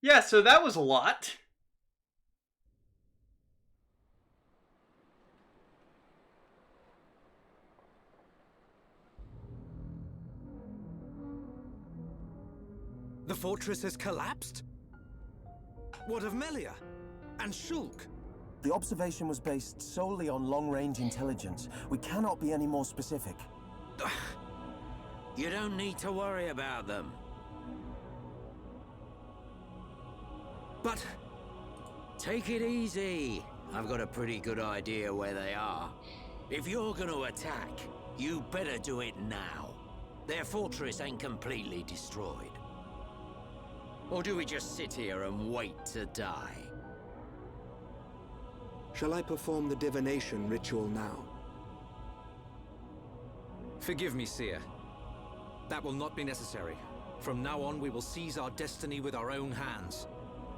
Yeah, so that was a lot. The fortress has collapsed? What of Melia? And Shulk? The observation was based solely on long-range intelligence. We cannot be any more specific. You don't need to worry about them. But... Take it easy. I've got a pretty good idea where they are. If you're gonna attack, you better do it now. Their fortress ain't completely destroyed. Or do we just sit here and wait to die? Shall I perform the divination ritual now? Forgive me, Seer. That will not be necessary. From now on, we will seize our destiny with our own hands.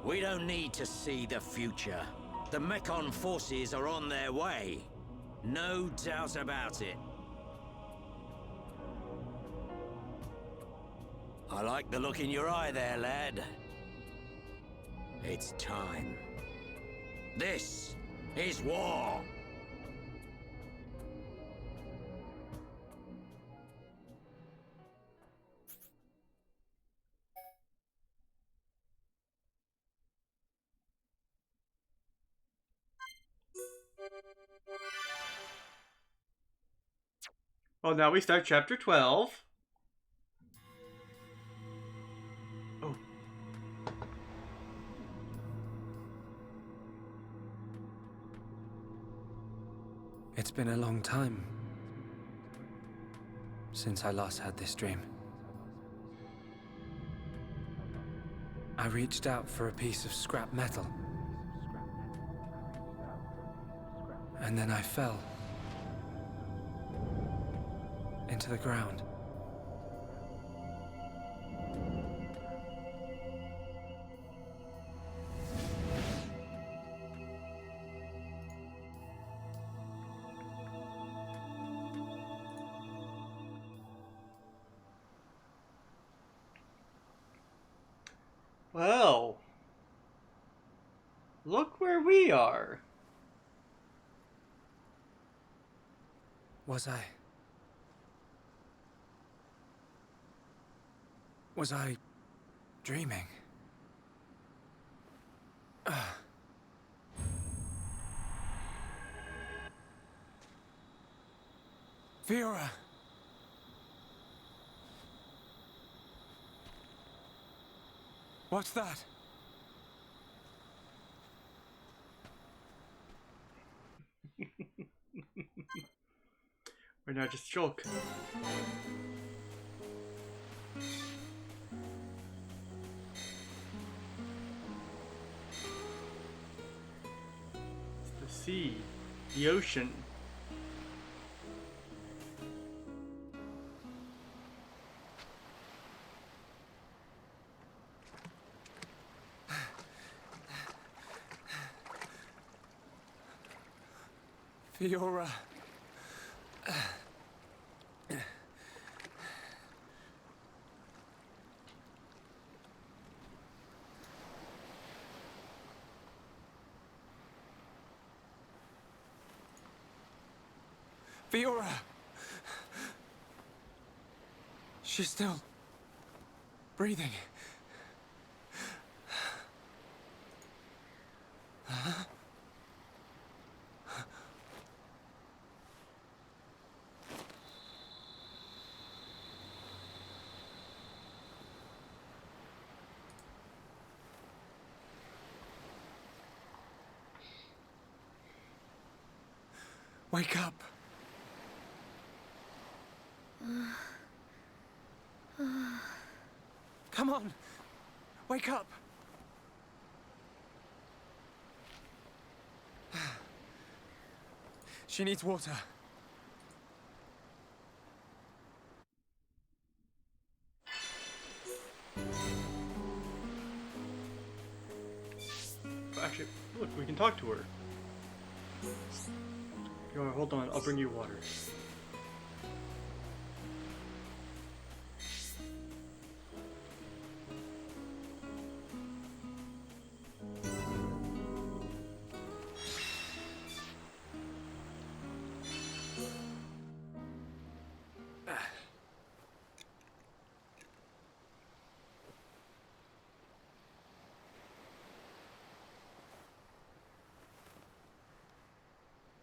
We don't need to see the future. The Mechon forces are on their way. No doubt about it. I like the look in your eye there, lad. It's time. This is war. Well, now we start chapter 12. Oh. It's been a long time since I last had this dream. I reached out for a piece of scrap metal. And then I fell into the ground. Well, look where we are. Was I dreaming? Fiora! What's that? Or not just Shulk. It's the sea, the ocean. Fiora. Fiora! She's still breathing. Huh? Wake up. Come on. Wake up. She needs water. Actually, look, we can talk to her. Fiora, hold on, I'll bring you water.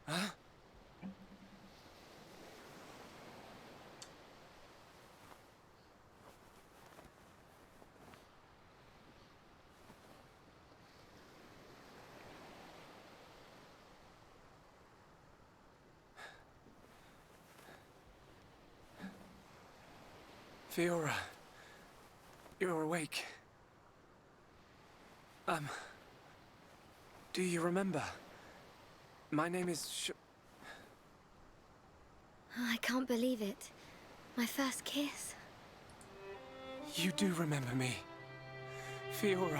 Huh? Fiora, you're awake. Do you remember? My name is I can't believe it. My first kiss. You do remember me. Fiora.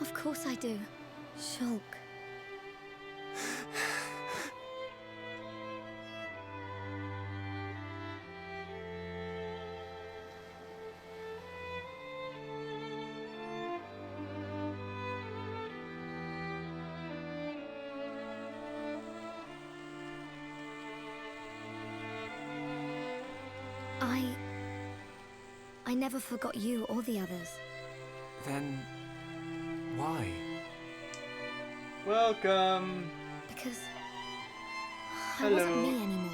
Of course I do. Shulk. I never forgot you or the others. Then why? Welcome. Because Hello. I wasn't me anymore.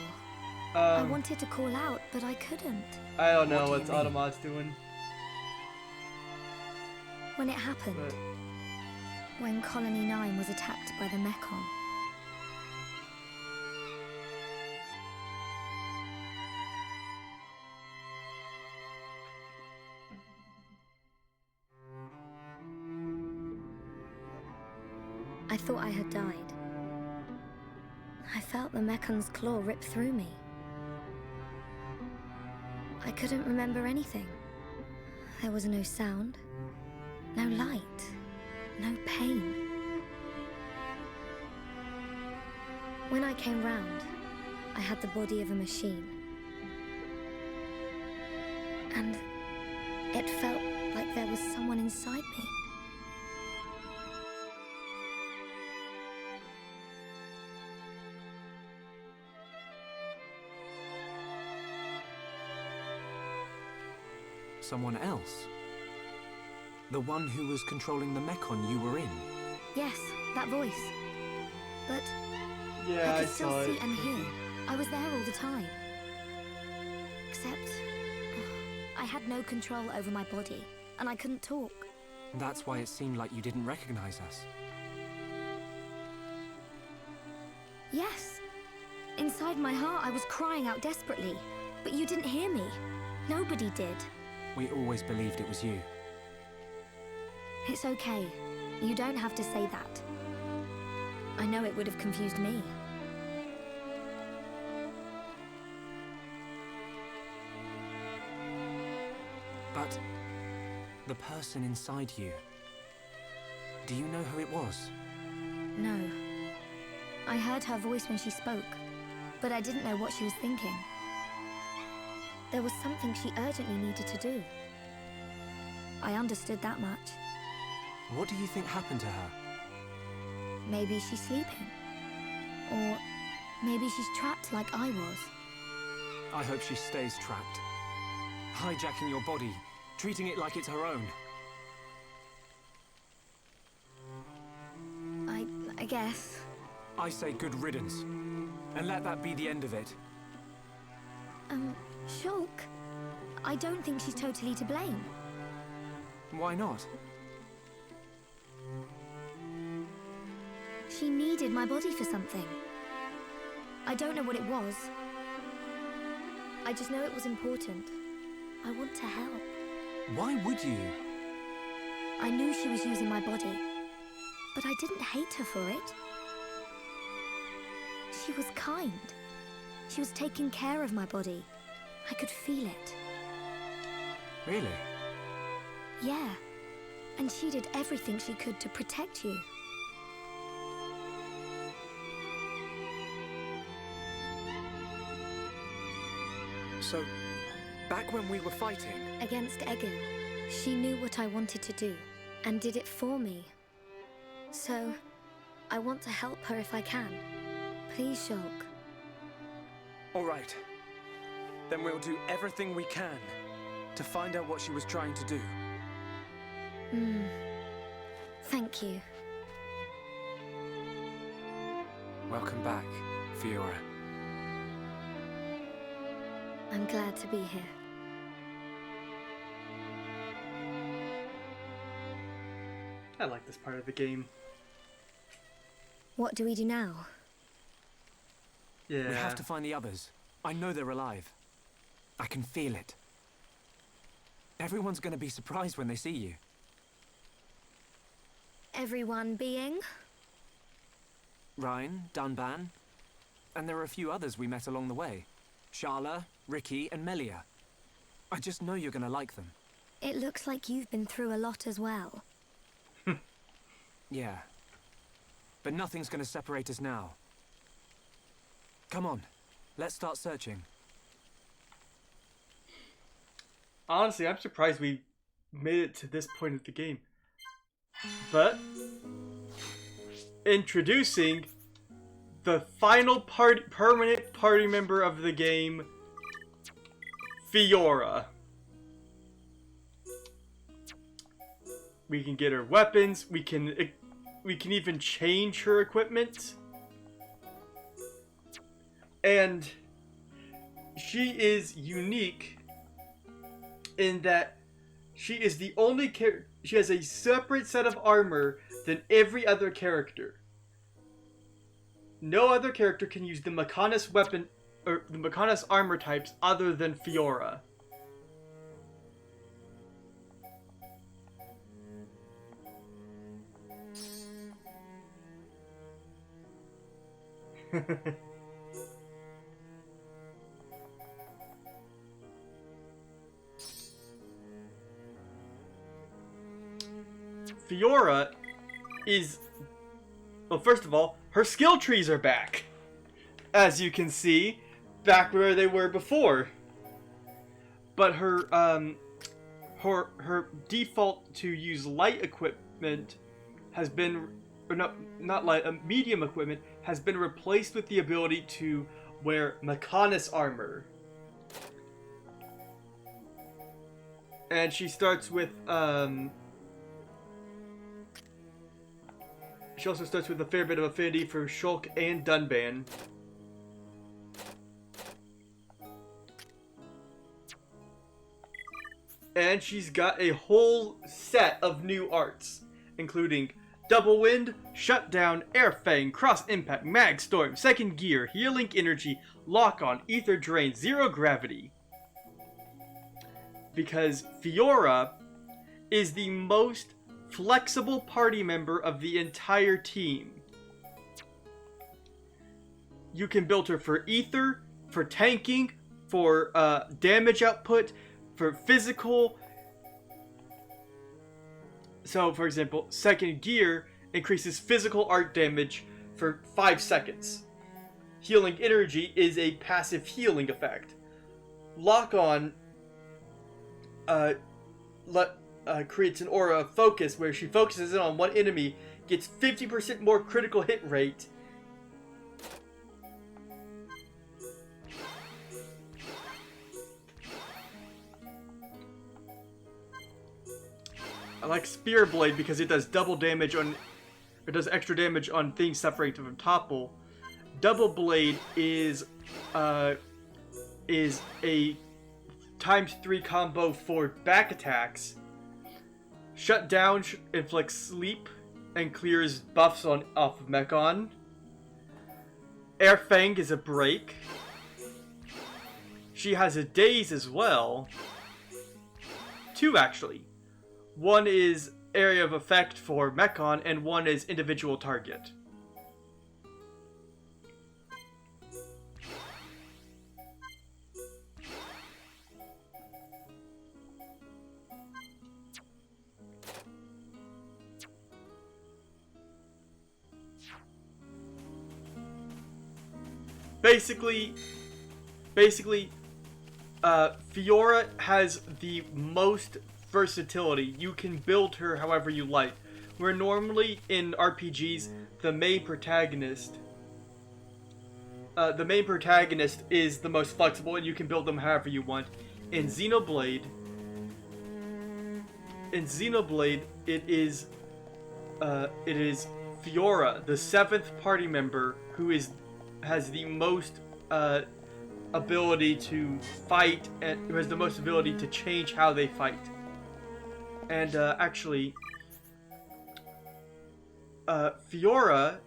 I wanted to call out, but I couldn't. I don't know what's Automat's doing. When it happened, when Colony 9 was attacked by the Mechon. I thought I had died. I felt the Mecon's claw rip through me. I couldn't remember anything. There was no sound, no light, no pain. When I came round, I had the body of a machine. And it felt like there was someone inside me. Someone else? The one who was controlling the Mechon you were in? Yes, that voice. But yeah, I could still see and hear. I was there all the time. Except I had no control over my body, and I couldn't talk. That's why it seemed like you didn't recognize us. Yes. Inside my heart, I was crying out desperately, but you didn't hear me. Nobody did. We always believed it was you. It's okay. You don't have to say that. I know it would have confused me. But the person inside you, do you know who it was? No. I heard her voice when she spoke, but I didn't know what she was thinking. There was something she urgently needed to do. I understood that much. What do you think happened to her? Maybe she's sleeping. Or maybe she's trapped like I was. I hope she stays trapped. Hijacking your body, treating it like it's her own. I guess. I say good riddance. And let that be the end of it. Shulk, I don't think she's totally to blame. Why not? She needed my body for something. I don't know what it was. I just know it was important. I want to help. Why would you? I knew she was using my body, but I didn't hate her for it. She was kind. She was taking care of my body. I could feel it. Really? Yeah. And she did everything she could to protect you. So, back when we were fighting... Against Egan, she knew what I wanted to do, and did it for me. So, I want to help her if I can. Please, Shulk. All right. Then we'll do everything we can to find out what she was trying to do. Thank you. Welcome back, Fiora. I'm glad to be here. I like this part of the game. What do we do now? Yeah. We have to find the others. I know they're alive. I can feel it. Everyone's gonna be surprised when they see you. Everyone being? Ryan, Dunban, and there are a few others we met along the way. Sharla, Ricky, and Melia. I just know you're gonna like them. It looks like you've been through a lot as well. Yeah. But nothing's gonna separate us now. Come on, let's start searching. Honestly, I'm surprised we made it to this point of the game. But introducing the final permanent party member of the game, Fiora. We can get her weapons. We can even change her equipment. And she is unique in that she is the only character. She has a separate set of armor than every other character. No other character can use the Mechonis weapon or the Mechonis armor types other than Fiora. Fiora is... Well, first of all, her skill trees are back. As you can see, back where they were before. But her default to use light equipment has been... Or not light, medium equipment has been replaced with the ability to wear Mechonis armor. And she starts with, she also starts with a fair bit of affinity for Shulk and Dunban. And she's got a whole set of new arts, including Double Wind, Shutdown, Air Fang, Cross Impact, Mag Storm, Second Gear, Healing Energy, Lock On, Ether Drain, Zero Gravity. Because Fiora is the most flexible party member of the entire team. You can build her for Ether, for tanking, for damage output, for physical. So, for example, Second Gear increases physical art damage for 5 seconds. Healing Energy is a passive healing effect. Lock On creates an aura of focus where she focuses in on one enemy, gets 50% more critical hit rate. I like Spear Blade because it does double damage on, it does extra damage on things suffering from topple. Double Blade is a ×3 combo for back attacks. Shutdown inflicts sleep and clears buffs off of Mechon. Air Fang is a break. She has a daze as well. 2 actually. One is area of effect for Mechon, and one is individual target. Basically, Fiora has the most versatility. You can build her however you like. Where normally in RPGs, the main protagonist is the most flexible, and you can build them however you want. In Xenoblade, it is Fiora, the 7th party member, who has the most ability to fight, and who has the most ability to change how they fight. And actually, Fiora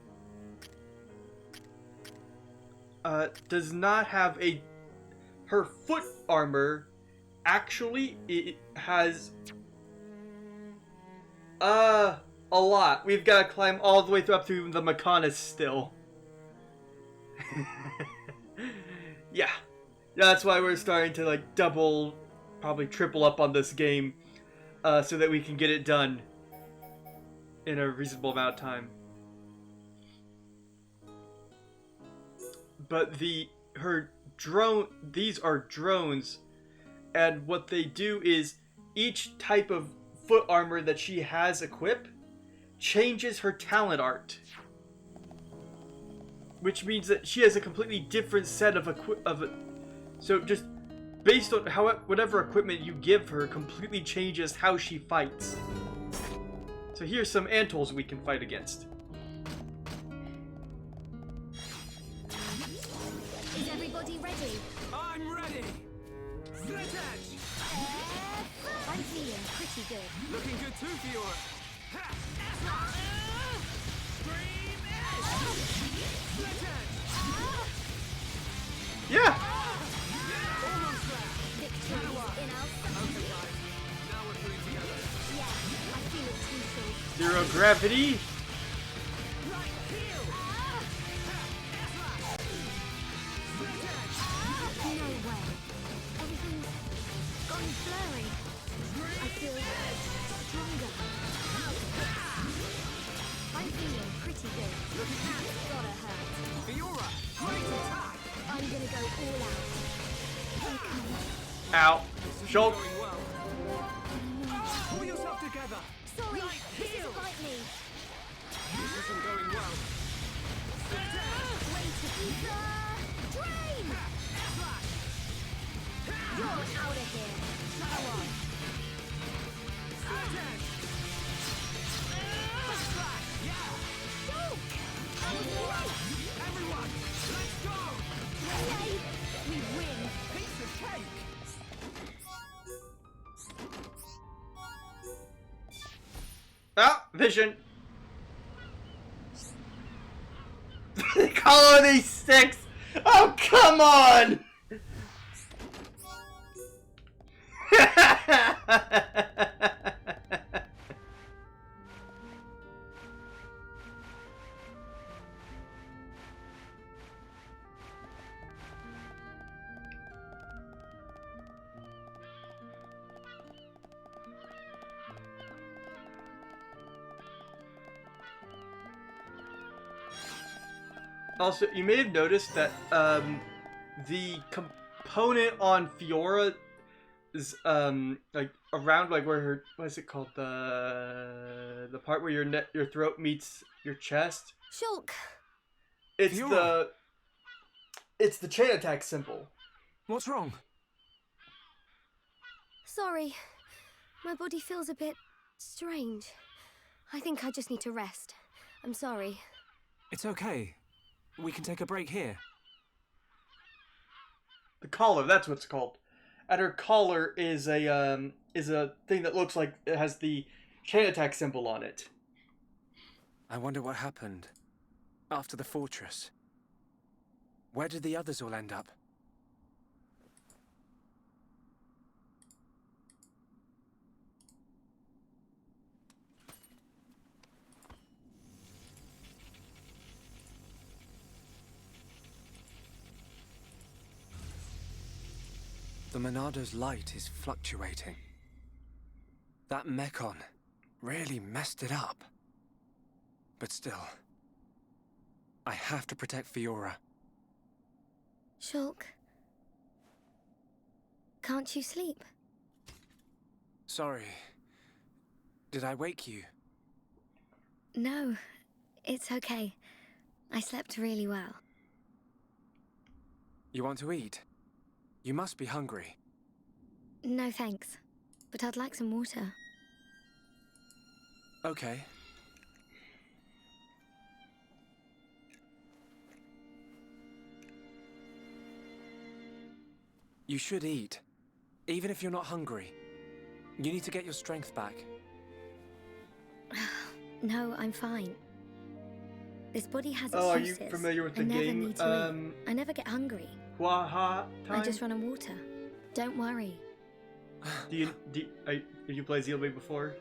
does not have her foot armor. Actually, it has a lot. We've got to climb all the way up through the Mechonis still. Yeah, that's why we're starting to like double, probably triple up on this game, so that we can get it done in a reasonable amount of time. But these are drones, and what they do is each type of foot armor that she has equipped changes her talent art. Which means that she has a completely different set of so just based on whatever equipment you give her completely changes how she fights. So here's some Antals we can fight against. Is everybody ready? I'm ready! Slit edge! I'm feeling pretty good. Looking good too, Fiora! Yeah! Zero gravity. No way. Everything's gone blurry. I feel stronger. I'm feeling pretty good. That's gotta hurt. Fiora, great attack! I'm gonna go all out. Here comes. Ow. Shoulder. Well. Pull yourself together! Sorry, this isn't like me. This isn't going well. Way to drain! You're out of here. Everyone, let's go! Okay, we win. Piece of cake! Ah, vision. Colony 6! Oh, come on! Also, you may have noticed that the component on Fiora is like around like where her, what is it called, the part where your throat meets your chest. Shulk. It's Fiora. it's the chain attack symbol. What's wrong? Sorry. My body feels a bit strange. I think I just need to rest. I'm sorry. It's okay. We can take a break here. The collar, that's what it's called. At her collar is a thing that looks like it has the chain attack symbol on it. I wonder what happened after the fortress. Where did the others all end up? The Monado's light is fluctuating. That Mechon really messed it up. But still, I have to protect Fiora. Shulk. Can't you sleep? Sorry. Did I wake you? No, it's okay. I slept really well. You want to eat? You must be hungry. No thanks, but I'd like some water. Okay. You should eat, even if you're not hungry. You need to get your strength back. No, I'm fine. This body has its Oh, are you uses. familiar with the I never game? need to eat. I never get hungry. Waha time? I just run on water. Don't worry. Do you did you play Xenoblade before?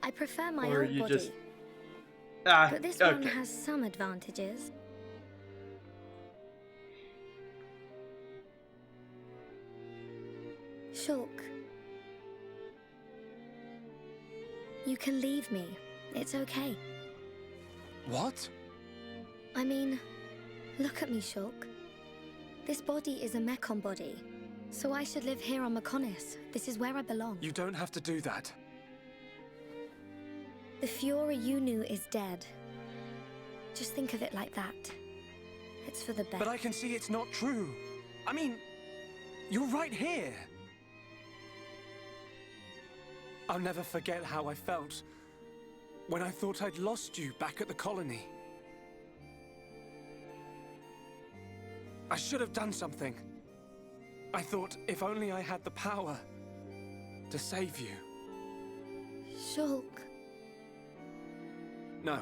I prefer my Or old you body. just ah But this okay. one has some advantages. Shulk. You can leave me. It's okay. What? I mean, look at me, Shulk. This body is a Mechon body. So I should live here on Mechonis. This is where I belong. You don't have to do that. The Fiora you knew is dead. Just think of it like that. It's for the best. But I can see it's not true. I mean, you're right here. I'll never forget how I felt when I thought I'd lost you back at the colony. I should have done something. I thought if only I had the power to save you. Shulk. No.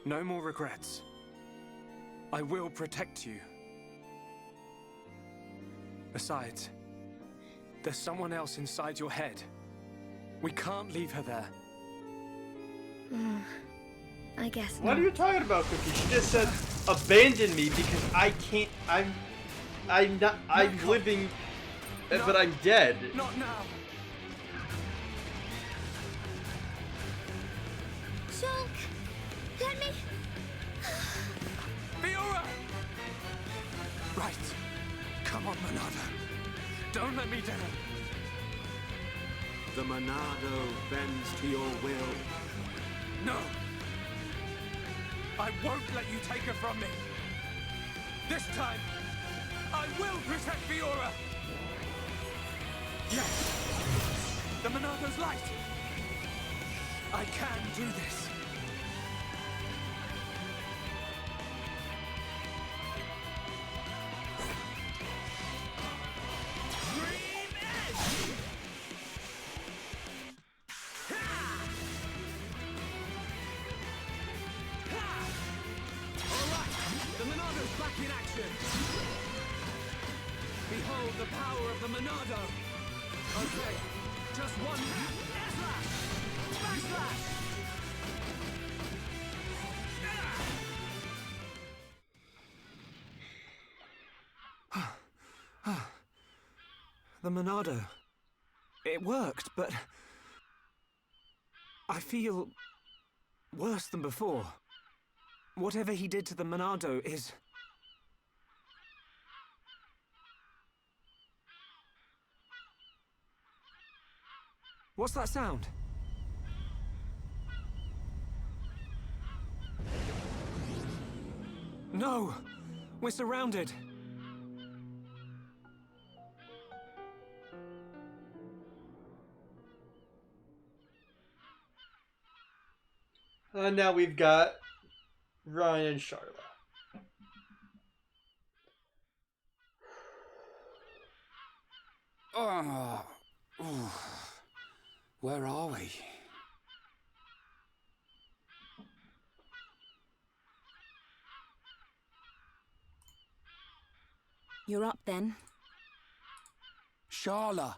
No more regrets. I will protect you. Besides, there's someone else inside your head. We can't leave her there. I guess What not. are you talking about, Cookie? She just said abandon me because I can't. I'm not. I'm living, but I'm dead. Not now. Shulk! Let me... Fiora! Right. Come on, Monada. Don't let me down. The Monado bends to your will. No! I won't let you take her from me! This time, I will protect Fiora! Yes! The Monado's light! I can do this! Dream Edge! Ha! behold the power of the Monado! Okay, just one left! Air slash! Backslash! The Monado. It worked, but I feel worse than before. Whatever he did to the Monado is... What's that sound? No! We're surrounded! Now we've got Ryan and Charlotte. Oh, where are we? You're up then. Charla.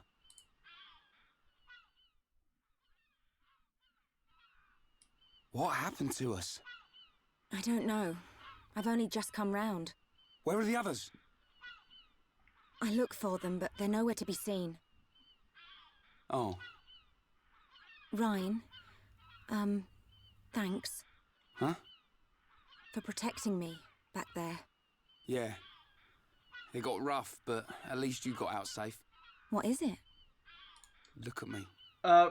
What happened to us? I don't know. I've only just come round. Where are the others? I look for them, but they're nowhere to be seen. Oh. Ryan, thanks. Huh? For protecting me back there. Yeah. It got rough, but at least you got out safe. What is it? Look at me.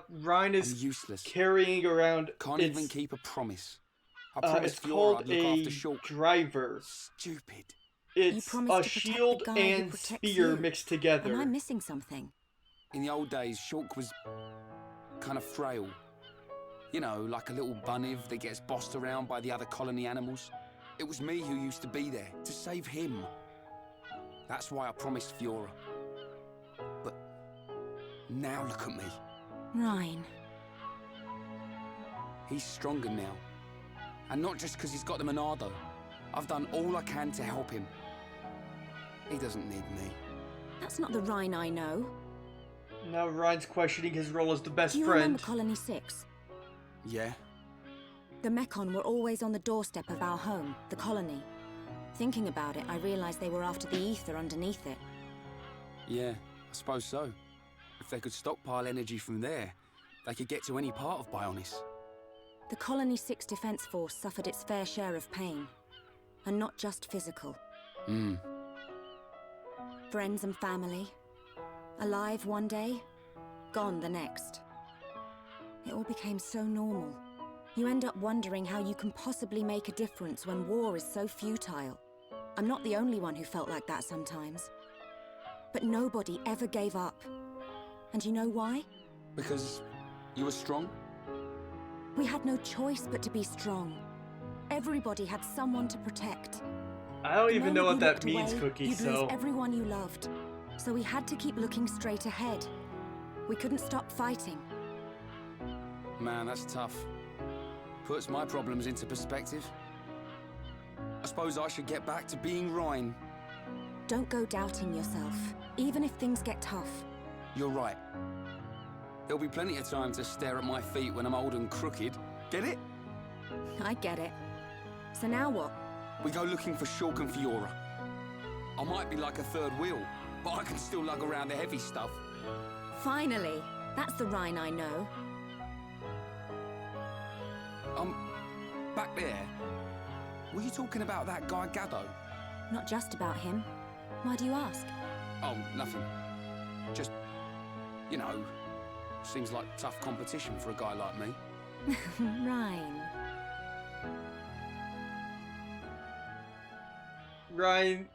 Ryan is I'm useless. carrying around... Can't even keep a promise. I promised it's Fiora called I'd look a after Shulk. driver. Stupid. It's promised a to protect the shield guy who and protects spear you. mixed Am I together. missing something? In the old days, Shulk was kind of frail. You know, like a little bunniv that gets bossed around by the other colony animals. It was me who used to be there, to save him. That's why I promised Fiora. But now look at me. Ryan. He's stronger now. And not just because he's got the Monado. I've done all I can to help him. He doesn't need me. That's not the Ryan I know. Now Ryan's questioning his role as the best Do you friend. remember Colony 6? Yeah? The Mechon were always on the doorstep of our home, the colony. Thinking about it, I realized they were after the ether underneath it. Yeah, I suppose so. If they could stockpile energy from there, they could get to any part of Bionis. The Colony 6 Defense Force suffered its fair share of pain. And not just physical. Friends and family. Alive one day, gone the next. It all became so normal. You end up wondering how you can possibly make a difference when war is so futile. I'm not the only one who felt like that sometimes. But nobody ever gave up. And you know why? Because you were strong? We had no choice but to be strong. Everybody had someone to protect. I don't even know what that looked means, away, Cookie, you'd so... lose everyone you loved. So we had to keep looking straight ahead. We couldn't stop fighting. Man, that's tough. Puts my problems into perspective. I suppose I should get back to being Ryan. Don't go doubting yourself, even if things get tough. You're right. There'll be plenty of time to stare at my feet when I'm old and crooked. Get it? I get it. So now what? We go looking for Shulk and Fiora. I might be like a third wheel, but I can still lug around the heavy stuff. Finally! That's the Rhine I know. Back there, were you talking about that guy Gaddo? Not just about him. Why do you ask? Oh, nothing. Just, you know, seems like tough competition for a guy like me. Rhine. Ryan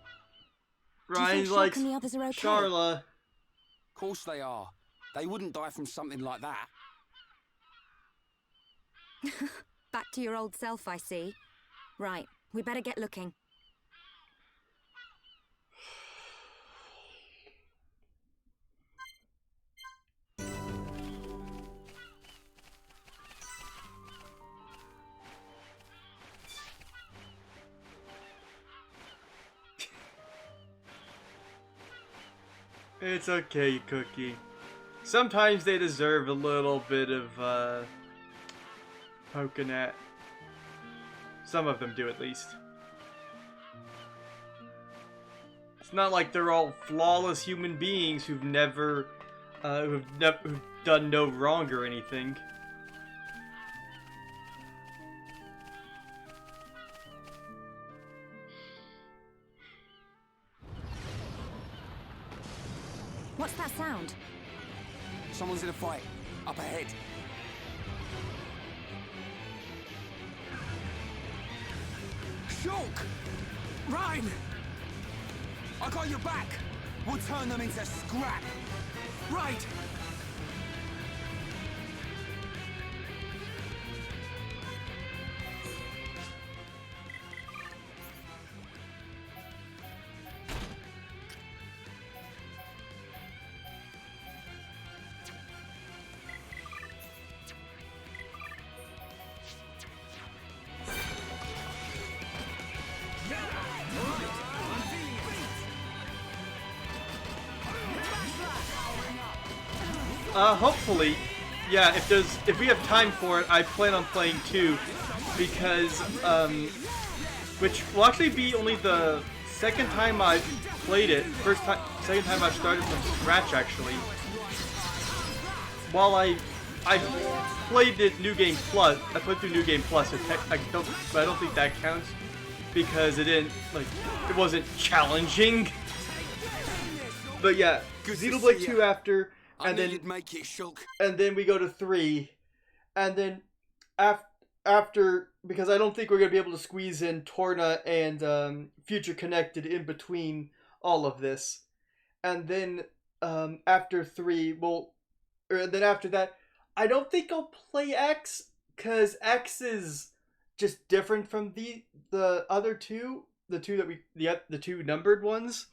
Do you think Shulk likes and the others are okay? Charla. Of course they are. They wouldn't die from something like that. Back to your old self, I see. Right, we better get looking. It's okay, Cookie. Sometimes they deserve a little bit of, poking at. Some of them do, at least. It's not like they're all flawless human beings who've who've done no wrong or anything. What's that sound? Someone's in a fight. Up ahead. Shulk! Rhine! I got your back! We'll turn them into scrap! Right! Hopefully, yeah, if we have time for it, I plan on playing 2, because, which will actually be only the second time I've played it, second time I've started from scratch, actually. While I played it New Game Plus, I played through New Game Plus, I don't think that counts, because it wasn't challenging. But yeah, Xenoblade 2 after, and then make it, Shulk. And then we go to 3, and then after, because I don't think we're gonna be able to squeeze in Torna and Future Connected in between all of this, and then after 3, then after that, I don't think I'll play X, cause X is just different from the other two, the two numbered ones.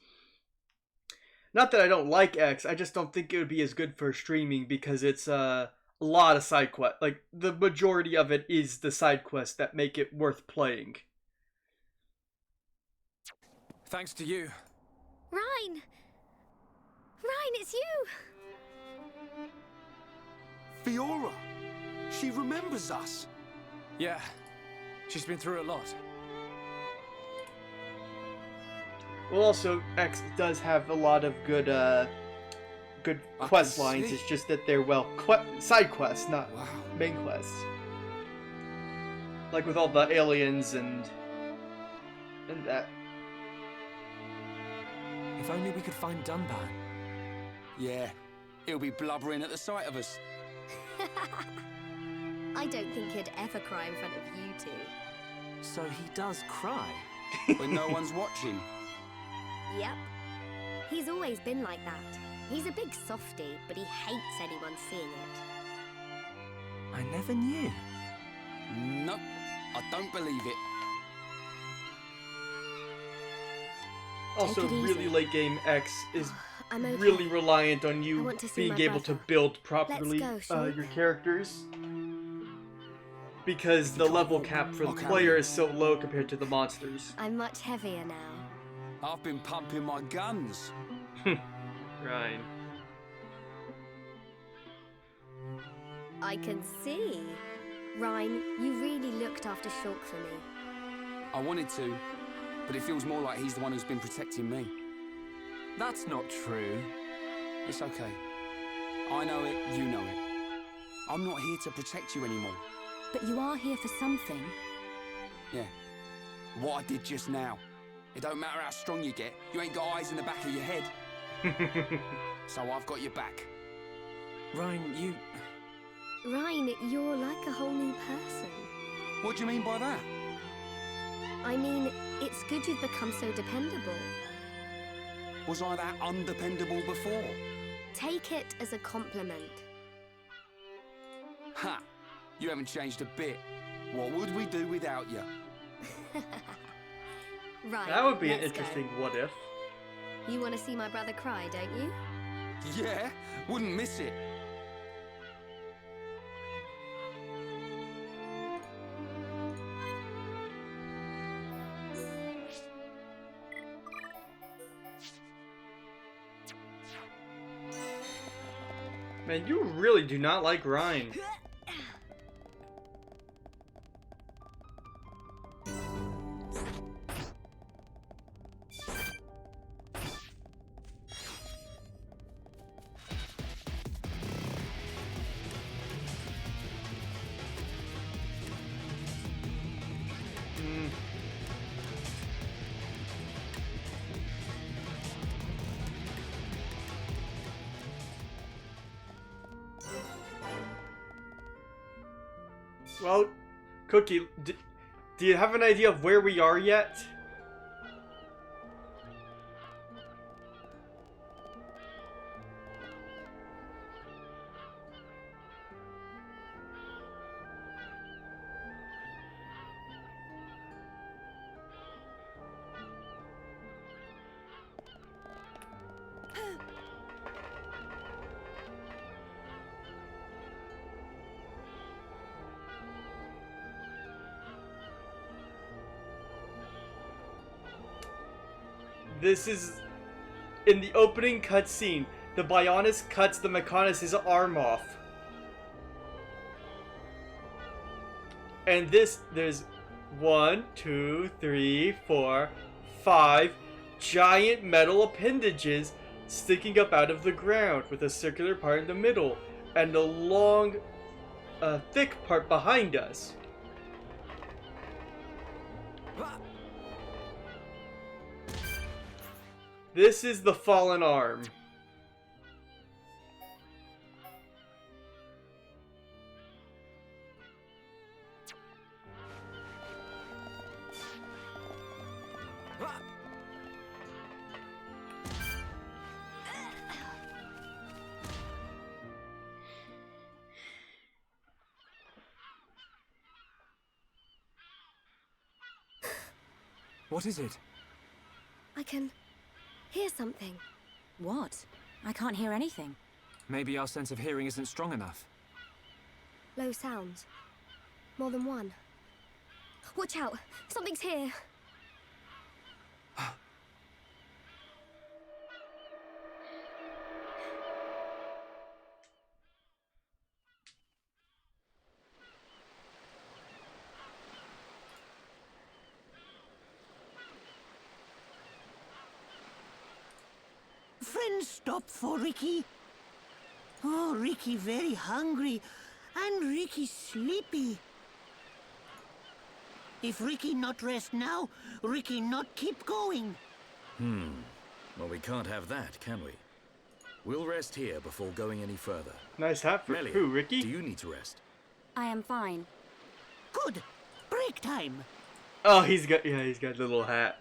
Not that I don't like X, I just don't think it would be as good for streaming because it's a lot of side quests. Like, the majority of it is the side quests that make it worth playing. Thanks to you. Rhine! Rhine, it's you! Fiora! She remembers us! Yeah, she's been through a lot. Well, also, X does have a lot of good quest lines. It's just that they're, side quests, not main quests. Like with all the aliens and that. If only we could find Dunban. Yeah, he'll be blubbering at the sight of us. I don't think he'd ever cry in front of you two. So he does cry? When no one's watching. Yep. He's always been like that. He's a big softie, but he hates anyone seeing it. I never knew. Nope, I don't believe it. Also, really late game X is I'm okay. really reliant on you see being able to build properly Let's go, your characters. Because the level cap for the player is so low compared to the monsters. I'm much heavier now. I've been pumping my guns. Right. I can see. Rhine, you really looked after Shulk for me. I wanted to, but it feels more like he's the one who's been protecting me. That's not true. It's okay. I know it, you know it. I'm not here to protect you anymore. But you are here for something. Yeah. What I did just now. It don't matter how strong you get, you ain't got eyes in the back of your head. So I've got your back. Rhine, Rhine, you're like a whole new person. What do you mean by that? I mean, it's good you've become so dependable. Was I that undependable before? Take it as a compliment. Ha! You haven't changed a bit. What would we do without you? Right, that would be an let's interesting go. what if. You want to see my brother cry, don't you? Yeah, wouldn't miss it. Man, you really do not like Rhine. Well, Cookie, do you have an idea of where we are yet? This is in the opening cutscene. The Bionis cuts the Mechonis' arm off. And there's 1, 2, 3, 4, 5 giant metal appendages sticking up out of the ground with a circular part in the middle and a long, thick part behind us. This is the fallen arm. What is it? I can hear something. What? I can't hear anything. Maybe our sense of hearing isn't strong enough. Low sounds. More than one. Watch out! Something's here! Friends stop for Ricky. Oh, Ricky very hungry, and Ricky sleepy. If Ricky not rest now, Ricky not keep going. Well, we can't have that, can we? We'll rest here before going any further. Nice hat for Melia, who, Ricky? do you need to rest? I am fine. Good. Break time. Oh, he's got the little hat.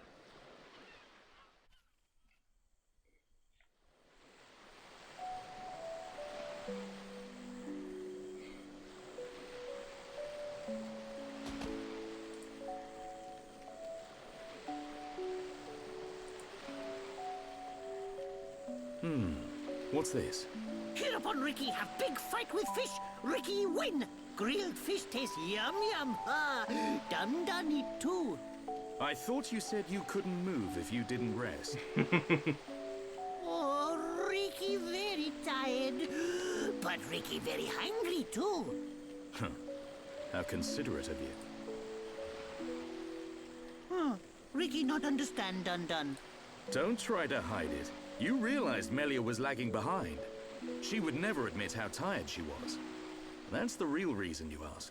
What's this? Hereupon Ricky have big fight with fish. Ricky win. Grilled fish tastes yum yum. Ah, done it too. I thought you said you couldn't move if you didn't rest. Oh, Ricky very tired, but Ricky very hungry too. How considerate of you. Ricky not understand done. Don't try to hide it. You realized Melia was lagging behind. She would never admit how tired she was. That's the real reason you ask.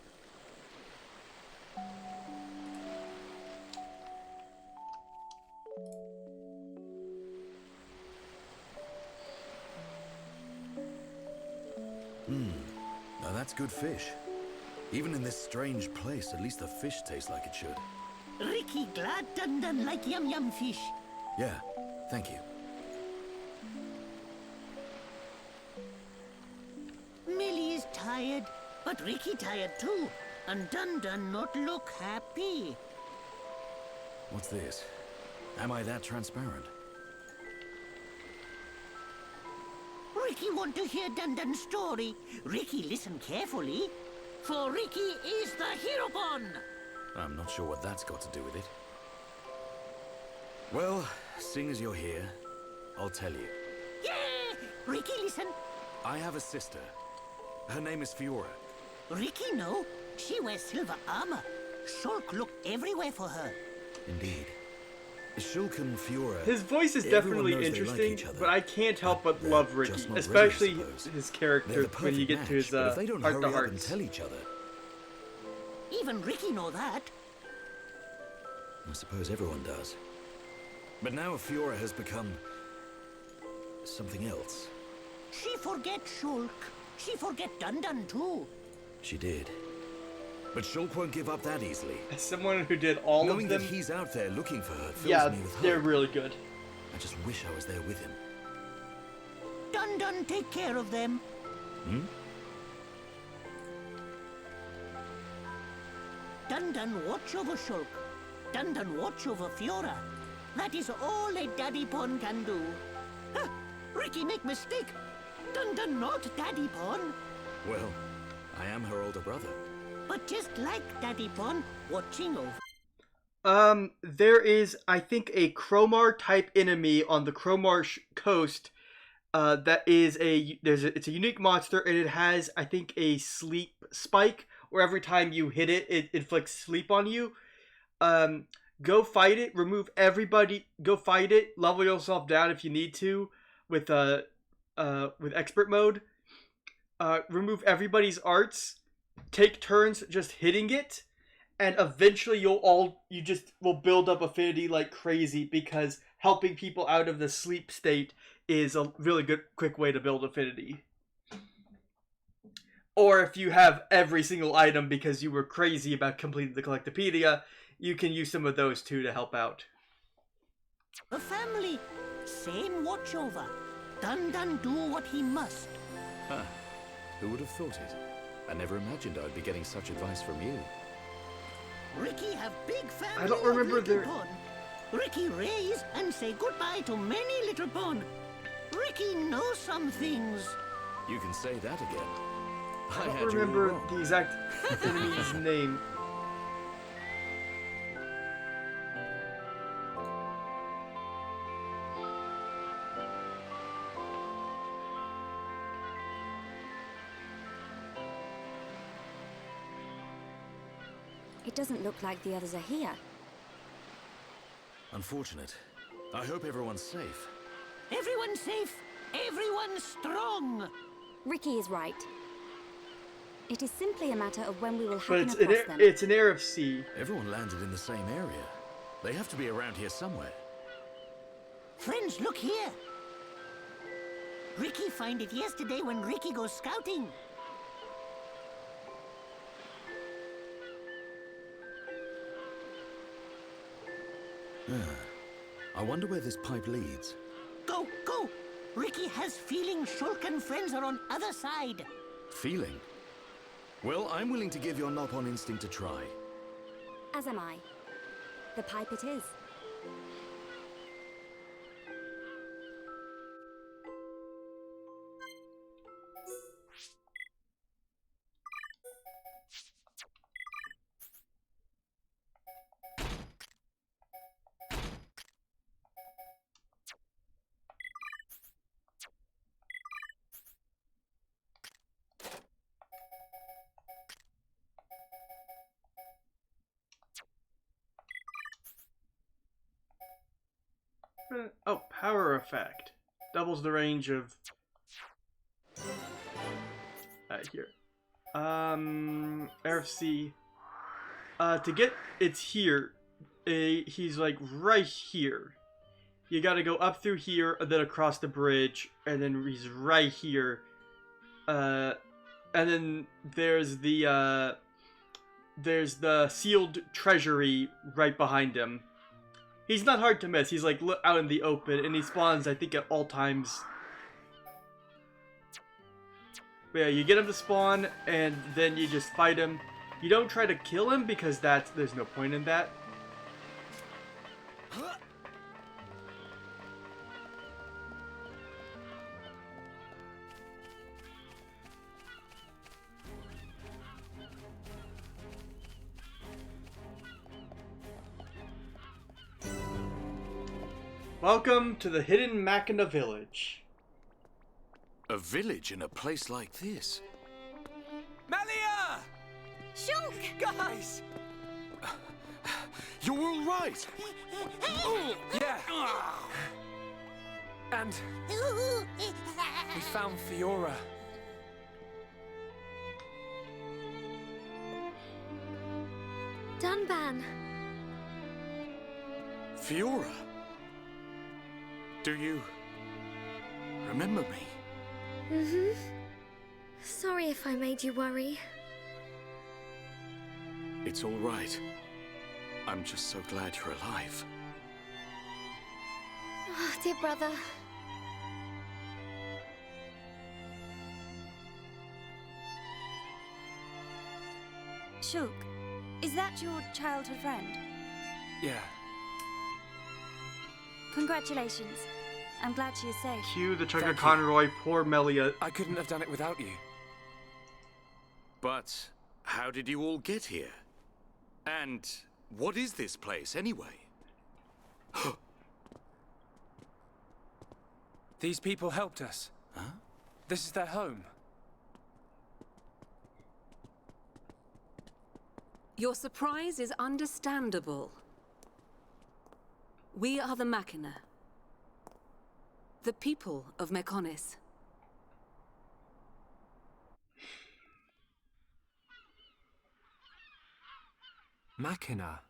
Now that's good fish. Even in this strange place, at least the fish tastes like it should. Ricky glad done like yum yum fish. Yeah, thank you. Millie is tired, but Ricky tired too. And done not look happy. What's this? Am I that transparent? Ricky want to hear Dun story. Ricky listen carefully. For Ricky is the Heropon. I'm not sure what that's got to do with it. Well, seeing as you're here, I'll tell you. Yeah! Ricky listen. I have a sister. Her name is Fiora. Ricky, no. She wears silver armor. Shulk looked everywhere for her. Indeed. Shulk and Fiora... His voice is everyone definitely knows they interesting, like each other, but I can't help but they're love Ricky, just not ready, especially I suppose. his They're character the when you perfect get to his match, but if they don't hurry up and heart-to-hearts. tell each other, Even Ricky know that. I suppose everyone does. But now Fiora has become... something else. She forget Shulk. She forget Dun too. She did. But Shulk won't give up that easily. As someone who did all Knowing of them, that he's out there looking for her fills yeah, me with hope. they're really good. I just wish I was there with him. Dun take care of them. Hmm? Dun watch over Shulk. Dun watch over Fiora. That is all a Daddy Pon can do. Huh, Ricky make mistake. Dun not Daddy Pon. Well, I am her older brother. But just like Daddy Pon, watching over. There is, I think, a Cromar type enemy on the Cromar coast. That is it's a unique monster, and it has, I think, a sleep spike where every time you hit it, it inflicts sleep on you. Go fight it. Remove everybody. Go fight it. Level yourself down if you need to with expert mode. Remove everybody's arts. Take turns just hitting it, and eventually you just will build up affinity like crazy, because helping people out of the sleep state is a really good quick way to build affinity. Or if you have every single item because you were crazy about completing the Collectopedia, you can use some of those too to help out. A family, same watch over. Dun do what he must. Huh. Who would have thought it? I never imagined I'd be getting such advice from you. Ricky have big family. I don't remember Little Pon. Ricky raise and say goodbye to many Little Pon. Ricky knows some things. You can say that again. I don't remember the exact enemy's name. It doesn't look like the others are here. Unfortunate. I hope everyone's safe. Everyone's safe. Everyone's strong. Ricky is right. It is simply a matter of when we will But happen across them. it's an air of sea. Everyone landed in the same area. They have to be around here somewhere. Friends, look here. Ricky find it yesterday when Ricky goes scouting. I wonder where this pipe leads. Go! Ricky has feeling Shulk and friends are on other side. Feeling? Well, I'm willing to give your Nopon instinct a try. As am I. The pipe it is. Oh, power effect. Doubles the range of... here. RFC. To get... It's here. He's like right here. You gotta go up through here, and then across the bridge, and then he's right here. And then there's the sealed treasury right behind him. He's not hard to miss. He's like out in the open, and he spawns, I think, at all times. But yeah, you get him to spawn, and then you just fight him. You don't try to kill him, because there's no point in that. Welcome to the Hidden Machina Village. A village in a place like this? Melia! Shulk! Guys! You're all right! Yeah. And we found Fiora. Dunban. Fiora? Do you remember me? Mm-hmm. Sorry if I made you worry. It's all right. I'm just so glad you're alive. Oh, dear brother. Shulk, is that your childhood friend? Yeah. Congratulations. I'm glad she is safe. Cue the Chugga Conroy, poor Melia. I couldn't have done it without you. But how did you all get here? And what is this place, anyway? These people helped us. Huh? This is their home. Your surprise is understandable. We are the Machina. The people of Mechonis. Machina?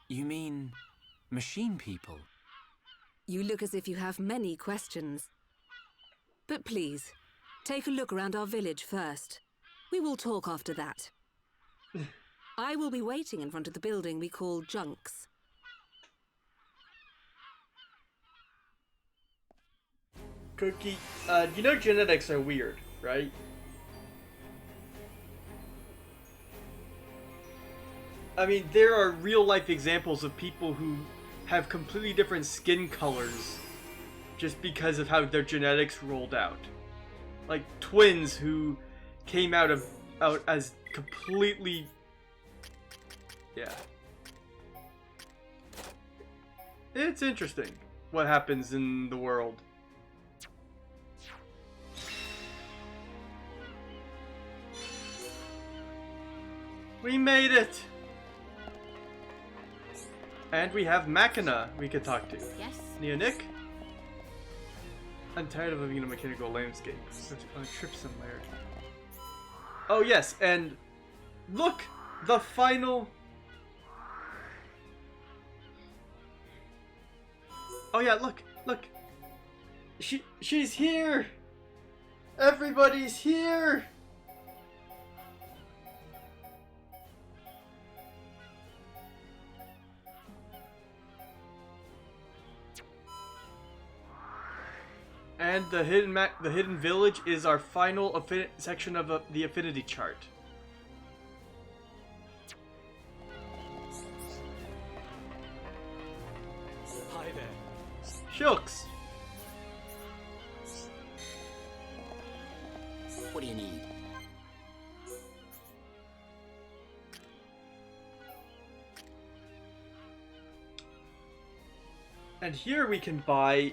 You mean machine people? You look as if you have many questions. But please, take a look around our village first. We will talk after that. I will be waiting in front of the building we call Junks. Cookie, you know genetics are weird, right? I mean, there are real-life examples of people who have completely different skin colors just because of how their genetics rolled out. Like twins who came out as completely... Yeah. It's interesting what happens in the world. We made it! And we have Machina we could talk to. Yes. Nick? I'm tired of living in a mechanical landscape. Let's go on a trip somewhere. Oh yes, and look! The final... Oh yeah, look! She's here! Everybody's here! And the hidden village is our final section of the affinity chart. Hi there. Shooks. What do you need? And here we can buy,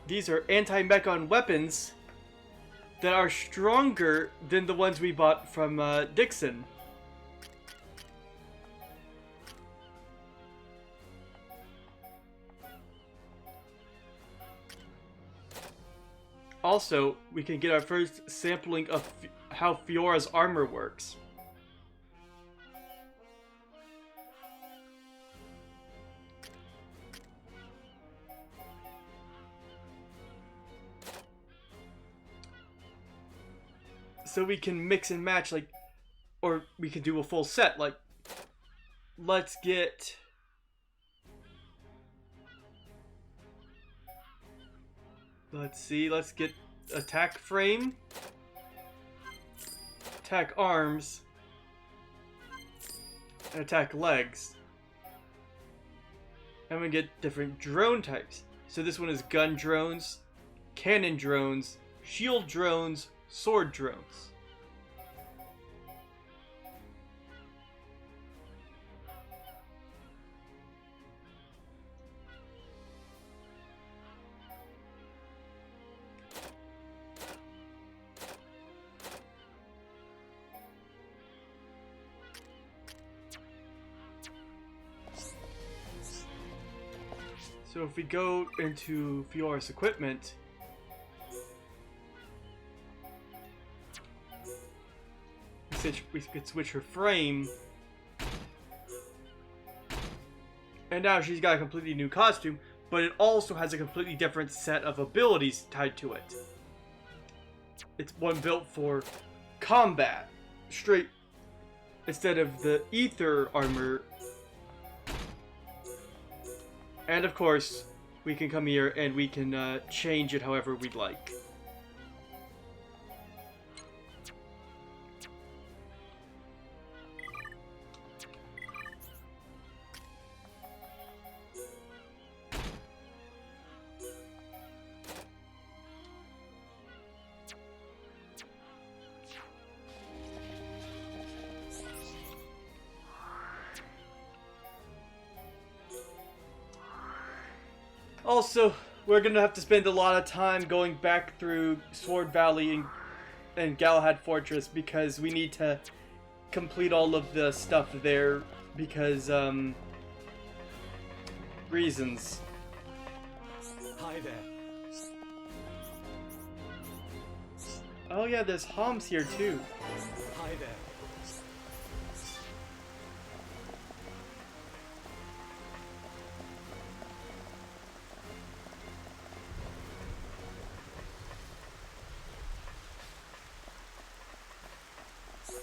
these are anti-Mechon weapons that are stronger than the ones we bought from Dixon. Also, we can get our first sampling of how Fiora's armor works. So we can mix and match, like, or we can do a full set, like, let's get... Let's see, let's get attack frame, attack arms, and attack legs. And we get different drone types. So this one is gun drones, cannon drones, shield drones, sword drones. So if we go into Fiora's equipment, we could switch her frame, and now she's got a completely new costume, but it also has a completely different set of abilities tied to it. It's one built for combat, straight, instead of the ether armor. And of course, we can come here and we can change it however we'd like. Also, we're gonna have to spend a lot of time going back through Sword Valley and Galahad Fortress because we need to complete all of the stuff there because, reasons. Hi there. Oh yeah, there's Homs here too. Hi there.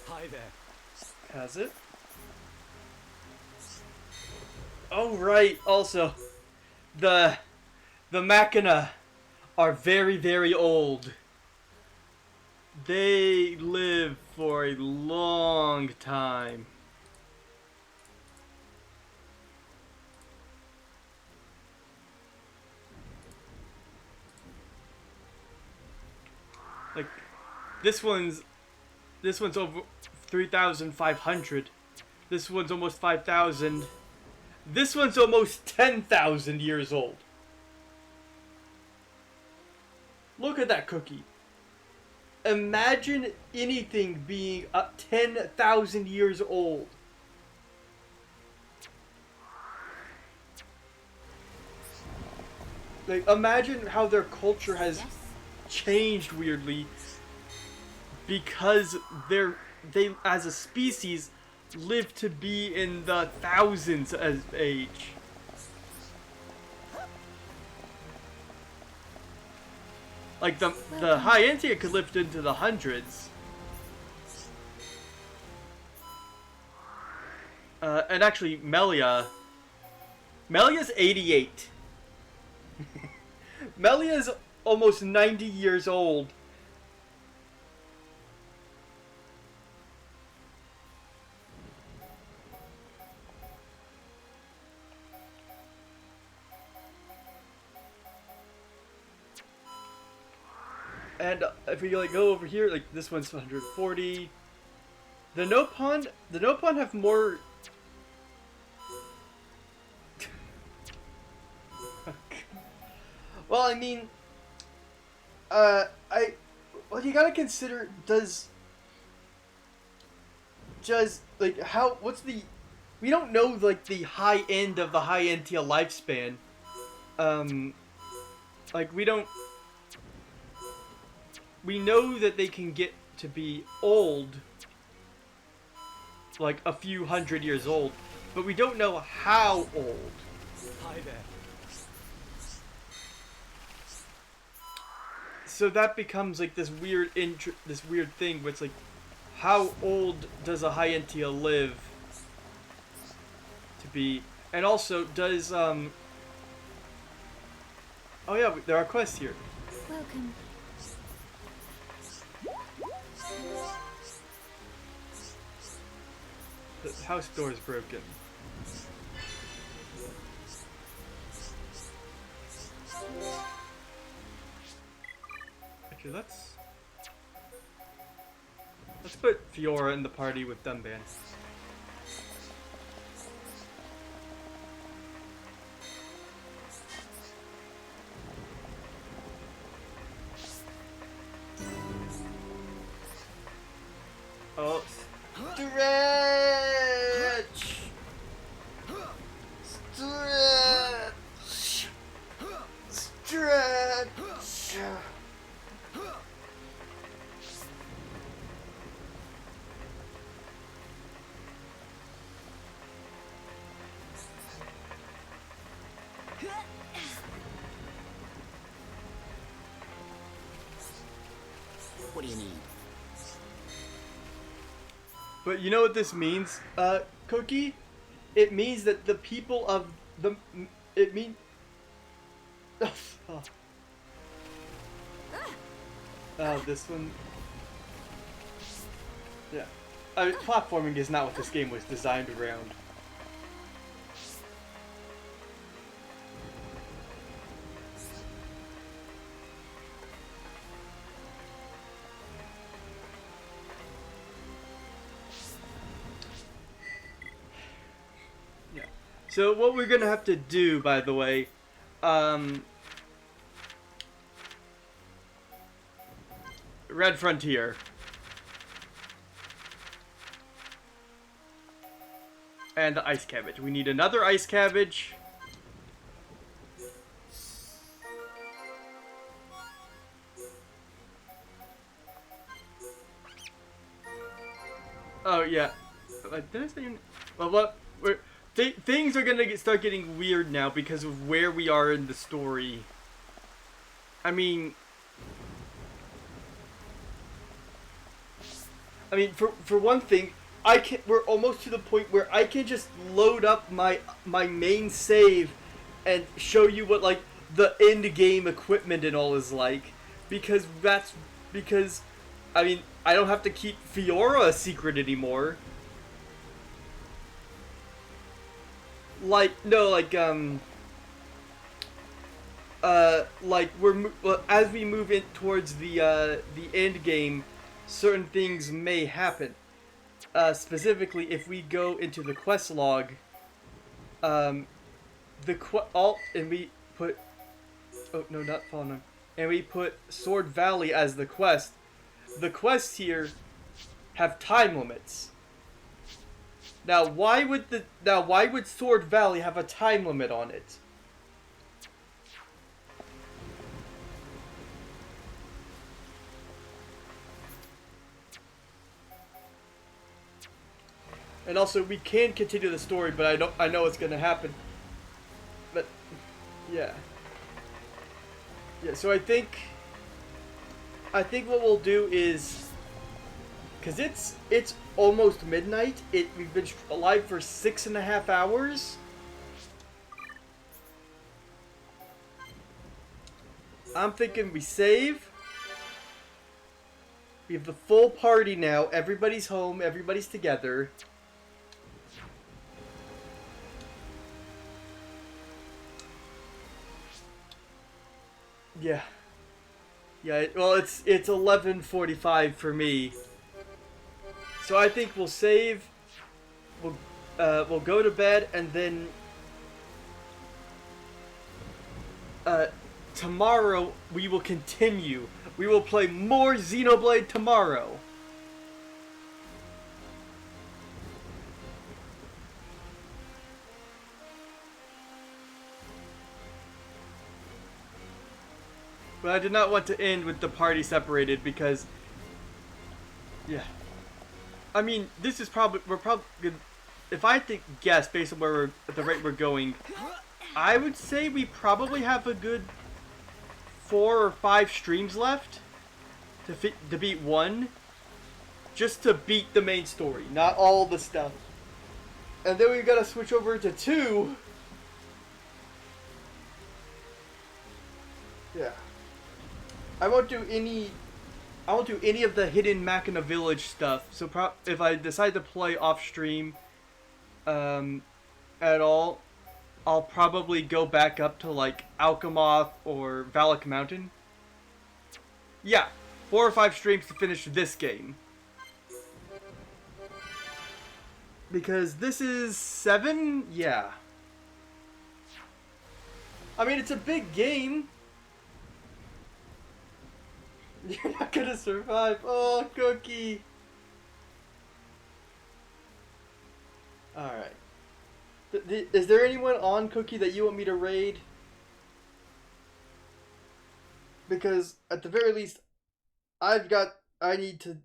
Hi there. Has it? Oh right, also, the Machina are very, very old. They live for a long time. Like, this one's over 3,500. This one's almost 5,000. This one's almost 10,000 years old. Look at that cookie. Imagine anything being 10,000 years old. Like, imagine how their culture has changed weirdly because they as a species live to be in the thousands as age. Like the High Entia could live into the hundreds. And actually Melia's 88. Melia's almost 90 years old. And if we like go over here, like this one's 140. The Nopon have more. Well, I mean, well, you gotta consider does like how we don't know like the high end of the High Entia lifespan. Like we know that they can get to be old, like a few hundred years old, but we don't know how old. Hi there. So that becomes like this weird thing where it's like, how old does a High Entia live to be? And also, does oh yeah, there are quests here. Welcome. The house door is broken. Actually, let's put Fiora in the party with Dunban. Oh, stretch! Stretch! Dread. What do you need? But you know what this means, Cookie? It means that the people of the... It mean... this one... Yeah. I mean, platforming is not what this game was designed around. So what we're gonna have to do, by the way, Red Frontier. And the ice cabbage. We need another ice cabbage. Oh yeah. Did I say? Well, what? Things are gonna start getting weird now because of where we are in the story. I mean, for one thing, we're almost to the point where I can just load up my main save and show you what like the end game equipment and all is like, because I mean I don't have to keep Fiora a secret anymore. Like as we move in towards the end game, certain things may happen. Specifically, if we go into the quest log, and we put and we put Sword Valley as the quest. The quests here have time limits. Now, why would Sword Valley have a time limit on it? And also, we can continue the story, but I know it's gonna happen. But yeah. Yeah, so I think what we'll do is, cause it's almost midnight. We've been alive for 6.5 hours. I'm thinking we save. We have the full party now. Everybody's home. Everybody's together. Yeah. Yeah, well, it's 11:45 for me. So I think we'll save. We'll go to bed, and then tomorrow we will continue. We will play more Xenoblade tomorrow. But I did not want to end with the party separated because, yeah. I mean, this is we're probably good. If I guess based on where at the rate we're going, I would say we probably have a good 4 or 5 streams left to beat 1, just to beat the main story, not all the stuff. And then we gotta switch over to 2. Yeah. I won't do any of the hidden Machina Village stuff. So if I decide to play off stream at all, I'll probably go back up to like Alchemoth or Valak Mountain. Yeah, 4 or 5 streams to finish this game. Because this is 7? Yeah. I mean, it's a big game. You're not gonna survive. Oh, Cookie. Alright. Is there anyone on, Cookie, that you want me to raid? because at the very least, I need to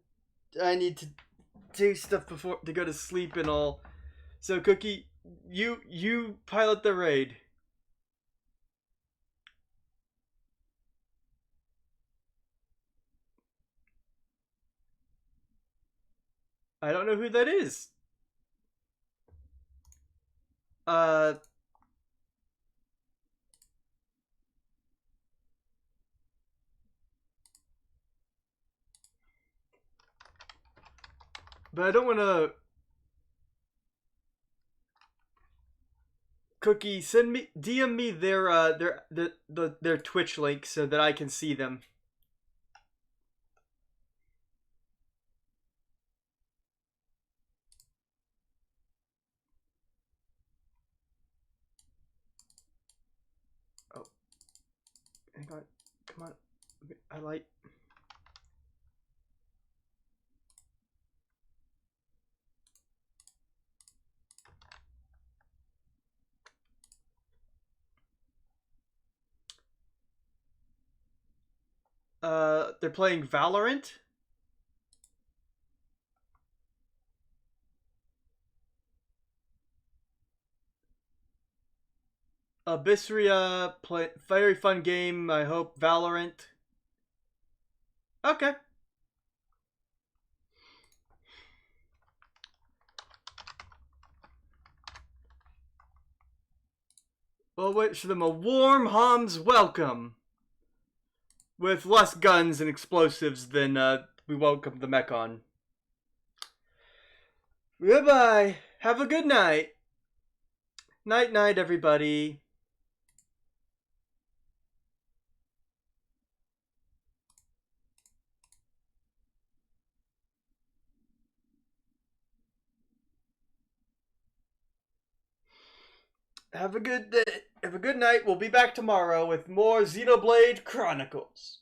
do stuff before to go to sleep and all. So Cookie, you pilot the raid. I don't know who that is. But I don't want to. Cookie, send me DM me their Twitch link so that I can see them. Oh, hang on, come on, I like. They're playing Valorant. Abysria, play very fun game. I hope Valorant. Okay. Well, wish them a warm Ham's welcome. With less guns and explosives than we welcome the Mechon. Goodbye. Have a good night. Night, night, everybody. Have a good day. Have a good night. We'll be back tomorrow with more Xenoblade Chronicles.